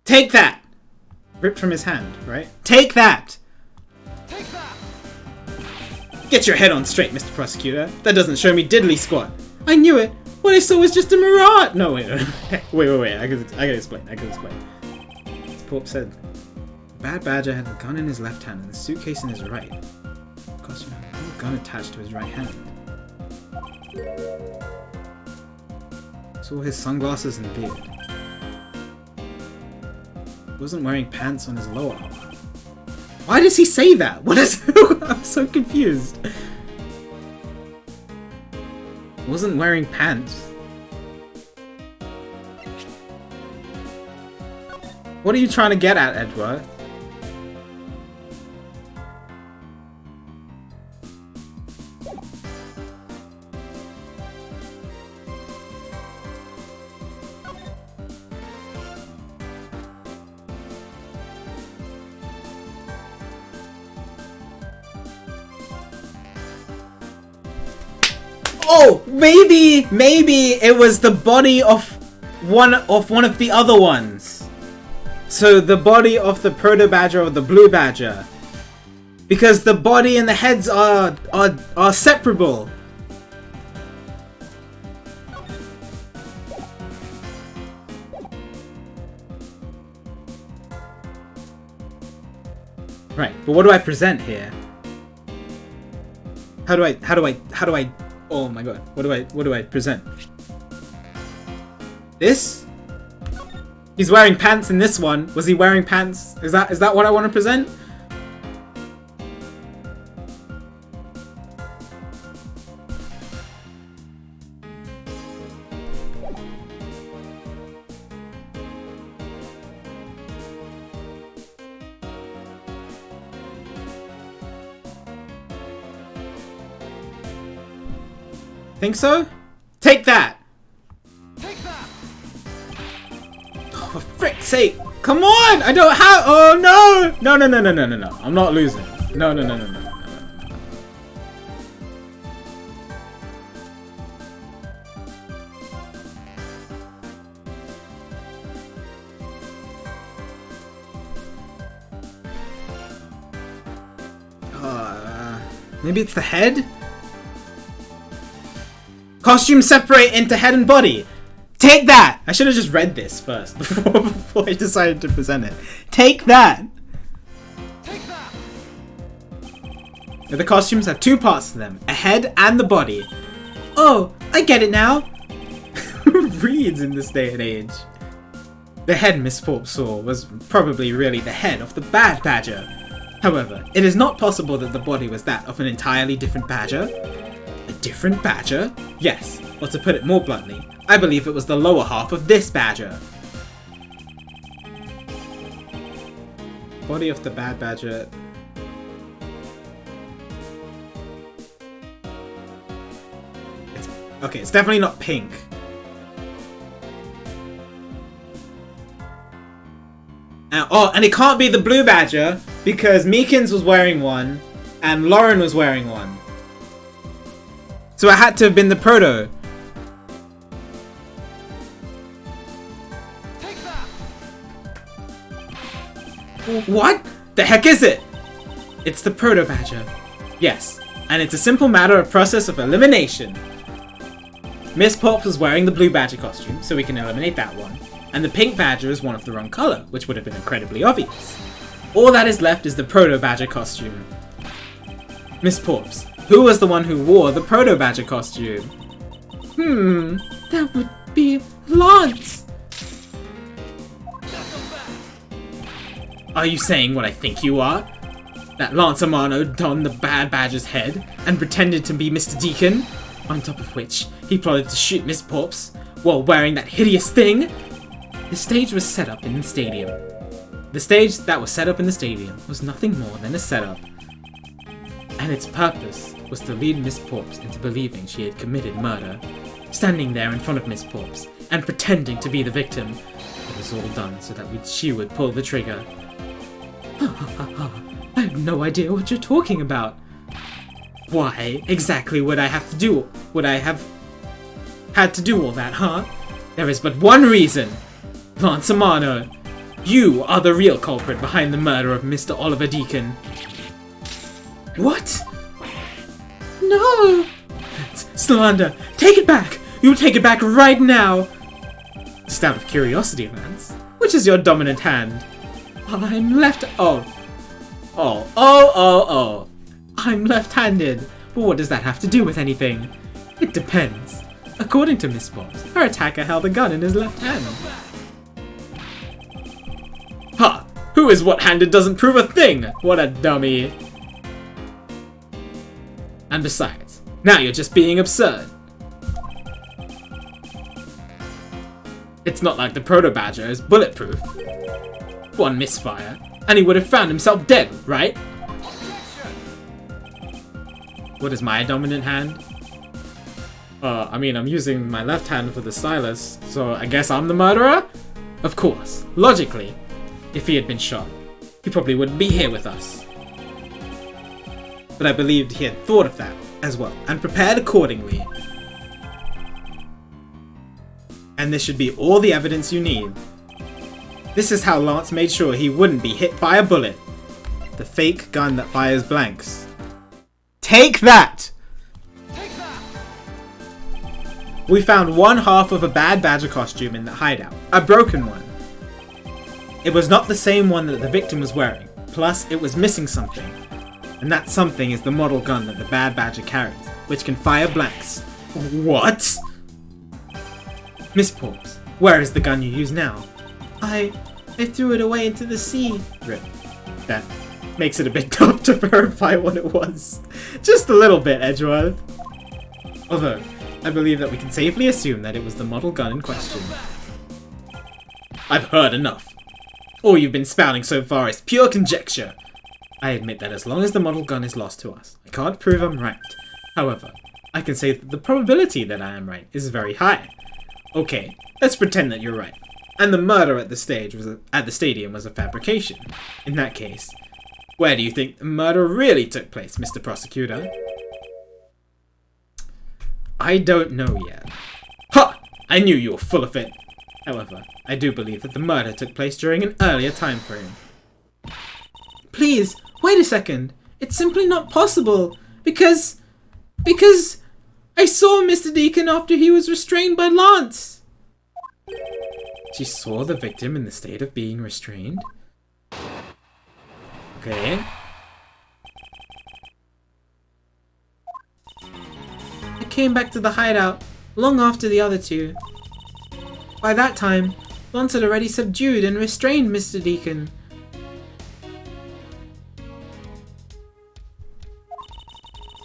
Speaker 1: Take that! Ripped from his hand, right? Take that!
Speaker 2: Take that!
Speaker 1: Get your head on straight, Mr. Prosecutor. That doesn't show me diddly squat. I knew it! What I saw was just a mirage! No, wait. wait. I can explain. As Porp said, the Bad Badger had a gun in his left hand and the suitcase in his right. Of course, you know, a gun attached to his right hand. Saw his sunglasses and beard. Wasn't wearing pants on his lower arm. Why does he say that? What is... I'm so confused. Wasn't wearing pants. What are you trying to get at, Edgeworth? Oh, maybe it was the body of one of the other ones. So the body of the Proto Badger or the Blue Badger, because the body and the heads are separable. Right, but what do I present here? How do I? Oh my god! What do I present? This? He's wearing pants in this one. Was he wearing pants? Is that what I want to present? Think so? Take that!
Speaker 2: Take that!
Speaker 1: Oh, for frick's sake! Come on! I don't have. Oh no! No! I'm not losing. No. Maybe it's the head? Costume separate into head and body. Take that! I should have just read this first before I decided to present it. Take that!
Speaker 2: Take that!
Speaker 1: The costumes have two parts to them, a head and the body. Oh, I get it now. Who reads in this day and age? The head Miss Porp saw was probably really the head of the Bad Badger. However, it is not possible that the body was that of an entirely different badger. A different badger? Yes, or to put it more bluntly, I believe it was the lower half of this badger. Body of the Bad Badger. Okay, it's definitely not pink. And it can't be the blue badger because Meekins was wearing one and Lauren was wearing one. So it had to have been the proto.
Speaker 2: Take that!
Speaker 1: What the heck is it? It's the proto badger. Yes, and it's a simple matter of process of elimination. Miss Pops was wearing the blue badger costume, so we can eliminate that one. And the pink badger is one of the wrong color, which would have been incredibly obvious. All that is left is the proto badger costume. Miss Pops, who was the one who wore the proto badger costume?
Speaker 4: That would be Lance.
Speaker 1: Are you saying what I think you are? That Lance Amano donned the bad badger's head and pretended to be Mr. Deacon? On top of which, he plotted to shoot Miss Pops while wearing that hideous thing? The stage was set up in the stadium. The stage that was set up in the stadium was nothing more than a setup. And its purpose was to lead Miss Pops into believing she had committed murder, standing there in front of Miss Pops and pretending to be the victim. It was all done so that she would pull the trigger. I have no idea what you're talking about. Why exactly would I have to do? Would I have had to do all that, huh? There is but one reason. Lance Amano, you are the real culprit behind the murder of Mr. Oliver Deacon. What?
Speaker 4: No.
Speaker 1: Slander, take it back! You take it back right now! Just out of curiosity, Lance, which is your dominant hand? I'm left- oh. I'm left-handed. But what does that have to do with anything? It depends. According to Miss Pops, her attacker held a gun in his left hand. Ha! Who is what-handed doesn't prove a thing! What a dummy! And besides, now you're just being absurd. It's not like the Proto Badger is bulletproof. One misfire, and he would have found himself dead, right? What is my dominant hand? I mean, I'm using my left hand for the stylus, so I guess I'm the murderer? Of course, logically. If he had been shot, he probably wouldn't be here with us. But I believed he had thought of that as well, and prepared accordingly. And this should be all the evidence you need. This is how Lance made sure he wouldn't be hit by a bullet. The fake gun that fires blanks. Take that!
Speaker 2: Take that!
Speaker 1: We found one half of a bad badger costume in the hideout. A broken one. It was not the same one that the victim was wearing. Plus, it was missing something. And that something is the model gun that the bad badger carries, which can fire blanks. What? Miss Pops, where is the gun you use now?
Speaker 4: I threw it away into the sea.
Speaker 1: Rip. That makes it a bit tough to verify what it was. Just a little bit, Edgeworth. Although, I believe that we can safely assume that it was the model gun in question. I've heard enough. All you've been spouting so far is pure conjecture. I admit that as long as the model gun is lost to us, I can't prove I'm right. However, I can say that the probability that I am right is very high. Okay, let's pretend that you're right. And the murder at the stadium was a fabrication. In that case, where do you think the murder really took place, Mr. Prosecutor? I don't know yet. Ha! I knew you were full of it. However, I do believe that the murder took place during an earlier time frame.
Speaker 4: Please, wait a second. It's simply not possible. Because I saw Mr. Deacon after he was restrained by Lance.
Speaker 1: She saw the victim in the state of being restrained? Okay.
Speaker 4: I came back to the hideout long after the other two. By that time, Lance had already subdued and restrained Mr. Deacon.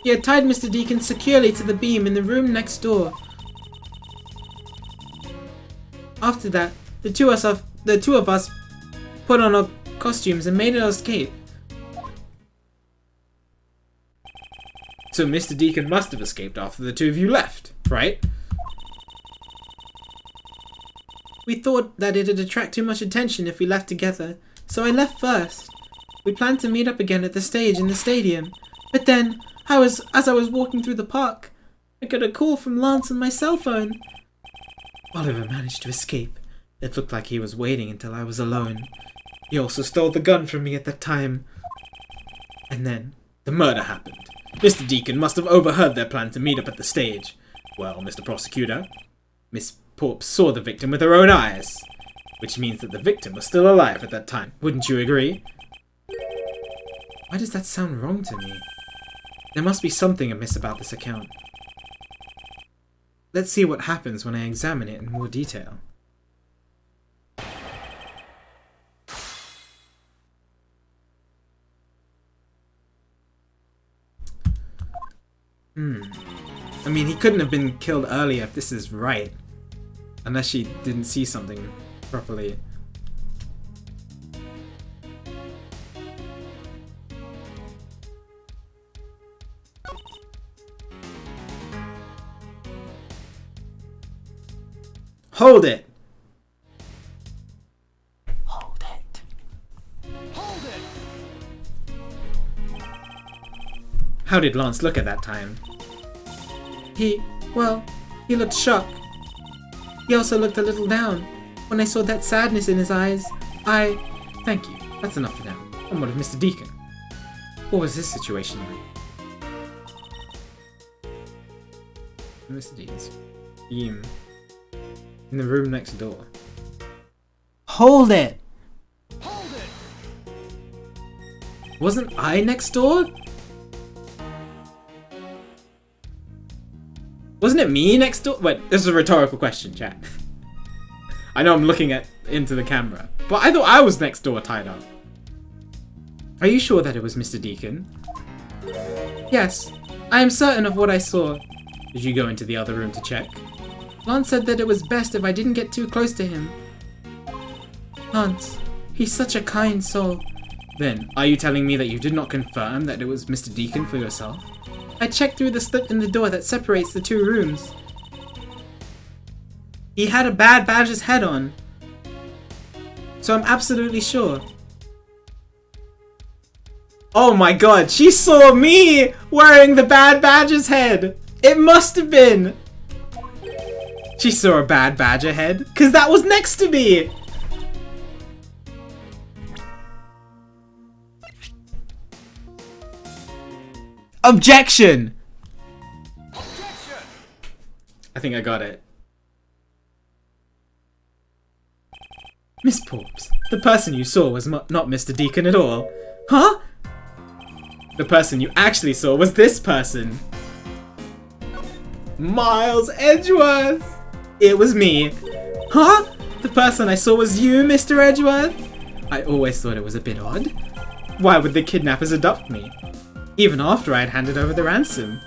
Speaker 4: He had tied Mr. Deacon securely to the beam in the room next door. After that, the two of us put on our costumes and made our escape.
Speaker 1: So Mr. Deacon must have escaped after the two of you left, right?
Speaker 4: We thought that it'd attract too much attention if we left together, so I left first. We planned to meet up again at the stage in the stadium, but then, as I was walking through the park, I got a call from Lance on my cell phone. Oliver managed to escape. It looked like he was waiting until I was alone. He also stole the gun from me at that time. And then, the murder happened. Mr. Deacon must have overheard their plan to meet up at the stage. Well, Mr. Prosecutor, Miss Porps saw the victim with her own eyes, which means that the victim was still alive at that time. Wouldn't you agree? Why does that sound wrong to me? There must be something amiss about this account. Let's see what happens when I examine it in more detail. I mean, he couldn't have been killed earlier if this is right. Unless she didn't see something properly. Hold it!
Speaker 3: Hold it.
Speaker 2: Hold it!
Speaker 1: How did Lance look at that time?
Speaker 4: He looked shocked. He also looked a little down. When I saw that sadness in his eyes,
Speaker 1: Thank you. That's enough for now. And what of Mr. Deacon? What was his situation like? Mr. Deacon's team in the room next door.
Speaker 4: Hold it!
Speaker 2: Hold it!
Speaker 1: Wasn't I next door? Wasn't it me next door? Wait, this is a rhetorical question, chat. I know I'm looking into the camera, but I thought I was next door tied up. Are you sure that it was Mr. Deacon?
Speaker 4: Yes, I am certain of what I saw.
Speaker 1: Did you go into the other room to check?
Speaker 4: Lance said that it was best if I didn't get too close to him. Lance, he's such a kind soul.
Speaker 1: Then, are you telling me that you did not confirm that it was Mr. Deacon for yourself?
Speaker 4: I checked through the slit in the door that separates the two rooms. He had a Bad Badger's head on. So I'm absolutely sure.
Speaker 1: Oh my god, she saw me wearing the Bad Badger's head! It must have been! She saw a Bad Badger head? Cause that was next to me! Objection!
Speaker 2: Objection!
Speaker 1: I think I got it. Miss Porps, the person you saw was not Mr. Deacon at all. Huh? The person you actually saw was this person. Miles Edgeworth! It was me. Huh? The person I saw was you, Mr. Edgeworth? I always thought it was a bit odd. Why would the kidnappers adopt me? Even after I had handed over the ransom.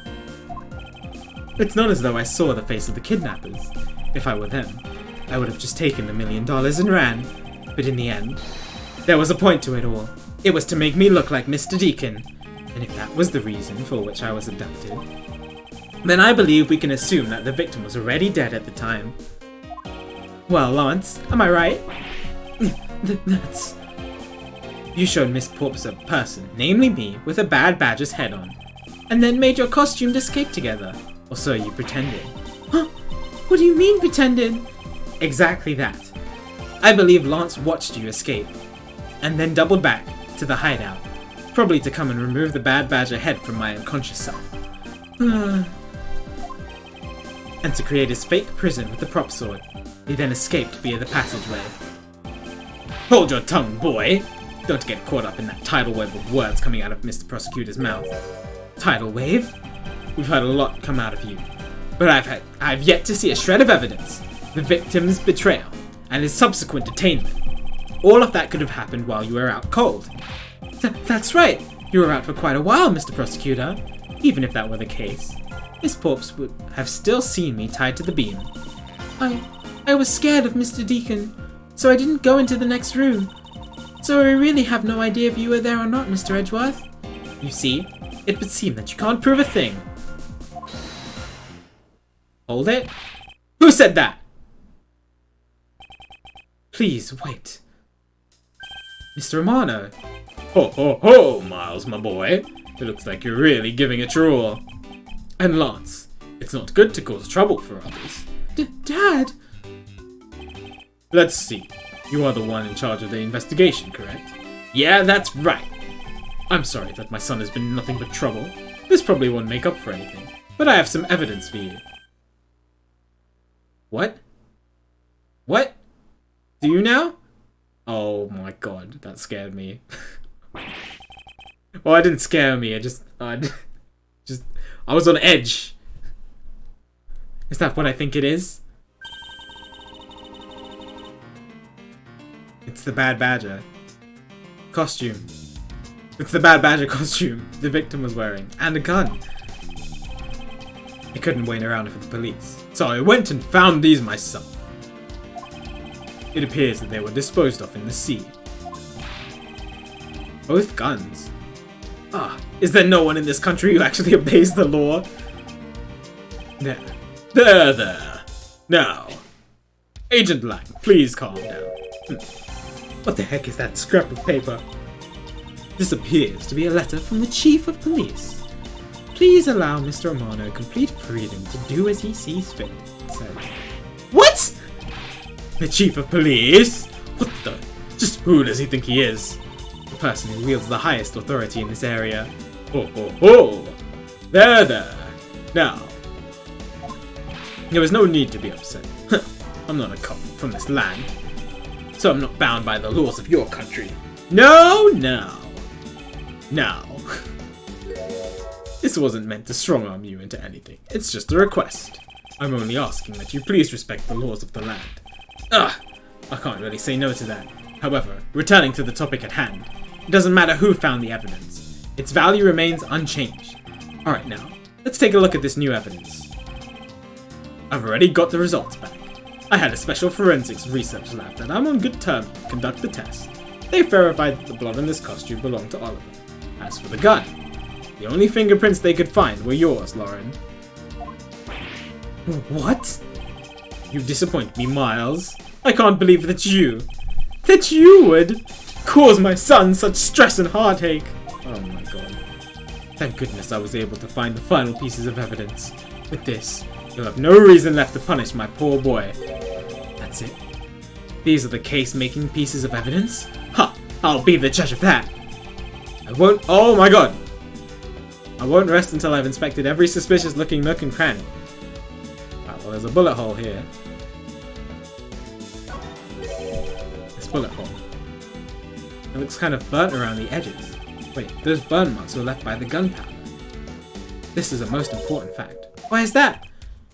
Speaker 1: It's not as though I saw the face of the kidnappers. If I were them, I would have just taken the $1 million and ran. But in the end, there was a point to it all. It was to make me look like Mr. Deacon. And if that was the reason for which I was abducted, then I believe we can assume that the victim was already dead at the time. Well, Lance, am I right? That's... You showed Miss Porps a person, namely me, with a Bad Badger's head on, and then made your costume to escape together. Or so you pretended. Huh? What do you mean pretended? Exactly that. I believe Lance watched you escape, and then doubled back to the hideout, probably to come and remove the Bad Badger head from my unconscious self. And to create his fake prison with the prop sword, he then escaped via the passageway. Hold your tongue, boy! Don't get caught up in that tidal wave of words coming out of Mr. Prosecutor's mouth. Tidal wave? We've heard a lot come out of you, but I've yet to see a shred of evidence. The victim's betrayal and his subsequent detainment. All of that could have happened while you were out cold. That's right. You were out for quite a while, Mr. Prosecutor. Even if that were the case, Miss Porps would have still seen me tied to the beam.
Speaker 4: I was scared of Mr. Deacon, so I didn't go into the next room. So I really have no idea if you were there or not, Mr. Edgeworth.
Speaker 1: You see, it would seem that you can't prove a thing. Hold it? Who said that? Please, wait. Mr. Romano. Ho ho ho, Miles, my boy. It looks like you're really giving it your all. And Lance, it's not good to cause trouble for others.
Speaker 4: Dad!
Speaker 1: Let's see. You are the one in charge of the investigation, correct? Yeah, that's right. I'm sorry that my son has been nothing but trouble. This probably won't make up for anything, but I have some evidence for you. What? What? Do you now? Oh my god, that scared me. Well, it didn't scare me, I was on edge. Is that what I think it is? It's the Bad Badger costume. It's the Bad Badger costume the victim was wearing, and a gun. I couldn't wait around for the police, so I went and found these myself. It appears that they were disposed of in the sea. Both guns? Ah, is there no one in this country who actually obeys the law? There. Now, Agent Lang, please calm down. What the heck is that scrap of paper? This appears to be a letter from the Chief of Police. Please allow Mr. Romano complete freedom to do as he sees fit, it says. What? The Chief of Police? What the? Just who does he think he is? The person who wields the highest authority in this area. Oh. There. Now, there was no need to be upset. I'm not a cop from this land, so I'm not bound by the laws of your country. No. This wasn't meant to strong-arm you into anything. It's just a request. I'm only asking that you please respect the laws of the land. I can't really say no to that. However, returning to the topic at hand, it doesn't matter who found the evidence. Its value remains unchanged. Alright now, let's take a look at this new evidence. I've already got the results back. I had a special forensics research lab that I'm on good terms to conduct the test. They verified that the blood in this costume belonged to Oliver. As for the gun, the only fingerprints they could find were yours, Lauren. What? You disappoint me, Miles. I can't believe that you would cause my son such stress and heartache. Oh my god. Thank goodness I was able to find the final pieces of evidence. With this, you'll have no reason left to punish my poor boy. That's it. These are the case-making pieces of evidence? Ha! I'll be the judge of that. Oh my god! I won't rest until I've inspected every suspicious-looking nook and cranny. Ah, well, there's a bullet hole here. This bullet hole. It looks kind of burnt around the edges. Wait, those burn marks were left by the gunpowder. This is a most important fact. Why is that?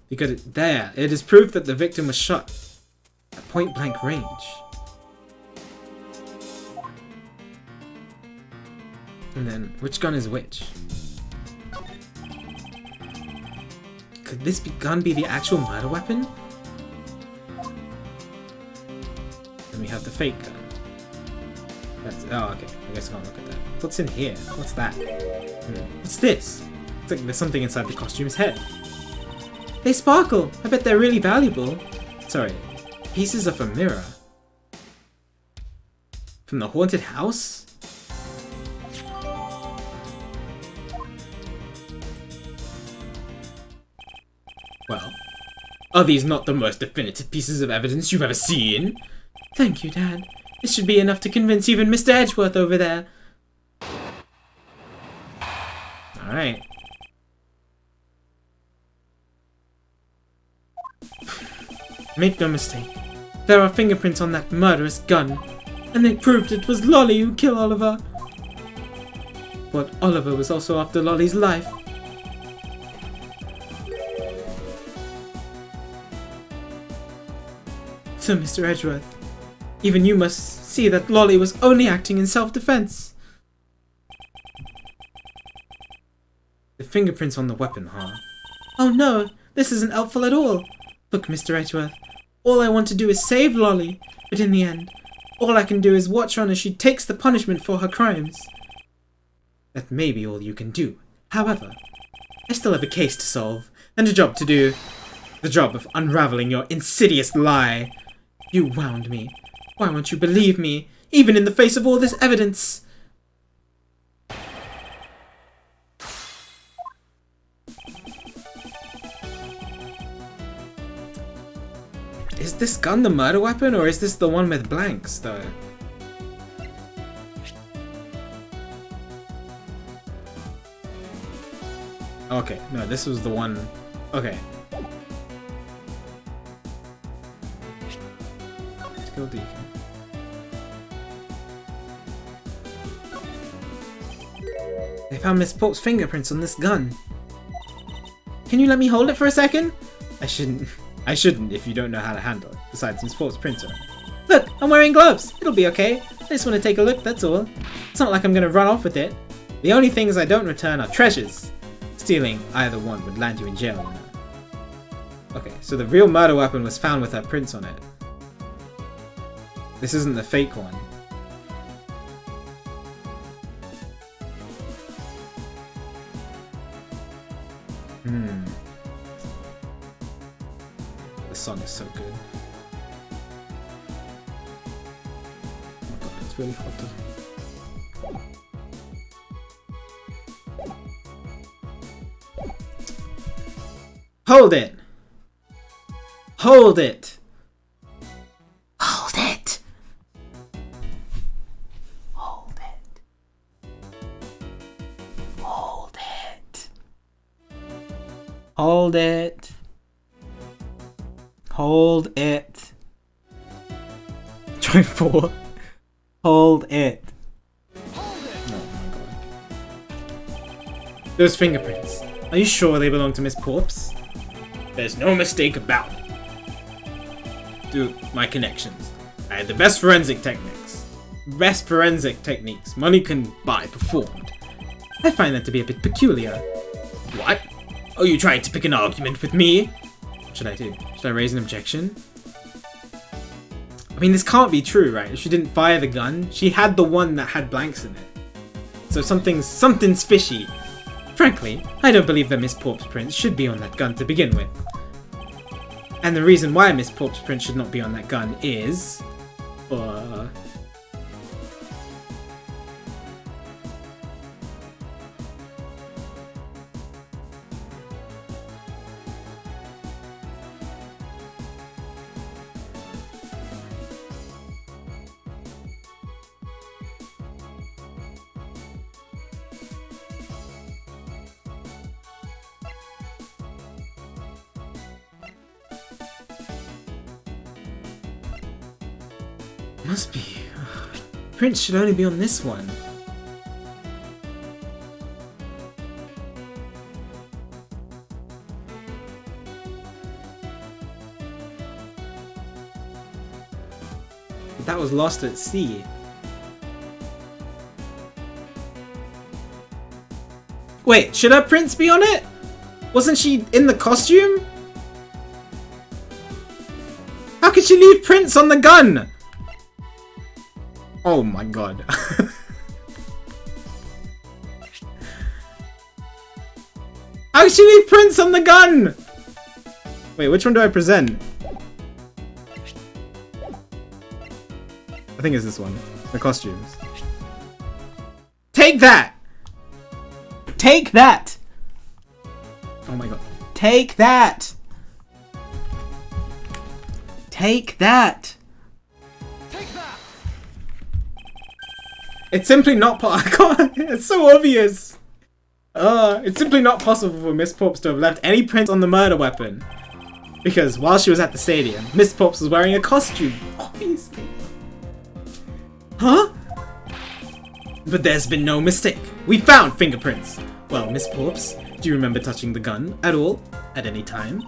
Speaker 1: Because it is proof that the victim was shot at point-blank range. And then, which gun is which? Could this gun be the actual murder weapon? Then we have the fake gun. Oh, okay. I guess I can't look at that. What's in here? What's that? What's this? It's like there's something inside the costume's head. They sparkle! I bet they're really valuable. Sorry. Pieces of a mirror. From the haunted house? Well, are these not the most definitive pieces of evidence you've ever seen? Thank you, Dad. This should be enough to convince even Mr. Edgeworth over there. Alright. Make no mistake. There are fingerprints on that murderous gun, and they proved it was Lolly who killed Oliver. But Oliver was also after Lolly's life. So, Mr. Edgeworth, even you must see that Lolly was only acting in self-defense. The fingerprints on the weapon, huh? Oh no, this isn't helpful at all. Look, Mr. Edgeworth, all I want to do is save Lolly, but in the end, all I can do is watch on as she takes the punishment for her crimes. That may be all you can do. However, I still have a case to solve, and a job to do. The job of unraveling your insidious lie. You wound me. Why won't you believe me?
Speaker 4: even in the face of all this evidence. Is this gun the murder weapon, or is this the one with blanks, though? Okay, no, this was the one... Okay. Let's kill Deacon. They found Miss Pope's fingerprints on this gun. Can you let me hold it for a second? I shouldn't if you don't know how to handle it. Besides, Miss Pope's prints on it. Look, I'm wearing gloves. It'll be okay. I just want to take a look, that's all. It's not like I'm gonna run off with it. The only things I don't return are treasures. Stealing either one would land you in jail, you know. Okay, so the real murder weapon was found with her prints on it. This isn't the fake one. This song is so good. Oh my god, it's really hot to... Hold it! Hold it!
Speaker 3: Hold it. Hold it. Hold it.
Speaker 4: Hold it. Hold it. Try 4. Hold it.
Speaker 2: Hold it!
Speaker 4: Oh my god. Those fingerprints. Are you sure they belong to Miss Porps? There's no mistake about it. Dude, my connections. I had the best forensic techniques. Best forensic techniques money can buy performed. I find that to be a bit peculiar. What? Are you trying to pick an argument with me? What should I do? Should I raise an objection? I mean, this can't be true, right? She didn't fire the gun. She had the one that had blanks in it. So something's fishy. Frankly, I don't believe that Miss Porp's prints should be on that gun to begin with. And the reason why Miss Porp's print should not be on that gun is... Must be. Prints should only be on this one. But that was lost at sea. Wait, should her prints be on it? Wasn't she in the costume? How could she leave prints on the gun? Oh my god. How did she leave prints on the gun? Wait, which one do I present? I think it's this one. The costumes. Take that! Take that! Oh my god. Take that! Take that!
Speaker 2: Take that!
Speaker 1: It's simply not it's so obvious. It's simply not possible for Miss Pops to have left any print on the murder weapon. Because while she was at the stadium, Miss Pops was wearing a costume. Obviously. Huh? But there's been no mistake. We found fingerprints. Well, Miss Pops, do you remember touching the gun at all? At any time?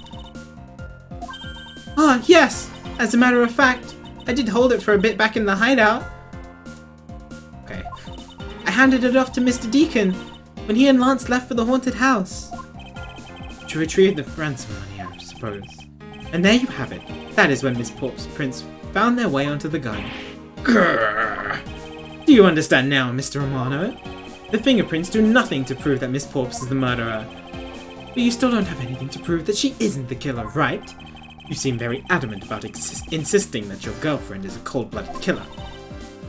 Speaker 1: Ah, yes. As a matter of fact, I did hold it for a bit back in the hideout. Okay. I handed it off to Mr. Deacon when he and Lance left for the haunted house. To retrieve the ransom money, I suppose. And there you have it. That is when Miss Porp's prints found their way onto the gun. Grrr. Do you understand now, Mr. Romano? The fingerprints do nothing to prove that Miss Porps is the murderer. But you still don't have anything to prove that she isn't the killer, right? You seem very adamant about insisting that your girlfriend is a cold-blooded killer.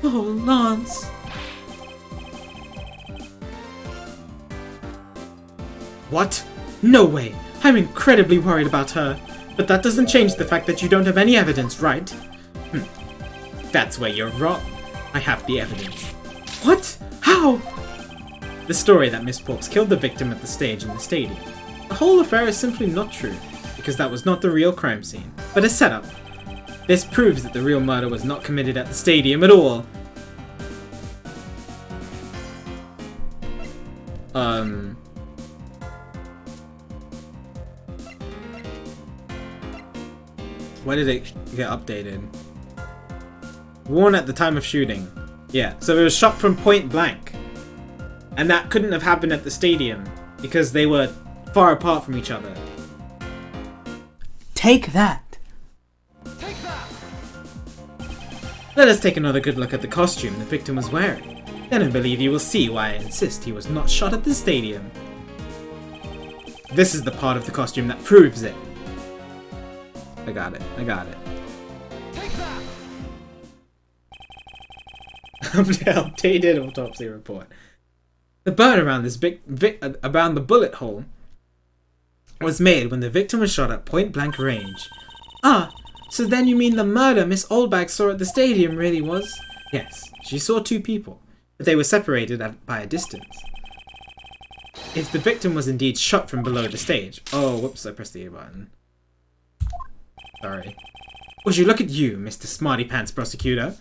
Speaker 4: Oh, Lance. What? No way. I'm incredibly worried about her. But that doesn't change the fact that you don't have any evidence, right?
Speaker 1: That's where you're wrong. I have the evidence.
Speaker 4: What? How?
Speaker 1: The story that Miss Porks killed the victim at the stage in the stadium.
Speaker 4: The whole affair is simply not true.
Speaker 1: Because that was not the real crime scene, but a setup. This proves that the real murder was not committed at the stadium at all. Why did it get updated? Worn at the time of shooting. Yeah, so it was shot from point blank. And that couldn't have happened at the stadium because they were far apart from each other.
Speaker 4: Take that.
Speaker 2: Take that!
Speaker 1: Let us take another good look at the costume the victim was wearing. Then I believe you will see why I insist he was not shot at the stadium. This is the part of the costume that proves it. I got it.
Speaker 2: Take that!
Speaker 1: Updated autopsy report. The burn around this around the bullet hole was made when the victim was shot at point blank range.
Speaker 4: Ah, so then you mean the murder Miss Oldbag saw at the stadium really was?
Speaker 1: Yes, she saw two people, but they were separated by a distance. If the victim was indeed shot from below the stage... Oh, whoops, I pressed the A button. Sorry. Would you look at you, Mr. Smarty Pants Prosecutor?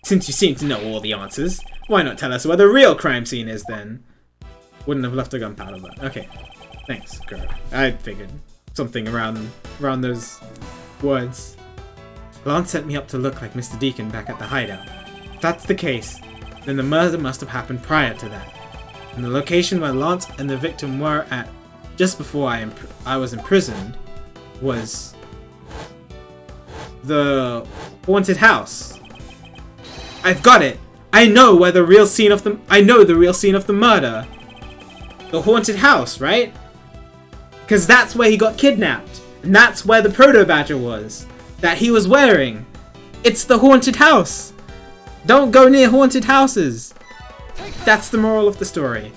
Speaker 1: Since you seem to know all the answers, why not tell us where the real crime scene is then? Wouldn't have left a gunpowder, but okay. Thanks, girl. I figured something around those words. Lance set me up to look like Mr. Deacon back at the hideout. If that's the case, then the murder must have happened prior to that. And the location where Lance and the victim were at just before I was imprisoned was the haunted house. I've got it. I know the real scene of the murder. The haunted house, right? Because that's where he got kidnapped. And that's where the proto-badger was. That he was wearing. It's the haunted house. Don't go near haunted houses. That's the moral of the story.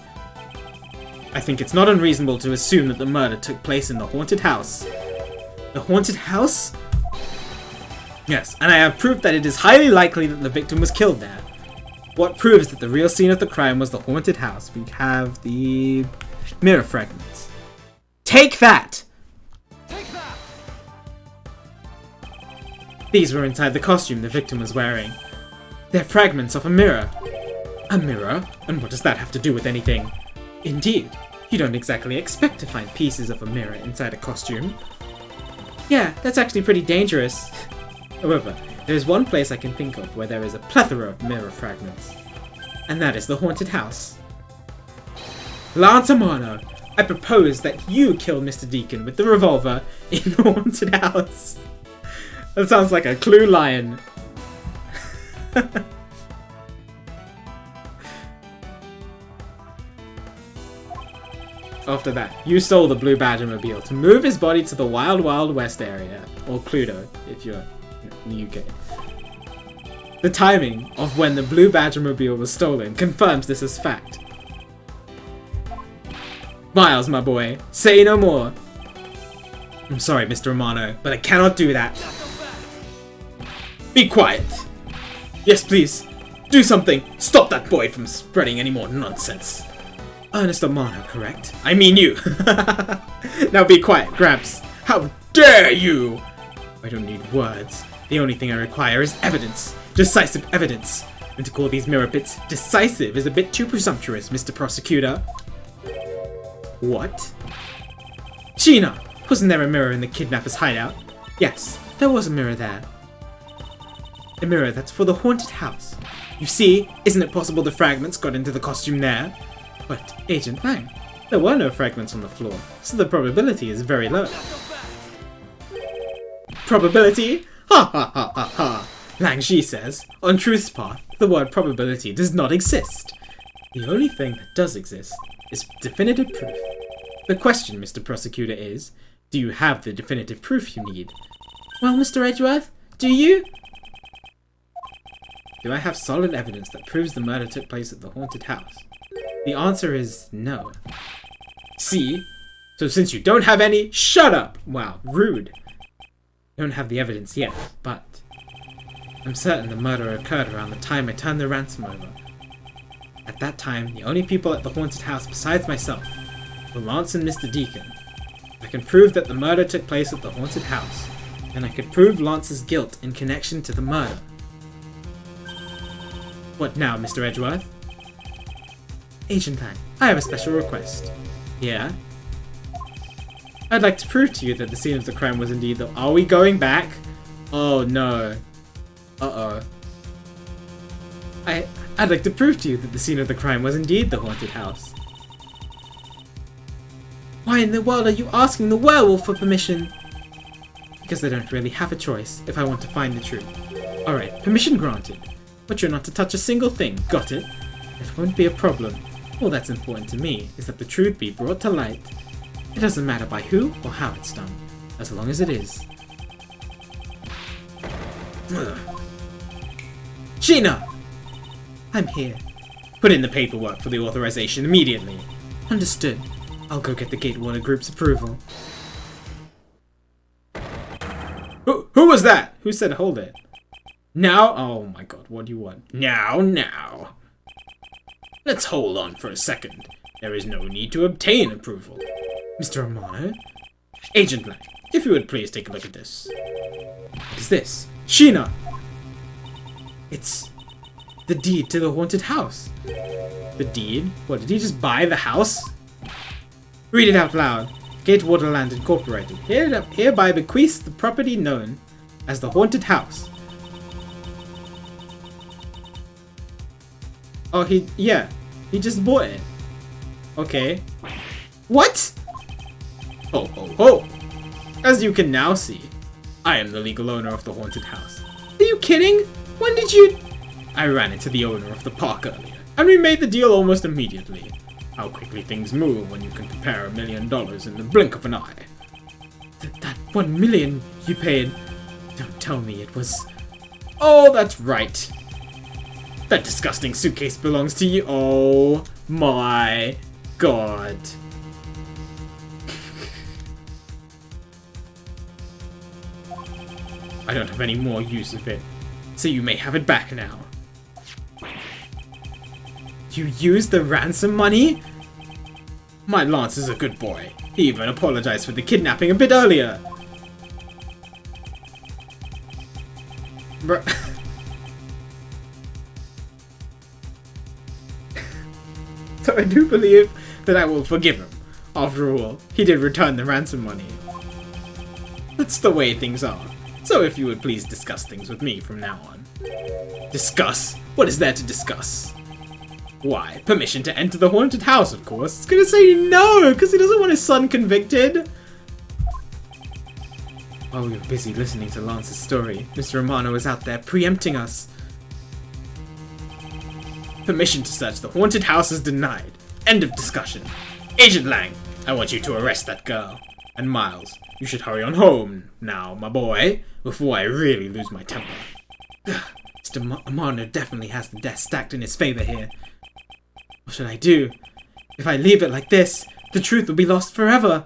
Speaker 1: I think it's not unreasonable to assume that the murder took place in the haunted house. The haunted house? Yes, and I have proof that it is highly likely that the victim was killed there. What proves that the real scene of the crime was the haunted house? We have the mirror fragments. Take that!
Speaker 2: Take that!
Speaker 1: These were inside the costume the victim was wearing. They're fragments of a mirror. A mirror? And what does that have to do with anything? Indeed, you don't exactly expect to find pieces of a mirror inside a costume. Yeah, that's actually pretty dangerous. However, there is one place I can think of where there is a plethora of mirror fragments. And that is the haunted house. Lance Amano, I propose that you kill Mr. Deacon with the revolver in the haunted house. That sounds like a Clue line. After that, you stole the Blue Badger-mobile to move his body to the Wild Wild West area, or Cluedo, if you're in the UK. The timing of when the Blue Badger-mobile was stolen confirms this as fact. Miles, my boy, say no more. I'm sorry, Mr. Romano, but I cannot do that. Be quiet. Yes, please. Do something. Stop that boy from spreading any more nonsense. Ernest Romano, correct? I mean you. Now be quiet, Gramps. How dare you? I don't need words. The only thing I require is evidence. Decisive evidence. And to call these mirror bits decisive is a bit too presumptuous, Mr. Prosecutor. What? Sheena! Wasn't there a mirror in the kidnapper's hideout? Yes, there was a mirror there. A mirror that's for the haunted house. You see, isn't it possible the fragments got into the costume there? But, Agent Lang, there were no fragments on the floor, so the probability is very low. Probability? Ha ha ha ha ha! Lang Shi says, on Truth's path, the word probability does not exist. The only thing that does exist is definitive proof. The question, Mr. Prosecutor, is, do you have the definitive proof you need?
Speaker 4: Well, Mr. Edgeworth, do you?
Speaker 1: Do I have solid evidence that proves the murder took place at the haunted house? The answer is no. See? So since you don't have any, shut up! Wow, rude. You don't have the evidence yet, but I'm certain the murder occurred around the time I turned the ransom over. At that time, the only people at the haunted house besides myself were Lance and Mr. Deacon. I can prove that the murder took place at the haunted house, and I could prove Lance's guilt in connection to the murder. What now, Mr. Edgeworth? Agent Lang, I have a special request. Yeah? I'd like to prove to you that the scene of the crime was indeed the— Are we going back? Oh no. Uh-oh. I'd like to prove to you that the scene of the crime was indeed the haunted house. Why in the world are you asking the werewolf for permission? Because I don't really have a choice if I want to find the truth. Alright, permission granted. But you're not to touch a single thing, got it? It won't be a problem. All that's important to me is that the truth be brought to light. It doesn't matter by who or how it's done, as long as it is. Ugh. Sheena! I'm here. Put in the paperwork for the authorization immediately. Understood. I'll go get the Gatewater Group's approval. Who was that? Who said hold it? Now? Oh my god, what do you want? Now. Let's hold on for a second. There is no need to obtain approval. Mr. Romano? Agent Lang, if you would please take a look at this. What is this? Sheena! It's the deed to the haunted house. The deed? What, did he just buy the house? Read it out loud. Gatewater Land Incorporated hereby bequeaths the property known as the haunted house. Oh, he just bought it. Okay. What? Ho ho ho! As you can now see, I am the legal owner of the haunted house. Are you kidding? When did you— I ran into the owner of the park earlier, and we made the deal almost immediately. How quickly things move when you can prepare $1 million in the blink of an eye. That 1 million you paid— Don't tell me it was— Oh, that's right. That disgusting suitcase belongs to you. Oh my god. I don't have any more use of it, so you may have it back now. You used the ransom money? My Lance is a good boy. He even apologized for the kidnapping a bit earlier. Bruh. So I do believe that I will forgive him. After all, he did return the ransom money. That's the way things are. So if you would please discuss things with me from now on. Discuss? What is there to discuss? Why, permission to enter the haunted house, of course. It's gonna say no, because he doesn't want his son convicted. While we were busy listening to Lance's story, Mr. Romano was out there preempting us. Permission to search the haunted house is denied. End of discussion. Agent Lang, I want you to arrest that girl. And Miles, you should hurry on home now, my boy, before I really lose my temper. Mr. Romano definitely has the death stacked in his favor here. What should I do? If I leave it like this, the truth will be lost forever.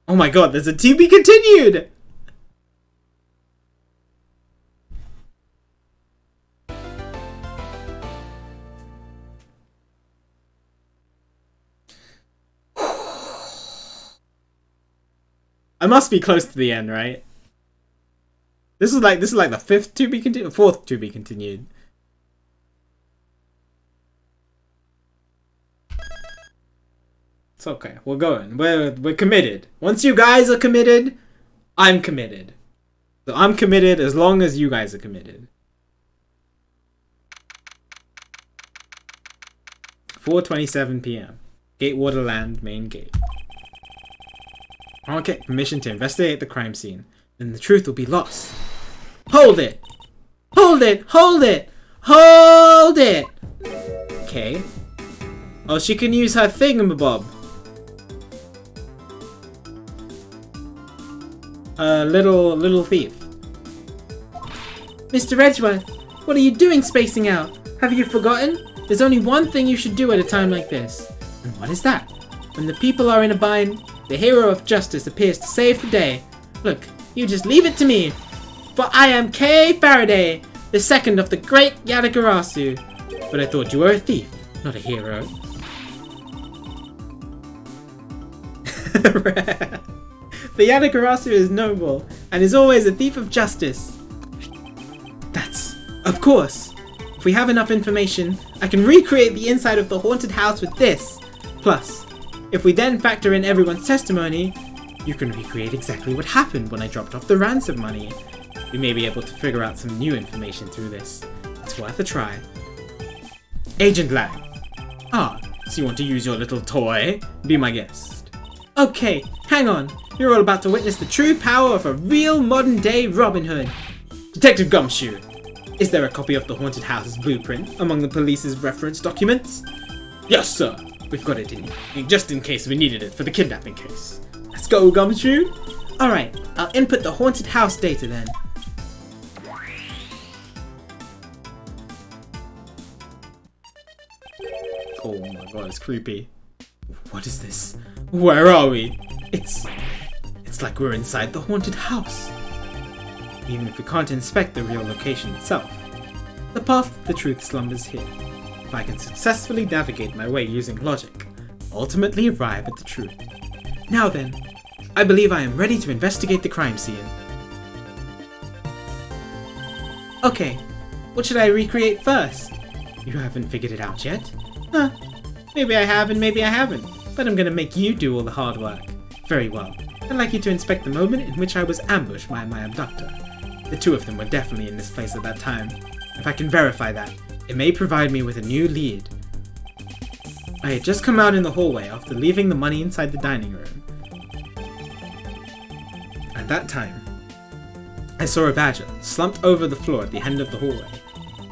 Speaker 1: Oh my god, there's a to be continued! I must be close to the end, right? This is like the fifth to be continued, fourth to be continued. It's okay. We're going. We're committed. Once you guys are committed, I'm committed. So I'm committed as long as you guys are committed. 4:27 p.m. Gatewater Land main gate. Okay, permission to investigate the crime scene. Then the truth will be lost. Hold it! Hold it! Hold it! Hold it! Okay. Oh, she can use her thingamabob. Little thief.
Speaker 4: Mr. Edgeworth, what are you doing spacing out? Have you forgotten? There's only one thing you should do at a time like this. And what is that? When the people are in a bind, the hero of justice appears to save the day. Look, you just leave it to me. For I am Kay Faraday, the second of the great Yadagarasu. But I thought you were a thief, not a hero. The Yadagarasu is noble, and is always a thief of justice. That's... of course! If we have enough information, I can recreate the inside of the haunted house with this. Plus, if we then factor in everyone's testimony, you can recreate exactly what happened when I dropped off the ransom money. We may be able to figure out some new information through this. It's worth a try. Agent Lang. Ah, so you want to use your little toy? Be my guest. Okay, hang on. You're all about to witness the true power of a real modern-day Robin Hood. Detective Gumshoe, is there a copy of the haunted house's blueprint among the police's reference documents? Yes, sir. We've got it just in case we needed it for the kidnapping case. Let's go, Gumshoe. Alright, I'll input the haunted house data then. Oh my god, it's creepy. What is this? Where are we? It's like we're inside the haunted house. Even if we can't inspect the real location itself, the path to the truth slumbers here. If I can successfully navigate my way using logic, ultimately arrive at the truth. Now then, I believe I am ready to investigate the crime scene. Okay, what should I recreate first? You haven't figured it out yet? Huh, maybe I have and maybe I haven't, but I'm gonna make you do all the hard work. Very well. I'd like you to inspect the moment in which I was ambushed by my abductor. The two of them were definitely in this place at that time. If I can verify that, it may provide me with a new lead. I had just come out in the hallway after leaving the money inside the dining room. At that time, I saw a badger slumped over the floor at the end of the hallway.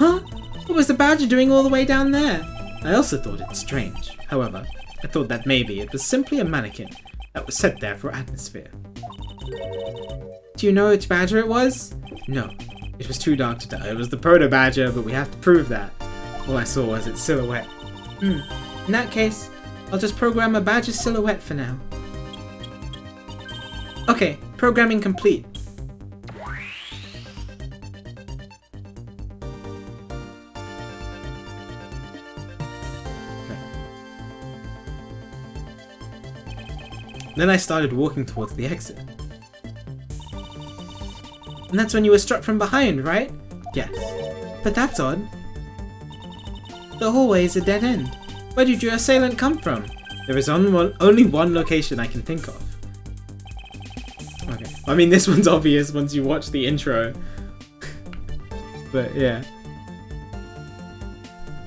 Speaker 4: Huh? What was the badger doing all the way down there? I also thought it strange. However, I thought that maybe it was simply a mannequin that was set there for atmosphere. Do you know which badger it was? No, it was too dark to tell. It was the proto badger, but we have to prove that. All I saw was its silhouette. In that case, I'll just program a badger's silhouette for now. Okay, programming complete. Then I started walking towards the exit. And that's when you were struck from behind, right? Yes. But that's odd. The hallway is a dead end. Where did your assailant come from? There is only one location I can think of. Okay. I mean, this one's obvious once you watch the intro. But yeah.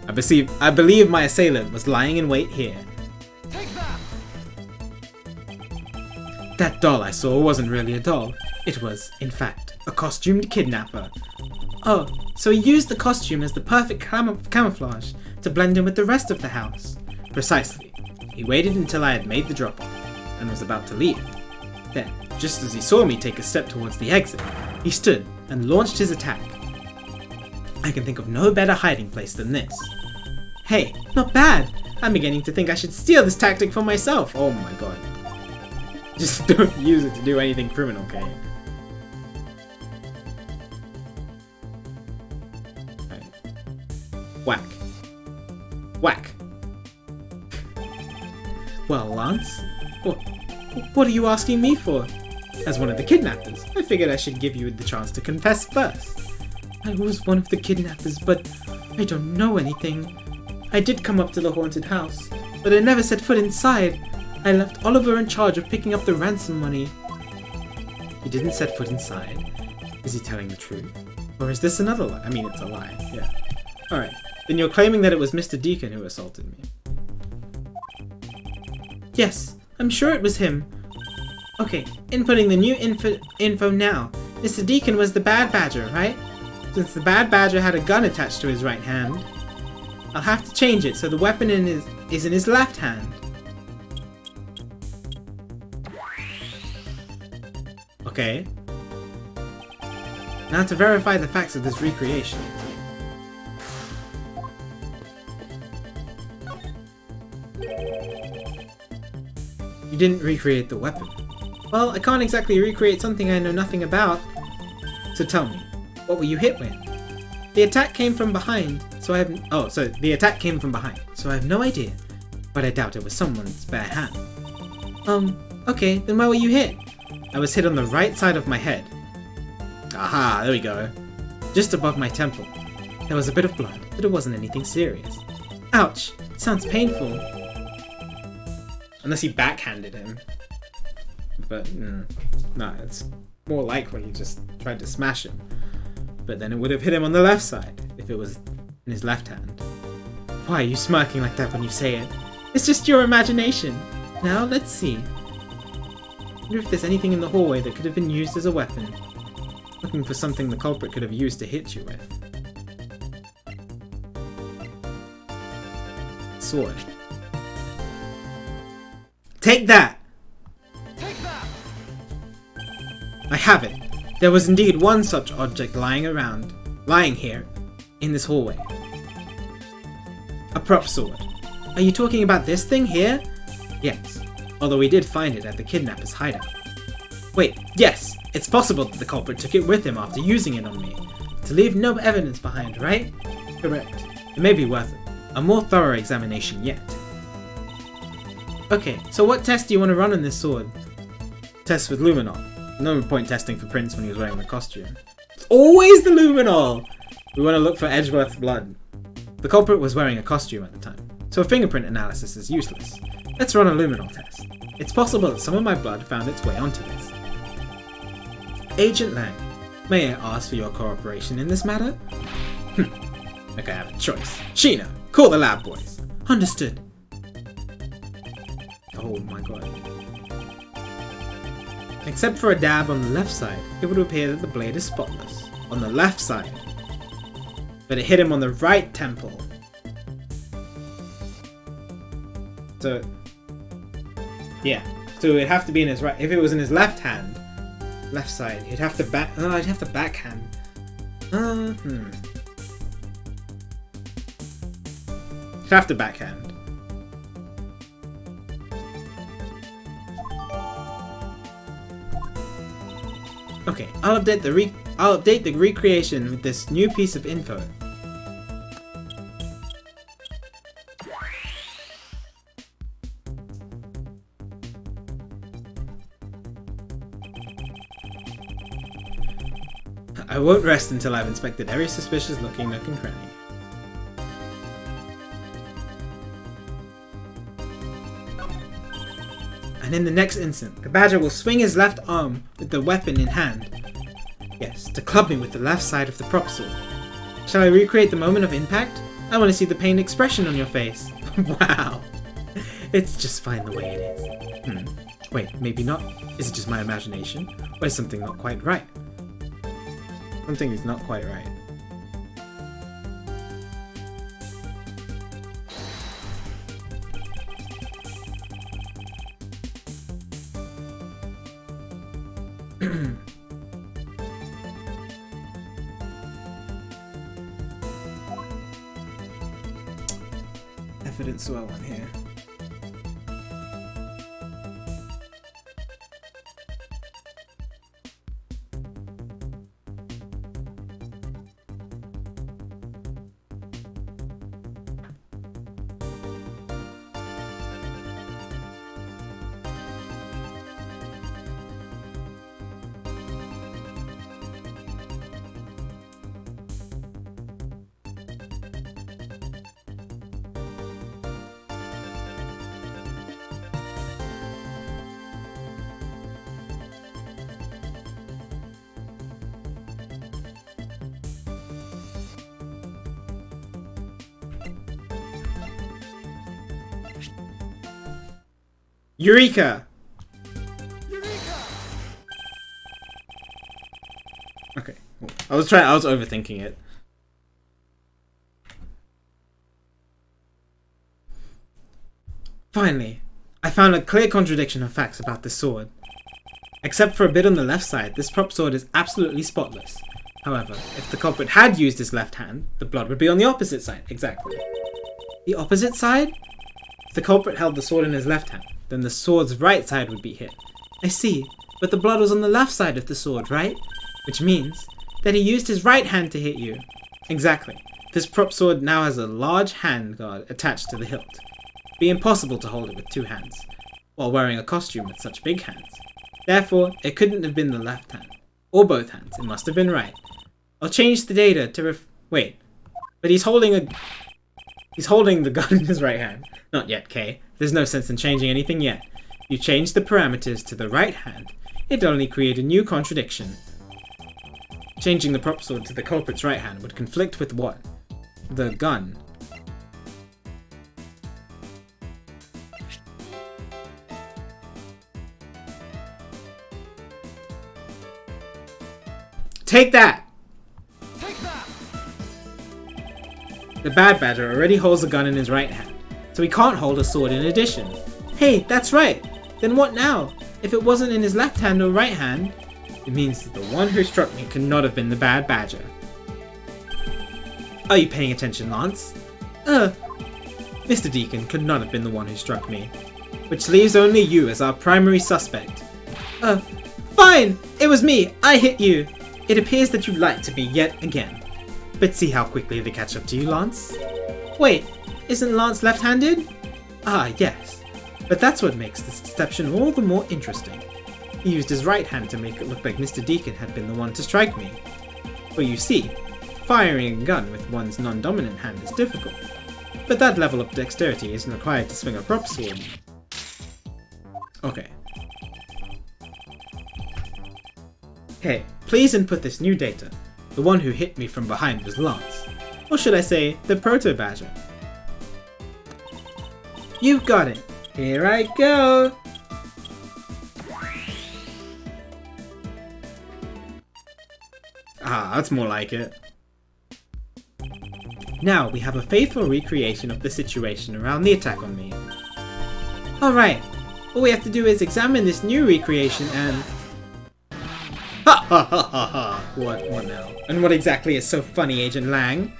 Speaker 4: I believe my assailant was lying in wait here. That doll I saw wasn't really a doll. It was, in fact, a costumed kidnapper. Oh, so he used the costume as the perfect camouflage to blend in with the rest of the house. Precisely. He waited until I had made the drop-off and was about to leave. Then, just as he saw me take a step towards the exit, he stood and launched his attack. I can think of no better hiding place than this. Hey, not bad! I'm beginning to think I should steal this tactic for myself. Oh my god. Just don't use it to do anything criminal, okay? Right. Whack. Whack. Well, Lance, what are you asking me for? As one of the kidnappers, I figured I should give you the chance to confess first. I was one of the kidnappers, but I don't know anything. I did come up to the haunted house, but I never set foot inside. I left Oliver in charge of picking up the ransom money. He didn't set foot inside. Is he telling the truth? Or is this another lie? I mean, it's a lie, yeah. Alright, then you're claiming that it was Mr. Deacon who assaulted me. Yes, I'm sure it was him. Okay, inputting the new info now. Mr. Deacon was the bad badger, right? Since the bad badger had a gun attached to his right hand, I'll have to change it so the weapon is in his left hand. Okay. Now to verify the facts of this recreation. You didn't recreate the weapon. Well, I can't exactly recreate something I know nothing about. So tell me, what were you hit with? The attack came from behind, so I have... Oh, so the attack came from behind, so I have no idea. But I doubt it was someone's bare hand. Okay, then where were you hit? I was hit on the right side of my head. Aha, there we go. Just above my temple. There was a bit of blood, but it wasn't anything serious. Ouch, sounds painful.
Speaker 1: Unless he backhanded him. But, no, it's more likely he just tried to smash him. But then it would have hit him on the left side, if it was in his left hand.
Speaker 4: Why are you smirking like that when you say it? It's just your imagination. Now, let's see. I wonder if there's anything in the hallway that could have been used as a weapon. Looking for something the culprit could have used to hit you with. Sword. Take that!
Speaker 2: Take that!
Speaker 4: I have it. There was indeed one such object lying here, in this hallway. A prop sword. Are you talking about this thing here? Yes, although we did find it at the kidnapper's hideout. Wait, yes, it's possible that the culprit took it with him after using it on me, to leave no evidence behind, right? Correct. It may be worth a more thorough examination yet. Okay, so what test do you want to run on this sword?
Speaker 1: Test with luminol. No point testing for Prince when he was wearing the costume. Always the luminol! We want to look for Edgeworth blood.
Speaker 4: The culprit was wearing a costume at the time, so a fingerprint analysis is useless. Let's run a luminol test. It's possible that some of my blood found its way onto this. Agent Lang, may I ask for your cooperation in this matter?
Speaker 1: Like I have a choice. Sheena, call the lab boys.
Speaker 4: Understood. Oh my god. Except for a dab on the left side, it would appear that the blade is spotless.
Speaker 1: On the left side. But it hit him on the right temple. So, yeah. So it'd have to be in his right. If it was in his left hand, left side, he'd have to I'd have to backhand. He'd have to backhand.
Speaker 4: Okay, I'll update the recreation with this new piece of info.
Speaker 1: I won't rest until I've inspected every suspicious looking nook and cranny.
Speaker 4: And in the next instant, the badger will swing his left arm with the weapon in hand. Yes, to club me with the left side of the prop sword. Shall I recreate the moment of impact? I want to see the pained expression on your face. Wow. It's just fine the way it is. Wait, maybe not. Is it just my imagination? Or is something not quite right?
Speaker 1: Something is not quite right. Evidence well on here. Eureka! Okay. I was overthinking it.
Speaker 4: Finally, I found a clear contradiction of facts about this sword. Except for a bit on the left side, this prop sword is absolutely spotless.
Speaker 1: However, if the culprit had used his left hand, the blood would be on the opposite side. Exactly.
Speaker 4: The opposite side?
Speaker 1: If the culprit held the sword in his left hand, then the sword's right side would be hit.
Speaker 4: I see, but the blood was on the left side of the sword, right? Which means that he used his right hand to hit you.
Speaker 1: Exactly. This prop sword now has a large hand guard attached to the hilt. It'd be impossible to hold it with two hands, while wearing a costume with such big hands. Therefore, it couldn't have been the left hand, or both hands. It must have been right. I'll change the data to wait. But he's holding the gun in his right hand. Not yet, Kay. There's no sense in changing anything yet. You change the parameters to the right hand. It'd only create a new contradiction. Changing the prop sword to the culprit's right hand would conflict with what? The gun. Take that!
Speaker 2: Take that!
Speaker 1: The bad badger already holds a gun in his right hand, so he can't hold a sword in addition.
Speaker 4: Hey, that's right. Then what now? If it wasn't in his left hand or right hand,
Speaker 1: it means that the one who struck me could not have been the bad badger.
Speaker 4: Are you paying attention, Lance?
Speaker 1: Mr. Deacon could not have been the one who struck me, which leaves only you as our primary suspect.
Speaker 4: Fine! It was me! I hit you!
Speaker 1: It appears that you lied to me yet again. But see how quickly they catch up to you, Lance.
Speaker 4: Wait, isn't Lance left-handed?
Speaker 1: Ah, yes. But that's what makes this deception all the more interesting. He used his right hand to make it look like Mr. Deacon had been the one to strike me. For you see, firing a gun with one's non-dominant hand is difficult. But that level of dexterity isn't required to swing a prop sword. Okay. Hey, please input this new data. The one who hit me from behind was Lance. Or should I say, the proto-badger.
Speaker 4: You've got it. Here I go.
Speaker 1: Ah, that's more like it. Now we have a faithful recreation of the situation around the attack on me.
Speaker 4: Alright, all we have to do is examine this new recreation and...
Speaker 1: Ha ha ha ha ha! What now? And what exactly is so funny, Agent Lang?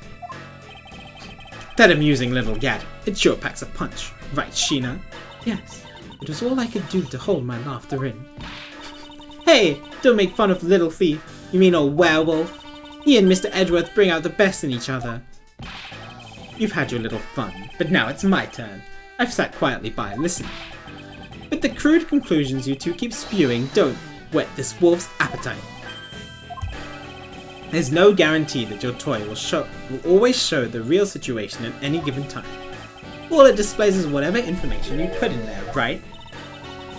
Speaker 1: That amusing little gadget. It sure packs a punch. Right, Sheena?
Speaker 4: Yes, it was all I could do to hold my laughter in. Hey, don't make fun of Little Thief. You mean old werewolf? He and Mr. Edgeworth bring out the best in each other.
Speaker 1: You've had your little fun, but now it's my turn. I've sat quietly by listening. But the crude conclusions you two keep spewing don't whet this wolf's appetite. There's no guarantee that your toy will always show the real situation at any given time. All it displays is whatever information you put in there, right?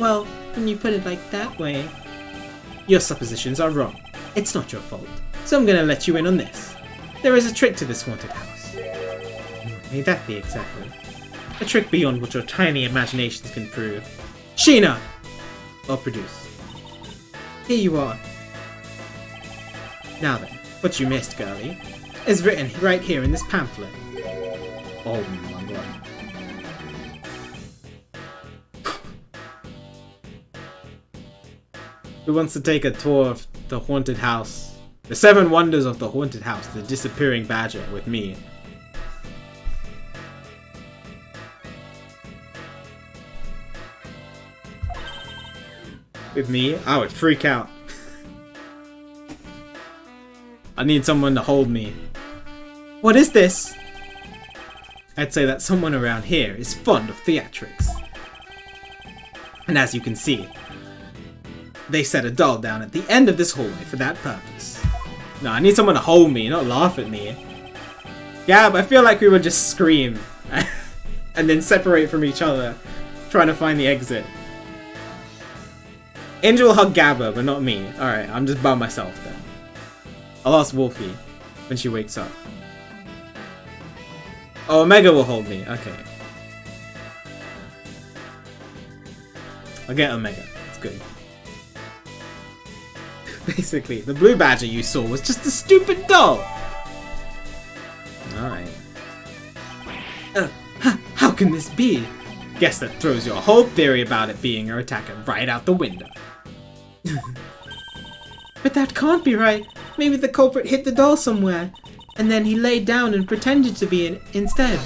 Speaker 4: Well, when you put it like that way...
Speaker 1: Your suppositions are wrong. It's not your fault. So I'm gonna let you in on this. There is a trick to this haunted house. What may that be exactly? A trick beyond what your tiny imaginations can prove. Sheena! Or produce.
Speaker 4: Here you are.
Speaker 1: Now then, what you missed, girlie, is written right here in this pamphlet. Oh my god. Who wants to take a tour of the haunted house? The 7 wonders of the haunted house, the disappearing badger, with me. With me, I would freak out. I need someone to hold me.
Speaker 4: What is this?
Speaker 1: I'd say that someone around here is fond of theatrics. And as you can see, they set a doll down at the end of this hallway for that purpose. No, I need someone to hold me, not laugh at me. Gab, I feel like we would just scream and then separate from each other, trying to find the exit. Angel will hug Gabba, but not me. Alright, I'm just by myself then. I'll ask Wolfie when she wakes up. Oh, Omega will hold me. Okay. I'll get Omega. It's good. Basically, the blue badger you saw was just a stupid doll. Alright.
Speaker 4: How can this be?
Speaker 1: Guess that throws your whole theory about it being her attacker right out the window.
Speaker 4: But that can't be right. Maybe the culprit hid the doll somewhere, and then he laid down and pretended to be instead.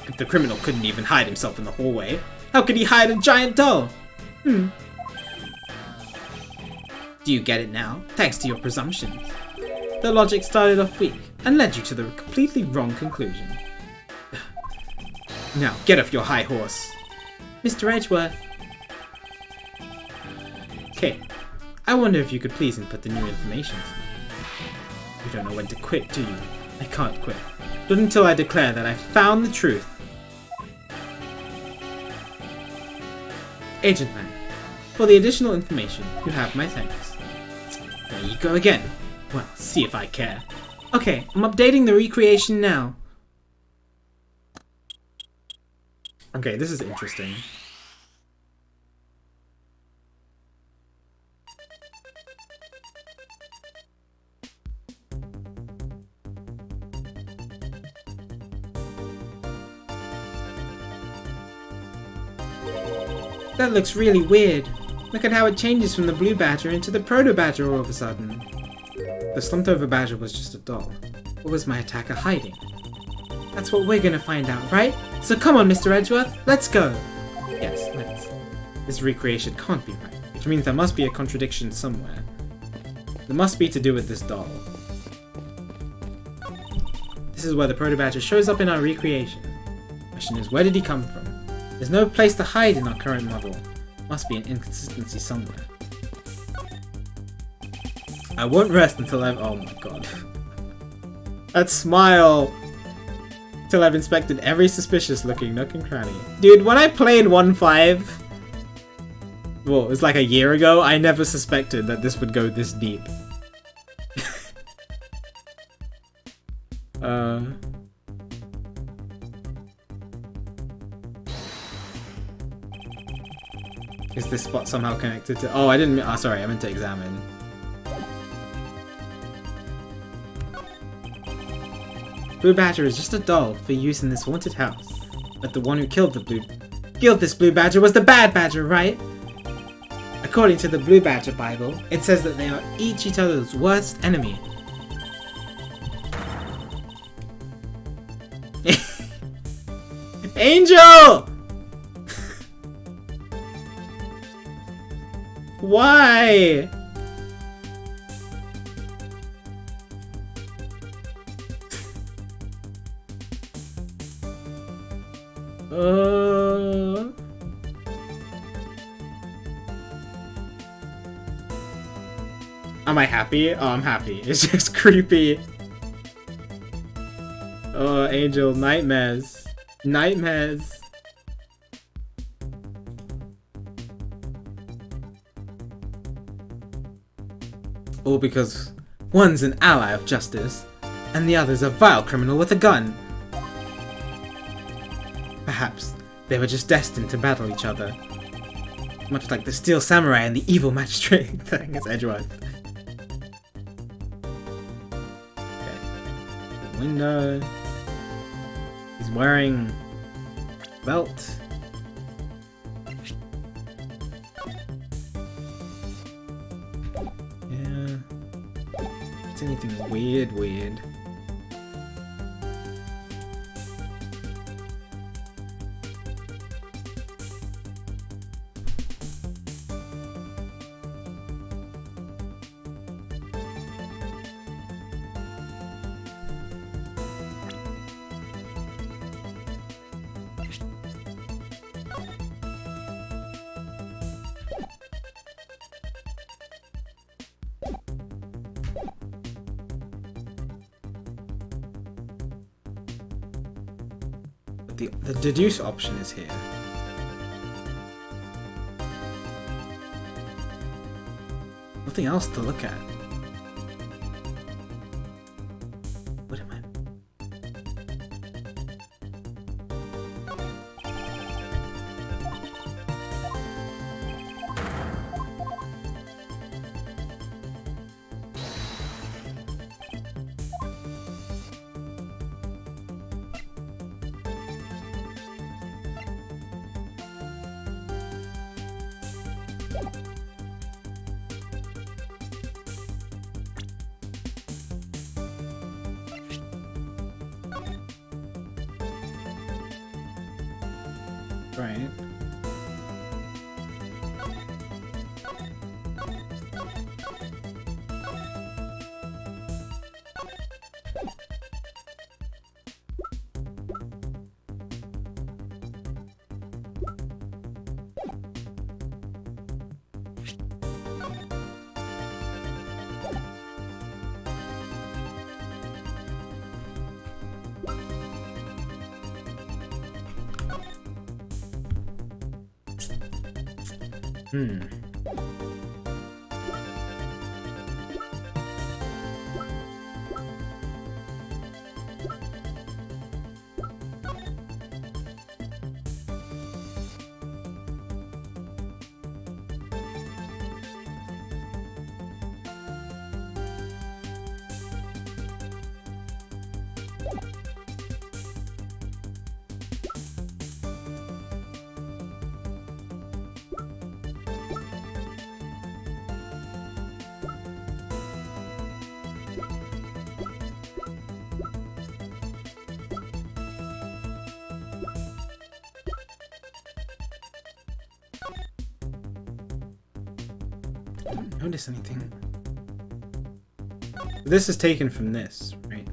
Speaker 1: If the criminal couldn't even hide himself in the hallway, how could he hide a giant doll?
Speaker 4: Hmm.
Speaker 1: Do you get it now? Thanks to your presumptions. The logic started off weak and led you to the completely wrong conclusion. Now, get off your high horse.
Speaker 4: Mr. Edgeworth.
Speaker 1: Okay, I wonder if you could please input the new information. You don't know when to quit, do you? I can't quit. Not until I declare that I found the truth. Agent Man, for the additional information, you have my thanks. There you go again. Well, see if I care.
Speaker 4: Okay, I'm updating the recreation now.
Speaker 1: Okay, this is interesting.
Speaker 4: That looks really weird. Look at how it changes from the blue badger into the proto badger all of a sudden.
Speaker 1: The slumped over badger was just a doll. What was my attacker hiding?
Speaker 4: That's what we're gonna find out, right? So come on, Mr. Edgeworth, let's go.
Speaker 1: Yes, let's. This recreation can't be right, which means there must be a contradiction somewhere. There must be to do with this doll. This is where the proto badger shows up in our recreation. Question is, where did he come from? There's no place to hide in our current model. Must be an inconsistency somewhere. I won't rest until I've— oh my god. That smile! Till I've inspected every suspicious looking nook and cranny. Dude, when I played 1.5, well, it was like a year ago, I never suspected that this would go this deep. Is this spot somehow connected to— oh, I didn't— oh, sorry, I meant to examine. Blue Badger is just a doll for use in this haunted house. But the one who killed this Blue Badger was the bad badger, right? According to the Blue Badger Bible, it says that they are each other's worst enemy. Angel! Why? Am I happy? Oh, I'm happy. It's just creepy. Oh, Angel, nightmares. Nightmares. All because one's an ally of justice, and the other's a vile criminal with a gun. Perhaps they were just destined to battle each other. Much like the Steel Samurai and the evil magistrate thing. It's Edgeworth. Okay. The window. He's wearing a belt. Yeah. It's anything weird. The deduce option is here. Nothing else to look at. What am I? Right. Hmm. I don't notice anything. This is taken from this, right?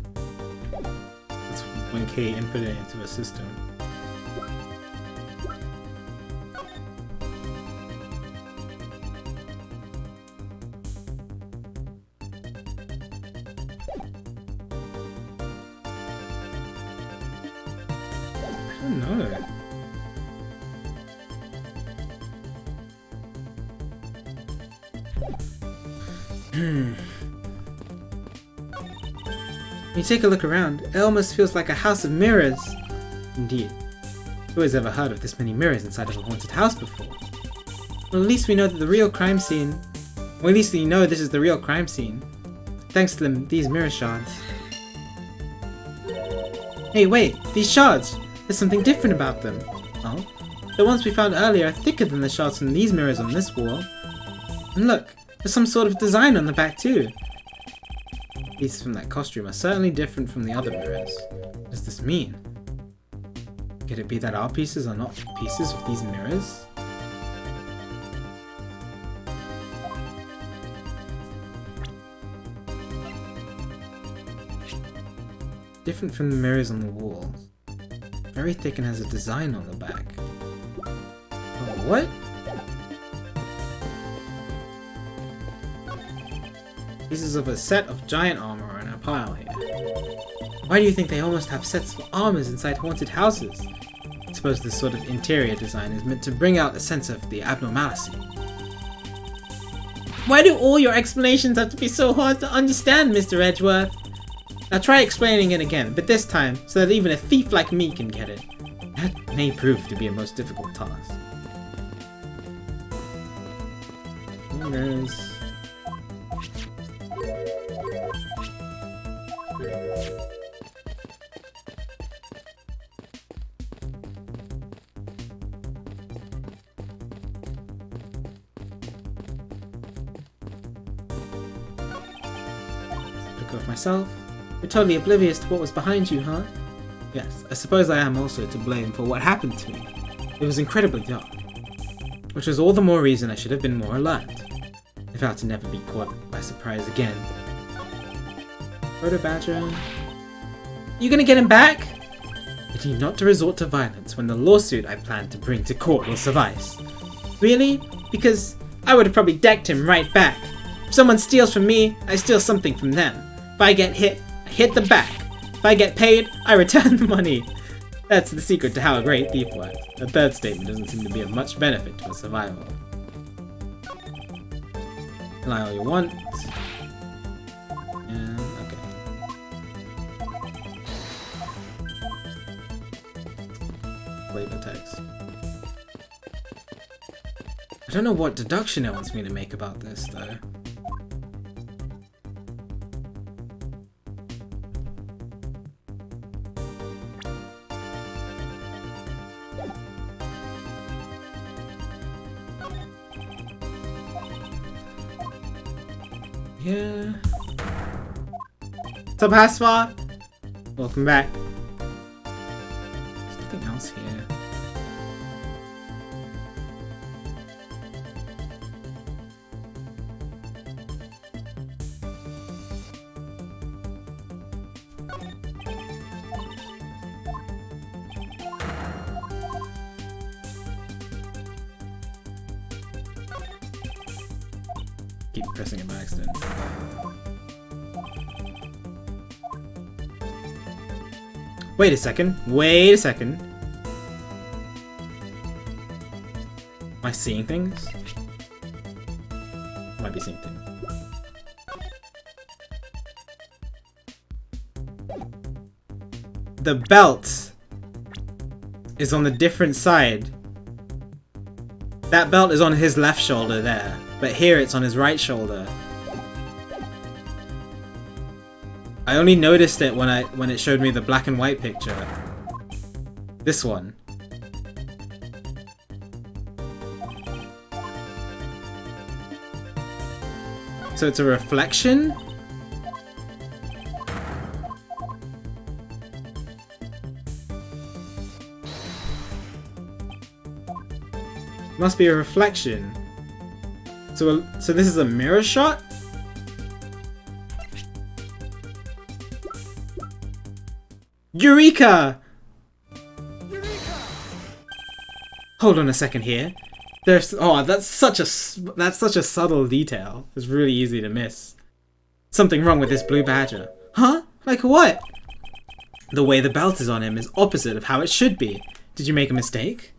Speaker 1: It's when Kay input it into a system. I don't know. When you take a look around, it almost feels like a house of mirrors. Indeed. Who has ever heard of this many mirrors inside of a haunted house before? Well, at least we know that the real crime scene... Well, at least we know this is the real crime scene. Thanks to these mirror shards. Hey, wait! These shards! There's something different about them. Oh? The ones we found earlier are thicker than the shards from these mirrors on this wall. And look! There's some sort of design on the back too. Pieces from that costume are certainly different from the other mirrors. What does this mean? Could it be that our pieces are not pieces of these mirrors? Different from the mirrors on the walls. Very thick and has a design on the back. Oh, what? Pieces of a set of giant armor are in a pile here. Why do you think they almost have sets of armors inside haunted houses? I suppose this sort of interior design is meant to bring out a sense of the abnormality. Why do all your explanations have to be so hard to understand, Mr. Edgeworth? Now try explaining it again, but this time so that even a thief like me can get it. That may prove to be a most difficult task. There's... of myself. You're totally oblivious to what was behind you, huh? Yes, I suppose I am also to blame for what happened to me. It was incredibly dark, which was all the more reason I should have been more alert, if I were to never be caught by surprise again. Proto Badger... You gonna get him back? I need not to resort to violence when the lawsuit I plan to bring to court will suffice. Really? Because I would have probably decked him right back. If someone steals from me, I steal something from them. If I get hit, I hit the back. If I get paid, I return the money. That's the secret to how a great thief works. The third statement doesn't seem to be of much benefit to a survival. Lie all you want. And, okay. Label text. I don't know what deduction it wants me to make about this, though. Yeah. What's up, Hasfar? Welcome back. Something else here. keep pressing it by accident. Wait a second. Wait a second. Am I seeing things? Might be seeing things. The belt is on the different side. That belt is on his left shoulder there, but here it's on his right shoulder. I only noticed it when it showed me the black and white picture. This one. So it's a reflection? Must be a reflection. So this is a mirror shot? Eureka! Hold on a second here. That's such a subtle detail. It's really easy to miss. Something wrong with this blue badger. Huh? Like what? The way the belt is on him is opposite of how it should be. Did you make a mistake?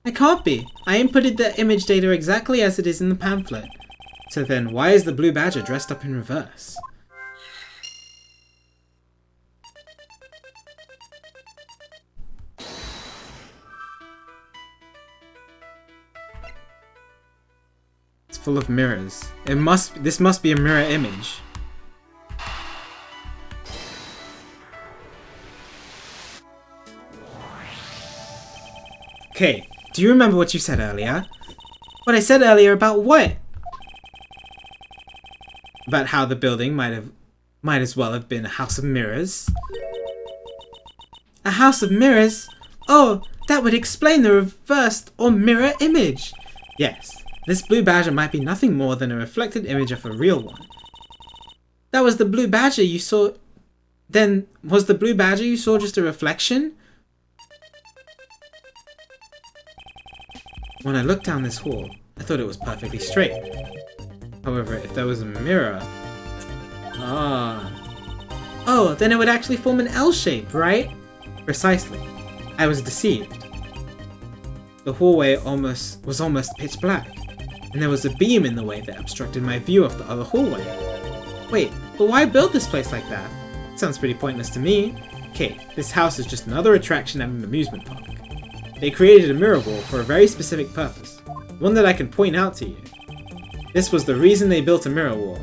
Speaker 1: It can't be. I inputted the image data exactly as it is in the pamphlet. So then, why is the blue badger dressed up in reverse? It's full of mirrors. This must be a mirror image. Okay. Do you remember what you said earlier? What I said earlier about what? About how the building might as well have been a house of mirrors. A house of mirrors? Oh, that would explain the reversed or mirror image. Yes, this blue badger might be nothing more than a reflected image of a real one. That was the blue badger you saw. Then, was the blue badger you saw just a reflection? When I looked down this hall, I thought it was perfectly straight. However, if there was a mirror... Oh, then it would actually form an L shape, right? Precisely. I was deceived. The hallway was almost pitch black, and there was a beam in the way that obstructed my view of the other hallway. Wait, but why build this place like that? Sounds pretty pointless to me. Okay, this house is just another attraction at an amusement park. They created a mirror wall for a very specific purpose, one that I can point out to you. This was the reason they built a mirror wall.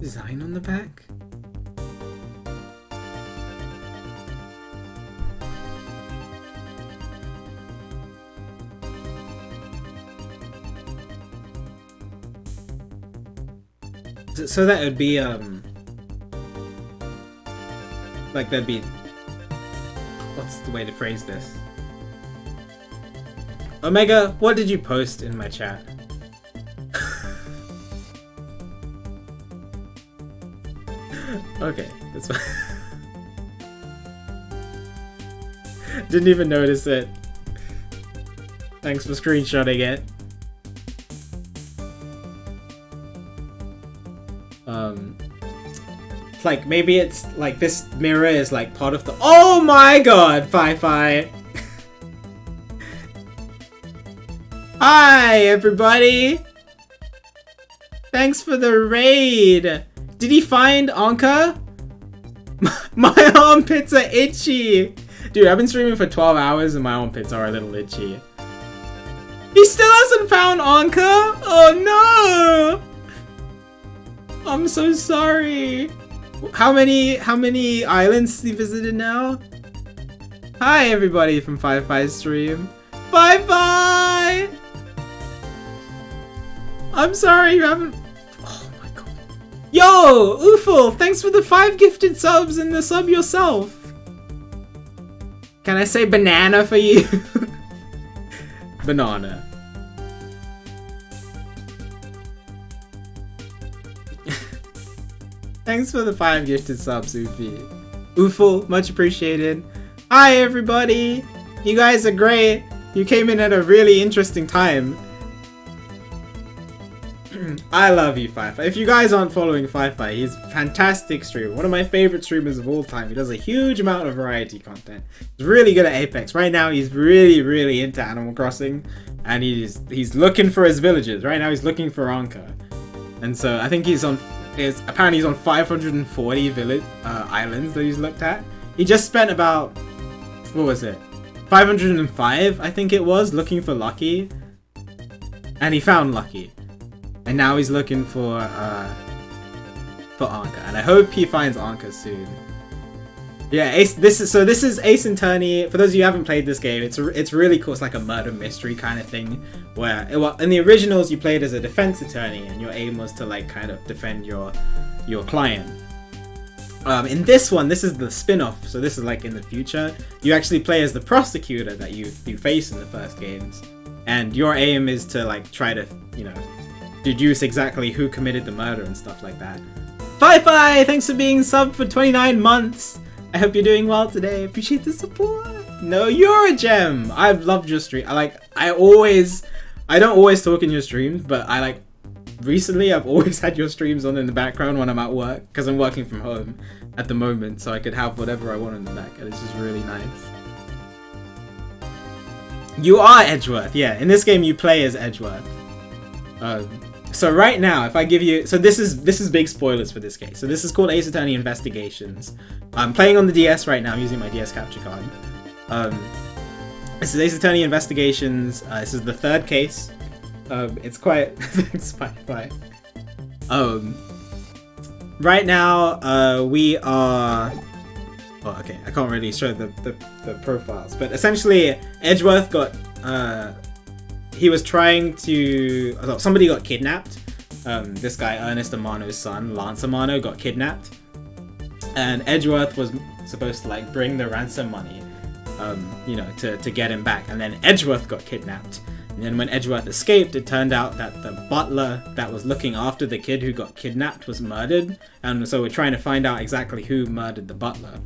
Speaker 1: Design on the back? So that would be, like that'd be, what's the way to phrase this? Omega, what did you post in my chat? Okay, that's fine. Didn't even notice it. Thanks for screenshotting it. It's like, maybe it's like this mirror is like part of the— Oh my god, Fi-Fi! Hi, everybody! Thanks for the raid! Did he find Anka? My armpits are itchy! Dude, I've been streaming for 12 hours and my armpits are a little itchy. He still hasn't found Anka? Oh no! I'm so sorry. How many islands has he visited now? Hi everybody from Fi-Fi's stream. Fi-Fi! I'm sorry you haven't. Oh my god. Yo, Uful, thanks for the 5 gifted subs and the sub yourself. Can I say banana for you? Banana. Thanks for the 5 gifted subs, Ufi. Uful, much appreciated. Hi everybody! You guys are great. You came in at a really interesting time. I love you, Fi-Fi. If you guys aren't following Fi-Fi, he's a fantastic streamer. One of my favorite streamers of all time. He does a huge amount of variety content. He's really good at Apex. Right now, he's really into Animal Crossing. And he's looking for his villages. Right now, he's looking for Anka. And so, I think apparently he's on 540 village islands that he's looked at. He just spent about, what was it? 505, I think it was, looking for Lucky. And he found Lucky. And now he's looking for Anka, and I hope he finds Anka soon. Yeah, this is Ace Attorney. For those of you who haven't played this game, it's really cool. It's like a murder mystery kind of thing, where in the originals you played as a defense attorney, and your aim was to like kind of defend your client. In this one, this is the spin-off, so this is like in the future. You actually play as the prosecutor that you face in the first games, and your aim is to like try to deduce exactly who committed the murder and stuff like that. Fi-Fi, thanks for being subbed for 29 months. I hope you're doing well today. Appreciate the support. No, you're a gem. I've loved your stream. I don't always talk in your streams, but recently I've always had your streams on in the background when I'm at work, because I'm working from home at the moment, so I could have whatever I want in the back, and it's just really nice. You are Edgeworth. Yeah, in this game you play as Edgeworth. So right now, if I give you, so this is big spoilers for this game. So this is called Ace Attorney Investigations. I'm playing on the DS right now. I'm using my DS capture card. This is Ace Attorney Investigations. This is the 3rd case. It's quite thanks, bye. Right now, we are. Oh, okay. I can't really show the profiles, but essentially, Edgeworth got he was trying to. Somebody got kidnapped. This guy, Ernest Amano's son, Lance Amano, got kidnapped, and Edgeworth was supposed to like bring the ransom money, to get him back. And then Edgeworth got kidnapped. And then when Edgeworth escaped, it turned out that the butler that was looking after the kid who got kidnapped was murdered. And so we're trying to find out exactly who murdered the butler.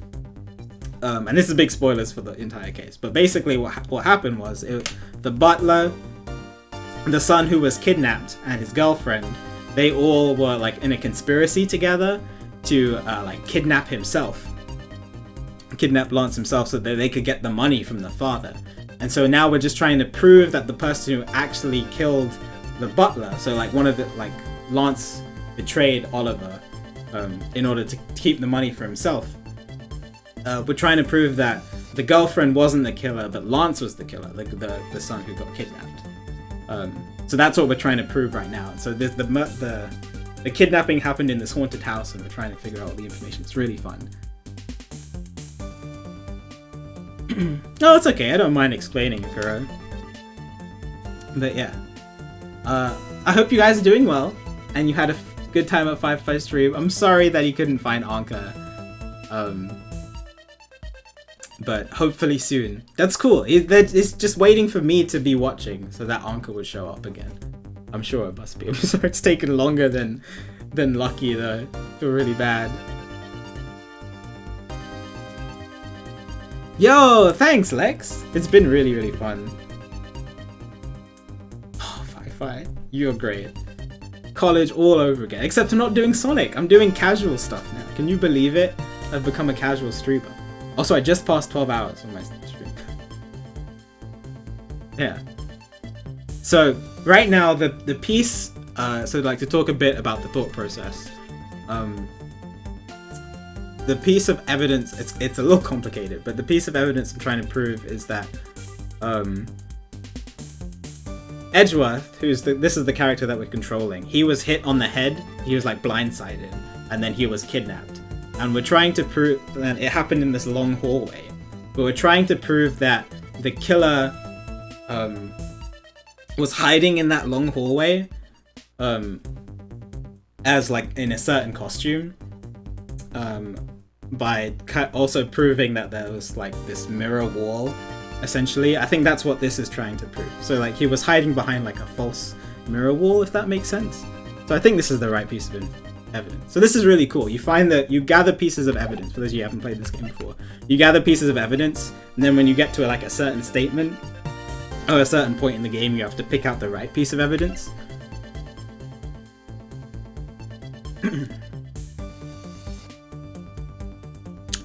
Speaker 1: And this is big spoilers for the entire case. But basically what happened was the butler, the son who was kidnapped, and his girlfriend, they all were like in a conspiracy together to kidnap Lance himself so that they could get the money from the father. And so now we're just trying to prove that the person who actually killed the butler, so like Lance betrayed Oliver in order to keep the money for himself. We're trying to prove that the girlfriend wasn't the killer, but Lance was the killer, the son who got kidnapped. So that's what we're trying to prove right now. So the kidnapping happened in this haunted house, and we're trying to figure out all the information. It's really fun. No, it's okay. I don't mind explaining it, Kuro. But yeah. I hope you guys are doing well, and you had a good time at Fi-Fi stream. I'm sorry that you couldn't find Anka. But hopefully soon. That's cool. It's just waiting for me to be watching so that Anka would show up again. I'm sure it must be. I'm sorry it's taken longer than Lucky though. I feel really bad. Yo, thanks Lex. It's been really, really fun. Oh, Fi-Fi. You're great. College all over again. Except I'm not doing Sonic. I'm doing casual stuff now. Can you believe it? I've become a casual streamer. Also, I just passed 12 hours on my stream. Yeah. So, right now, the piece... so, like, to talk a bit about the thought process. The piece of evidence... It's a little complicated, but the piece of evidence I'm trying to prove is that... Edgeworth, this is the character that we're controlling. He was hit on the head. He was, like, blindsided. And then he was kidnapped. And we're trying to prove that it happened in this long hallway. But we're trying to prove that the killer was hiding in that long hallway as like in a certain costume, by also proving that there was like this mirror wall. Essentially, I think that's what this is trying to prove. So like he was hiding behind like a false mirror wall, if that makes sense. So I think this is the right piece of evidence. So this is really cool. You find that you gather pieces of evidence. For those of you who haven't played this game before, you gather pieces of evidence, and then when you get to like a certain statement or a certain point in the game, you have to pick out the right piece of evidence.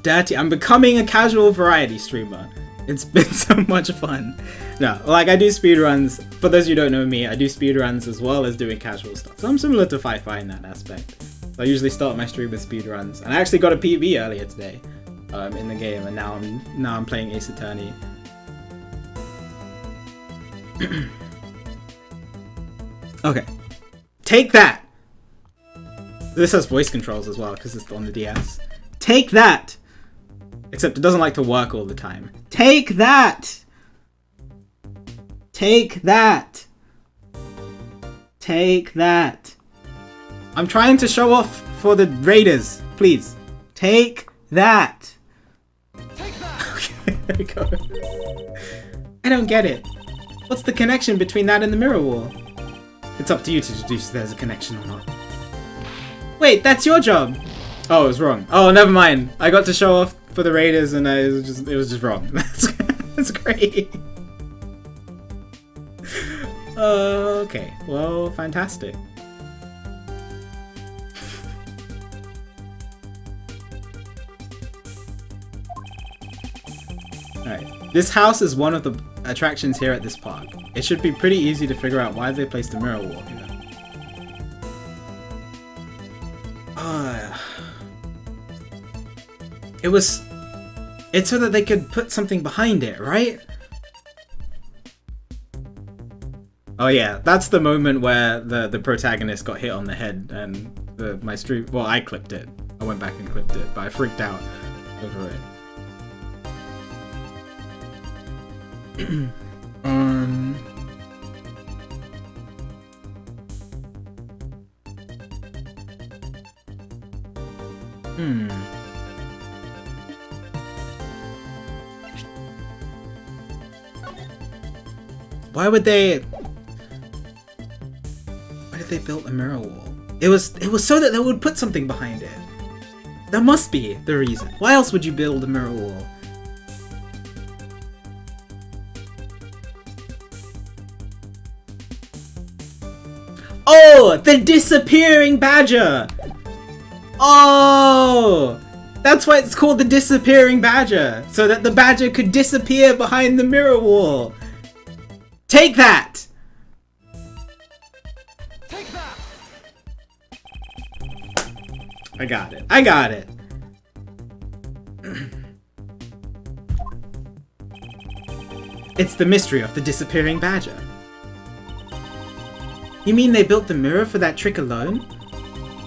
Speaker 1: Dirty. I'm becoming a casual variety streamer. It's been so much fun. No, like I do speedruns. For those of you who don't know me, I do speedruns as well as doing casual stuff. So I'm similar to Fi-Fi in that aspect. So I usually start my stream with speedruns. And I actually got a PB earlier today in the game, and now I'm playing Ace Attorney. Okay. Take that! This has voice controls as well, because it's on the DS. Take that! Except it doesn't like to work all the time. Take that! Take that! Take that! I'm trying to show off for the Raiders. Please. Take that!
Speaker 2: Take that!
Speaker 1: Okay, there we go. I don't get it. What's the connection between that and the mirror wall? It's up to you to deduce if there's a connection or not. Wait, that's your job! Oh, it was wrong. Oh, never mind. I got to show off for the Raiders and it was just wrong. That's great. Okay, well, fantastic. Alright, this house is one of the attractions here at this park. It should be pretty easy to figure out why they placed a mirror wall here. It's so that they could put something behind it, right? Oh yeah, that's the moment where the protagonist got hit on the head and my stream... Well, I clipped it. I went back and clipped it, but I freaked out over it. Why did they build a mirror wall? It was so that they would put something behind it. That must be the reason. Why else would you build a mirror wall? Oh, the disappearing badger! Oh! That's why it's called the disappearing badger. So that the badger could disappear behind the mirror wall. Take that!
Speaker 2: Take that!
Speaker 1: I got it. I got it. It's the mystery of the disappearing badger. You mean they built the mirror for that trick alone?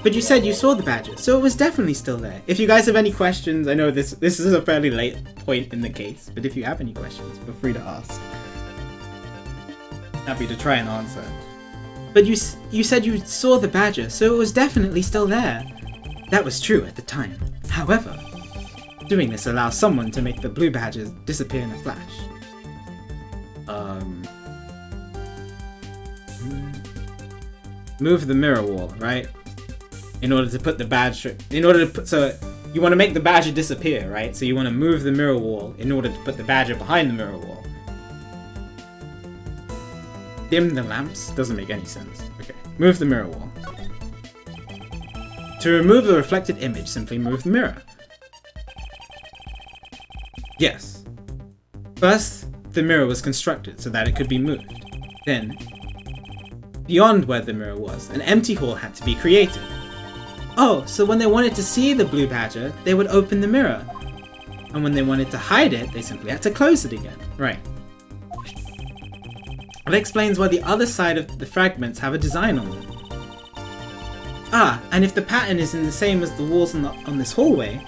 Speaker 1: But you said you saw the badger, so it was definitely still there. If you guys have any questions, I know this is a fairly late point in the case, but if you have any questions, feel free to ask. Happy to try and answer. But you said you saw the badger, so it was definitely still there. That was true at the time. However, doing this allows someone to make the blue badgers disappear in a flash. Move the mirror wall, right? In order to put the badger... So, you want to make the badger disappear, right? So you want to move the mirror wall in order to put the badger behind the mirror wall. Dim the lamps? Doesn't make any sense. Okay. Move the mirror wall. To remove the reflected image, simply move the mirror. Yes. First, the mirror was constructed so that it could be moved. Then, beyond where the mirror was, an empty hall had to be created. Oh, so when they wanted to see the blue badger, they would open the mirror. And when they wanted to hide it, they simply had to close it again. Right. That explains why the other side of the fragments have a design on them. Ah, and if the pattern is in the same as the walls on this hallway,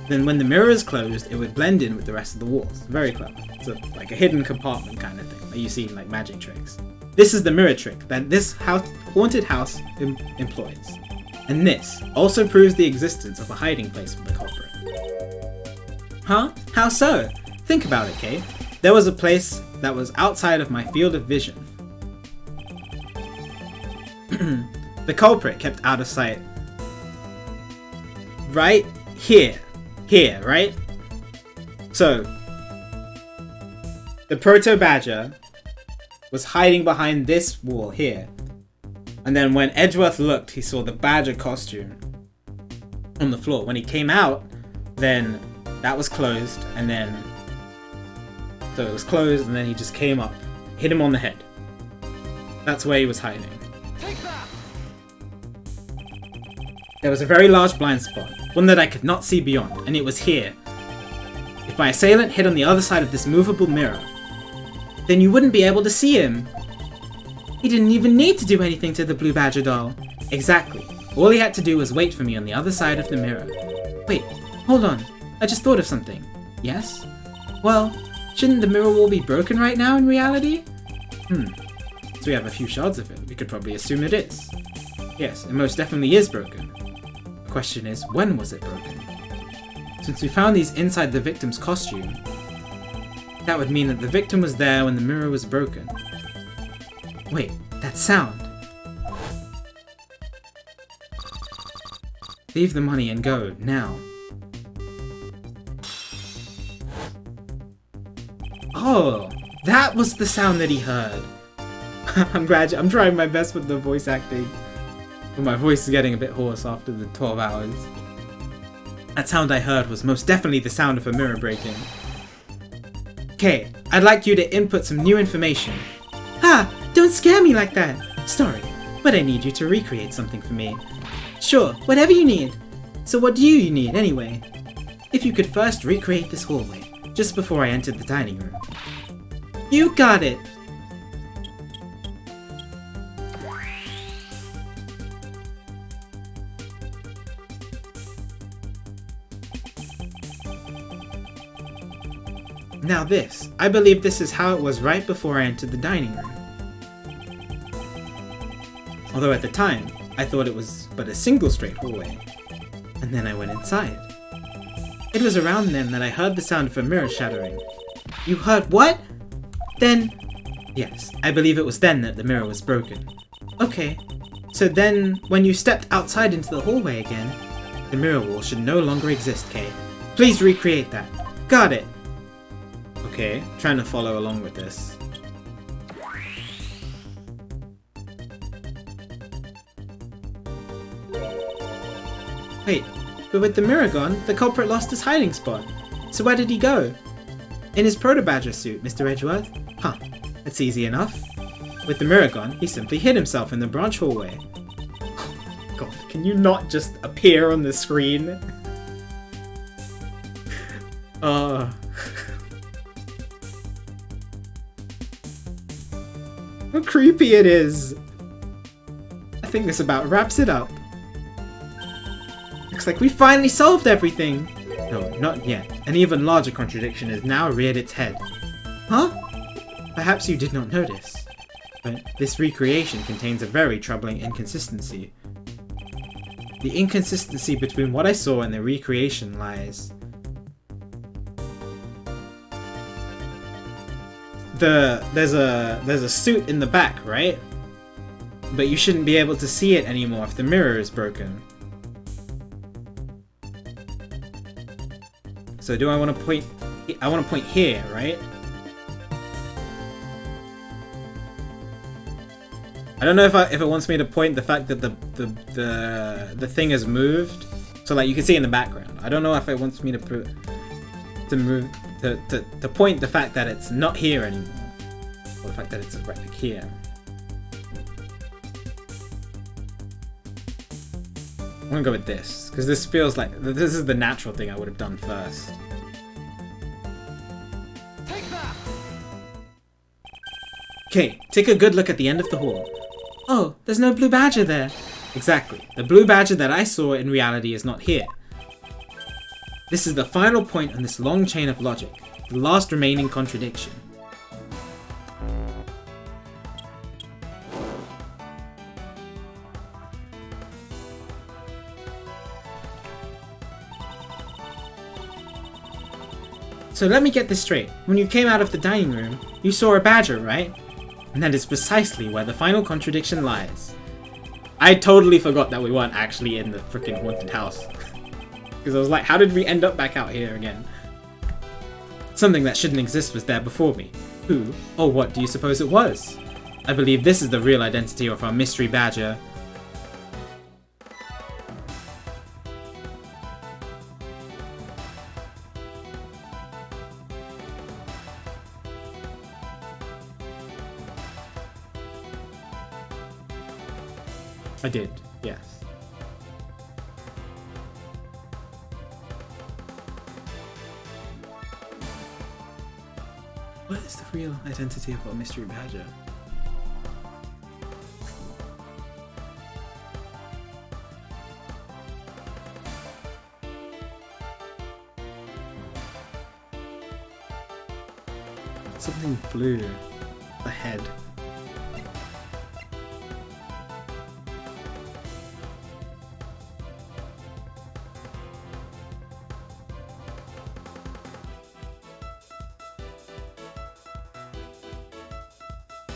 Speaker 1: Then when the mirror is closed, it would blend in with the rest of the walls. Very clever. It's like a hidden compartment kind of thing that you see in like magic tricks. This is the mirror trick that this haunted house employs. And this also proves the existence of a hiding place for the culprit. Huh? How so? Think about it, Kay. There was a place that was outside of my field of vision. The culprit kept out of sight. Right here. Here, right? So, the proto-badger was hiding behind this wall here. And then when Edgeworth looked, he saw the badger costume on the floor. When he came out, then that was closed, and then... So it was closed, and then he just came up, hit him on the head. That's where he was hiding.
Speaker 2: Take that!
Speaker 1: There was a very large blind spot, one that I could not see beyond, and it was here. If my assailant hit on the other side of this movable mirror, then you wouldn't be able to see him. He didn't even need to do anything to the blue badger doll. Exactly. All he had to do was wait for me on the other side of the mirror. Wait, hold on. I just thought of something. Yes? Well, shouldn't the mirror wall be broken right now in reality? So we have a few shards of it. We could probably assume it is. Yes, it most definitely is broken. The question is, when was it broken? Since we found these inside the victim's costume, that would mean that the victim was there when the mirror was broken. Wait, that sound. Leave the money and go, now. Oh, that was the sound that he heard. I'm trying my best with the voice acting. But my voice is getting a bit hoarse after the 12 hours. That sound I heard was most definitely the sound of a mirror breaking. Okay, I'd like you to input some new information. Ha! Don't scare me like that! Sorry, but I need you to recreate something for me. Sure, whatever you need. So what do you need anyway? If you could first recreate this hallway, just before I entered the dining room. You got it! Now this, I believe this is how it was right before I entered the dining room. Although at the time, I thought it was but a single straight hallway. And then I went inside. It was around then that I heard the sound of a mirror shattering. You heard what? Then... Yes, I believe it was then that the mirror was broken. Okay, so then when you stepped outside into the hallway again, the mirror wall should no longer exist, Kay. Please recreate that. Got it! Okay, trying to follow along with this. Wait, but with the mirror gone, the culprit lost his hiding spot. So where did he go? In his proto-badger suit, Mr. Edgeworth? Huh, that's easy enough. With the mirror gone, he simply hid himself in the branch hallway. God, can you not just appear on the screen? How creepy it is! I think this about wraps it up. Looks like we finally solved everything! No, not yet. An even larger contradiction has now reared its head. Huh? Perhaps you did not notice, but this recreation contains a very troubling inconsistency. The inconsistency between what I saw and the recreation lies... There's a suit in the back, right? But you shouldn't be able to see it anymore if the mirror is broken. So do I want to point... I want to point here, right? I don't know if it wants me to point the fact that the thing has moved. So like you can see in the background. I don't know if it wants me to point the fact that it's not here anymore, or the fact that it's right like here. I'm gonna go with this because this feels like this is the natural thing I would have done first.
Speaker 2: Take that!
Speaker 1: Okay, take a good look at the end of the hall. Oh, there's no blue badger there. Exactly. The blue badger that I saw in reality is not here. This is the final point on this long chain of logic, the last remaining contradiction. So let me get this straight. When you came out of the dining room, you saw a badger, right? And that is precisely where the final contradiction lies. I totally forgot that we weren't actually in the freaking haunted house. Because I was like, how did we end up back out here again? Something that shouldn't exist was there before me. Who, or what do you suppose it was? I believe this is the real identity of our mystery badger. I did, yes. What is the real identity of our mystery badger? Something blue ahead.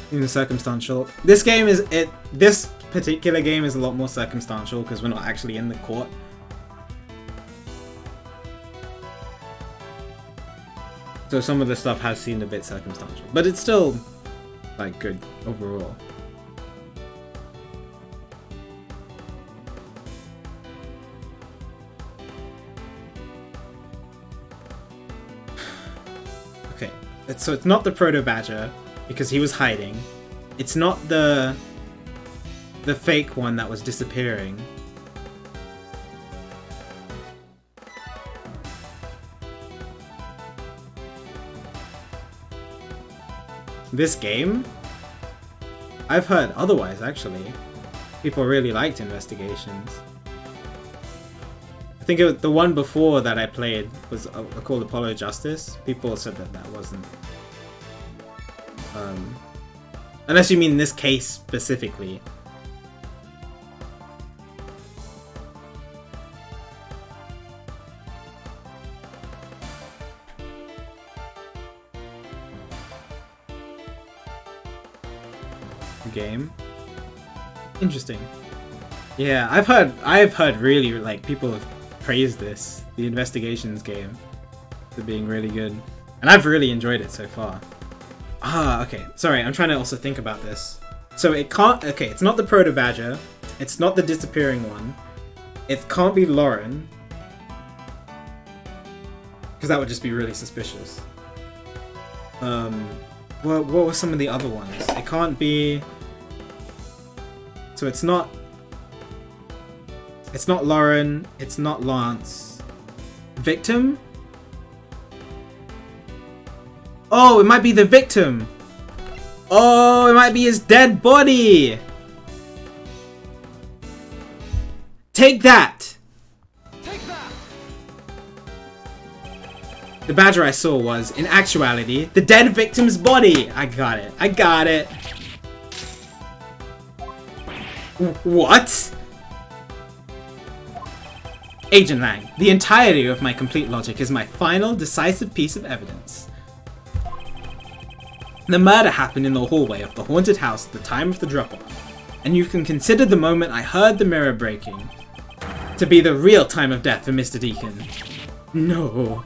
Speaker 1: In the circumstantial. This game is this particular game is a lot more circumstantial because we're not actually in the court. So some of the stuff has seemed a bit circumstantial, but it's still like good overall. Okay, so it's not the proto badger. Because he was hiding. It's not the fake one that was disappearing. This game? I've heard otherwise, actually. People really liked Investigations. I think the one before that I played was called Apollo Justice. People said that wasn't... unless you mean this case specifically. Game. Interesting. Yeah, I've heard really like people have praised this, the Investigations game, for being really good, and I've really enjoyed it so far. Ah, okay. Sorry, I'm trying to also think about this. So it can't... Okay, it's not the Proto Badger. It's not the disappearing one. It can't be Lauren. Because that would just be really suspicious. What were some of the other ones? It can't be... So it's not... It's not Lauren. It's not Lance. Victim? Oh, it might be the victim. Oh, it might be his dead body. Take that.
Speaker 2: Take that.
Speaker 1: The badger I saw was, in actuality, the dead victim's body. I got it. I got it. What? Agent Lang, the entirety of my complete logic is my final, decisive piece of evidence. The murder happened in the hallway of the haunted house at the time of the drop-off, and you can consider the moment I heard the mirror breaking to be the real time of death for Mr. Deacon. No.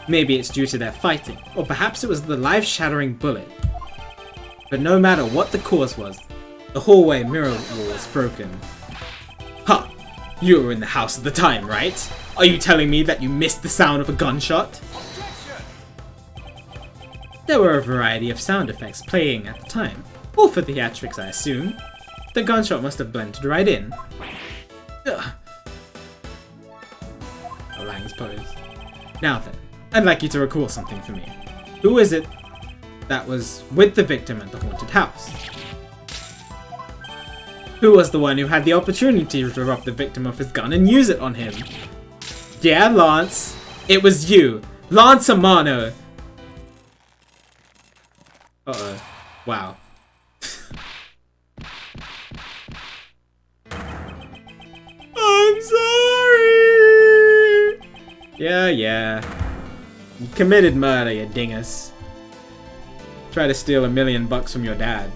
Speaker 1: Maybe it's due to their fighting, or perhaps it was the life-shattering bullet. But no matter what the cause was, the hallway mirror was broken. Ha! You were in the house at the time, right? Are you telling me that you missed the sound of a gunshot? There were a variety of sound effects playing at the time, all for theatrics I assume. The gunshot must have blended right in. Ugh. Lang's pose. Now then, I'd like you to recall something for me. Who is it that was with the victim at the haunted house? Who was the one who had the opportunity to rob the victim of his gun and use it on him? Yeah, Lance. It was you. Lance Amano. Uh-oh. Wow. I'm sorry! Yeah. You committed murder, you dingus. Try to steal $1 million from your dad.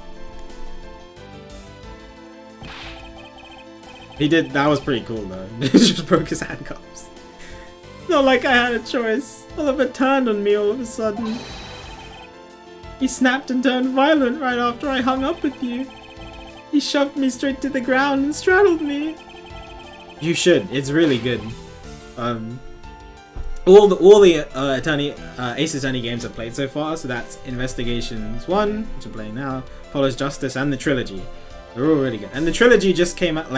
Speaker 1: He did, that was pretty cool though. He just broke his handcuffs. Not like I had a choice. Oliver turned on me all of a sudden. He snapped and turned violent right after I hung up with you. He shoved me straight to the ground and straddled me. You should. It's really good. All the Ace Attorney games I've played so far, so that's Investigations 1, which I'm playing now, Follows Justice, and the Trilogy. They're all really good. And the Trilogy just came out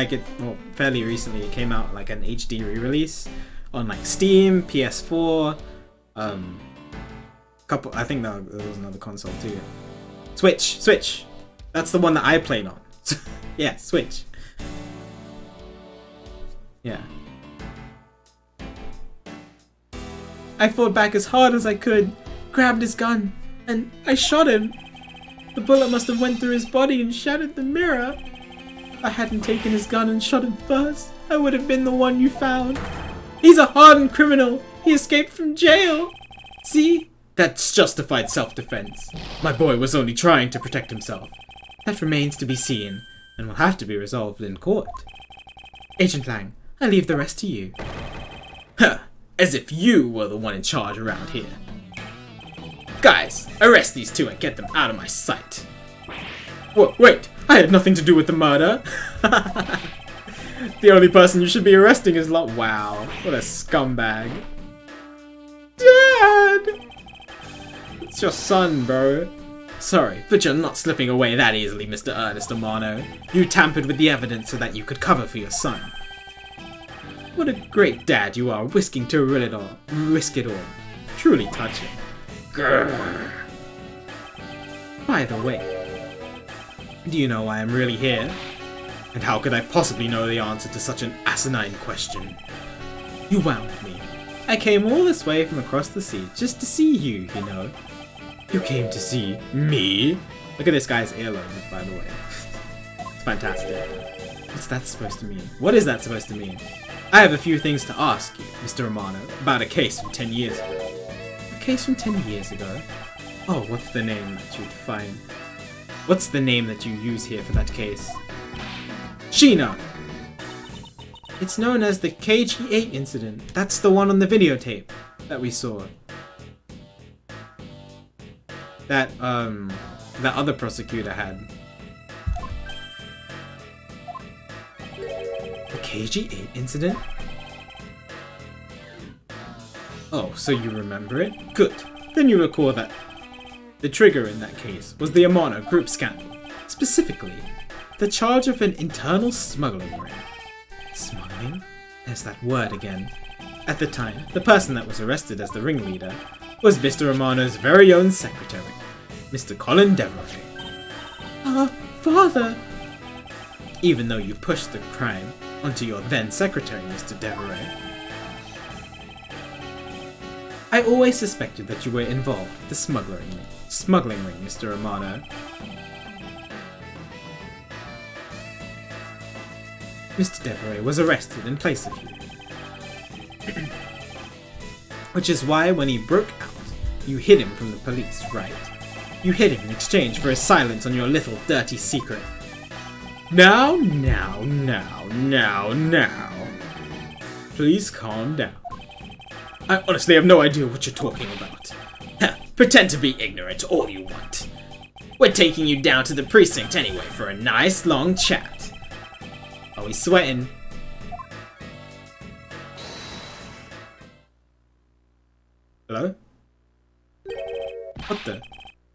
Speaker 1: fairly recently. It came out like an HD re-release on like Steam, PS4, I think there was another console too. Switch. That's the one that I played on. Yeah, Switch. Yeah. I fought back as hard as I could, grabbed his gun, and I shot him. The bullet must have went through his body and shattered the mirror. If I hadn't taken his gun and shot him first, I would have been the one you found. He's a hardened criminal. He escaped from jail. See? That's justified self-defense. My boy was only trying to protect himself. That remains to be seen, and will have to be resolved in court. Agent Lang, I leave the rest to you. Huh. As if you were the one in charge around here. Guys, arrest these two and get them out of my sight. Whoa, wait, I had nothing to do with the murder. The only person you should be arresting is wow, what a scumbag. Dad! It's your son, bro. Sorry, but you're not slipping away that easily, Mr. Ernest Amano. You tampered with the evidence so that you could cover for your son. What a great dad you are, whisking to risk it all. Truly touching. Grrr. By the way, do you know why I'm really here? And how could I possibly know the answer to such an asinine question? You wound me. I came all this way from across the sea just to see you, you know. You came to see me? Look at this guy's earlobe, by the way. It's fantastic. What's that supposed to mean? What is that supposed to mean? I have a few things to ask you, Mr. Romano, about a case from 10 years ago. A case from 10 years ago? Oh, what's the name that you'd find? What's the name that you use here for that case? Sheena! It's known as the KG8 incident. That's the one on the videotape that we saw. That other prosecutor had. The KG8 incident? Oh, so you remember it? Good. Then you recall that the trigger in that case was the Amano group scandal. Specifically, the charge of an internal smuggling ring. Smuggling? There's that word again. At the time, the person that was arrested as the ringleader was Mr. Romano's very own secretary, Mr. Colin Devereux. Father! Even though you pushed the crime onto your then secretary, Mr. Devereux. I always suspected that you were involved with the smuggling ring, Mr. Romano. Mr. Devereux was arrested in place of you. Which is why when he broke out, you hid him from the police, right? You hid him in exchange for his silence on your little dirty secret. Now. Please calm down. I honestly have no idea what you're talking about.
Speaker 3: Pretend to be ignorant all you want. We're taking you down to the precinct anyway for a nice long chat.
Speaker 1: Oh, he's sweating. Hello? What the?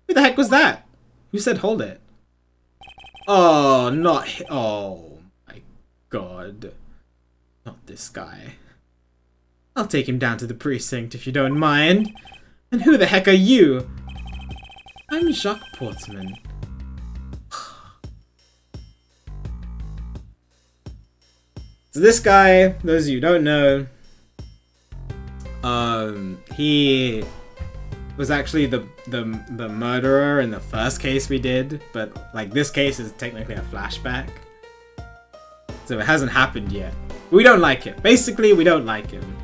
Speaker 1: Who the heck was that? Who said hold it? Oh, oh my god. Not this guy. I'll take him down to the precinct if you don't mind. And who the heck are you? I'm Jacques Portsman. So this guy, those of you who don't know, He was actually the murderer in the first case we did, but like this case is technically a flashback, so it hasn't happened yet. We don't like him. Basically, we don't like him.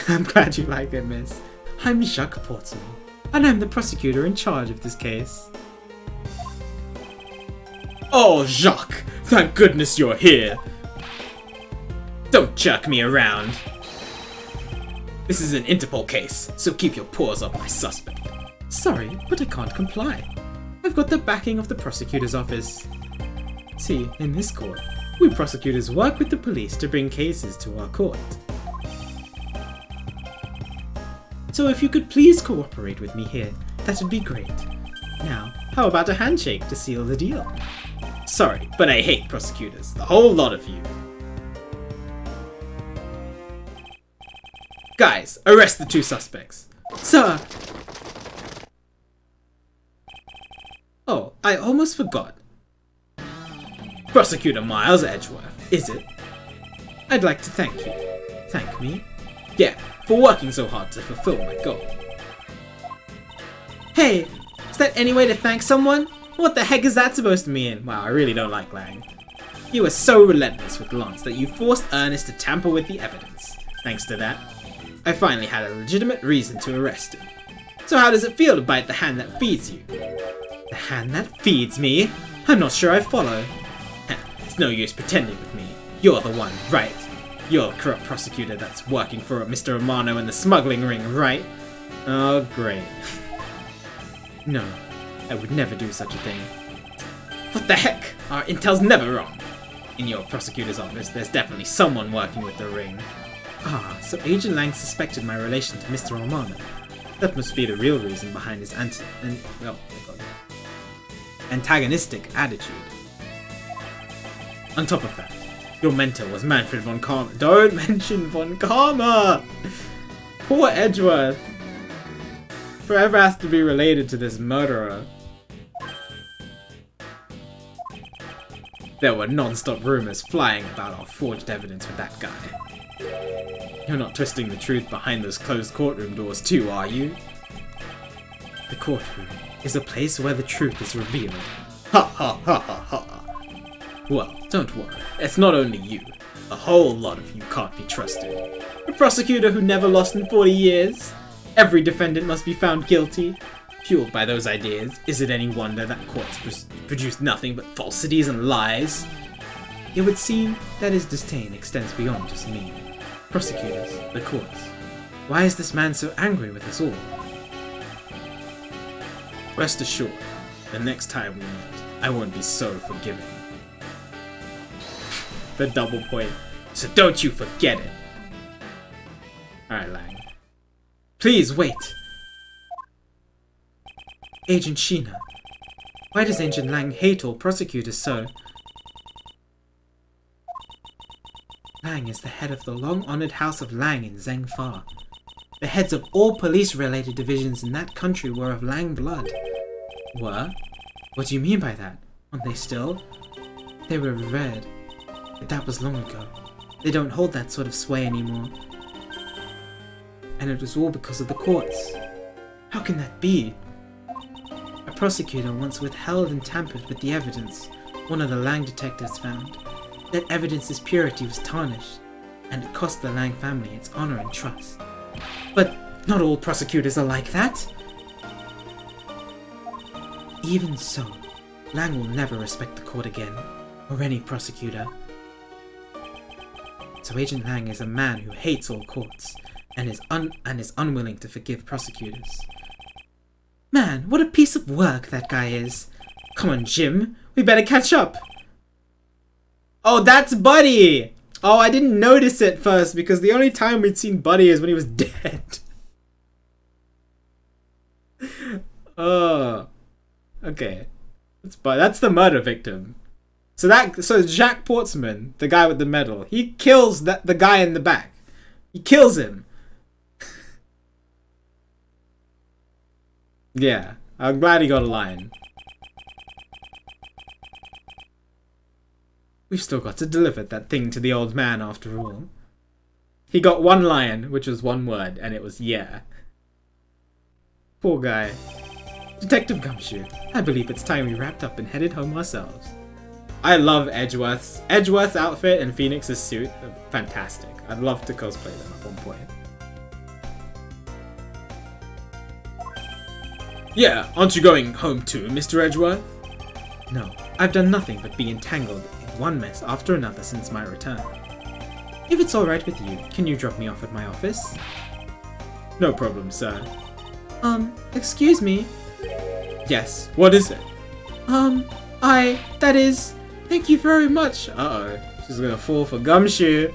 Speaker 1: I'm glad you like it, miss.
Speaker 4: I'm Jacques Portsmouth, and I'm the prosecutor in charge of this case.
Speaker 3: Oh, Jacques, thank goodness you're here. Don't jerk me around. This is an Interpol case, so keep your paws off my suspect.
Speaker 4: Sorry, but I can't comply. I've got the backing of the prosecutor's office. See, in this court, we prosecutors work with the police to bring cases to our court. So if you could please cooperate with me here, that would be great. Now, how about a handshake to seal the deal?
Speaker 3: Sorry, but I hate prosecutors, the whole lot of you. Guys, arrest the 2 suspects.
Speaker 4: Sir! Oh, I almost forgot.
Speaker 3: Prosecutor Miles Edgeworth, is it?
Speaker 4: I'd like to thank you. Thank me?
Speaker 3: Yeah, for working so hard to fulfill my goal.
Speaker 4: Hey, is that any way to thank someone? What the heck is that supposed to mean?
Speaker 1: Wow, I really don't like Lang.
Speaker 3: You were so relentless with Lance that you forced Ernest to tamper with the evidence. Thanks to that, I finally had a legitimate reason to arrest him. So how does it feel to bite the hand that feeds you?
Speaker 4: The hand that feeds me? I'm not sure I follow.
Speaker 3: It's no use pretending with me. You're the one, right? You're the corrupt prosecutor that's working for Mr. Romano in the smuggling ring, right?
Speaker 1: Oh, great.
Speaker 4: No, I would never do such a thing.
Speaker 3: What the heck? Our intel's never wrong. In your prosecutor's office, there's definitely someone working with the ring.
Speaker 4: Ah, so Agent Lang suspected my relation to Mr. Romano. That must be the real reason behind his antagonistic attitude.
Speaker 1: On top of that, your mentor was Manfred von Karma. Don't mention von Karma! Poor Edgeworth. Forever has to be related to this murderer.
Speaker 3: There were non-stop rumors flying about our forged evidence with that guy. You're not twisting the truth behind those closed courtroom doors too, are you?
Speaker 4: The courtroom is a place where the truth is revealed.
Speaker 3: Ha ha ha ha ha. Well, don't worry. It's not only you. A whole lot of you can't be trusted.
Speaker 4: A prosecutor who never lost in 40 years? Every defendant must be found guilty.
Speaker 3: Fueled by those ideas, is it any wonder that courts produce nothing but falsities and lies?
Speaker 4: It would seem that his disdain extends beyond just me. Prosecutors, the courts. Why is this man so angry with us all?
Speaker 3: Rest assured, the next time we meet, I won't be so forgiving.
Speaker 1: The double point.
Speaker 3: So don't you forget it.
Speaker 1: Alright, Lang.
Speaker 4: Please wait. Agent Sheena. Why does Agent Lang hate all prosecutors so? Lang is the head of the long-honored House of Lang in Zhengfa. The heads of all police-related divisions in that country were of Lang blood. Were? What do you mean by that? Aren't they still? They were revered. But that was long ago. They don't hold that sort of sway anymore. And it was all because of the courts. How can that be? A prosecutor once withheld and tampered with the evidence one of the Lang detectives found. That evidence's purity was tarnished, and it cost the Lang family its honor and trust. But not all prosecutors are like that. Even so, Lang will never respect the court again, or any prosecutor. So Agent Lang is a man who hates all courts, and is unwilling to forgive prosecutors. Man, what a piece of work that guy is. Come on, Jim, we better catch up.
Speaker 1: Oh, that's Buddy! Oh, I didn't notice it first because the only time we'd seen Buddy is when he was dead. Oh. Okay. That's the murder victim. So Jacques Portsmouth, the guy with the medal, he kills the guy in the back. He kills him. Yeah, I'm glad he got a line. We've still got to deliver that thing to the old man after all. He got one line, which was one word, and it was yeah. Poor guy. Detective Gumshoe, I believe it's time we wrapped up and headed home ourselves. I love Edgeworth's outfit and Phoenix's suit are fantastic. I'd love to cosplay them at one point.
Speaker 3: Yeah, aren't you going home too, Mr. Edgeworth?
Speaker 4: No, I've done nothing but be entangled in one mess after another since my return. If it's alright with you, can you drop me off at my office?
Speaker 1: No problem, sir.
Speaker 4: Excuse me?
Speaker 1: Yes, what is it?
Speaker 4: that is, thank you very much.
Speaker 1: Uh-oh, she's gonna fall for Gumshoe.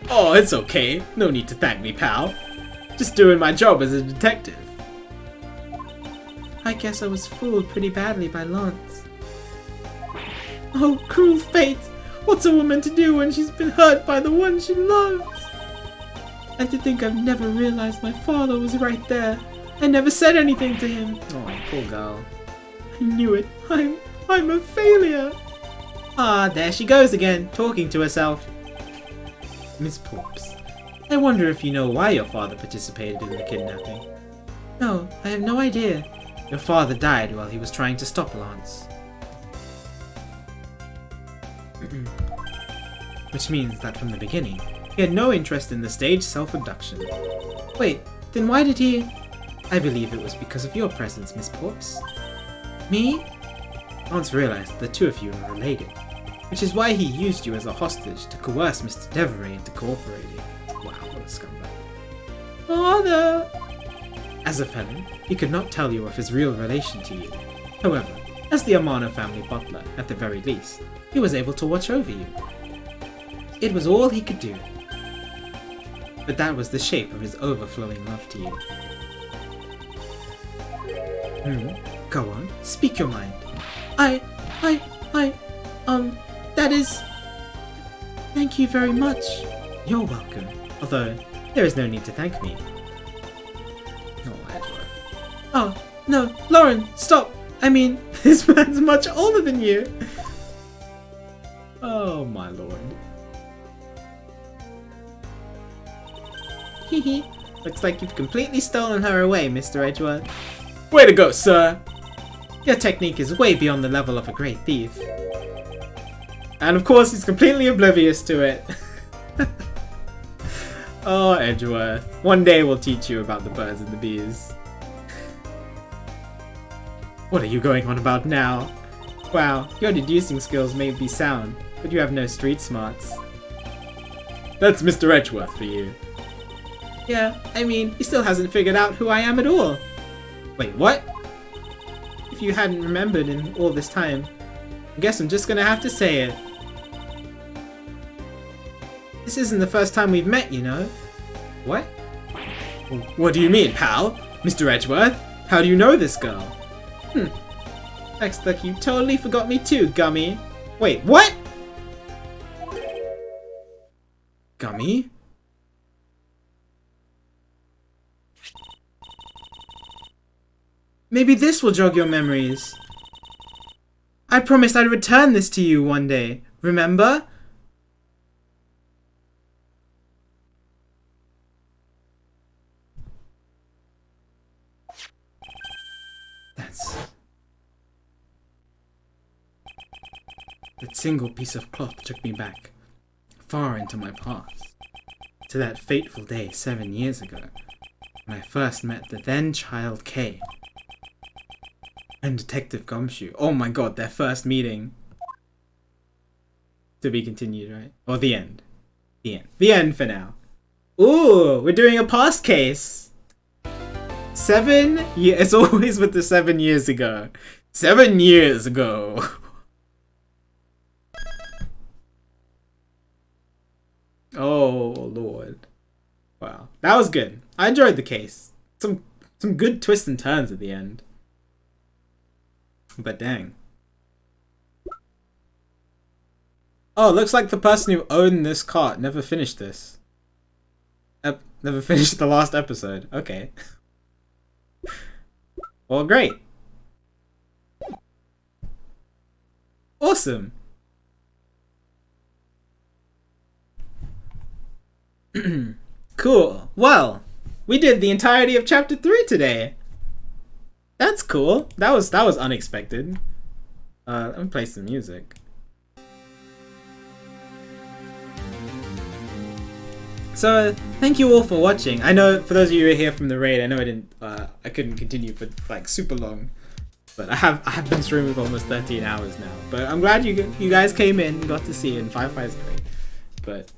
Speaker 3: Oh, it's okay. No need to thank me, pal. Just doing my job as a detective.
Speaker 4: I guess I was fooled pretty badly by Lance. Oh, cruel fate! What's a woman to do when she's been hurt by the one she loves? And to think I've never realized my father was right there. I never said anything to him.
Speaker 1: Oh, poor girl.
Speaker 4: I knew it. I'm a failure. Ah, there she goes again, talking to herself. Miss Porps, I wonder if you know why your father participated in the kidnapping. No, I have no idea. Your father died while he was trying to stop Lance. Which means that from the beginning, he had no interest in the staged self-abduction. Wait, then why did he... I believe it was because of your presence, Miss Porps. Me? Lance realized the two of you are related, which is why he used you as a hostage to coerce Mr. Deveray into cooperating. Wow, what a scumbag. Father! As a felon, he could not tell you of his real relation to you. However, as the Amano family butler, at the very least, he was able to watch over you. It was all he could do. But that was the shape of his overflowing love to you. Go on, speak your mind. That is... Thank you very much. You're welcome. Although, there is no need to thank me.
Speaker 1: Oh, Edgeworth.
Speaker 4: Oh, no, Lauren, stop! I mean, this man's much older than you.
Speaker 1: Oh, my lord.
Speaker 4: Hehe. Looks like you've completely stolen her away, Mr. Edgeworth.
Speaker 3: Way to go, sir!
Speaker 4: Your technique is way beyond the level of a great thief.
Speaker 1: And of course, he's completely oblivious to it. Oh, Edgeworth. One day we'll teach you about the birds and the bees.
Speaker 4: What are you going on about now? Wow, your deducing skills may be sound, but you have no street smarts.
Speaker 1: That's Mr. Edgeworth for you.
Speaker 4: Yeah, I mean, he still hasn't figured out who I am at all. Wait, what? If you hadn't remembered in all this time, I guess I'm just gonna have to say it. This isn't the first time we've met, you know. What?
Speaker 3: What do you mean, pal? Mr. Edgeworth? How do you know this girl?
Speaker 4: Looks like you totally forgot me too, Gummy. Wait, what? Gummy? Maybe this will jog your memories. I promised I'd return this to you one day, remember? That single piece of cloth took me back, far into my past, to that fateful day 7 years ago, when I first met the then child Kay and Detective Gumshoe. Oh my god, their first meeting. To be continued, right? Or the end. The end. The end for now. Ooh, we're doing a past case. 7 years. It's always with the 7 years ago. 7 years ago. Oh lord. Wow. That was good. I enjoyed the case. Some good twists and turns at the end. But dang. Oh, looks like the person who owned this cart never finished this. Never finished the last episode. Okay. Well, great. Awesome.
Speaker 1: Cool. Well, we did the entirety of chapter 3 today. That's cool. That was unexpected. Let me play some music. So, thank you all for watching. I know, for those of you who are here from the raid, I know I couldn't continue for like super long, but I have been streaming for almost 13 hours now. But I'm glad you guys came in, got to see it, and Firefly's great. But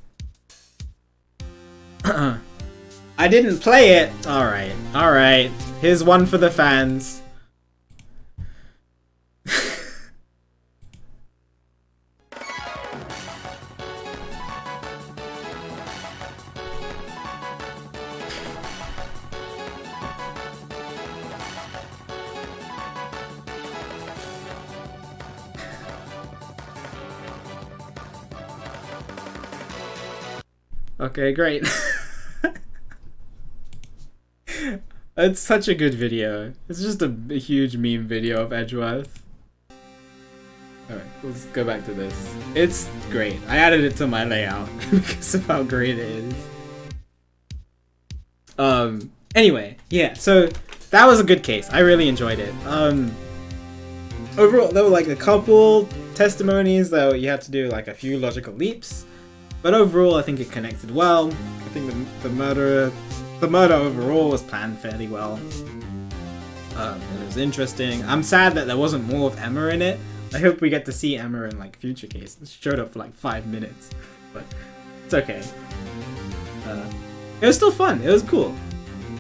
Speaker 1: I didn't play it. All right. Here's one for the fans. Okay, great. It's such a good video. It's just a huge meme video of Edgeworth. Alright, let's go back to this. It's great. I added it to my layout because of how great it is. Anyway, yeah, so that was a good case. I really enjoyed it. Overall, there were like a couple testimonies though you had to do like a few logical leaps. But overall, I think it connected well. I think the murder overall was planned fairly well. It was interesting. I'm sad that there wasn't more of Emma in it. I hope we get to see Emma in like future cases. She showed up for like 5 minutes, but it's okay. It was still fun. It was cool.